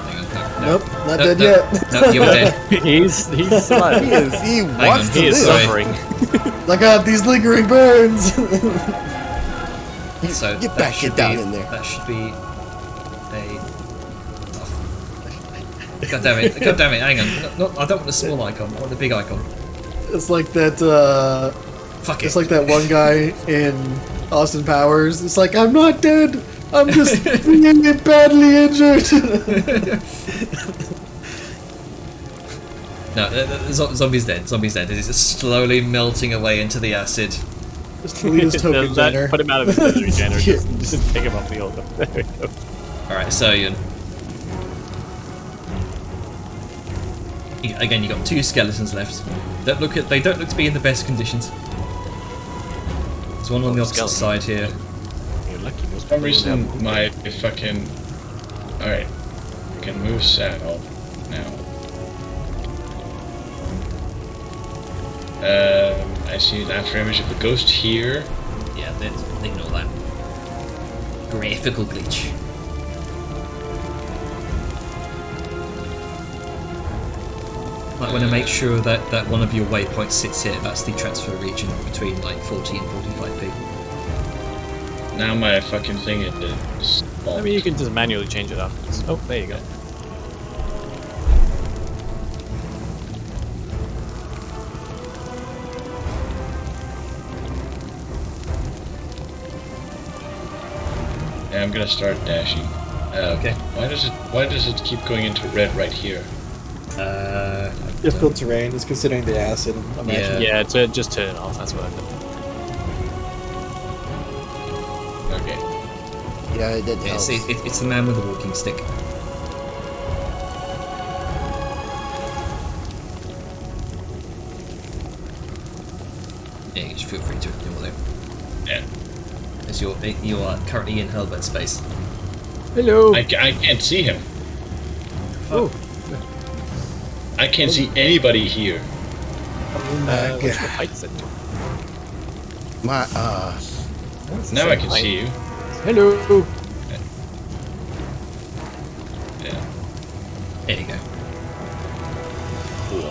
[SPEAKER 1] hang on. No,
[SPEAKER 5] Nope, not
[SPEAKER 1] no,
[SPEAKER 5] dead
[SPEAKER 1] no,
[SPEAKER 5] yet.
[SPEAKER 1] No, you're dead.
[SPEAKER 4] He's surviving.
[SPEAKER 3] He
[SPEAKER 1] on,
[SPEAKER 3] wants to
[SPEAKER 4] He is
[SPEAKER 3] live.
[SPEAKER 4] suffering.
[SPEAKER 5] Look out, these lingering burns!
[SPEAKER 1] So
[SPEAKER 3] Get
[SPEAKER 1] that
[SPEAKER 3] back,
[SPEAKER 1] should
[SPEAKER 3] get down
[SPEAKER 1] be,
[SPEAKER 3] in there.
[SPEAKER 1] That should be a. God damn it! God damn it! Hang on. I don't want the small icon. I want the big icon.
[SPEAKER 5] It's like that
[SPEAKER 1] Fuck it.
[SPEAKER 5] It's like that one guy in Austin Powers. It's like, I'm not dead. I'm just really badly injured.
[SPEAKER 1] No, the zombie's dead. Zombie's dead. It's slowly melting away into the acid.
[SPEAKER 5] Just leave his token Jenner.
[SPEAKER 4] Put him out of his misery, Jenner. Just take him off the altar. There we go.
[SPEAKER 1] Alright, so Ian. Again, you got 2 skeletons left. They don't look to be in the best conditions. There's one on the opposite side here.
[SPEAKER 4] You're lucky.
[SPEAKER 2] For some reason, my fucking... Alright. I can move south now. I see an after image of a ghost here.
[SPEAKER 1] Yeah, ignore that. Graphical glitch. Might want to make sure that one of your waypoints sits here. That's the transfer region between like 40 and 45 feet.
[SPEAKER 2] Now my fucking thing is...
[SPEAKER 4] I mean, you can just manually change it afterwards. Oh, there you go.
[SPEAKER 2] Yeah, I'm gonna start dashing.
[SPEAKER 1] Okay.
[SPEAKER 2] Why does it keep going into red right here?
[SPEAKER 5] Difficult terrain is considering the acid. Imagine.
[SPEAKER 4] Yeah, just turn it off. That's what I've done.
[SPEAKER 2] Okay.
[SPEAKER 3] Yeah, that helps.
[SPEAKER 1] It's the man with the walking stick. Yeah, you just feel free to ignore them.
[SPEAKER 2] Yeah.
[SPEAKER 1] As you are currently in Hellbird space.
[SPEAKER 8] Hello.
[SPEAKER 2] I can't see him.
[SPEAKER 8] Oh.
[SPEAKER 2] I can't see anybody here.
[SPEAKER 4] What's the height set to?
[SPEAKER 3] My
[SPEAKER 2] Now I can see you.
[SPEAKER 8] Hello.
[SPEAKER 2] Yeah.
[SPEAKER 1] There you go.
[SPEAKER 2] Cool.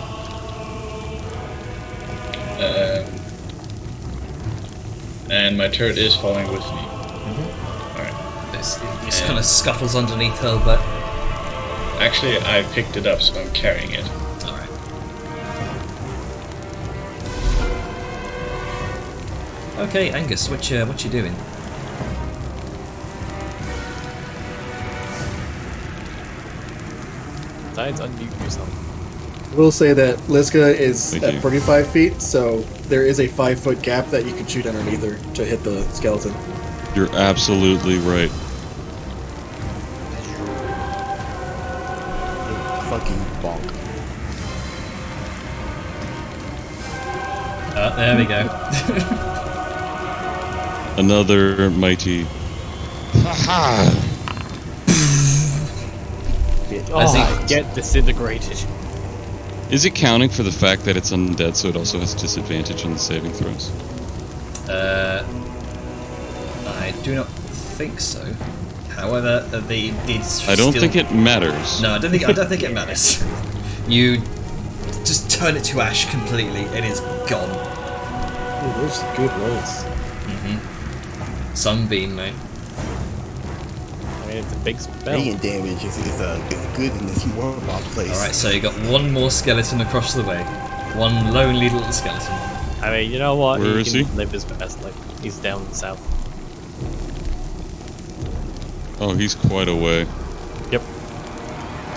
[SPEAKER 2] And my turret is falling with me. Alright.
[SPEAKER 1] This kind of scuffles underneath Hellbird.
[SPEAKER 2] Actually, I picked it up, so I'm carrying it.
[SPEAKER 1] Alright. Okay, Angus, what you doing?
[SPEAKER 4] Besides, unmute yourself.
[SPEAKER 5] I will say that Liska is
[SPEAKER 7] Thank
[SPEAKER 5] at
[SPEAKER 7] you.
[SPEAKER 5] 45 feet, so there is a 5-foot gap that you can shoot underneath her to hit the skeleton.
[SPEAKER 7] You're absolutely right.
[SPEAKER 3] fucking bonk.
[SPEAKER 1] There we go.
[SPEAKER 7] Another mighty.
[SPEAKER 4] Oh, get disintegrated.
[SPEAKER 7] Is it counting for the fact that it's undead, so it also has disadvantage on the saving throws?
[SPEAKER 1] I do not think so. However,
[SPEAKER 7] I don't think it matters.
[SPEAKER 1] No, I don't think it matters. You just turn it to ash completely. It is gone.
[SPEAKER 5] Ooh, those are good rolls.
[SPEAKER 1] Sunbeam, mate.
[SPEAKER 4] I mean, it's a big spell.
[SPEAKER 3] Radiant damage is good in this warlock place.
[SPEAKER 1] Alright, so you got one more skeleton across the way. One lonely little skeleton.
[SPEAKER 4] I mean, you know what?
[SPEAKER 7] Where
[SPEAKER 4] he
[SPEAKER 7] is
[SPEAKER 4] can
[SPEAKER 7] he?
[SPEAKER 4] live his best life. He's down south.
[SPEAKER 7] Oh, he's quite a way.
[SPEAKER 4] Yep.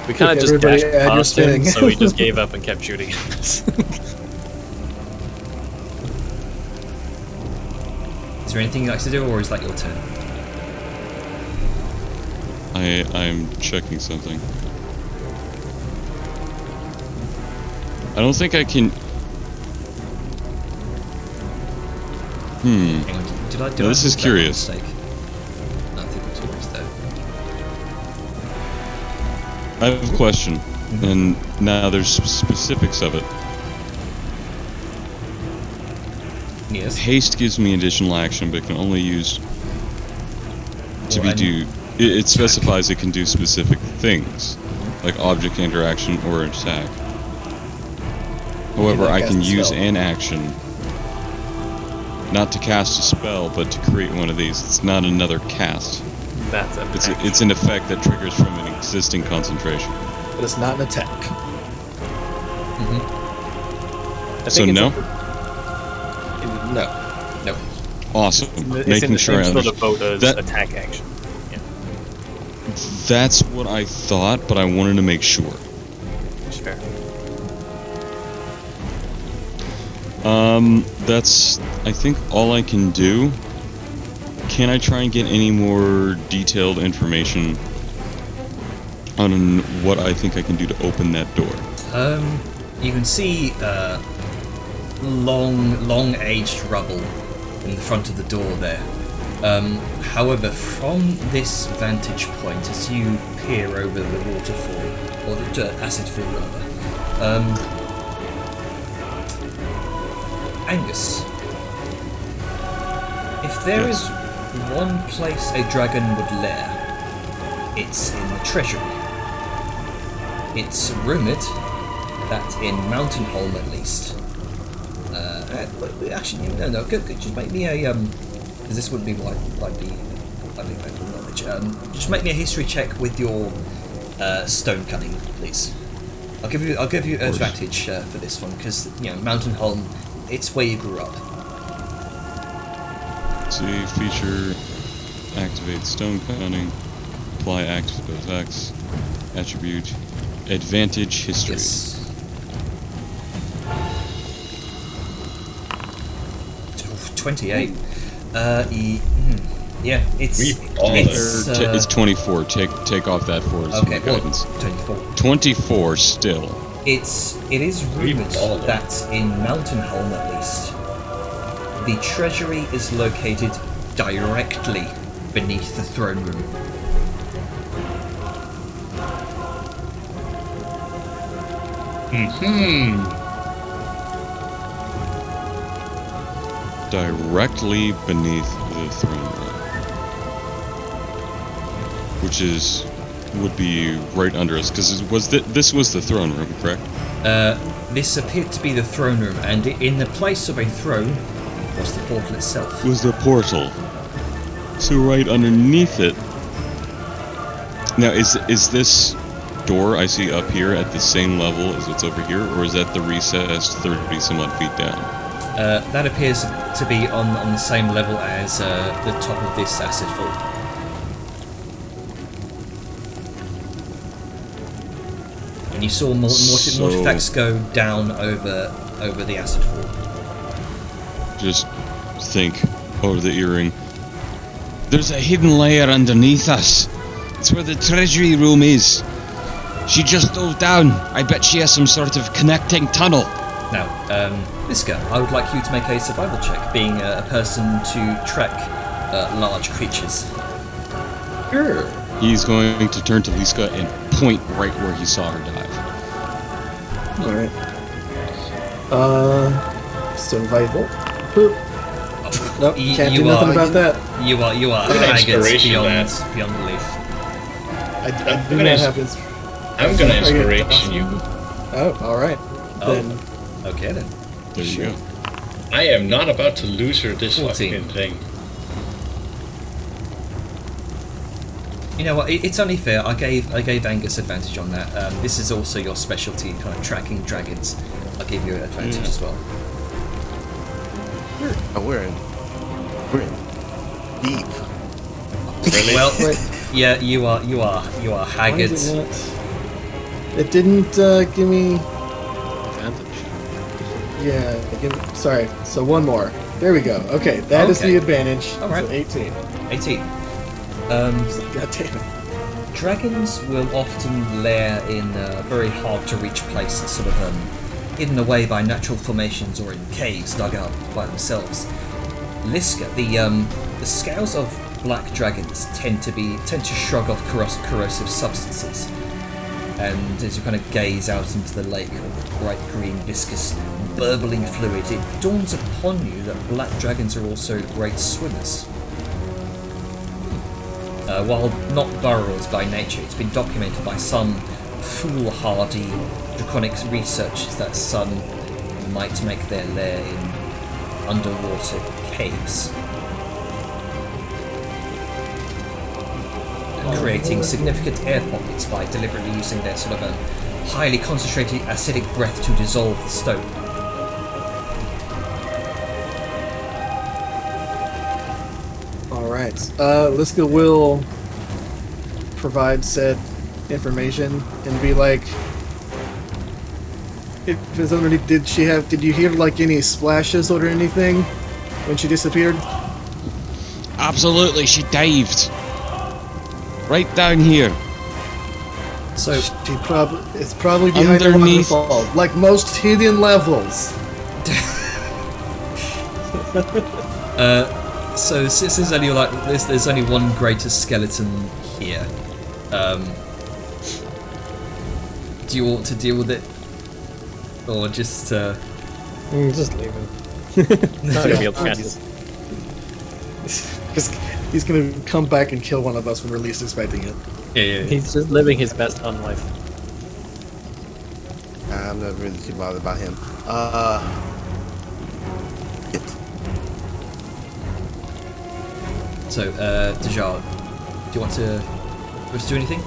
[SPEAKER 4] We kind of just
[SPEAKER 5] everybody
[SPEAKER 4] dashed
[SPEAKER 5] add your
[SPEAKER 4] past him,
[SPEAKER 5] sting.
[SPEAKER 4] so he just gave up and kept shooting at us.
[SPEAKER 1] Is there anything you like to do, or is that your turn?
[SPEAKER 7] I'm checking something. I don't think I can.
[SPEAKER 1] Hang on, did I do
[SPEAKER 7] No, this is curious.
[SPEAKER 1] Mistake? No, I think it's yours though.
[SPEAKER 7] I have a question, and now there's specifics of it.
[SPEAKER 1] Yes.
[SPEAKER 7] Haste gives me additional action, but can only use to
[SPEAKER 1] Or
[SPEAKER 7] be
[SPEAKER 1] an
[SPEAKER 7] do. It specifies it can do specific things, like object interaction or attack. However, I
[SPEAKER 5] cast
[SPEAKER 7] can
[SPEAKER 5] a
[SPEAKER 7] use
[SPEAKER 5] spell.
[SPEAKER 7] an action, not to cast a spell, but to create one of these. It's not another cast.
[SPEAKER 4] That's a
[SPEAKER 7] It's an effect that triggers from an existing concentration.
[SPEAKER 5] But it's not an attack.
[SPEAKER 4] I
[SPEAKER 7] So
[SPEAKER 4] think it's
[SPEAKER 7] no.
[SPEAKER 1] No.
[SPEAKER 7] Awesome.
[SPEAKER 4] It's
[SPEAKER 7] Making
[SPEAKER 4] in the
[SPEAKER 7] sure I
[SPEAKER 4] same sort of
[SPEAKER 7] understand.
[SPEAKER 4] boat as
[SPEAKER 7] That-
[SPEAKER 4] attack action. Yeah,
[SPEAKER 7] That's what I thought, but I wanted to make sure.
[SPEAKER 4] it's fair.
[SPEAKER 7] That's, I think, all I can do. Can I try and get any more detailed information on what I think I can do to open that door?
[SPEAKER 1] You can see long-aged rubble in the front of the door there. However, from this vantage point, as you peer over the waterfall, or the acid fall rather, Angus, if there is one place a dragon would lair, it's in the treasury. It's rumoured that in Mountain Home, at least. Actually, no. Good. Just make me a because this wouldn't be what I'd be knowledge. Just make me a history check with your stone cutting, please. I'll give you advantage for this one because Mountain Home, it's where you grew up.
[SPEAKER 7] See, feature, activate stone cutting, apply active effects, attribute, advantage history.
[SPEAKER 1] Yes. 28. Yeah, it's
[SPEAKER 7] It's 24. Take off that 4 as
[SPEAKER 1] okay.
[SPEAKER 7] guidance.
[SPEAKER 1] 24.
[SPEAKER 7] 24 still.
[SPEAKER 1] It is rumoured that in Mountain Home, at least, the treasury is located directly beneath the throne room.
[SPEAKER 7] Directly beneath the throne room, which would be right under us, because this was the throne room, correct?
[SPEAKER 1] This appeared to be the throne room, and in the place of a throne was the portal itself.
[SPEAKER 7] Was the portal. So right underneath it. Now, is this door I see up here at the same level as what's over here, or is that the recessed 30 some odd feet down?
[SPEAKER 1] That appears to be on the same level as the top of this acid fall. And you saw Mortithax go down over the acid fall.
[SPEAKER 7] Just think over the earring. There's a hidden layer underneath us. It's where the treasury room is. She just dove down. I bet she has some sort of connecting tunnel.
[SPEAKER 1] Now, Liska, I would like you to make a survival check, being a person to track large creatures.
[SPEAKER 5] Sure.
[SPEAKER 7] He's going to turn to Liska and point right where he saw her dive.
[SPEAKER 5] Alright. Survival. Boop. Nope, can't do nothing about that.
[SPEAKER 1] You are haggard beyond belief.
[SPEAKER 5] I think that happens.
[SPEAKER 2] I'm gonna inspiration you.
[SPEAKER 5] Oh, alright. Then,
[SPEAKER 1] Okay then.
[SPEAKER 7] There you go.
[SPEAKER 2] I am not about to lose her this
[SPEAKER 1] 14.
[SPEAKER 2] fucking thing.
[SPEAKER 1] You know what? It's only fair. I gave Angus advantage on that. This is also your specialty, kind of tracking dragons. I'll give you an advantage as well.
[SPEAKER 3] We're in deep.
[SPEAKER 2] Really?
[SPEAKER 1] Well,
[SPEAKER 5] wait,
[SPEAKER 1] yeah, you are
[SPEAKER 5] why
[SPEAKER 1] haggard.
[SPEAKER 5] is it not? It didn't give me.
[SPEAKER 6] Advantage.
[SPEAKER 5] Yeah, sorry. So one more. There we go. Okay, that is
[SPEAKER 1] Okay.
[SPEAKER 5] the advantage.
[SPEAKER 1] All right.
[SPEAKER 5] So 18.
[SPEAKER 1] 18.
[SPEAKER 5] God damn it.
[SPEAKER 1] Dragons will often lair in very hard to reach places, sort of hidden away by natural formations or in caves dug out by themselves. Liska, the scales of black dragons tend to shrug off corrosive substances, and as you kind of gaze out into the lake of bright green, viscous, burbling fluid, it dawns upon you that black dragons are also great swimmers. While not burrowers by nature, it's been documented by some foolhardy draconic researchers that some might make their lair in underwater caves, creating significant air pockets by deliberately using their sort of a highly concentrated acidic breath to dissolve the stone.
[SPEAKER 5] Alright. Liska will provide said information and be like, if it's underneath, did you hear like any splashes or anything when she disappeared?
[SPEAKER 7] Absolutely, she dived. Right down here.
[SPEAKER 1] So
[SPEAKER 5] It's probably behind the
[SPEAKER 7] Underneath.
[SPEAKER 5] waterfall, like most hidden levels.
[SPEAKER 1] so since there's only there's only one greater skeleton here, do you want to deal with it, or just
[SPEAKER 4] Just leave him. Not gonna be able to catch it.
[SPEAKER 5] He's gonna come back and kill one of us when we're least expecting it.
[SPEAKER 1] yeah.
[SPEAKER 4] He's just living his best fun life.
[SPEAKER 3] I'm not really too bothered about him.
[SPEAKER 1] So, Dejar, do you want to do anything?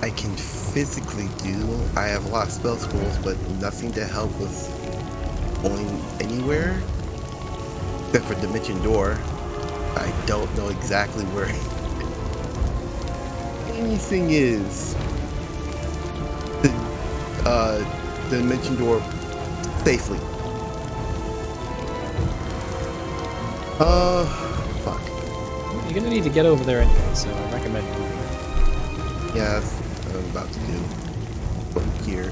[SPEAKER 3] I can physically do. I have a lot of spell scrolls, but nothing to help with going anywhere except for Dimension Door. I don't know exactly where anything is. The Dimension Door safely. Fuck.
[SPEAKER 4] You're gonna need to get over there anyway, so I recommend moving.
[SPEAKER 3] Yeah, that's what I'm about to do. From here.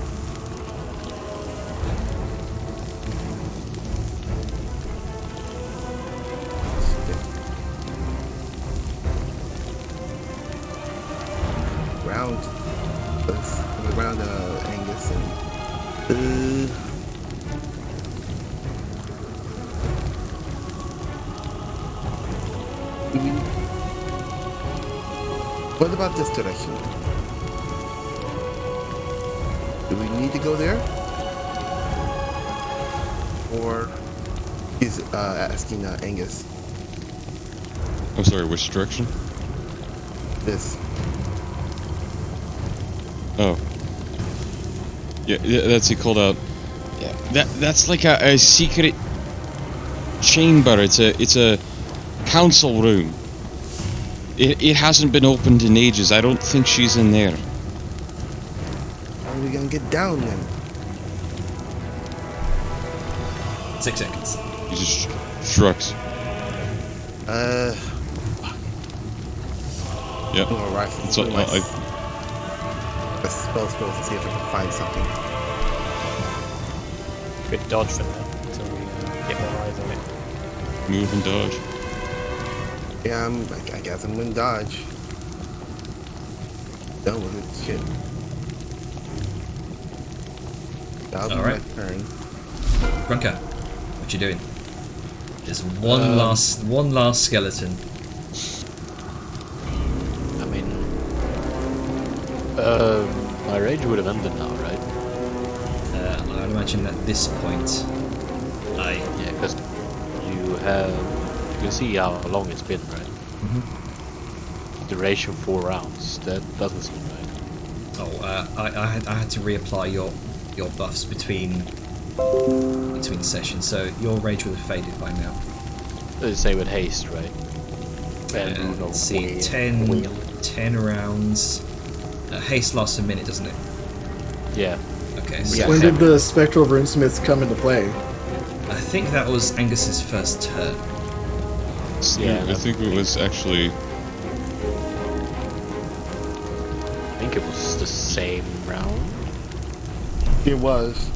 [SPEAKER 3] Around Angus and what about this direction? Do we need to go there? Or he's asking Angus
[SPEAKER 7] I'm sorry, which direction?
[SPEAKER 3] this.
[SPEAKER 7] Oh. Yeah, that's he called out. Yeah, that's like a secret chamber. It's a council room. It hasn't been opened in ages. I don't think she's in there.
[SPEAKER 3] How are we gonna get down then?
[SPEAKER 1] 6 seconds.
[SPEAKER 7] He just shrugs. Yeah.
[SPEAKER 3] I'm gonna rifle
[SPEAKER 7] So,
[SPEAKER 3] through my spell scrolls to see if I can find something.
[SPEAKER 4] Good dodge for that, so we get more eyes on it.
[SPEAKER 7] Move and dodge.
[SPEAKER 3] Yeah, I guess I'm gonna dodge. Done with it. Shit. That'll be
[SPEAKER 1] Alright.
[SPEAKER 3] my turn.
[SPEAKER 1] Grunka, what you doing? There's one last skeleton.
[SPEAKER 6] I mean, my rage would have ended now, right?
[SPEAKER 1] I'd imagine at this point,
[SPEAKER 6] Yeah, because you can see how long it's been, right? Duration 4 rounds. That doesn't seem right.
[SPEAKER 1] I had to reapply your buffs between sessions, so your rage would have faded by now.
[SPEAKER 6] Same with haste, right? And
[SPEAKER 1] Let's see, 10 rounds. Haste lasts a minute, doesn't it?
[SPEAKER 6] Yeah.
[SPEAKER 1] Okay, so
[SPEAKER 3] Yeah.
[SPEAKER 5] When did the Spectral Runesmiths come into play?
[SPEAKER 1] I think that was Angus's first turn.
[SPEAKER 6] Yeah,
[SPEAKER 7] I think it was actually.
[SPEAKER 6] I think it was the same round.
[SPEAKER 3] It was.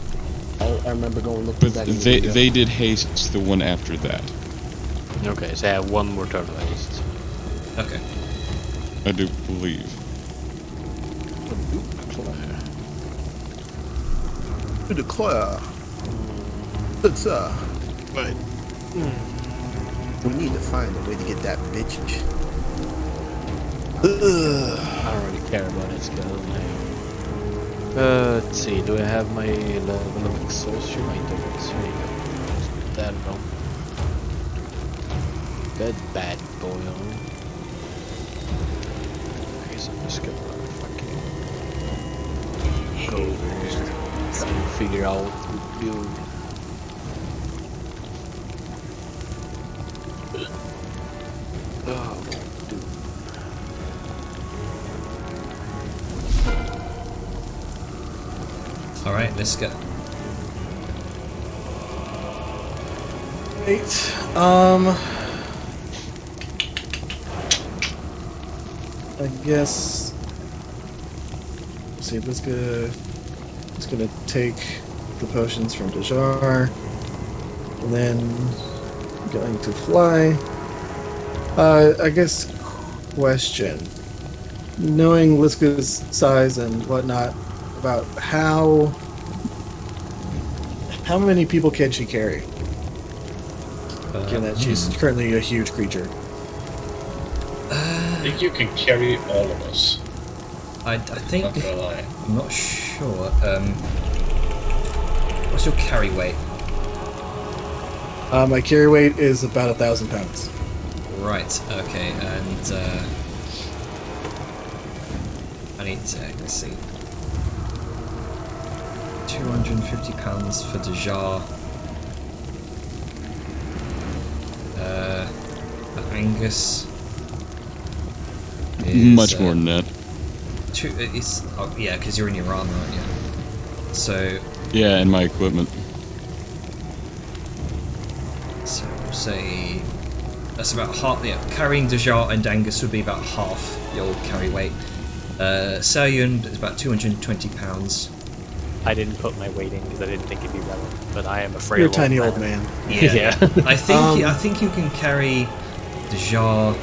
[SPEAKER 3] I remember going looking
[SPEAKER 7] But
[SPEAKER 3] back. in the video.
[SPEAKER 7] they did haste the one after that.
[SPEAKER 6] Okay, so I have one more turn of haste.
[SPEAKER 1] Okay.
[SPEAKER 7] I do believe.
[SPEAKER 3] To declare. It's
[SPEAKER 6] Right.
[SPEAKER 3] we need to find a way to get that bitch.
[SPEAKER 6] I don't really care about it, skeleton. Let's see, do I have my level of exhaustion? I don't. There you go. Just put that on. That bad boy on. I guess I'm just gonna fucking go over here and figure out what to build.
[SPEAKER 1] All right, let's go.
[SPEAKER 5] Wait. I guess. Let's see. It's gonna take the potions from Dajar, and then going to fly. I guess. Question. Knowing Liska's size and whatnot, about how many people can she carry? Given that she's currently a huge creature.
[SPEAKER 2] I think you can carry all of us.
[SPEAKER 1] I think.
[SPEAKER 2] Not gonna lie.
[SPEAKER 1] I'm not sure. What's your carry weight?
[SPEAKER 5] My carry weight is about 1,000 pounds.
[SPEAKER 1] Right. Okay. And I need to let's see. 250 pounds for Dajar. Angus.
[SPEAKER 7] Much more than that.
[SPEAKER 1] Yeah, because you're in your armor, aren't you? So
[SPEAKER 7] Yeah, and my equipment.
[SPEAKER 1] we'll say that's about half. Yeah, carrying Dajar and Angus would be about half your carry weight. Saryun is about 220 pounds.
[SPEAKER 4] I didn't put my weight in because I didn't think it'd be relevant, but I am afraid.
[SPEAKER 5] You're a tiny old man.
[SPEAKER 1] Yeah. I think you can carry Dajar,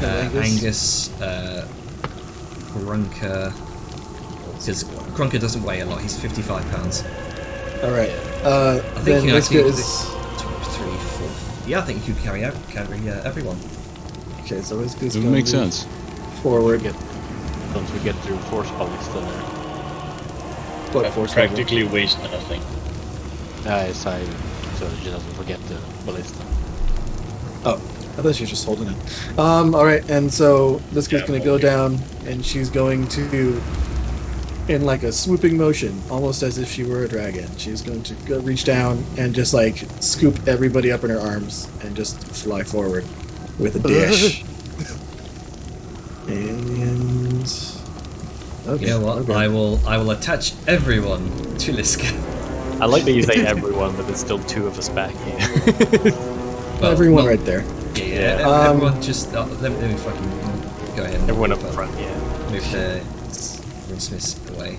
[SPEAKER 1] Angus, Grunker. Because Grunker doesn't weigh a lot. He's 55 pounds.
[SPEAKER 5] All right.
[SPEAKER 1] I think
[SPEAKER 5] then Liska is.
[SPEAKER 1] 2, 3, 4. Yeah, I think you could carry everyone.
[SPEAKER 5] Okay, so Liska's
[SPEAKER 7] It would
[SPEAKER 5] going
[SPEAKER 7] make
[SPEAKER 5] to
[SPEAKER 7] sense.
[SPEAKER 5] forward.
[SPEAKER 6] Once we get through force ballista there.
[SPEAKER 5] What
[SPEAKER 2] That
[SPEAKER 5] force
[SPEAKER 2] practically waste nothing.
[SPEAKER 6] So she doesn't forget the ballista.
[SPEAKER 5] Oh, I thought she was just holding it. All right, and so Liska's going to go down, and she's going to, in like a swooping motion, almost as if she were a dragon. She's going to go reach down and just like scoop everybody up in her arms and just fly forward with a dash. And okay,
[SPEAKER 1] You know what?
[SPEAKER 5] okay.
[SPEAKER 1] I will attach everyone to Liska.
[SPEAKER 4] I like that you say everyone, but there's still two of us back here.
[SPEAKER 1] Well,
[SPEAKER 5] Everyone
[SPEAKER 1] not-
[SPEAKER 5] right there.
[SPEAKER 1] Yeah. Everyone just let me fucking go ahead. And
[SPEAKER 4] Everyone up
[SPEAKER 1] move,
[SPEAKER 4] front, yeah.
[SPEAKER 1] Move the Runesmiths away,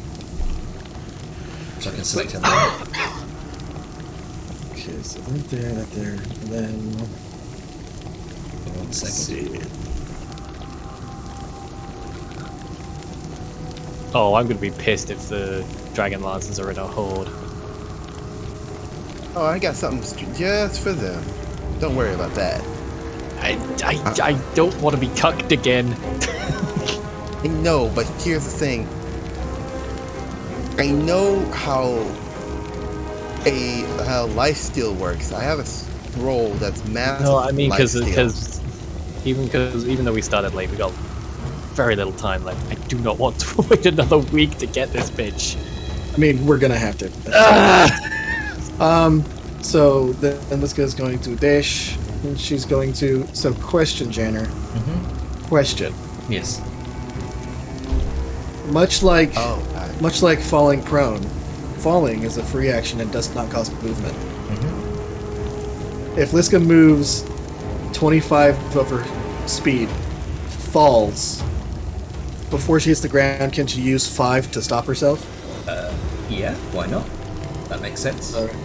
[SPEAKER 1] so I can select everyone.
[SPEAKER 5] Okay, so right there, and then
[SPEAKER 1] 1
[SPEAKER 5] let's
[SPEAKER 1] second.
[SPEAKER 5] see.
[SPEAKER 4] Oh, I'm gonna be pissed if the Dragon Lancers are in a horde.
[SPEAKER 3] Oh, I got something just for them. Don't worry about that.
[SPEAKER 4] I don't want to be cucked again.
[SPEAKER 3] I know, but here's the thing. I know how lifesteal works. I have a scroll that's massive.
[SPEAKER 4] No, I mean
[SPEAKER 3] lifesteal.
[SPEAKER 4] even though we started late, we got very little time left. I do not want to wait another week to get this bitch.
[SPEAKER 5] I mean, we're gonna have to. So then this guy's going to dash, and she's going to. So question, Janner. Question.
[SPEAKER 1] Yes.
[SPEAKER 5] Much like
[SPEAKER 3] God.
[SPEAKER 5] falling prone, falling is a free action and does not cost movement. If Liska moves 25 of her speed, falls before she hits the ground, can she use 5 to stop herself?
[SPEAKER 1] Yeah. Why not? That makes sense.
[SPEAKER 5] Alright.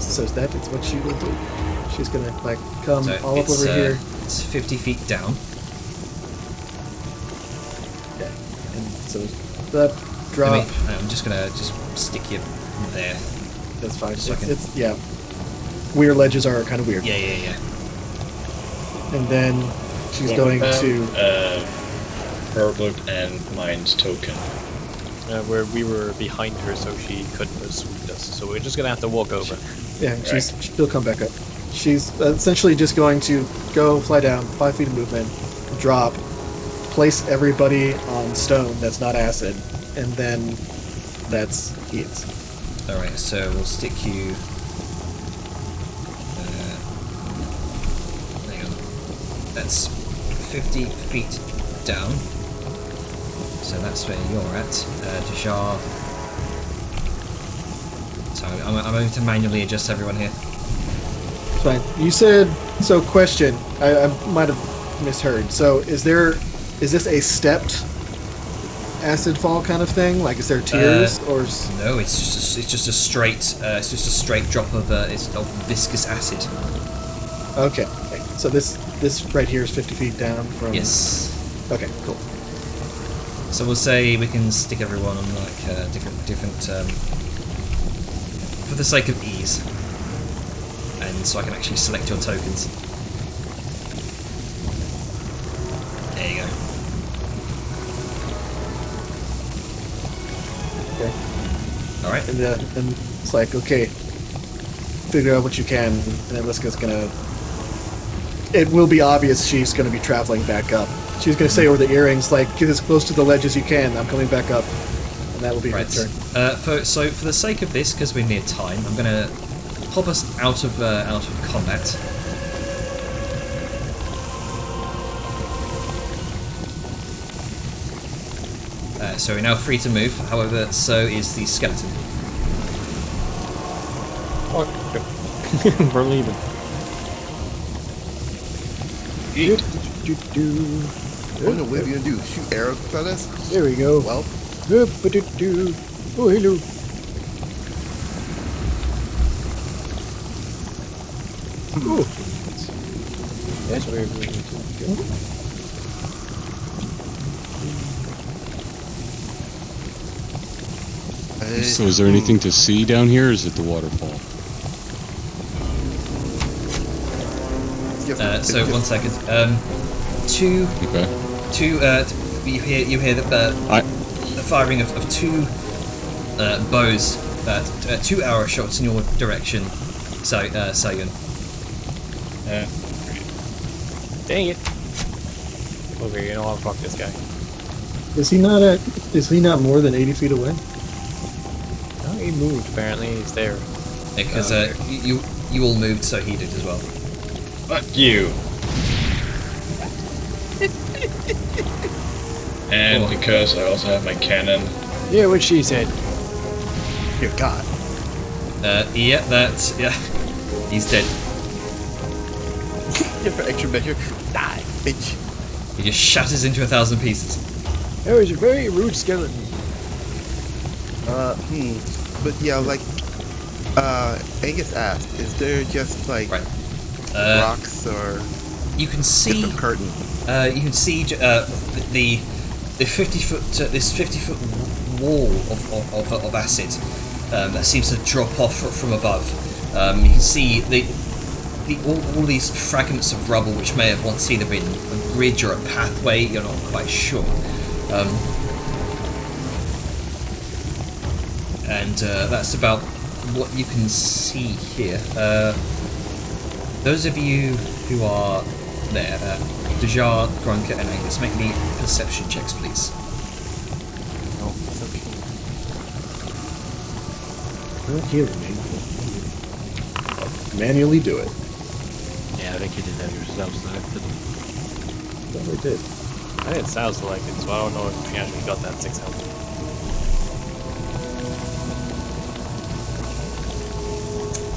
[SPEAKER 5] So that is what she will do. She's gonna like come
[SPEAKER 1] So
[SPEAKER 5] all up over here.
[SPEAKER 1] It's 50 feet down.
[SPEAKER 5] Yeah. And so that drop.
[SPEAKER 1] I'm just gonna stick you there.
[SPEAKER 5] That's fine.
[SPEAKER 1] So I can-
[SPEAKER 5] It's yeah. Weird ledges are kind of weird.
[SPEAKER 1] Yeah.
[SPEAKER 5] And then she's going to.
[SPEAKER 2] Herbert and Mine's token.
[SPEAKER 4] Where we were behind her, so she couldn't have swooped us. So we're just gonna have to walk over.
[SPEAKER 5] Yeah, she'll come back up. She's essentially just going to go fly down 5 feet of movement, drop, place everybody on stone that's not acid, and then that's it.
[SPEAKER 1] Alright, so we'll stick you. Hang on. That's 50 feet down. So so that's where you're at. Dejar. So I'm going to manually adjust everyone here.
[SPEAKER 5] It's fine. You said, so question, I might have misheard. So is this a stepped acid fall kind of thing? Like, is there tiers or?
[SPEAKER 1] No, it's just a straight drop of of viscous acid.
[SPEAKER 5] Okay. So this right here is 50 feet down from.
[SPEAKER 1] Yes.
[SPEAKER 5] Okay. Cool.
[SPEAKER 1] So we'll say we can stick everyone on like different for the sake of ease, and so I can actually select your tokens. There you go.
[SPEAKER 5] Okay.
[SPEAKER 1] All right.
[SPEAKER 5] And it's like, okay, figure out what you can, and then Liska's gonna. It will be obvious she's gonna be traveling back up. She's gonna say over the earrings, like, get as close to the ledge as you can. I'm coming back up, and that will be her turn.
[SPEAKER 1] So for the sake of this, because we're near time, I'm gonna pop us out of combat. So we're now free to move. However, so is the skeleton.
[SPEAKER 4] We're leaving.
[SPEAKER 3] What are we gonna do? Shoot arrows at us?
[SPEAKER 8] There we go.
[SPEAKER 3] Well,
[SPEAKER 8] Oh, hello. Oh. That's where we're going to go.
[SPEAKER 7] So is there anything to see down here, or is it the waterfall?
[SPEAKER 1] So 1 second. You hear the firing of two bows, 2 arrow shots in your direction, Sagan.
[SPEAKER 4] Dang it. Okay, you know what? Fuck this guy.
[SPEAKER 5] Is he not more than 80 feet away?
[SPEAKER 4] No, he moved. Apparently, he's there.
[SPEAKER 1] Because you all moved, so he did as well.
[SPEAKER 2] Fuck you. And because I also have my cannon.
[SPEAKER 8] Yeah, what she said.
[SPEAKER 3] dear God.
[SPEAKER 1] Yeah, he's dead.
[SPEAKER 3] Just for extra measure, die, bitch.
[SPEAKER 1] He just shatters into 1,000 pieces.
[SPEAKER 8] That was a very rude skeleton.
[SPEAKER 3] But yeah, like, Angus asked, is there just like rocks or
[SPEAKER 1] you can see
[SPEAKER 3] just a curtain?
[SPEAKER 1] You can see the 50-foot this 50-foot wall of acid that seems to drop off from above. You can see all these fragments of rubble which may have once either been a bridge or a pathway. You're not quite sure. And that's about what you can see here. Those of you who are there, Dejar, Grunker, and Angus, make me perception checks, please.
[SPEAKER 3] No, perception.
[SPEAKER 5] Not healing me. I'll manually do it.
[SPEAKER 6] Yeah, I think you did have yourself selected.
[SPEAKER 5] Probably did.
[SPEAKER 4] I didn't sound selected, so I don't know if you actually got that 6 health.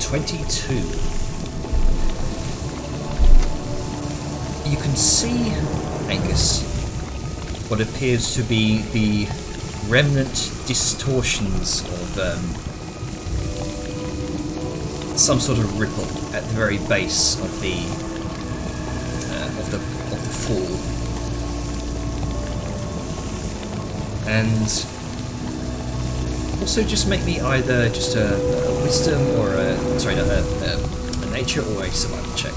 [SPEAKER 1] 22. You can see, Angus, what appears to be the remnant distortions of some sort of ripple at the very base of the fall, and also just make me either just a wisdom or a nature or a survival check.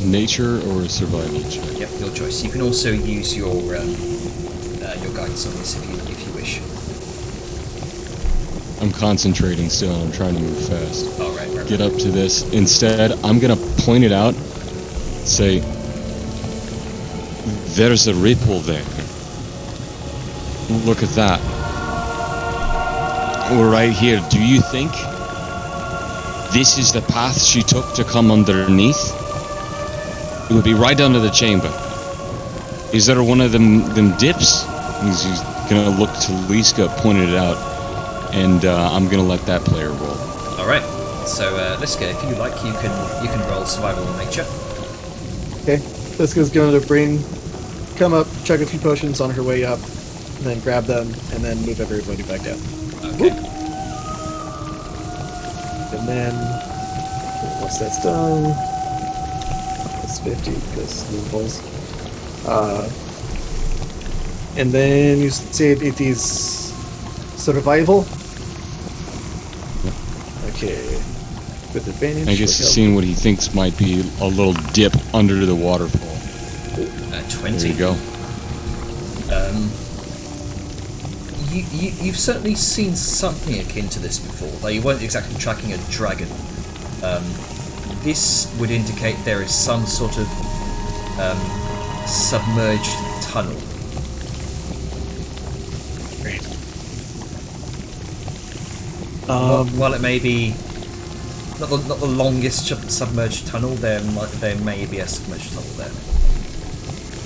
[SPEAKER 7] Nature or a survival check?
[SPEAKER 1] Yep, your choice. You can also use your guidance on this if you wish.
[SPEAKER 7] I'm concentrating still. I'm trying to move fast.
[SPEAKER 1] Oh, right.
[SPEAKER 7] Get up to this. Instead, I'm gonna point it out. Say, there's a ripple there. Look at that. We're right here. Do you think this is the path she took to come underneath? It would be right under the chamber. Is there one of them dips? He's gonna look to Liska, pointed it out, and I'm gonna let that player roll.
[SPEAKER 1] All right. So, Liska, if you like, you can roll survival in nature.
[SPEAKER 5] Okay. Liska's going to come up, chug a few potions on her way up, and then grab them, and then move everybody back down.
[SPEAKER 1] Okay.
[SPEAKER 5] And then, once that's done, that's 50 because new rolls. And then you say it is survival. Okay. With advantage.
[SPEAKER 7] I guess he's seeing what he thinks might be a little dip under the waterfall.
[SPEAKER 1] 20.
[SPEAKER 7] There you go.
[SPEAKER 1] You've certainly seen something akin to this before, though you weren't exactly tracking a dragon. This would indicate there is some sort of submerged tunnel. While it may be not the longest submerged tunnel, there may be a submerged tunnel there.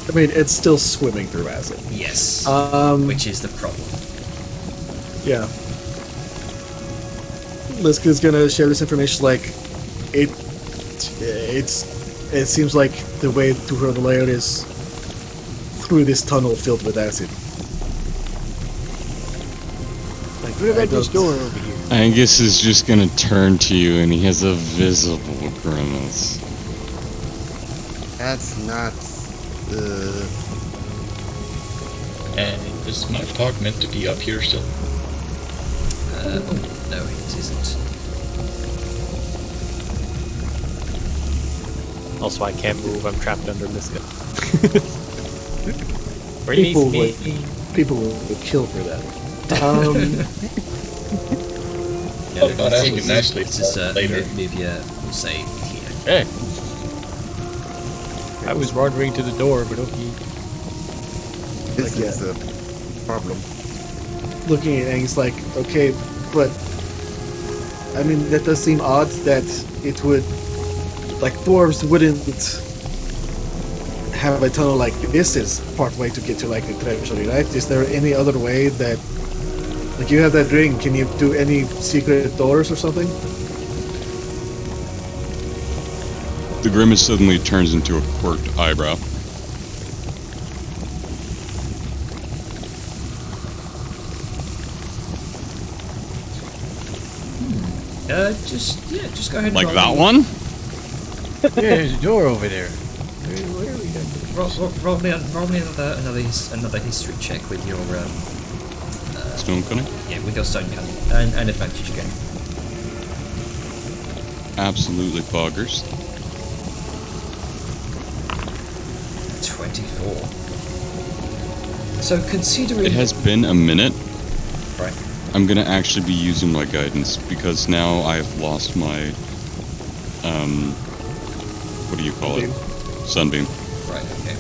[SPEAKER 5] I mean, it's still swimming through acid.
[SPEAKER 1] Yes, which is the problem.
[SPEAKER 5] Yeah. Liska's gonna share this information. Like, it seems like the way to her layout is through this tunnel filled with acid. Like,
[SPEAKER 8] What about this door over here?
[SPEAKER 7] Angus is just gonna turn to you, and he has a visible grimace.
[SPEAKER 3] That's not.
[SPEAKER 2] And is my park meant to be up here still?
[SPEAKER 1] No, it isn't.
[SPEAKER 4] Also, I can't move. I'm trapped under Liska. Release
[SPEAKER 5] People
[SPEAKER 4] me.
[SPEAKER 5] people would kill for that.
[SPEAKER 2] Oh, not asking nicely.
[SPEAKER 1] This is
[SPEAKER 2] later.
[SPEAKER 1] Livia will say here.
[SPEAKER 4] Hey. I was wandering to the door, but okay.
[SPEAKER 3] This is the problem.
[SPEAKER 5] Looking at Angus like, okay, but I mean that does seem odd that it would, like, dwarves wouldn't have a tunnel like this is part way to get to like the treasury, right? Is there any other way that, like, you have that ring? Can you do any secret doors or something?
[SPEAKER 7] The grimace suddenly turns into a quirked eyebrow.
[SPEAKER 1] Just go ahead. And
[SPEAKER 7] Like
[SPEAKER 1] roll
[SPEAKER 7] that
[SPEAKER 1] me-
[SPEAKER 7] one?
[SPEAKER 8] Yeah, there's a door over there. Where are we going?
[SPEAKER 1] Roll me another history check with your
[SPEAKER 7] Stone cunning?
[SPEAKER 1] with your stone cunning and advantage again.
[SPEAKER 7] Absolutely poggers.
[SPEAKER 1] 24. So considering
[SPEAKER 7] It has been a minute.
[SPEAKER 1] right.
[SPEAKER 7] I'm gonna actually be using my guidance because now I've lost my what do you call it? Sunbeam.
[SPEAKER 1] Right. Okay.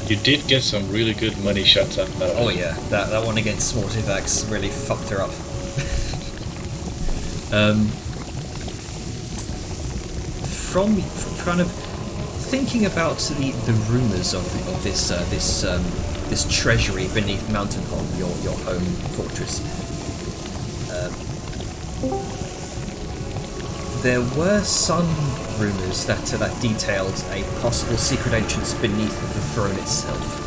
[SPEAKER 2] You did get some really good money shots out of it.
[SPEAKER 1] Oh yeah, that one against Mortithax really fucked her up. From kind of thinking about the rumours of this treasury beneath Mountain Hall, your home fortress. There were some rumours that detailed a possible secret entrance beneath the throne itself.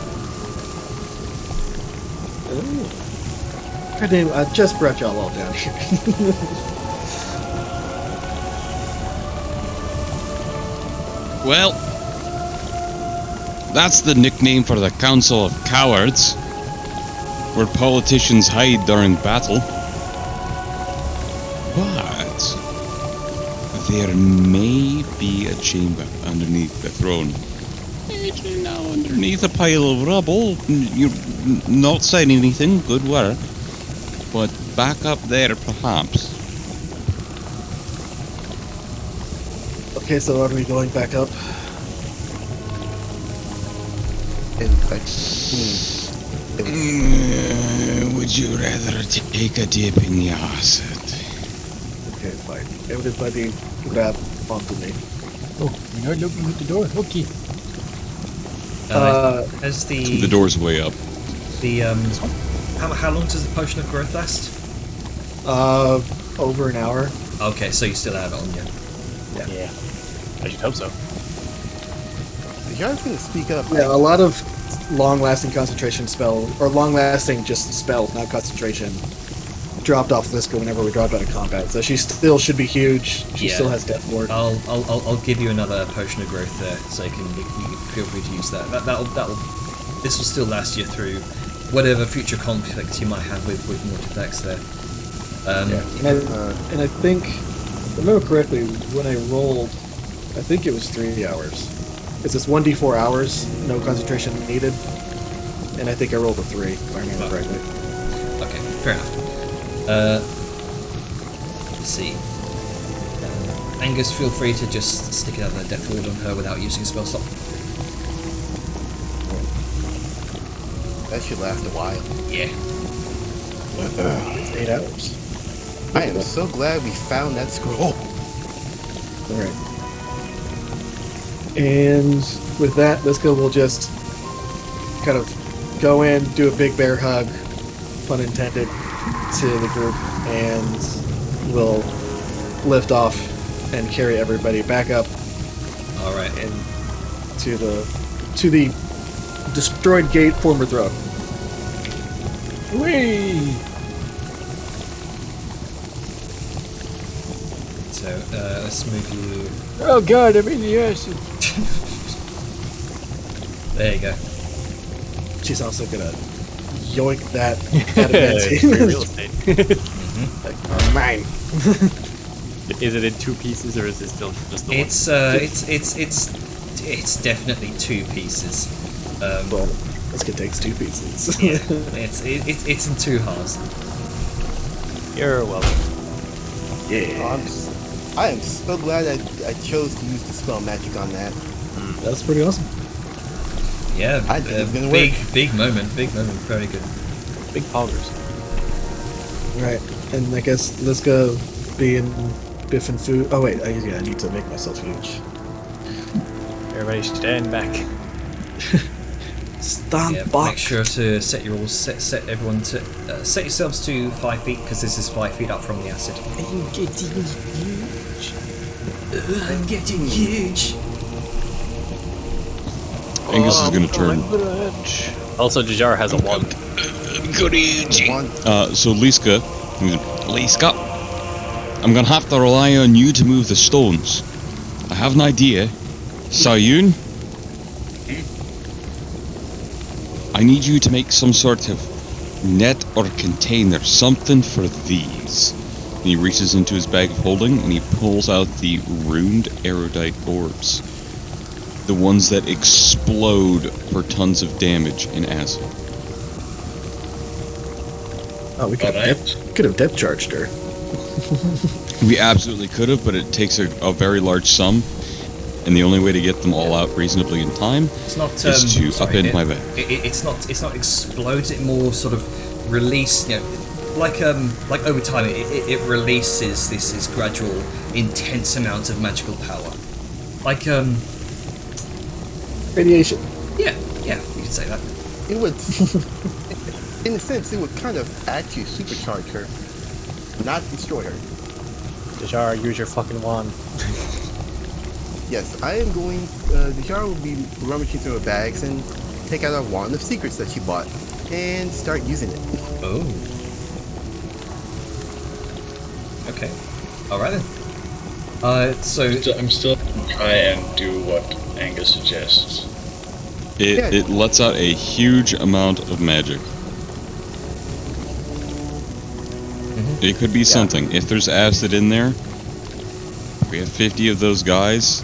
[SPEAKER 5] God damn, I just brought y'all all down here.
[SPEAKER 7] Well, that's the nickname for the Council of Cowards, where politicians hide during battle. But there may be a chamber underneath the throne. It's now underneath a pile of rubble. You're not saying anything, good work. But back up there, perhaps.
[SPEAKER 5] Okay, so are we going back up?
[SPEAKER 3] In fact,
[SPEAKER 7] Would you rather take a dip in the acid?
[SPEAKER 5] Okay, fine. Everybody grab onto me.
[SPEAKER 8] Oh, you're not looking at the door? Okay.
[SPEAKER 1] As
[SPEAKER 7] The door's way up.
[SPEAKER 1] the how long does the potion of growth last?
[SPEAKER 5] Over an hour.
[SPEAKER 1] Okay, so you still have it on you.
[SPEAKER 4] Yeah. I should hope so.
[SPEAKER 3] You're gonna speak up.
[SPEAKER 5] Yeah, a lot of long-lasting concentration spell, or long-lasting just spell, not concentration, dropped off Liska whenever we dropped out of combat. So she still should be huge. She still has Death Ward.
[SPEAKER 1] I'll give you another potion of growth there, so you can feel free to use that. This will still last you through whatever future conflict you might have with Mortithax there.
[SPEAKER 5] And I think, if I remember correctly, when I rolled, I think it was 3 hours. It's just 1d4 hours, no concentration needed, and I think I rolled a 3, if I remember correctly.
[SPEAKER 1] Okay, fair enough. Let's see. Angus, feel free to just stick another Death Ward on her without using a spell slot.
[SPEAKER 3] That should last a while.
[SPEAKER 1] Yeah.
[SPEAKER 5] It's 8 hours.
[SPEAKER 3] I am so glad we found that scroll.
[SPEAKER 5] Alright. And with that, Liska will just kind of go in, do a big bear hug, pun intended, to the group, and will lift off and carry everybody back up.
[SPEAKER 1] Alright.
[SPEAKER 5] And to the destroyed gate, former throne.
[SPEAKER 8] Whee!
[SPEAKER 1] So, let's move you...
[SPEAKER 8] Oh god, I'm in the acid.
[SPEAKER 1] There you go.
[SPEAKER 5] She's also gonna yoink that
[SPEAKER 4] Free real estate.
[SPEAKER 5] like, mine.
[SPEAKER 4] Is it in 2 pieces or is it still just the
[SPEAKER 1] It's definitely 2 pieces.
[SPEAKER 5] Well, Liska takes 2 pieces.
[SPEAKER 1] Yeah, it's in 2 halves.
[SPEAKER 4] one? You're welcome.
[SPEAKER 5] Yeah.
[SPEAKER 3] I am so glad I chose to use the spell magic on that.
[SPEAKER 5] That's pretty awesome.
[SPEAKER 1] Yeah,
[SPEAKER 3] I think it's gonna
[SPEAKER 1] big moment, very good.
[SPEAKER 4] Big poggers.
[SPEAKER 5] Right, and I guess Liska being Biff and Food. Oh wait, I need to make myself huge.
[SPEAKER 4] Everybody stand back.
[SPEAKER 5] Stomp
[SPEAKER 1] Yeah,
[SPEAKER 5] box.
[SPEAKER 1] make sure to set everyone to set yourselves to 5 feet because this is 5 feet up from the acid.
[SPEAKER 8] I'm getting huge.
[SPEAKER 1] I'm getting huge.
[SPEAKER 7] Angus is going to turn.
[SPEAKER 4] Also, Jajar has a wand.
[SPEAKER 7] So Liska, I'm going to have to rely on you to move the stones. I have an idea. Sayun, I need you to make some sort of net or container, something for these. And he reaches into his bag of holding and he pulls out the ruined erudite orbs. The ones that explode for tons of damage in acid.
[SPEAKER 5] Oh, we could have depth charged her.
[SPEAKER 7] We absolutely could have, but it takes a very large sum. And the only way to get them all out reasonably in time
[SPEAKER 1] It's not
[SPEAKER 7] is to upend my bag.
[SPEAKER 1] It's not explodes. It more sort of release. You know, like over time, it releases this gradual, intense amount of magical power. Like
[SPEAKER 5] Radiation.
[SPEAKER 1] yeah, you could say that.
[SPEAKER 3] It would, in a sense, it would kind of actually supercharge her, not destroy her.
[SPEAKER 4] Jajar, use your fucking wand.
[SPEAKER 3] Yes, I am going. The jar will be rummaging through her bags and take out a wand of secrets that she bought and start using it.
[SPEAKER 1] Oh. Okay. All right then. So
[SPEAKER 2] I'm still gonna try and do what Angus suggests.
[SPEAKER 7] It lets out a huge amount of magic. It could be something. If there's acid in there, we have 50 of those guys,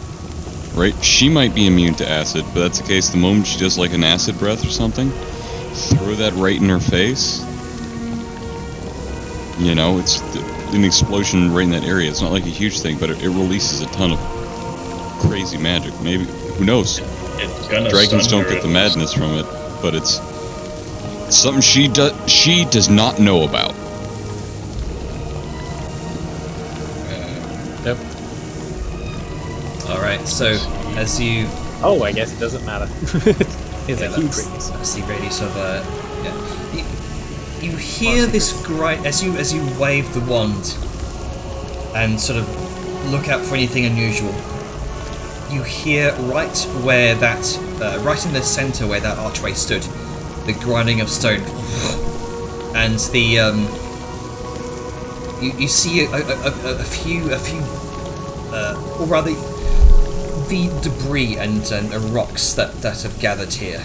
[SPEAKER 7] right? She might be immune to acid, but that's the case the moment she does like an acid breath or something, throw that right in her face. You know, it's an explosion right in that area. It's not like a huge thing, but it releases a ton of crazy magic. Maybe, who knows?
[SPEAKER 2] It's gonna
[SPEAKER 7] Dragons
[SPEAKER 2] stun
[SPEAKER 7] don't
[SPEAKER 2] her
[SPEAKER 7] get the
[SPEAKER 2] at least.
[SPEAKER 7] madness from it, but it's something she does not know about.
[SPEAKER 4] Yep.
[SPEAKER 1] all right. So as you
[SPEAKER 4] Oh, I guess it doesn't matter. It's a huge radius.
[SPEAKER 1] That's the radius of You hear this grind as you wave the wand and sort of look out for anything unusual. You hear right where that, right in the center where that archway stood, the grinding of stone, and the you see a few, or rather, the debris and rocks that have gathered here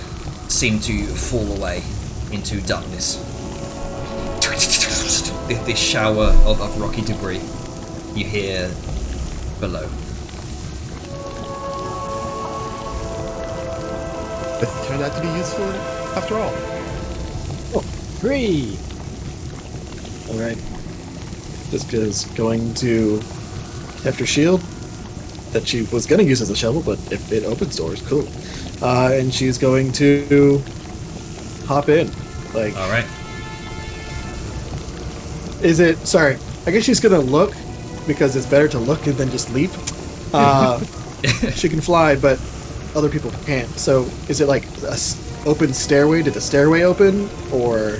[SPEAKER 1] seem to fall away into darkness. This shower of rocky debris you hear below.
[SPEAKER 3] This turned out to be useful after all.
[SPEAKER 8] Oh, 3.
[SPEAKER 5] All right. Jessica's going to, after shield, that she was going to use as a shovel, but if it opens doors, cool. And she's going to hop in. Like,
[SPEAKER 1] All right.
[SPEAKER 5] is it? Sorry, I guess she's going to look because it's better to look than just leap. She can fly, but other people can't. So, is it like a open stairway? Did the stairway open, or?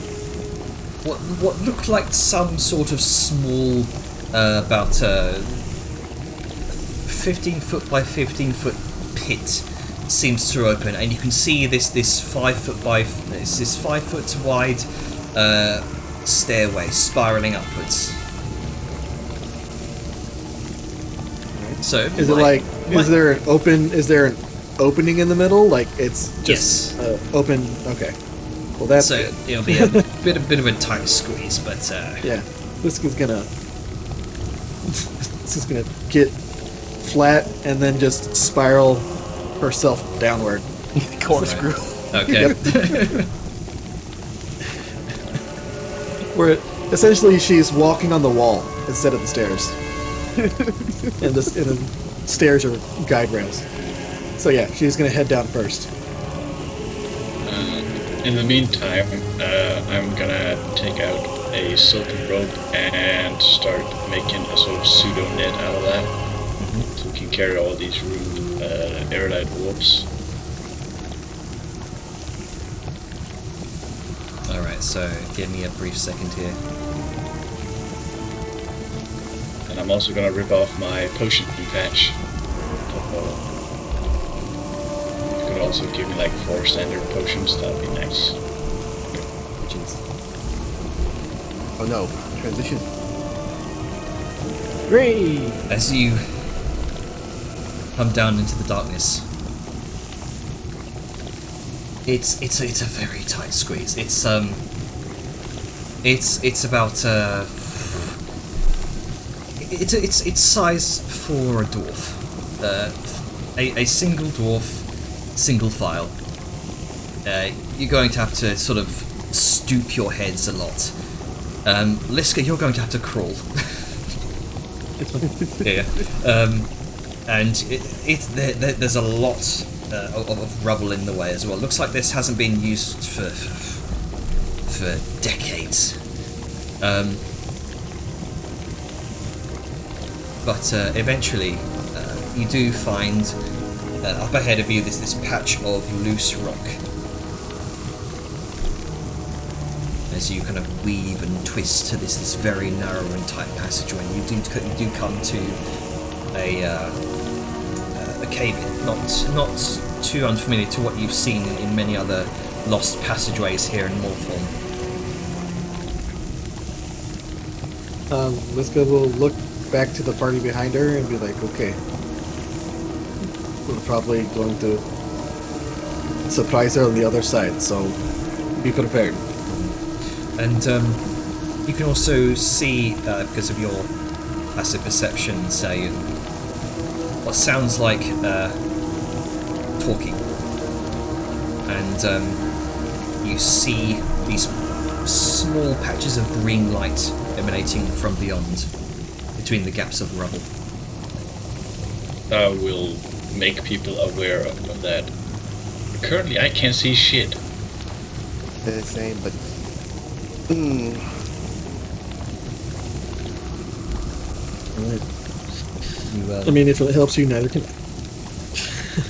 [SPEAKER 1] What looked like some sort of small, about 15 foot by 15 foot pit seems to open, and you can see this 5 foot by this 5 foot wide stairway spiraling upwards. So
[SPEAKER 5] Is it like? Is there an open? Is there an opening in the middle? Like it's just open. Okay. Well, that's
[SPEAKER 1] so
[SPEAKER 5] good.
[SPEAKER 1] it'll be a bit of a tight squeeze, but
[SPEAKER 5] Yeah, this is gonna get flat and then just spiral herself downward.
[SPEAKER 3] Corkscrew.
[SPEAKER 1] okay.
[SPEAKER 5] Where essentially she's walking on the wall instead of the stairs, and the stairs are guide rails. So yeah, she's gonna head down first.
[SPEAKER 2] In the meantime, I'm gonna take out a silken rope and start making a sort of pseudo net out of that, so we can carry all these rude erudite wolves.
[SPEAKER 1] All right. So give me a brief second here.
[SPEAKER 2] And I'm also gonna rip off my potion patch. Could also give me like 4 standard potions. That would be nice.
[SPEAKER 3] Jeez. Oh no, transition.
[SPEAKER 8] 3.
[SPEAKER 1] As you come down into the darkness, it's a very tight squeeze. It's about it's size for a dwarf, a single dwarf, single file. You're going to have to sort of stoop your heads a lot. Liska, you're going to have to crawl. Yeah. And there's a lot of rubble in the way as well. Looks like this hasn't been used for decades. But eventually, you do find up ahead of you this patch of loose rock. As you kind of weave and twist to this very narrow and tight passageway, you do come to a cave-in, not too unfamiliar to what you've seen in many other lost passageways here in Morthorn.
[SPEAKER 5] Liska will look back to the party behind her and be like, okay, we're probably going to surprise her on the other side, so be prepared.
[SPEAKER 1] And you can also see, because of your passive perceptions, what sounds like talking. And you see these small patches of green light emanating from beyond, between the gaps of the rubble.
[SPEAKER 2] I will make people aware of that. Currently, I can't see shit.
[SPEAKER 3] They're the same, but
[SPEAKER 5] I mean, if it helps you, neither can I.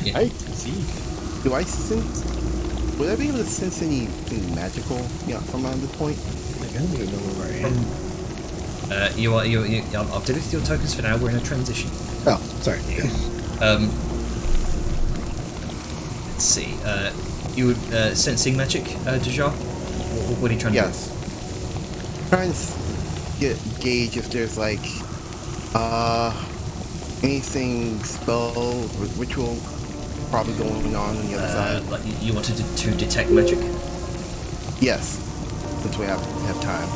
[SPEAKER 1] Yeah.
[SPEAKER 4] I see.
[SPEAKER 3] do I sense Would I be able to sense anything magical from around this point?
[SPEAKER 5] I don't even know where I am.
[SPEAKER 1] I'll delete your tokens for now. We're in a transition.
[SPEAKER 5] Oh, sorry. Yeah.
[SPEAKER 1] Let's see. You were sensing magic, Deja? What are you trying to do?
[SPEAKER 3] Yes. Trying to gauge if there's like anything spell ritual probably going on the other side.
[SPEAKER 1] Like you wanted to detect magic?
[SPEAKER 3] Yes, since we have time.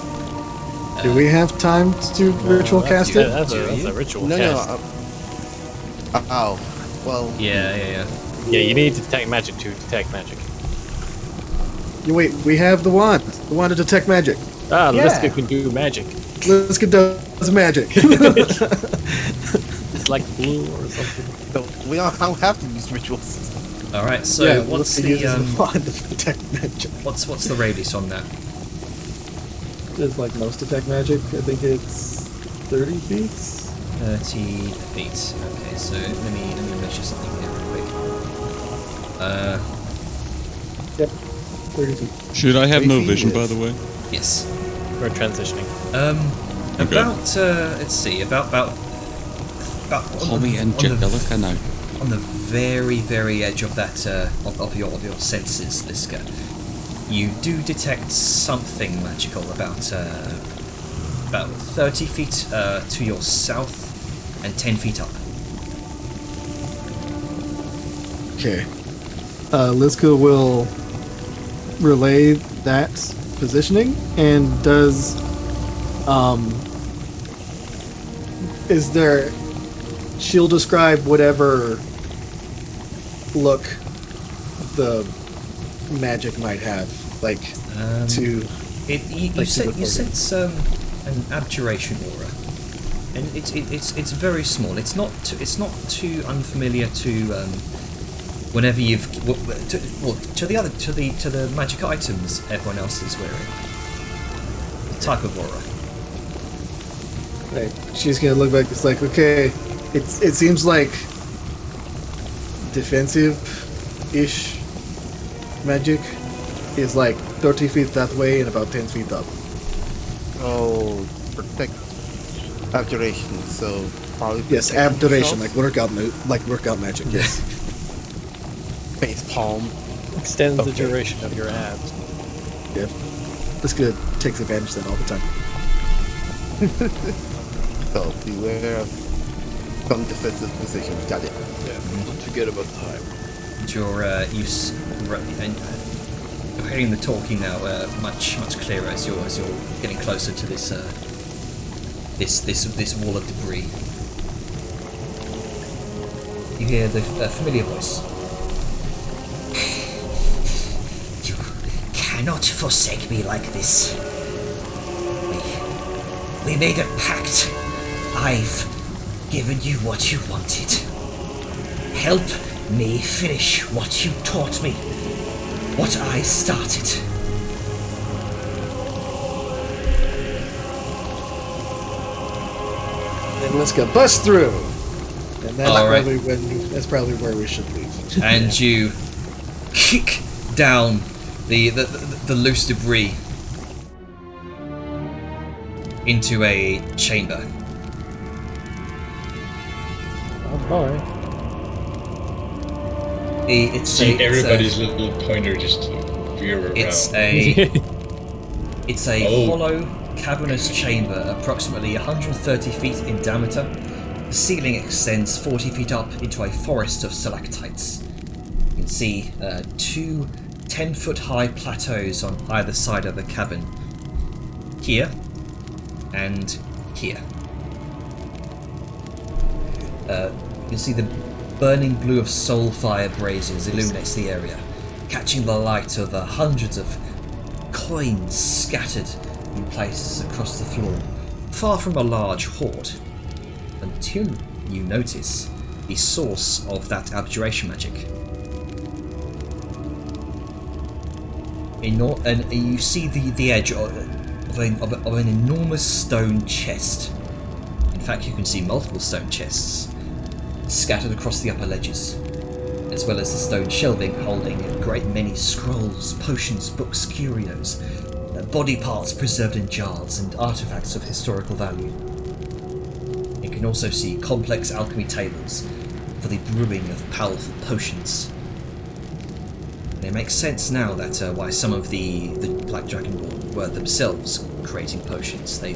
[SPEAKER 5] Do we have time to do ritual cast it?
[SPEAKER 4] That's a ritual
[SPEAKER 3] No,
[SPEAKER 4] cast.
[SPEAKER 3] oh, well.
[SPEAKER 1] Yeah.
[SPEAKER 4] Yeah, you need to detect magic to detect magic.
[SPEAKER 5] Wait, we have the wand. The wand to detect magic.
[SPEAKER 4] Ah,
[SPEAKER 5] Yeah.
[SPEAKER 4] Liska can do magic.
[SPEAKER 5] Liska does magic.
[SPEAKER 4] It's like blue or something.
[SPEAKER 3] So we don't have to use rituals.
[SPEAKER 1] All right. So
[SPEAKER 5] yeah,
[SPEAKER 1] what's
[SPEAKER 5] Liska
[SPEAKER 1] the
[SPEAKER 5] uses the wand to detect magic.
[SPEAKER 1] what's the radius on that?
[SPEAKER 9] Just like most detect magic, I think it's 30 feet.
[SPEAKER 1] 30 feet. Okay. So let me measure something here real quick.
[SPEAKER 9] Yep, 30 feet.
[SPEAKER 7] Should I have no
[SPEAKER 3] Crazy
[SPEAKER 7] vision,
[SPEAKER 3] is-
[SPEAKER 7] by the way?
[SPEAKER 1] Yes.
[SPEAKER 4] We're transitioning.
[SPEAKER 7] Okay.
[SPEAKER 1] About let's see, about
[SPEAKER 7] Call me Angelica now.
[SPEAKER 1] on the very edge of that of your senses, Liska, you do detect something magical about 30 feet to your south and 10 feet up.
[SPEAKER 5] Okay. Liska will relay that positioning and does. Is there? She'll describe whatever look the magic might have, like to.
[SPEAKER 1] You
[SPEAKER 5] Like
[SPEAKER 1] sense an abjuration aura, and it's very small. It's not too unfamiliar to whenever you've to the magic items everyone else is wearing. The type of aura.
[SPEAKER 5] Right. She's gonna look back. It's like, okay, it seems like defensive-ish magic is like 30 feet that way and about 10 feet up.
[SPEAKER 3] Oh, protect abjuration. So probably.
[SPEAKER 5] Yes,
[SPEAKER 3] protect
[SPEAKER 5] abjuration,
[SPEAKER 3] himself.
[SPEAKER 5] like workout magic. Yes.
[SPEAKER 3] Face palm.
[SPEAKER 4] Extends the
[SPEAKER 3] Okay.
[SPEAKER 4] duration of your abs.
[SPEAKER 5] Yeah. Liska takes advantage of that all the time.
[SPEAKER 3] So beware of some defensive positions. Got it.
[SPEAKER 6] Yeah, don't forget about time.
[SPEAKER 1] You're hearing the talking now much clearer as you're getting closer to this this wall of debris. You hear the familiar voice. You cannot forsake me like this. We made a pact. I've given you what you wanted. Help me finish what you taught me. What I started.
[SPEAKER 5] And Liska bust through. And that's
[SPEAKER 1] All right.
[SPEAKER 5] probably where we should leave.
[SPEAKER 1] And you kick down the loose debris into a chamber.
[SPEAKER 9] Oh boy.
[SPEAKER 2] See everybody's little pointer just veer around.
[SPEAKER 1] It's a
[SPEAKER 2] Oh.
[SPEAKER 1] hollow, cavernous chamber, approximately 130 feet in diameter. The ceiling extends 40 feet up into a forest of stalactites. You can see two 10-foot-high plateaus on either side of the cavern. Here and here. You can see the burning blue of soul fire braziers illuminates the area, catching the light of the hundreds of coins scattered in places across the floor, far from a large hoard, until you notice the source of that abjuration magic. And you see the edge of an enormous stone chest. In fact, you can see multiple stone chests scattered across the upper ledges. as well as the stone shelving holding a great many scrolls, potions, books, curios, body parts preserved in jars, and artifacts of historical value. You can also see complex alchemy tables for the brewing of powerful potions. And it makes sense now that why some of the Black Dragonborn were themselves creating potions. They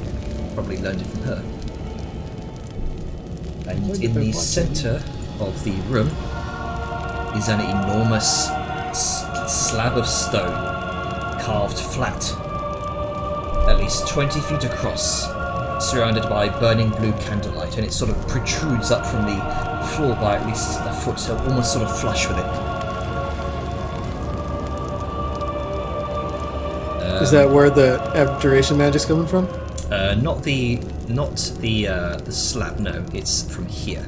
[SPEAKER 1] probably learned it from her. And in the centre of the room is an enormous slab of stone, carved flat, at least 20 feet across, surrounded by burning blue candlelight, and it sort of protrudes up from the floor by at least a foot, so almost sort of flush with it.
[SPEAKER 5] Is that where the abjuration magic's coming from?
[SPEAKER 1] Not the slab. No, it's from here.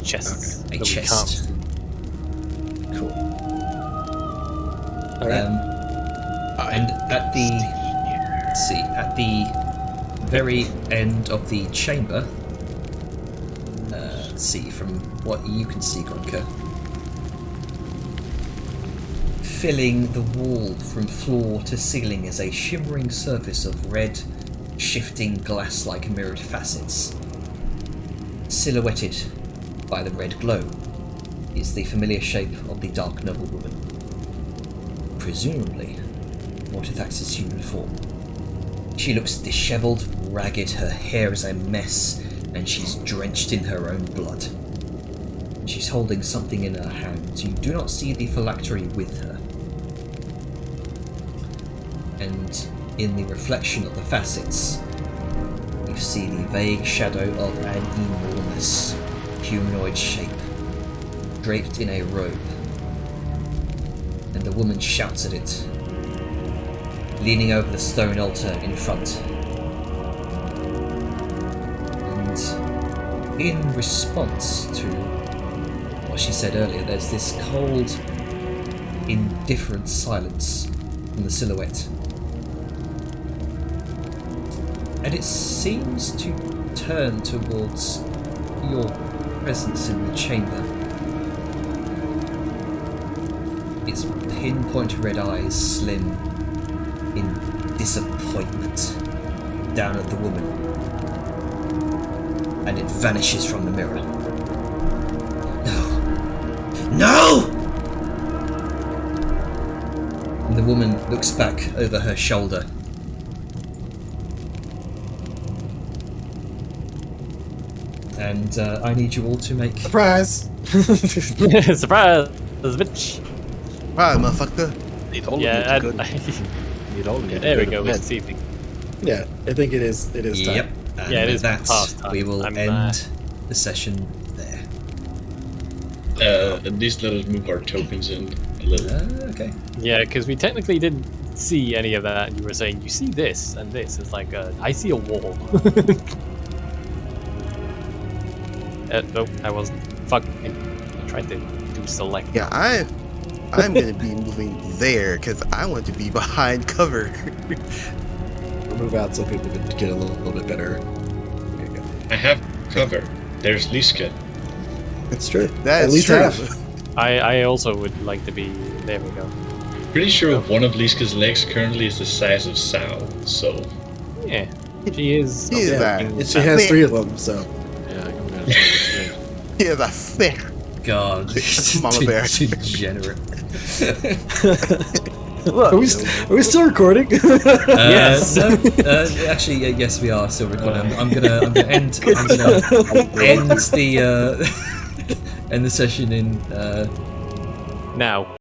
[SPEAKER 4] Chest.
[SPEAKER 1] A chest. Cool.
[SPEAKER 5] All right.
[SPEAKER 1] And at the at the very end of the chamber, from what you can see, Gronka, filling the wall from floor to ceiling is a shimmering surface of red, shifting glass-like mirrored facets. Silhouetted by the red glow is the familiar shape of the dark noblewoman. Presumably, Mortithax's human form. She looks dishevelled, ragged, her hair is a mess, and she's drenched in her own blood. She's holding something in her hands. You do not see the phylactery with her. And in the reflection of the facets, you see the vague shadow of an enormous humanoid shape, draped in a robe. And the woman shouts at it, leaning over the stone altar in front. And in response to what she said earlier, there's this cold, indifferent silence from the silhouette. And it seems to turn towards your presence in the chamber. Its pinpoint red eyes slim in disappointment down at the woman, and it vanishes from the mirror. No! And the woman looks back over her shoulder. And I need you all to make...
[SPEAKER 5] Surprise!
[SPEAKER 4] Surprise, bitch!
[SPEAKER 3] Right, motherfucker.
[SPEAKER 6] Need all
[SPEAKER 4] Yeah,
[SPEAKER 6] of you to Need all of you.
[SPEAKER 4] there we
[SPEAKER 6] to
[SPEAKER 4] go.
[SPEAKER 6] bed.
[SPEAKER 4] Let's see if we
[SPEAKER 5] Yeah, I think it is. It is time.
[SPEAKER 1] Yep. And
[SPEAKER 4] Yeah, it
[SPEAKER 1] with
[SPEAKER 4] is
[SPEAKER 1] that,
[SPEAKER 4] past time.
[SPEAKER 1] we will
[SPEAKER 4] I'm,
[SPEAKER 1] end the session there.
[SPEAKER 2] At least let us move our tokens in a little.
[SPEAKER 1] Okay.
[SPEAKER 4] Yeah, because we technically didn't see any of that. You were saying you see this and this. It's like I see a wall. Nope, I wasn't. Fuck. I tried to do select.
[SPEAKER 3] Yeah, I'm gonna be moving there because I want to be behind cover.
[SPEAKER 5] We'll move out so people can get a little bit better. There you go.
[SPEAKER 2] I have cover. There's Liska.
[SPEAKER 5] It's true.
[SPEAKER 3] That's
[SPEAKER 5] At least
[SPEAKER 3] true.
[SPEAKER 5] half.
[SPEAKER 4] I also would like to be. There we go.
[SPEAKER 2] Pretty sure one of Liska's legs currently is the size of Sal, so...
[SPEAKER 4] Yeah, she is.
[SPEAKER 3] She is
[SPEAKER 5] Yeah,
[SPEAKER 3] that.
[SPEAKER 5] she has 3 of them, so.
[SPEAKER 6] Yeah, I can imagine.
[SPEAKER 3] He is a thick.
[SPEAKER 1] God,
[SPEAKER 3] Mama bear.
[SPEAKER 1] Degenerate.
[SPEAKER 5] Are we still recording?
[SPEAKER 4] Yes.
[SPEAKER 1] No, actually, yes, we are still recording. I'm gonna end the end the session in
[SPEAKER 4] Now.